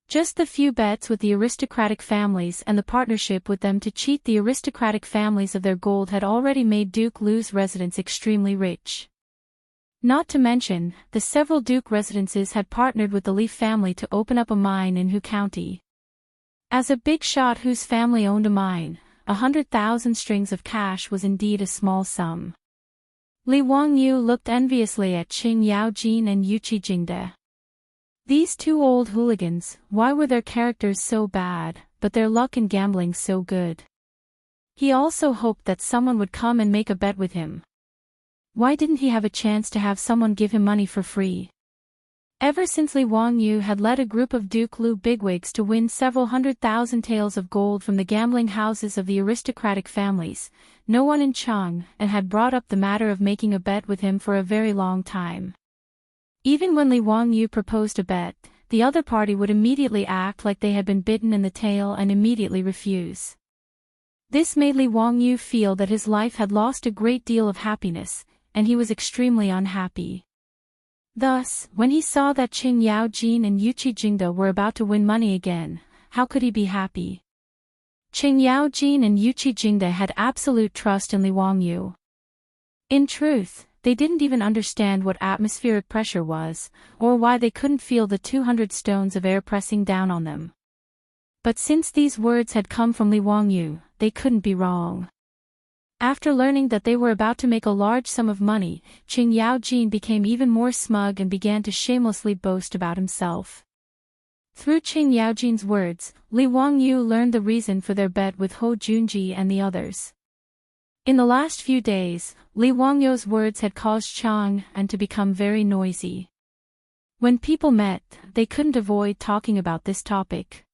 Just the few bets with the aristocratic families and the partnership with them to cheat the aristocratic families of their gold had already made Duke Lu's residence extremely rich. Not to mention, the several Duke residences had partnered with the Li family to open up a mine in Hu County. As a big shot whose family owned a mine, 100,000 strings of cash was indeed a small sum. Li Wangyu looked enviously at Qing Yaojin and Yuqi Jingde. These two old hooligans, why were their characters so bad, but their luck in gambling so good? He also hoped that someone would come and make a bet with him. Why didn't he have a chance to have someone give him money for free? Ever since Li Wangyu had led a group of Duke Lu bigwigs to win several 100,000 taels of gold from the gambling houses of the aristocratic families, no one in Chang'an had brought up the matter of making a bet with him for a very long time. Even when Li Wangyu proposed a bet, the other party would immediately act like they had been bitten in the tail and immediately refuse. This made Li Wangyu feel that his life had lost a great deal of happiness, and he was extremely unhappy. Thus, when he saw that Qing Yaojin and Yuqi Jingde were about to win money again, how could he be happy? Qing Yaojin and Yuqi Jingde had absolute trust in Li Wangyu. In truth, they didn't even understand what atmospheric pressure was, or why they couldn't feel the 200 stones of air pressing down on them. But since these words had come from Li Wangyu, they couldn't be wrong. After learning that they were about to make a large sum of money, Qing Yaojin became even more smug and began to shamelessly boast about himself. Through Qing Yaojin's words, Li Wangyu learned the reason for their bet with Ho Junji and the others. In the last few days, Li Wangyu's words had caused Chang'an to become very noisy. When people met, they couldn't avoid talking about this topic.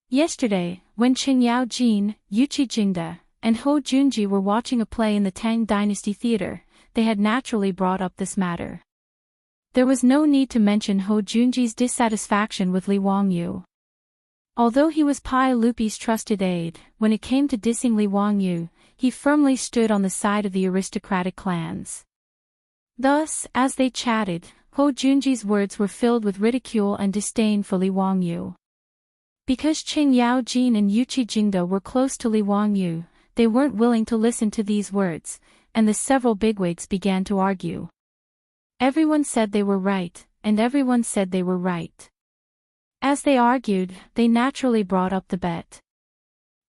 Yesterday, when Qing Yaojin, Yuqi Jingde, and Ho Junji were watching a play in the Tang Dynasty Theater, they had naturally brought up this matter. There was no need to mention Ho Junji's dissatisfaction with Li Wangyu. Although he was Pai Lupi's trusted aide, when it came to dissing Li Wangyu, he firmly stood on the side of the aristocratic clans. Thus, as they chatted, Ho Junji's words were filled with ridicule and disdain for Li Wangyu. Because Qing Yaojin and Yuqi Jingde were close to Li Wangyu, they weren't willing to listen to these words, and the several bigwigs began to argue. Everyone said they were right, and everyone said they were right. As they argued, they naturally brought up the bet.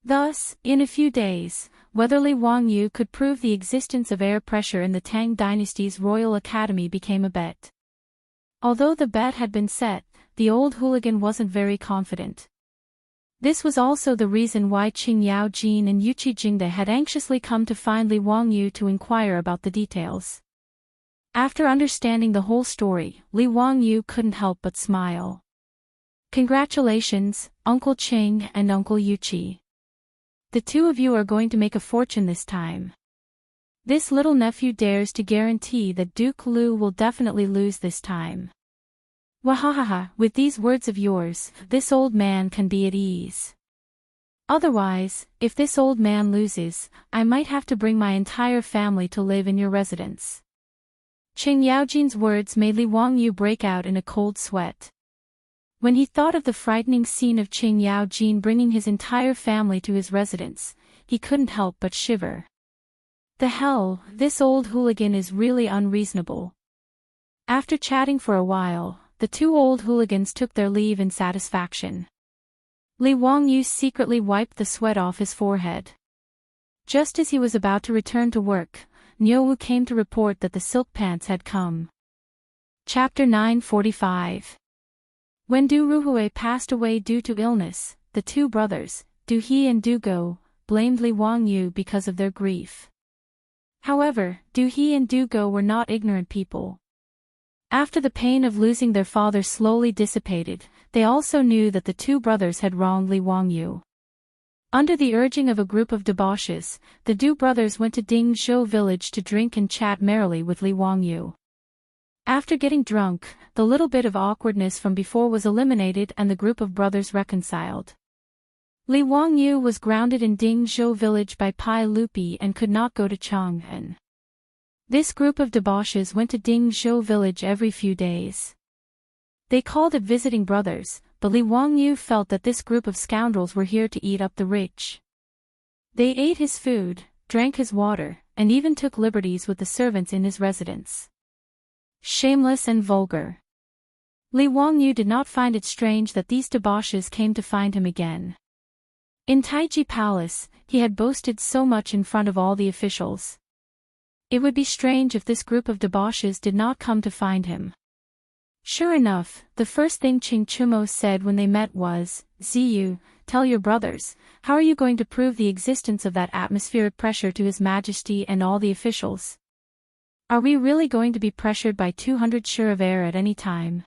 Thus, in a few days, whether Li Wangyu could prove the existence of air pressure in the Tang Dynasty's Royal Academy became a bet. Although the bet had been set, the old hooligan wasn't very confident. This was also the reason why Qing Yaojin and Yuqi Jingde had anxiously come to find Li Wangyu to inquire about the details. After understanding the whole story, Li Wangyu couldn't help but smile. Congratulations, Uncle Qing and Uncle Yuqi. The two of you are going to make a fortune this time. This little nephew dares to guarantee that Duke Lu will definitely lose this time. Wahahaha, with these words of yours, this old man can be at ease. Otherwise, if this old man loses, I might have to bring my entire family to live in your residence. Qing Yaojin's words made Li Wangyu break out in a cold sweat. When he thought of the frightening scene of Qing Yaojin bringing his entire family to his residence, he couldn't help but shiver. The hell, this old hooligan is really unreasonable. After chatting for a while, the two old hooligans took their leave in satisfaction. Li Wangyu secretly wiped the sweat off his forehead. Just as he was about to return to work, Niuwu came to report that the silk pants had come. Chapter 945. When Du Ruhui passed away due to illness, the two brothers, Du He and Du Go, blamed Li Wangyu because of their grief. However, Du He and Du Go were not ignorant people. After the pain of losing their father slowly dissipated, they also knew that the two brothers had wronged Li Wangyu. Under the urging of a group of debauches, the Du brothers went to Dingzhou village to drink and chat merrily with Li Wangyu. After getting drunk, the little bit of awkwardness from before was eliminated and the group of brothers reconciled. Li Wangyu was grounded in Dingzhou village by Pai Lupi and could not go to Chang'an. This group of debauches went to Dingzhou village every few days. They called it visiting brothers, but Li Wangyu felt that this group of scoundrels were here to eat up the rich. They ate his food, drank his water, and even took liberties with the servants in his residence. Shameless and vulgar. Li Wangyu did not find it strange that these debauches came to find him again. In Taiji Palace, he had boasted so much in front of all the officials. It would be strange if this group of debauches did not come to find him. Sure enough, the first thing Qing Chumo said when they met was, "Ziyu, tell your brothers, how are you going to prove the existence of that atmospheric pressure to His Majesty and all the officials? Are we really going to be pressured by 200 sure of air at any time?"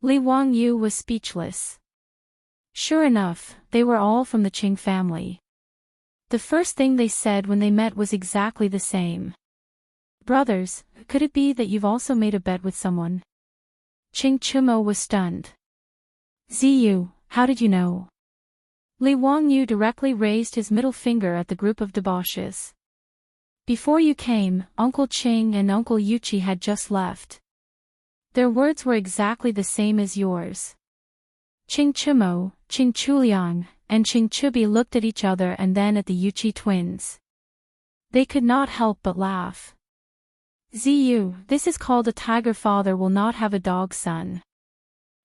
Li Wangyu was speechless. Sure enough, they were all from the Qing family. The first thing they said when they met was exactly the same. "Brothers, could it be that you've also made a bet with someone?" Qing Chumo was stunned. "Ziyu, how did you know?" Li Wangyu directly raised his middle finger at the group of debauches. "Before you came, Uncle Qing and Uncle Yuchi had just left. Their words were exactly the same as yours." Qing Chumo, Qing Chuliang, and Qing Chubi looked at each other and then at the Yuchi twins. They could not help but laugh. "Ziyu, this is called a tiger father will not have a dog son.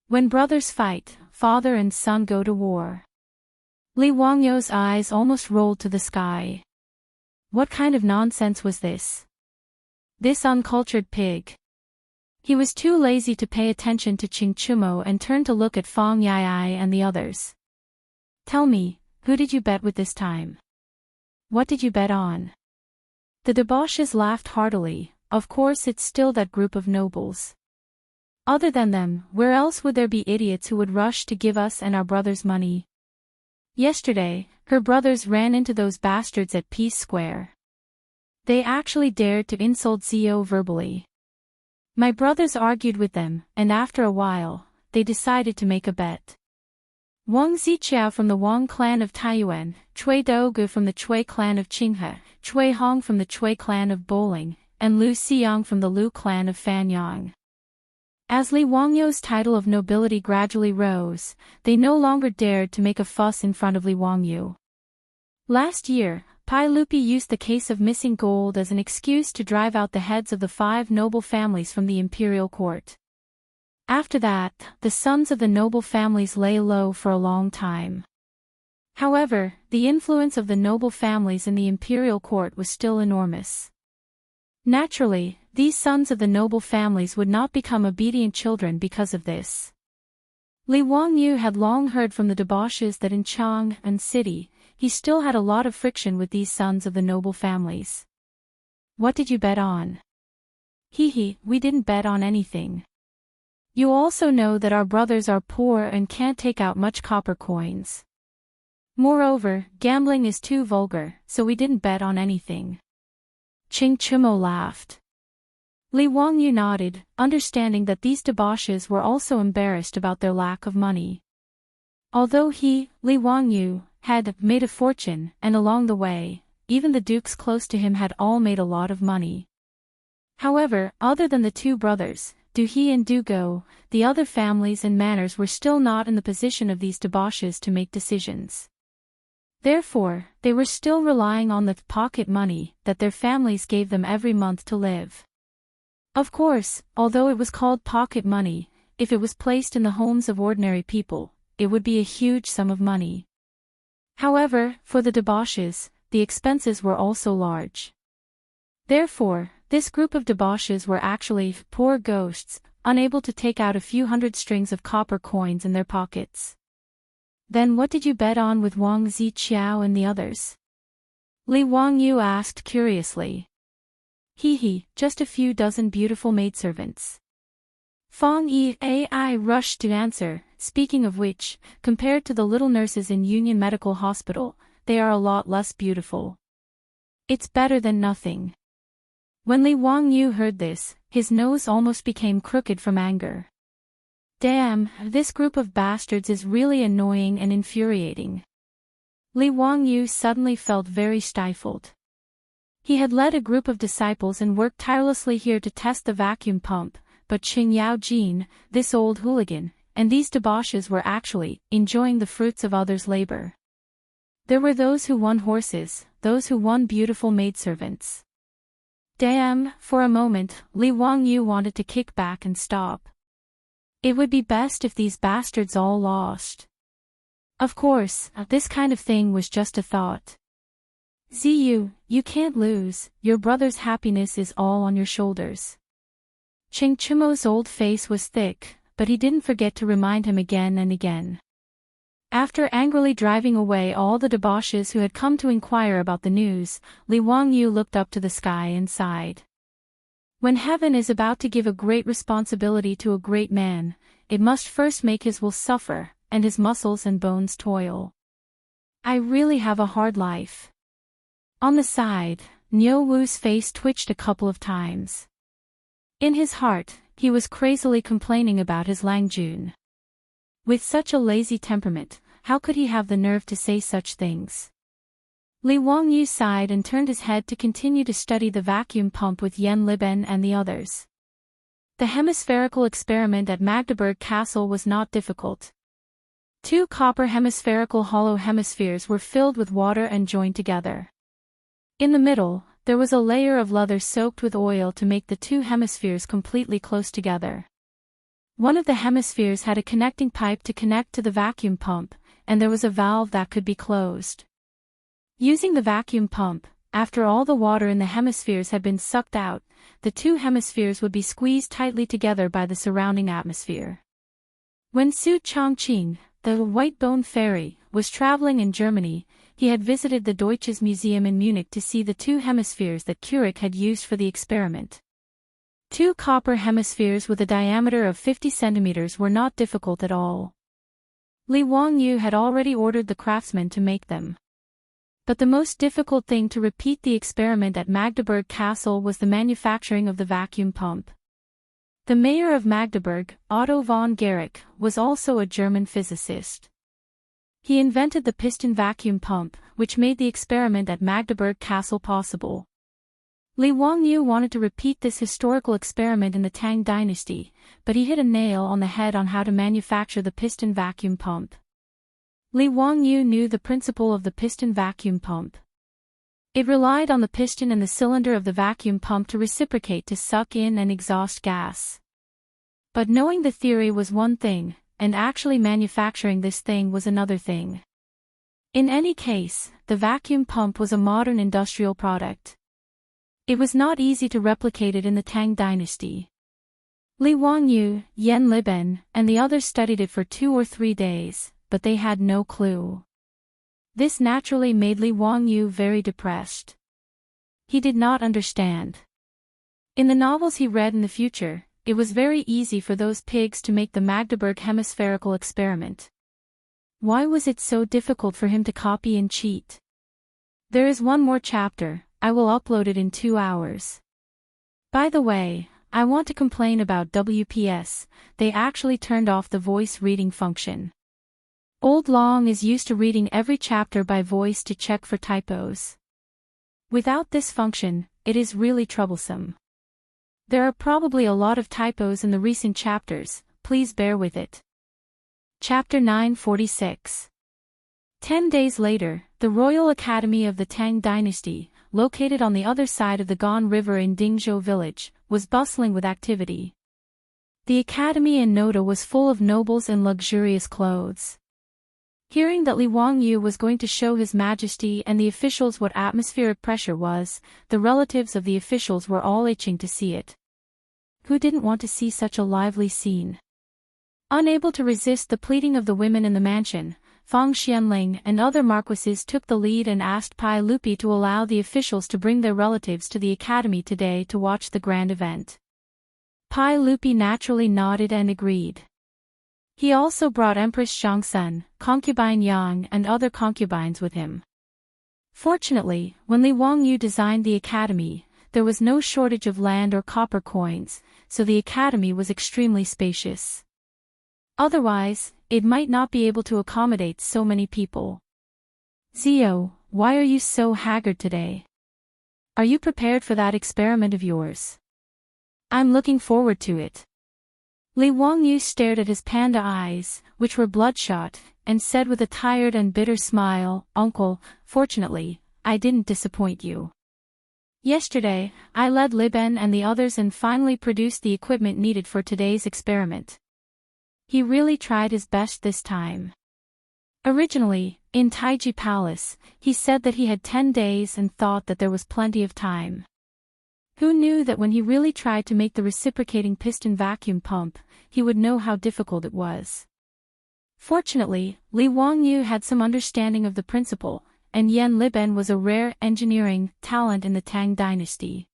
When brothers fight, father and son go to war." Li Wangyu's eyes almost rolled to the sky. What kind of nonsense was this? This uncultured pig. He was too lazy to pay attention to Qing Chumo and turned to look at Fang Yai and the others. "Tell me, who did you bet with this time? What did you bet on?" The debauches laughed heartily. Of course it's still that group of nobles. Other than them, where else would there be idiots who would rush to give us and our brothers money? Yesterday, her brothers ran into those bastards at Peace Square. They actually dared to insult Zio verbally. My brothers argued with them, and after a while, they decided to make a bet. Wang Ziqiao from the Wang clan of Taiyuan, Chui Daogu from the Chui clan of Qinghe, Chui Hong from the Chui clan of Bowling, and Lu Xiang from the Lu clan of Fanyang. As Li Wangyu's title of nobility gradually rose, they no longer dared to make a fuss in front of Li Wangyu. Last year, Pai Lupi used the case of missing gold as an excuse to drive out the heads of the 5 noble families from the imperial court. After that, the sons of the noble families lay low for a long time. However, the influence of the noble families in the imperial court was still enormous. Naturally, these sons of the noble families would not become obedient children because of this. Li Wangyu had long heard from the debauches that in Chang'an city, he still had a lot of friction with these sons of the noble families. "What did you bet on?" "Hee, we didn't bet on anything. You also know that our brothers are poor and can't take out much copper coins. Moreover, gambling is too vulgar, so we didn't bet on anything. Chingchumo laughed. Li Wangyu nodded, understanding that these debauches were also embarrassed about their lack of money. Although he, Li Wangyu, had made a fortune, and along the way, even the dukes close to him had all made a lot of money. However, other than the two brothers, Du He and Du Go, the other families and manors were still not in the position of these debauches to make decisions. Therefore, they were still relying on the pocket money that their families gave them every month to live. Of course, although it was called pocket money, if it was placed in the homes of ordinary people, it would be a huge sum of money. However, for the debauches, the expenses were also large. Therefore, this group of debauches were actually poor ghosts, unable to take out a few hundred strings of copper coins in their pockets. Then what did you bet on with Wang Ziqiao and the others? Li Wangyu asked curiously. Just a few dozen beautiful maidservants. Fang Yi rushed to answer, speaking of which, compared to the little nurses in Union Medical Hospital, they are a lot less beautiful. It's better than nothing. When Li Wangyu heard this, his nose almost became crooked from anger. Damn, this group of bastards is really annoying and infuriating. Li Wangyu suddenly felt very stifled. He had led a group of disciples and worked tirelessly here to test the vacuum pump, but Qing Yao Jin, this old hooligan, and these debauches were actually enjoying the fruits of others' labor. There were those who won horses, those who won beautiful maidservants. Damn, for a moment, Li Wangyu wanted to kick back and stop. It would be best if these bastards all lost. Of course, this kind of thing was just a thought. Ziyu, you can't lose, your brother's happiness is all on your shoulders. Ching Chimo's old face was thick, but he didn't forget to remind him again and again. After angrily driving away all the debauches who had come to inquire about the news, Li Wangyu looked up to the sky and sighed. When heaven is about to give a great responsibility to a great man, it must first make his will suffer, and his muscles and bones toil. I really have a hard life. On the side, Niu Wu's face twitched a couple of times. In his heart, he was crazily complaining about his Langjun. With such a lazy temperament, how could he have the nerve to say such things? Li Wangyu sighed and turned his head to continue to study the vacuum pump with Yan Liben and the others. The hemispherical experiment at Magdeburg Castle was not difficult. 2 copper hemispherical hollow hemispheres were filled with water and joined together. In the middle, there was a layer of leather soaked with oil to make the 2 hemispheres completely close together. One of the hemispheres had a connecting pipe to connect to the vacuum pump, and there was a valve that could be closed. Using the vacuum pump, after all the water in the hemispheres had been sucked out, the 2 hemispheres would be squeezed tightly together by the surrounding atmosphere. When Su Chongqing, the white-bone fairy, was traveling in Germany, he had visited the Deutsches Museum in Munich to see the 2 hemispheres that Keurig had used for the experiment. 2 copper hemispheres with a diameter of 50 centimeters were not difficult at all. Li Wangyu had already ordered the craftsmen to make them. But the most difficult thing to repeat the experiment at Magdeburg Castle was the manufacturing of the vacuum pump. The mayor of Magdeburg, Otto von Guericke, was also a German physicist. He invented the piston vacuum pump, which made the experiment at Magdeburg Castle possible. Li Wangyu wanted to repeat this historical experiment in the Tang dynasty, but he hit a nail on the head on how to manufacture the piston vacuum pump. Li Wangyu knew the principle of the piston vacuum pump. It relied on the piston and the cylinder of the vacuum pump to reciprocate to suck in and exhaust gas. But knowing the theory was one thing, and actually manufacturing this thing was another thing. In any case, the vacuum pump was a modern industrial product. It was not easy to replicate it in the Tang dynasty. Li Wangyu, Yan Liben, and the others studied it for 2 or 3 days, but they had no clue. This naturally made Li Wangyu very depressed. He did not understand. In the novels he read in the future, it was very easy for those pigs to make the Magdeburg hemispherical experiment. Why was it so difficult for him to copy and cheat? There is one more chapter, I will upload it in 2 hours. By the way, I want to complain about WPS, they actually turned off the voice reading function. Old Long is used to reading every chapter by voice to check for typos. Without this function, it is really troublesome. There are probably a lot of typos in the recent chapters, please bear with it. Chapter 946. 10 days later, the Royal Academy of the Tang Dynasty, located on the other side of the Gan River in Dingzhou village, was bustling with activity. The academy in Noda was full of nobles in luxurious clothes. Hearing that Li Wangyu was going to show His Majesty and the officials what atmospheric pressure was, the relatives of the officials were all itching to see it. Who didn't want to see such a lively scene? Unable to resist the pleading of the women in the mansion, Fang Xianling and other marquises took the lead and asked Pai Lupi to allow the officials to bring their relatives to the academy today to watch the grand event. Pai Lupi naturally nodded and agreed. He also brought Empress Zhangsun, concubine Yang and other concubines with him. Fortunately, when Li Wangyu designed the academy, there was no shortage of land or copper coins, so the academy was extremely spacious. Otherwise, it might not be able to accommodate so many people. Zio, why are you so haggard today? Are you prepared for that experiment of yours? I'm looking forward to it. Li Wangyu stared at his panda eyes, which were bloodshot, and said with a tired and bitter smile, Uncle, fortunately, I didn't disappoint you. Yesterday, I led Liben and the others and finally produced the equipment needed for today's experiment. He really tried his best this time. Originally, in Taiji Palace, he said that he had 10 days and thought that there was plenty of time. Who knew that when he really tried to make the reciprocating piston vacuum pump, he would know how difficult it was. Fortunately, Li Wangyu had some understanding of the principle, and Yan Liben was a rare engineering talent in the Tang dynasty.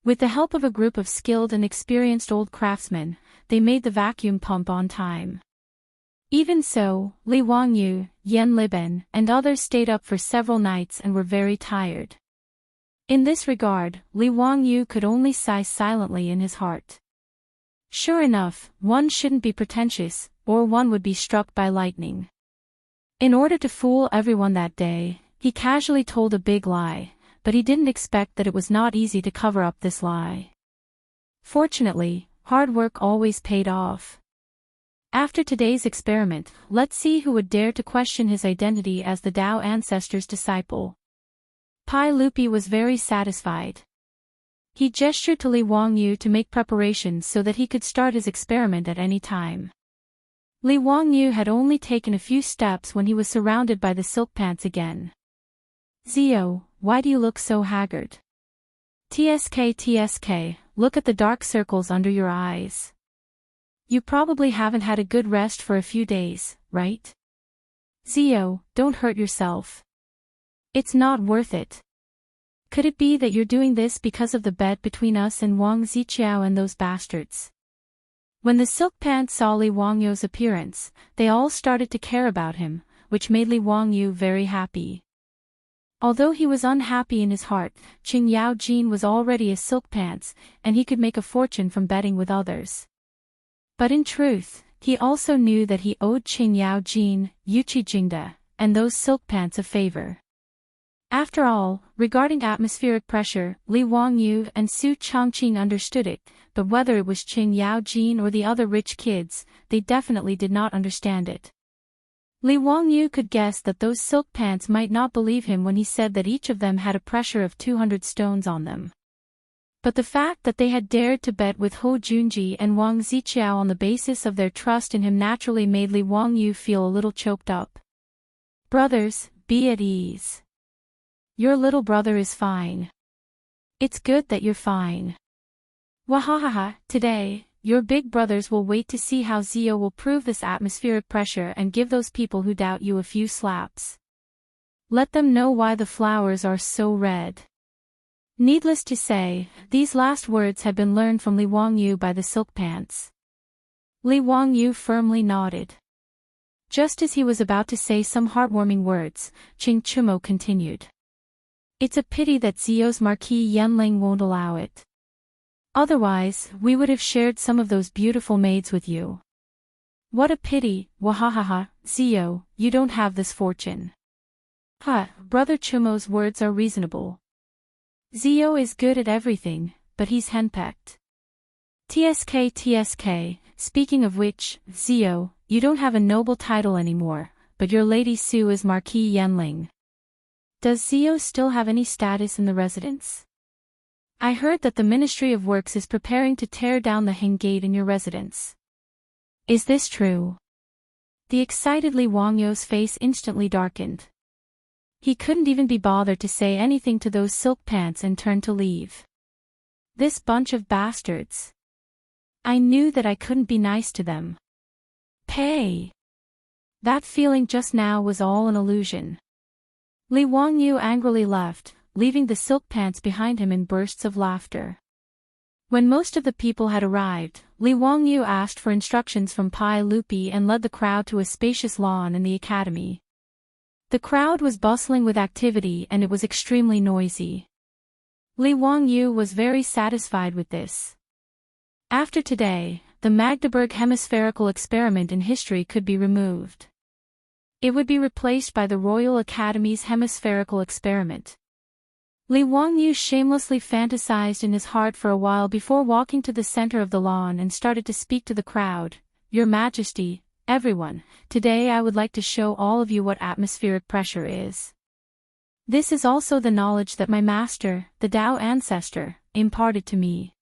With the help of a group of skilled and experienced old craftsmen, they made the vacuum pump on time. Even so, Li Wangyu, Yan Liben, and others stayed up for several nights and were very tired. In this regard, Li Wangyu could only sigh silently in his heart. Sure enough, one shouldn't be pretentious, or one would be struck by lightning. In order to fool everyone that day, he casually told a big lie, but he didn't expect that it was not easy to cover up this lie. Fortunately, hard work always paid off. After today's experiment, let's see who would dare to question his identity as the Tao ancestor's disciple. Pai Lupi was very satisfied. He gestured to Li Wangyu to make preparations so that he could start his experiment at any time. Li Wangyu had only taken a few steps when he was surrounded by the silk pants again. Zio, why do you look so haggard? TSK, look at the dark circles under your eyes. You probably haven't had a good rest for a few days, right? Zio, don't hurt yourself. It's not worth it. Could it be that you're doing this because of the bet between us and Wang Ziqiao and those bastards? When the silk pants saw Li Wangyu's appearance, they all started to care about him, which made Li Wangyu very happy. Although he was unhappy in his heart, Qing Yao Jin was already a silk pants, and he could make a fortune from betting with others. But in truth, he also knew that he owed Qing Yao Jin, Yuqi Jingda, and those silk pants a favor. After all, regarding atmospheric pressure, Li Wangyu and Su Chongqing understood it, but whether it was Qing Yao Jin or the other rich kids, they definitely did not understand it. Li Wangyu could guess that those silk pants might not believe him when he said that each of them had a pressure of 200 stones on them. But the fact that they had dared to bet with Hou Junji and Wang Ziqiao on the basis of their trust in him naturally made Li Wangyu feel a little choked up. Brothers, be at ease. Your little brother is fine. It's good that you're fine. Wahahaha, today, your big brothers will wait to see how Zio will prove this atmospheric pressure and give those people who doubt you a few slaps. Let them know why the flowers are so red. Needless to say, these last words had been learned from Li Wangyu by the silk pants. Li Wangyu firmly nodded. Just as he was about to say some heartwarming words, Chingchumo continued. It's a pity that Zio's Marquis Yanling won't allow it. Otherwise, we would have shared some of those beautiful maids with you. What a pity, wahahaha, Zio, you don't have this fortune. Brother Chumo's words are reasonable. Zio is good at everything, but he's henpecked. TSK, speaking of which, Zio, you don't have a noble title anymore, but your Lady Sue is Marquis Yanling. Does Zio still have any status in the residence? I heard that the Ministry of Works is preparing to tear down the Hing Gate in your residence. Is this true? The excited Li Wangyu's face instantly darkened. He couldn't even be bothered to say anything to those silk pants and turned to leave. This bunch of bastards. I knew that I couldn't be nice to them. Pay. That feeling just now was all an illusion. Li Wangyu angrily left, leaving the silk pants behind him in bursts of laughter. When most of the people had arrived, Li Wangyu asked for instructions from Pai Lupi and led the crowd to a spacious lawn in the academy. The crowd was bustling with activity and it was extremely noisy. Li Wangyu was very satisfied with this. After today, the Magdeburg hemispherical experiment in history could be removed. It would be replaced by the Royal Academy's hemispherical experiment. Li Wangyu shamelessly fantasized in his heart for a while before walking to the center of the lawn and started to speak to the crowd. Your Majesty, everyone, today I would like to show all of you what atmospheric pressure is. This is also the knowledge that my master, the Tao ancestor, imparted to me.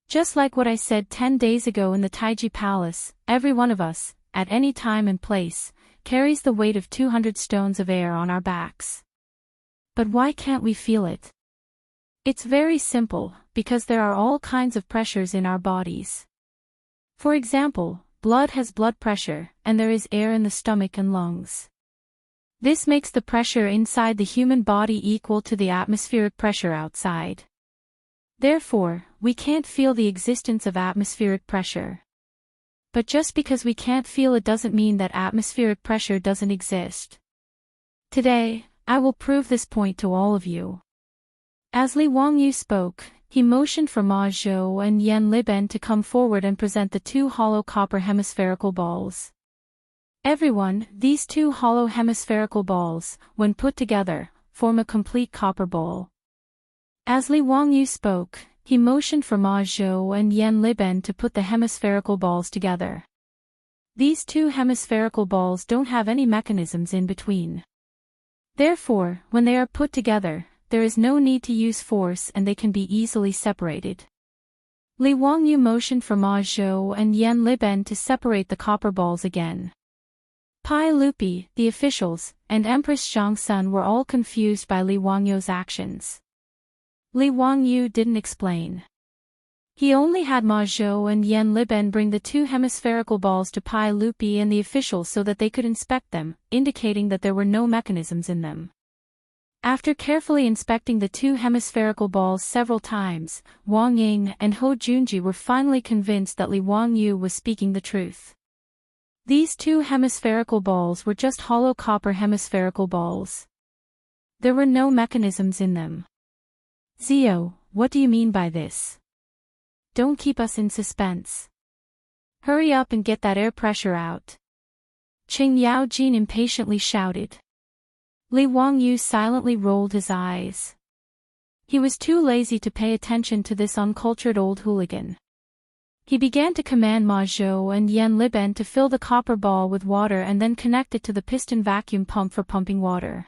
Just like what I said 10 days ago in the Taiji Palace, every one of us, at any time and place, carries the weight of 200 stones of air on our backs. But why can't we feel it? It's very simple, because there are all kinds of pressures in our bodies. For example, blood has blood pressure, and there is air in the stomach and lungs. This makes the pressure inside the human body equal to the atmospheric pressure outside. Therefore, we can't feel the existence of atmospheric pressure. But just because we can't feel it doesn't mean that atmospheric pressure doesn't exist. Today, I will prove this point to all of you. As Li Wangyu spoke, he motioned for Ma Zhou and Yan Liben to come forward and present the two hollow copper hemispherical balls. Everyone, these two hollow hemispherical balls, when put together, form a complete copper ball. As Li Wangyu spoke, he motioned for Ma Zhou and Yan Liben to put the hemispherical balls together. These two hemispherical balls don't have any mechanisms in between. Therefore, when they are put together, there is no need to use force and they can be easily separated. Li Wangyu motioned for Ma Zhou and Yan Liben to separate the copper balls again. Pai Lupi, the officials, and Empress Zhangsun were all confused by Li Wangyu's actions. Li Wangyu didn't explain. He only had Ma Zhou and Yan Liben bring the two hemispherical balls to Pai Lupi and the officials so that they could inspect them, indicating that there were no mechanisms in them. After carefully inspecting the two hemispherical balls several times, Wang Ying and Ho Junji were finally convinced that Li Wangyu was speaking the truth. These two hemispherical balls were just hollow copper hemispherical balls. There were no mechanisms in them. Zio, what do you mean by this? Don't keep us in suspense. Hurry up and get that air pressure out. Qing Yaojin impatiently shouted. Li Wangyu silently rolled his eyes. He was too lazy to pay attention to this uncultured old hooligan. He began to command Ma Zhou and Yan Liben to fill the copper ball with water and then connect it to the piston vacuum pump for pumping water.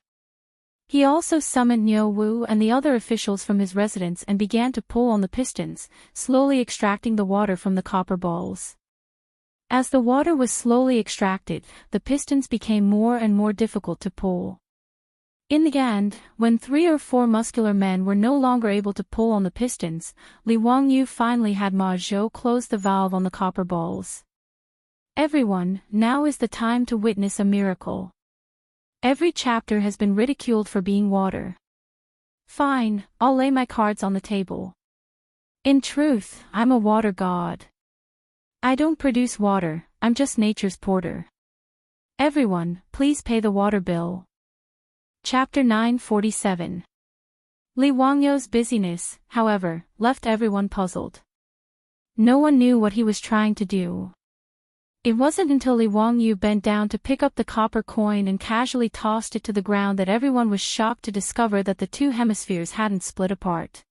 He also summoned Niu Wu and the other officials from his residence and began to pull on the pistons, slowly extracting the water from the copper balls. As the water was slowly extracted, the pistons became more and more difficult to pull. In the end, when 3 or 4 muscular men were no longer able to pull on the pistons, Li Wangyu finally had Ma Zhou close the valve on the copper balls. Everyone, now is the time to witness a miracle. Every chapter has been ridiculed for being water. Fine, I'll lay my cards on the table. In truth, I'm a water god. I don't produce water, I'm just nature's porter. Everyone, please pay the water bill. Chapter 947. Li Wangyou's busyness, however, left everyone puzzled. No one knew what he was trying to do. It wasn't until Li Wangyou bent down to pick up the copper coin and casually tossed it to the ground that everyone was shocked to discover that the two hemispheres hadn't split apart.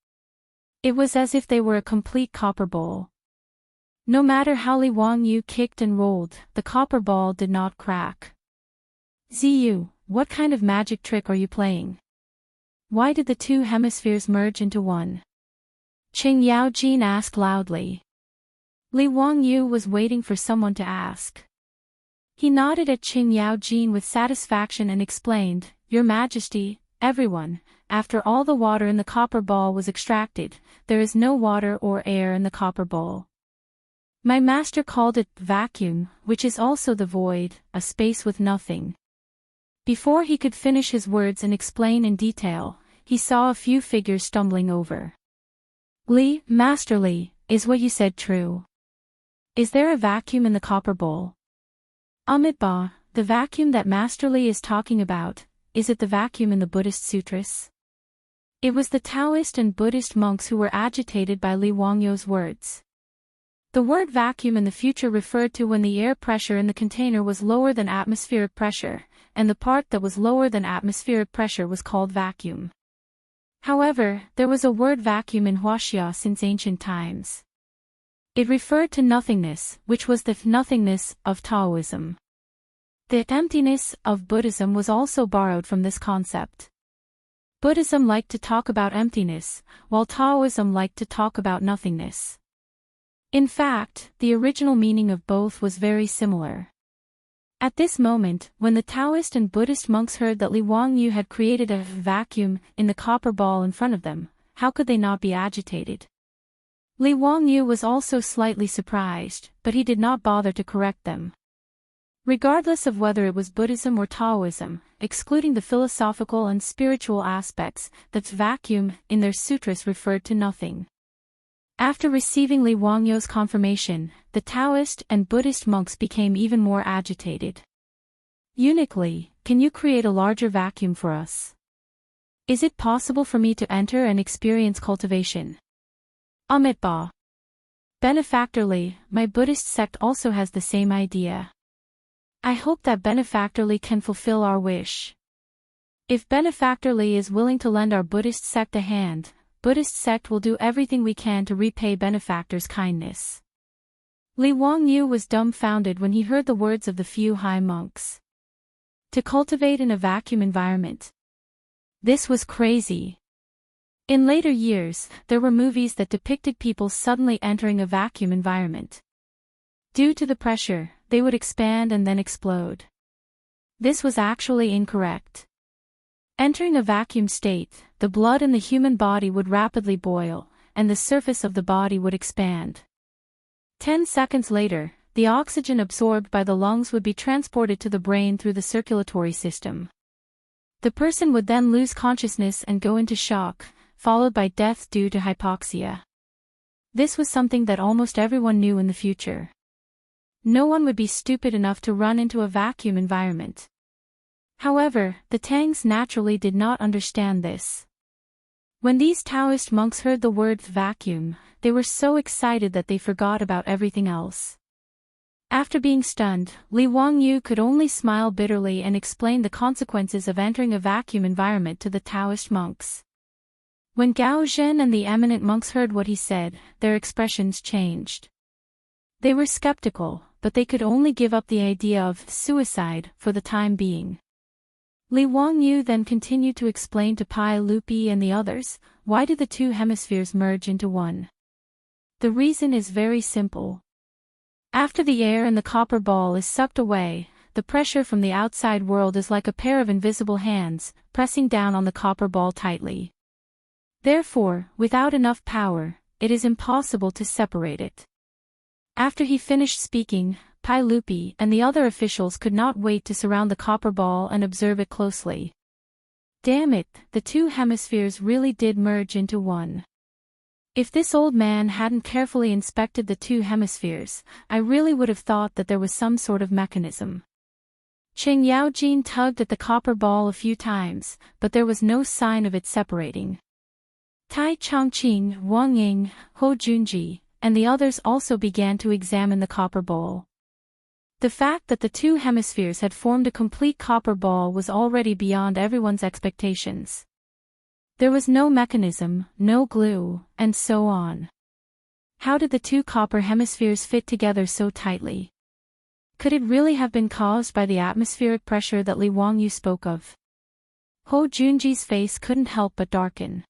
It was as if they were a complete copper bowl. No matter how Li Wangyou kicked and rolled, the copper ball did not crack. Ziyu, what kind of magic trick are you playing? Why did the two hemispheres merge into one? Qing Yaojin asked loudly. Li Wangyou was waiting for someone to ask. He nodded at Qing Yaojin with satisfaction and explained, Your Majesty, everyone, after all the water in the copper ball was extracted, there is no water or air in the copper bowl. My master called it vacuum, which is also the void, a space with nothing. Before he could finish his words and explain in detail, he saw a few figures stumbling over. Li, Master Li, is what you said true? Is there a vacuum in the copper bowl? Amitabha, the vacuum that Master Li is talking about, is it the vacuum in the Buddhist sutras? It was the Taoist and Buddhist monks who were agitated by Li Wangyou's words. The word vacuum in the future referred to when the air pressure in the container was lower than atmospheric pressure, and the part that was lower than atmospheric pressure was called vacuum. However, there was a word vacuum in Huaxia since ancient times. It referred to nothingness, which was the nothingness of Taoism. The emptiness of Buddhism was also borrowed from this concept. Buddhism liked to talk about emptiness, while Taoism liked to talk about nothingness. In fact, the original meaning of both was very similar. At this moment, when the Taoist and Buddhist monks heard that Li Wangyou had created a vacuum in the copper ball in front of them, how could they not be agitated? Li Wangyou was also slightly surprised, but he did not bother to correct them. Regardless of whether it was Buddhism or Taoism, excluding the philosophical and spiritual aspects, that vacuum in their sutras referred to nothing. After receiving Li Wangyou's confirmation, the Taoist and Buddhist monks became even more agitated. Eunuch Li, can you create a larger vacuum for us? Is it possible for me to enter and experience cultivation? Amitabha. Benefactor Li, my Buddhist sect also has the same idea. I hope that Benefactor Li can fulfill our wish. If Benefactor Li is willing to lend our Buddhist sect a hand, Buddhist sect will do everything we can to repay Benefactor's kindness. Li Wangyou was dumbfounded when he heard the words of the few high monks. To cultivate in a vacuum environment. This was crazy. In later years, there were movies that depicted people suddenly entering a vacuum environment. Due to the pressure, they would expand and then explode. This was actually incorrect. Entering a vacuum state, the blood in the human body would rapidly boil, and the surface of the body would expand. 10 seconds later, the oxygen absorbed by the lungs would be transported to the brain through the circulatory system. The person would then lose consciousness and go into shock, followed by death due to hypoxia. This was something that almost everyone knew in the future. No one would be stupid enough to run into a vacuum environment. However, the Tangs naturally did not understand this. When these Taoist monks heard the word vacuum, they were so excited that they forgot about everything else. After being stunned, Li Wangyou could only smile bitterly and explain the consequences of entering a vacuum environment to the Taoist monks. When Gao Zhen and the eminent monks heard what he said, their expressions changed. They were skeptical, but they could only give up the idea of suicide for the time being. Li Wangyou then continued to explain to Pai Lupi and the others, why did the two hemispheres merge into one? The reason is very simple. After the air in the copper ball is sucked away, the pressure from the outside world is like a pair of invisible hands, pressing down on the copper ball tightly. Therefore, without enough power, it is impossible to separate it. After he finished speaking, Pai Lupi and the other officials could not wait to surround the copper ball and observe it closely. Damn it, the two hemispheres really did merge into one. If this old man hadn't carefully inspected the two hemispheres, I really would have thought that there was some sort of mechanism. Chang'an tugged at the copper ball a few times, but there was no sign of it separating. Tai Chongqing, Wang Ying, Ho Junji, and the others also began to examine the copper ball. The fact that the two hemispheres had formed a complete copper ball was already beyond everyone's expectations. There was no mechanism, no glue, and so on. How did the two copper hemispheres fit together so tightly? Could it really have been caused by the atmospheric pressure that Li Wangyu spoke of? Ho Junji's face couldn't help but darken.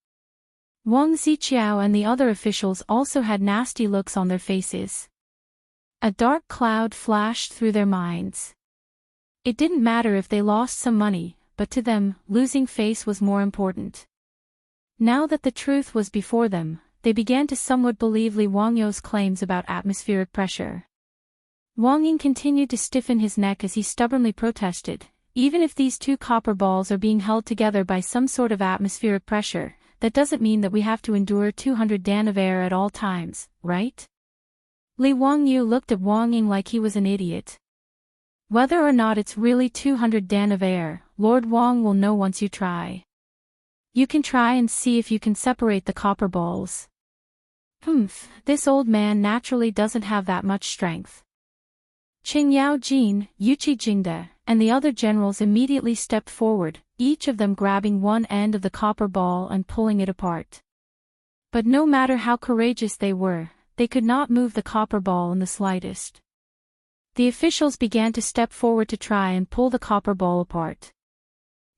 Wang Ziqiao and the other officials also had nasty looks on their faces. A dark cloud flashed through their minds. It didn't matter if they lost some money, but to them, losing face was more important. Now that the truth was before them, they began to somewhat believe Li Wangyu's claims about atmospheric pressure. Wang Ying continued to stiffen his neck as he stubbornly protested, even if these two copper balls are being held together by some sort of atmospheric pressure, that doesn't mean that we have to endure 200 dan of air at all times, right? Li Wangyu looked at Wang Ying like he was an idiot. Whether or not it's really 200 dan of air, Lord Wang will know once you try. You can try and see if you can separate the copper balls. This old man naturally doesn't have that much strength. Qing Jin, Yuqi Jingde, and the other generals immediately stepped forward, each of them grabbing one end of the copper ball and pulling it apart. But no matter how courageous they were, they could not move the copper ball in the slightest. The officials began to step forward to try and pull the copper ball apart.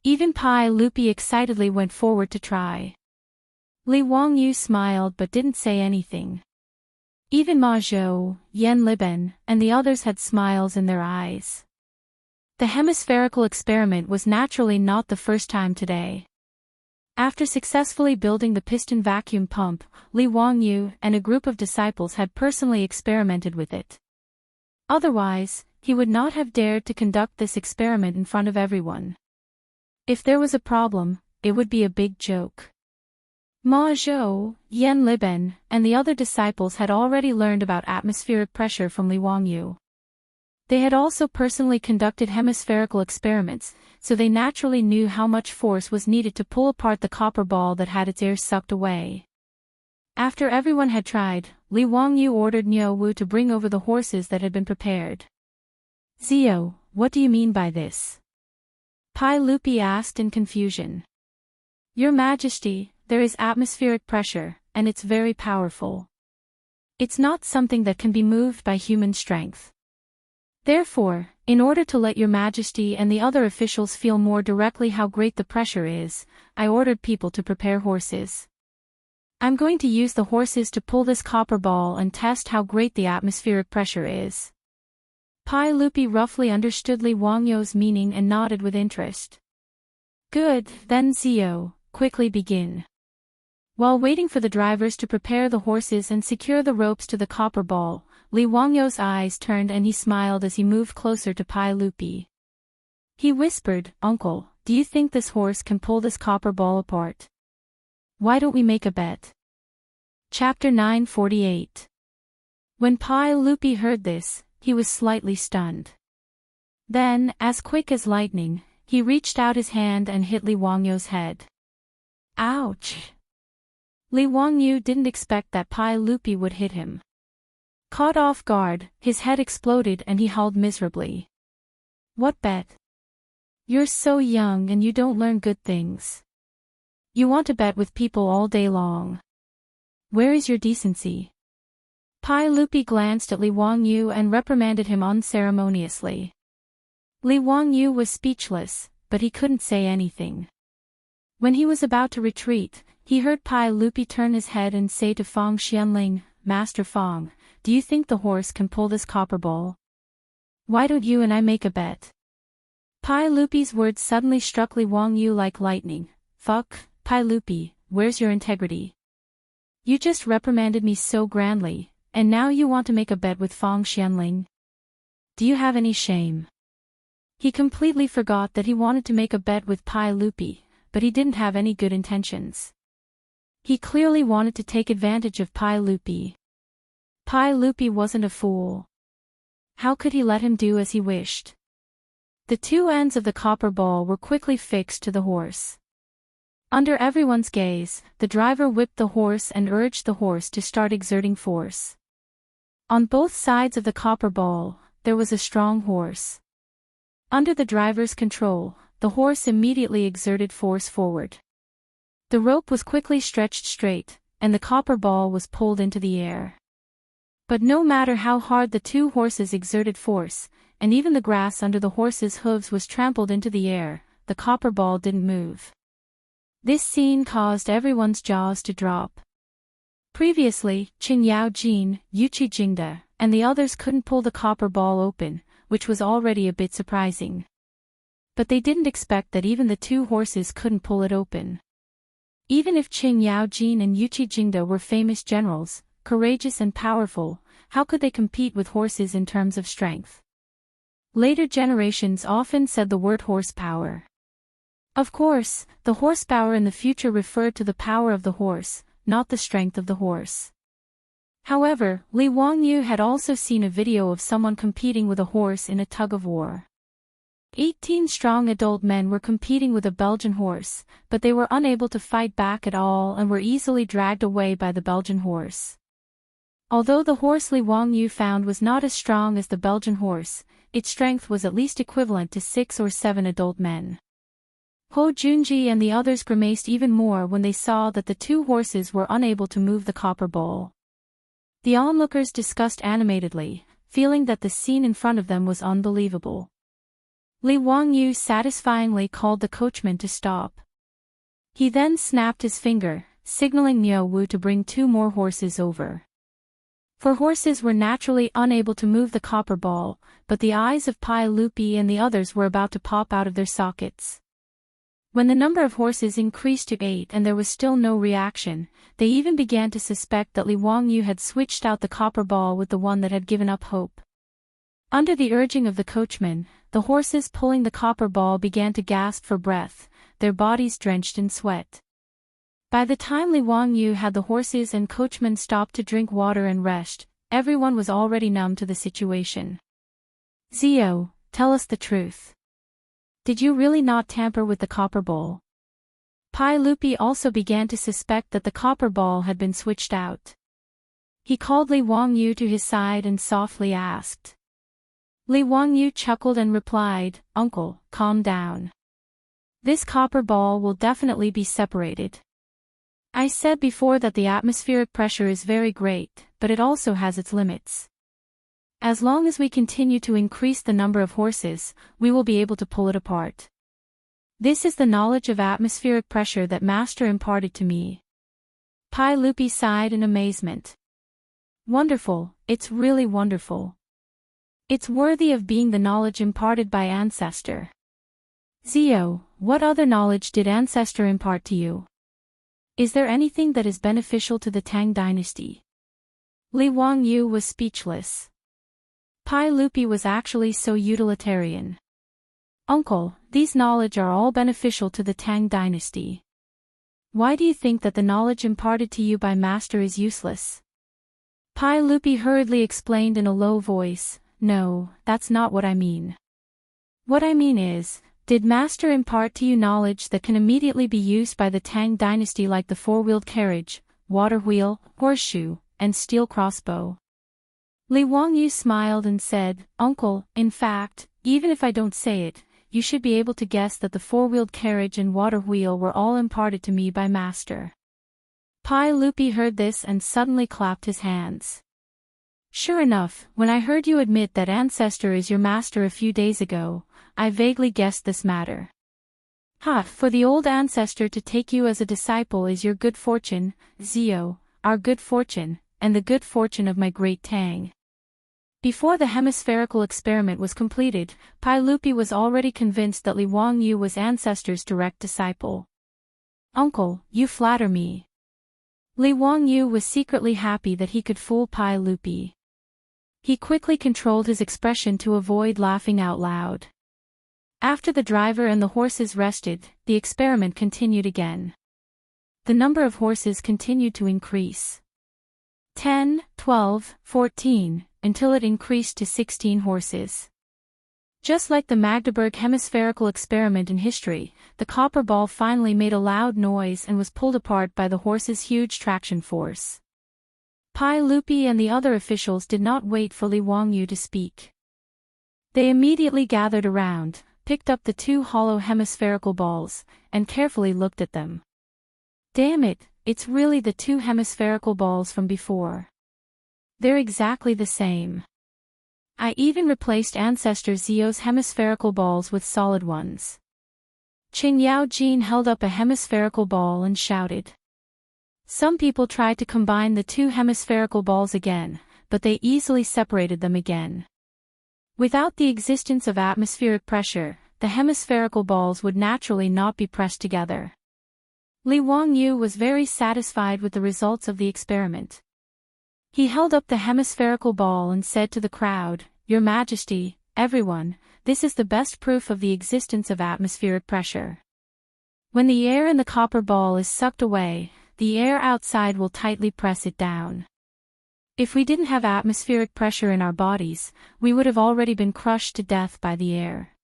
Even Pai Lupi excitedly went forward to try. Li Wangyu smiled but didn't say anything. Even Ma Zhou, Yan Liben, and the others had smiles in their eyes. The hemispherical experiment was naturally not the first time today. After successfully building the piston vacuum pump, Li Wangyu and a group of disciples had personally experimented with it. Otherwise, he would not have dared to conduct this experiment in front of everyone. If there was a problem, it would be a big joke. Ma Zhou, Yan Liben, and the other disciples had already learned about atmospheric pressure from Li Wangyu. They had also personally conducted hemispherical experiments, so they naturally knew how much force was needed to pull apart the copper ball that had its air sucked away. After everyone had tried, Li Wangyu ordered Niu Wu to bring over the horses that had been prepared. Zio, what do you mean by this? Pai Lupi asked in confusion. Your Majesty, there is atmospheric pressure, and it's very powerful. It's not something that can be moved by human strength. Therefore, in order to let Your Majesty and the other officials feel more directly how great the pressure is, I ordered people to prepare horses. I'm going to use the horses to pull this copper ball and test how great the atmospheric pressure is. Pai Lupi roughly understood Li Wangyu's meaning and nodded with interest. Good, then Zio, quickly begin. While waiting for the drivers to prepare the horses and secure the ropes to the copper ball, Li Wangyu's eyes turned and he smiled as he moved closer to Pai Lupi. He whispered, Uncle, do you think this horse can pull this copper ball apart? Why don't we make a bet? Chapter 948. When Pai Lupi heard this, he was slightly stunned. Then, as quick as lightning, he reached out his hand and hit Li Wangyu's head. Ouch! Li Wangyu didn't expect that Pai Lupi would hit him. Caught off guard, his head exploded and he howled miserably. What bet? You're so young and you don't learn good things. You want to bet with people all day long. Where is your decency? Pai Lupi glanced at Li Wangyu and reprimanded him unceremoniously. Li Wangyu was speechless, but he couldn't say anything. When he was about to retreat, he heard Pai Lupi turn his head and say to Fang Xianling, Master Fang, do you think the horse can pull this copper ball? Why don't you and I make a bet? Pai Lupi's words suddenly struck Li Wangyu like lightning. Fuck, Pai Lupi, where's your integrity? You just reprimanded me so grandly, and now you want to make a bet with Fang Xianling? Do you have any shame? He completely forgot that he wanted to make a bet with Pai Lupi, but he didn't have any good intentions. He clearly wanted to take advantage of Pai Lupi. Pai Lupi wasn't a fool. How could he let him do as he wished? The two ends of the copper ball were quickly fixed to the horse. Under everyone's gaze, the driver whipped the horse and urged the horse to start exerting force. On both sides of the copper ball, there was a strong horse. Under the driver's control, the horse immediately exerted force forward. The rope was quickly stretched straight, and the copper ball was pulled into the air. But no matter how hard the two horses exerted force, and even the grass under the horses' hooves was trampled into the air, the copper ball didn't move. This scene caused everyone's jaws to drop. Previously, Qin Yaojin, Yuqi Jingde, and the others couldn't pull the copper ball open, which was already a bit surprising. But they didn't expect that even the two horses couldn't pull it open. Even if Qin Yaojin and Yuqi Jingde were famous generals, courageous and powerful, how could they compete with horses in terms of strength? Later generations often said the word horsepower. Of course, the horsepower in the future referred to the power of the horse, not the strength of the horse. However, Li Wangyu had also seen a video of someone competing with a horse in a tug-of-war. 18 strong adult men were competing with a Belgian horse, but they were unable to fight back at all and were easily dragged away by the Belgian horse. Although the horse Li Wangyu found was not as strong as the Belgian horse, its strength was at least equivalent to 6 or 7 adult men. Ho Junji and the others grimaced even more when they saw that the two horses were unable to move the copper ball. The onlookers discussed animatedly, feeling that the scene in front of them was unbelievable. Li Wangyu satisfyingly called the coachman to stop. He then snapped his finger, signaling Miao Wu to bring 2 more horses over. For horses were naturally unable to move the copper ball, but the eyes of Pai Lupi and the others were about to pop out of their sockets. When the number of horses increased to 8 and there was still no reaction, they even began to suspect that Li Wangyu had switched out the copper ball with the one that had given up hope. Under the urging of the coachman, the horses pulling the copper ball began to gasp for breath, their bodies drenched in sweat. By the time Li Wangyu had the horses and coachman stopped to drink water and rest, everyone was already numb to the situation. Zio, tell us the truth. Did you really not tamper with the copper ball? Pai Lupi also began to suspect that the copper ball had been switched out. He called Li Wangyu to his side and softly asked. Li Wangyu chuckled and replied, "Uncle, calm down. This copper ball will definitely be separated. I said before that the atmospheric pressure is very great, but it also has its limits. As long as we continue to increase the number of horses, we will be able to pull it apart. This is the knowledge of atmospheric pressure that Master imparted to me." Pai Lupi sighed in amazement. Wonderful, it's really wonderful. It's worthy of being the knowledge imparted by Ancestor. Zio, what other knowledge did Ancestor impart to you? Is there anything that is beneficial to the Tang dynasty? Li Wangyu was speechless. Pai Lupi was actually so utilitarian. Uncle, these knowledge are all beneficial to the Tang dynasty. Why do you think that the knowledge imparted to you by Master is useless? Pai Lupi hurriedly explained in a low voice, "No, that's not what I mean. What I mean is, did Master impart to you knowledge that can immediately be used by the Tang dynasty like the 4-wheeled carriage, water wheel, horseshoe, and steel crossbow?" Li Wangyu smiled and said, "Uncle, in fact, even if I don't say it, you should be able to guess that the 4-wheeled carriage and water wheel were all imparted to me by Master." Pai Lupi heard this and suddenly clapped his hands. "Sure enough, when I heard you admit that Ancestor is your master a few days ago, I vaguely guessed this matter. For the old Ancestor to take you as a disciple is your good fortune, Zio, our good fortune, and the good fortune of my great Tang." Before the hemispherical experiment was completed, Pai Lupi was already convinced that Li Wangyu was Ancestor's direct disciple. "Uncle, you flatter me." Li Wangyu was secretly happy that he could fool Pai Lupi. He quickly controlled his expression to avoid laughing out loud. After the driver and the horses rested, the experiment continued again. The number of horses continued to increase. 10, 12, 14, until it increased to 16 horses. Just like the Magdeburg hemispherical experiment in history, the copper ball finally made a loud noise and was pulled apart by the horse's huge traction force. Pai Lupi and the other officials did not wait for Li Wangyu to speak. They immediately gathered around, picked up the two hollow hemispherical balls, and carefully looked at them. Damn it, it's really the two hemispherical balls from before. They're exactly the same. I even replaced Ancestor Zio's hemispherical balls with solid ones. Qing Yaojin held up a hemispherical ball and shouted. Some people tried to combine the two hemispherical balls again, but they easily separated them again. Without the existence of atmospheric pressure, the hemispherical balls would naturally not be pressed together. Li Wangyu was very satisfied with the results of the experiment. He held up the hemispherical ball and said to the crowd, "Your Majesty, everyone, this is the best proof of the existence of atmospheric pressure. When the air in the copper ball is sucked away, the air outside will tightly press it down. If we didn't have atmospheric pressure in our bodies, we would have already been crushed to death by the air."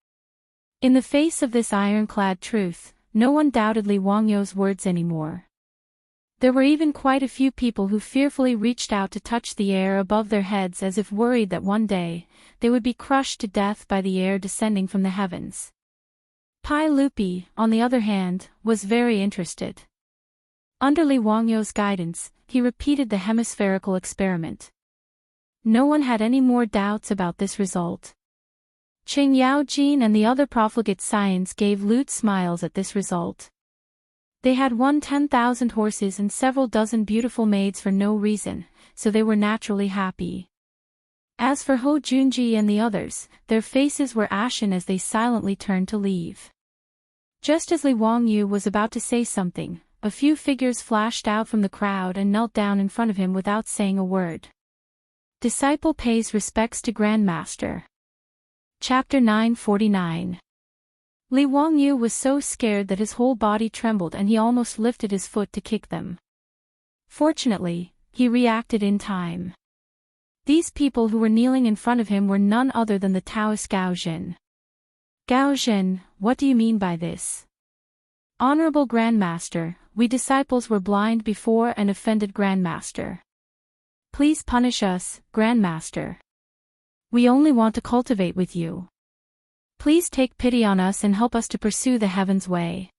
In the face of this ironclad truth, no one doubted Li Wangyu's words anymore. There were even quite a few people who fearfully reached out to touch the air above their heads as if worried that one day, they would be crushed to death by the air descending from the heavens. Pai Lupi, on the other hand, was very interested. Under Li Wangyu's guidance, he repeated the hemispherical experiment. No one had any more doubts about this result. Qing Yaojin and the other profligate scions gave lewd smiles at this result. They had won 10,000 horses and several dozen beautiful maids for no reason, so they were naturally happy. As for Ho Junji and the others, their faces were ashen as they silently turned to leave. Just as Li Wangyu was about to say something, a few figures flashed out from the crowd and knelt down in front of him without saying a word. Disciple pays respects to Grandmaster. Chapter 949. Li Wangyu was so scared that his whole body trembled and he almost lifted his foot to kick them. Fortunately, he reacted in time. These people who were kneeling in front of him were none other than the Taoist Gao Zhen. "Gao Zhen, what do you mean by this?" "Honorable Grandmaster, we disciples were blind before and offended Grandmaster. Please punish us, Grandmaster. We only want to cultivate with you. Please take pity on us and help us to pursue the heaven's way."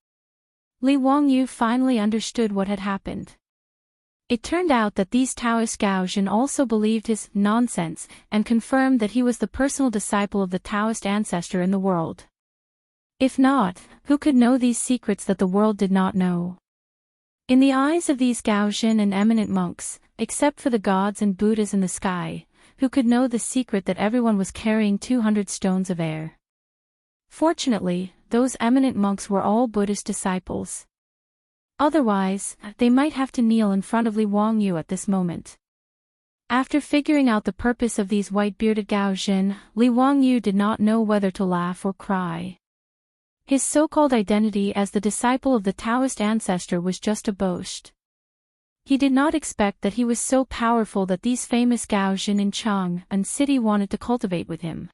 Li Wangyu finally understood what had happened. It turned out that these Taoist Gao Zhen also believed his nonsense and confirmed that he was the personal disciple of the Taoist ancestor in the world. If not, who could know these secrets that the world did not know? In the eyes of these Gao Zhen and eminent monks, except for the gods and Buddhas in the sky, who could know the secret that everyone was carrying 200 stones of air? Fortunately, those eminent monks were all Buddhist disciples. Otherwise, they might have to kneel in front of Li Wangyu at this moment. After figuring out the purpose of these white-bearded Gao Zhen, Li Wangyu did not know whether to laugh or cry. His so-called identity as the disciple of the Taoist ancestor was just a boast. He did not expect that he was so powerful that these famous Gao Zhen in Chang'an city wanted to cultivate with him.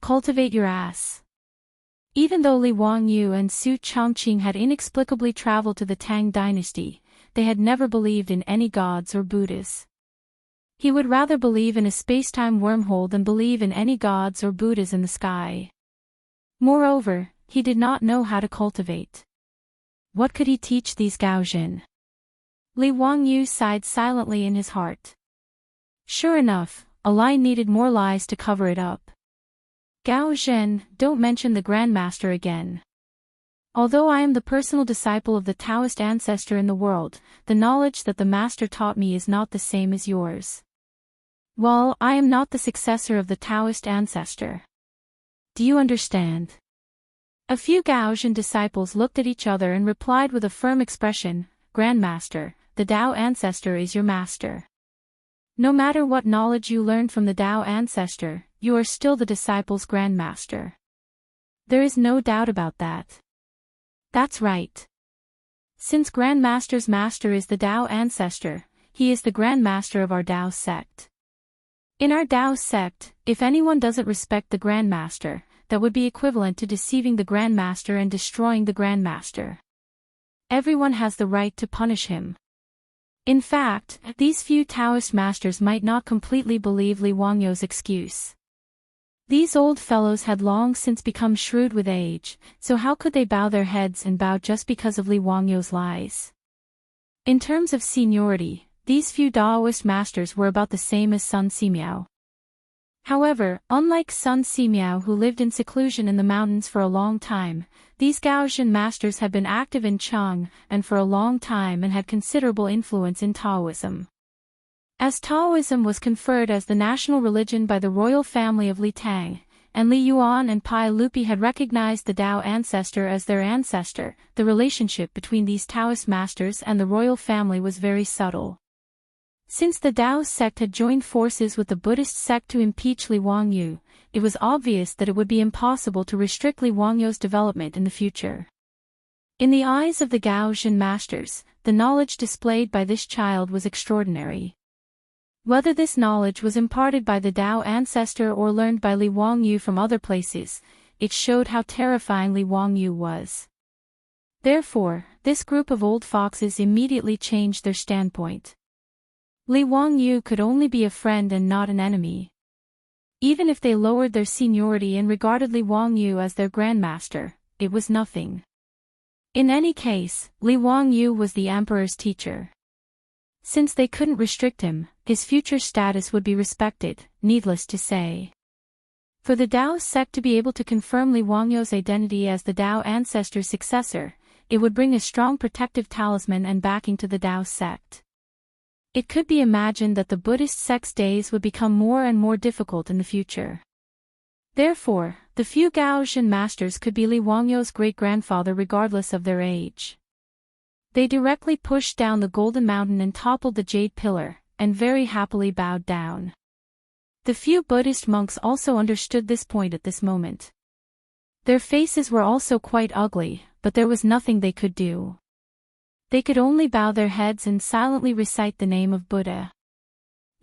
Cultivate your ass. Even though Li Wangyu and Su Chongqing had inexplicably traveled to the Tang dynasty, they had never believed in any gods or Buddhas. He would rather believe in a space-time wormhole than believe in any gods or Buddhas in the sky. Moreover, he did not know how to cultivate. What could he teach these Gao Zhen? Li Wangyu sighed silently in his heart. Sure enough, a lie needed more lies to cover it up. "Gao Zhen, don't mention the Grandmaster again. Although I am the personal disciple of the Taoist ancestor in the world, the knowledge that the Master taught me is not the same as yours. Well, I am not the successor of the Taoist ancestor. Do you understand?" A few Gao Zhen disciples looked at each other and replied with a firm expression, "Grandmaster, the Tao ancestor is your master. No matter what knowledge you learned from the Tao ancestor, you are still the disciple's grandmaster. There is no doubt about that." "That's right. Since Grandmaster's master is the Tao ancestor, he is the Grandmaster of our Tao sect. In our Tao sect, if anyone doesn't respect the Grandmaster, that would be equivalent to deceiving the Grandmaster and destroying the Grandmaster. Everyone has the right to punish him. In fact, these few Taoist masters might not completely believe Li Wangyou's excuse. These old fellows had long since become shrewd with age, so how could they bow their heads and bow just because of Li Wangyou's lies? In terms of seniority, these few Taoist masters were about the same as Sun Simiao. However, unlike Sun Simiao, who lived in seclusion in the mountains for a long time, these Gaozhen masters had been active in Chang'an for a long time and had considerable influence in Taoism. As Taoism was conferred as the national religion by the royal family of Li Tang, and Li Yuan and Pai Lupi had recognized the Tao ancestor as their ancestor, the relationship between these Taoist masters and the royal family was very subtle. Since the Tao sect had joined forces with the Buddhist sect to impeach Li Wangyou, it was obvious that it would be impossible to restrict Li Wangyou's development in the future. In the eyes of the Gaozhen masters, the knowledge displayed by this child was extraordinary. Whether this knowledge was imparted by the Tao ancestor or learned by Li Wangyou from other places, it showed how terrifying Li Wangyou was. Therefore, this group of old foxes immediately changed their standpoint. Li Wangyou could only be a friend and not an enemy. Even if they lowered their seniority and regarded Li Wangyou as their grandmaster, it was nothing. In any case, Li Wangyou was the emperor's teacher. Since they couldn't restrict him, his future status would be respected, needless to say. For the Tao sect to be able to confirm Li Wangyou's identity as the Tao ancestor's successor, it would bring a strong protective talisman and backing to the Tao sect. It could be imagined that the Buddhist sect's days would become more and more difficult in the future. Therefore, the few Gaozhen masters could be Li Wangyou's great-grandfather regardless of their age. They directly pushed down the golden mountain and toppled the jade pillar, and very happily bowed down. The few Buddhist monks also understood this point at this moment. Their faces were also quite ugly, but there was nothing they could do. They could only bow their heads and silently recite the name of Buddha.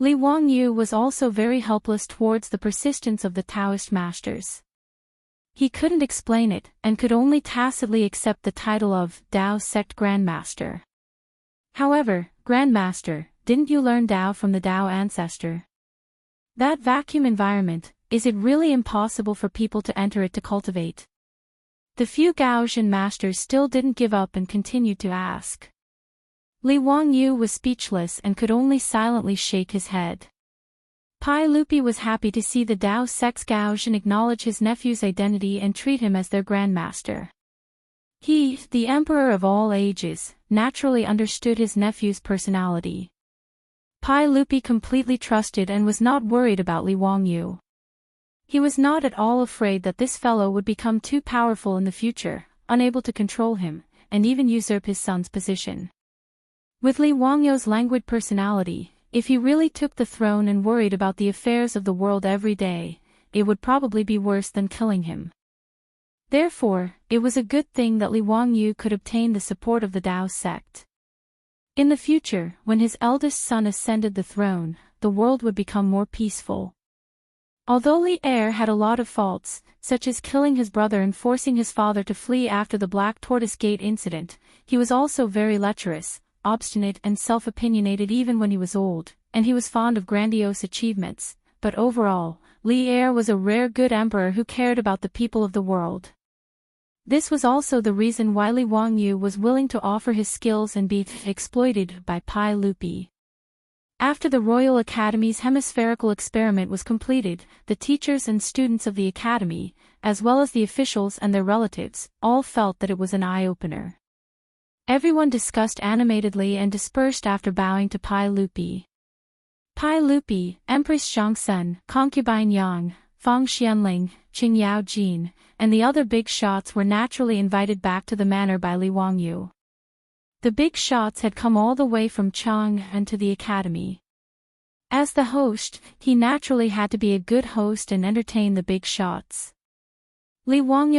Li Wangyou was also very helpless towards the persistence of the Taoist masters. He couldn't explain it, and could only tacitly accept the title of Tao Sect Grandmaster. However, Grandmaster, didn't you learn Tao from the Tao ancestor? That vacuum environment, is it really impossible for people to enter it to cultivate? The few Gaozhen masters still didn't give up and continued to ask. Li Wangyou was speechless and could only silently shake his head. Pai Lupi was happy to see the Tao sect's Gaozhen acknowledge his nephew's identity and treat him as their grandmaster. He, the emperor of all ages, naturally understood his nephew's personality. Pai Lupi completely trusted and was not worried about Li Wangyou. He was not at all afraid that this fellow would become too powerful in the future, unable to control him, and even usurp his son's position. With Li Wangyou's languid personality, if he really took the throne and worried about the affairs of the world every day, it would probably be worse than killing him. Therefore, it was a good thing that Li Wangyou could obtain the support of the Tao sect. In the future, when his eldest son ascended the throne, the world would become more peaceful. Although Li Heir had a lot of faults, such as killing his brother and forcing his father to flee after the Black Tortoise Gate incident, he was also very lecherous, obstinate and self-opinionated even when he was old, and he was fond of grandiose achievements, but overall, Li Heir was a rare good emperor who cared about the people of the world. This was also the reason why Li Wangyou was willing to offer his skills and be exploited by Pai Lupi. After the Royal Academy's hemispherical experiment was completed, the teachers and students of the Academy, as well as the officials and their relatives, all felt that it was an eye-opener. Everyone discussed animatedly and dispersed after bowing to Pai Lupi. Pai Lupi, Empress Shangsun, Concubine Yang, Feng Xianling, Qing Yao Jin, and the other big shots were naturally invited back to the manor by Li Wangyou. The big shots had come all the way from Chang'an to the academy. As the host, he naturally had to be a good host and entertain the big shots. Li Wangyou's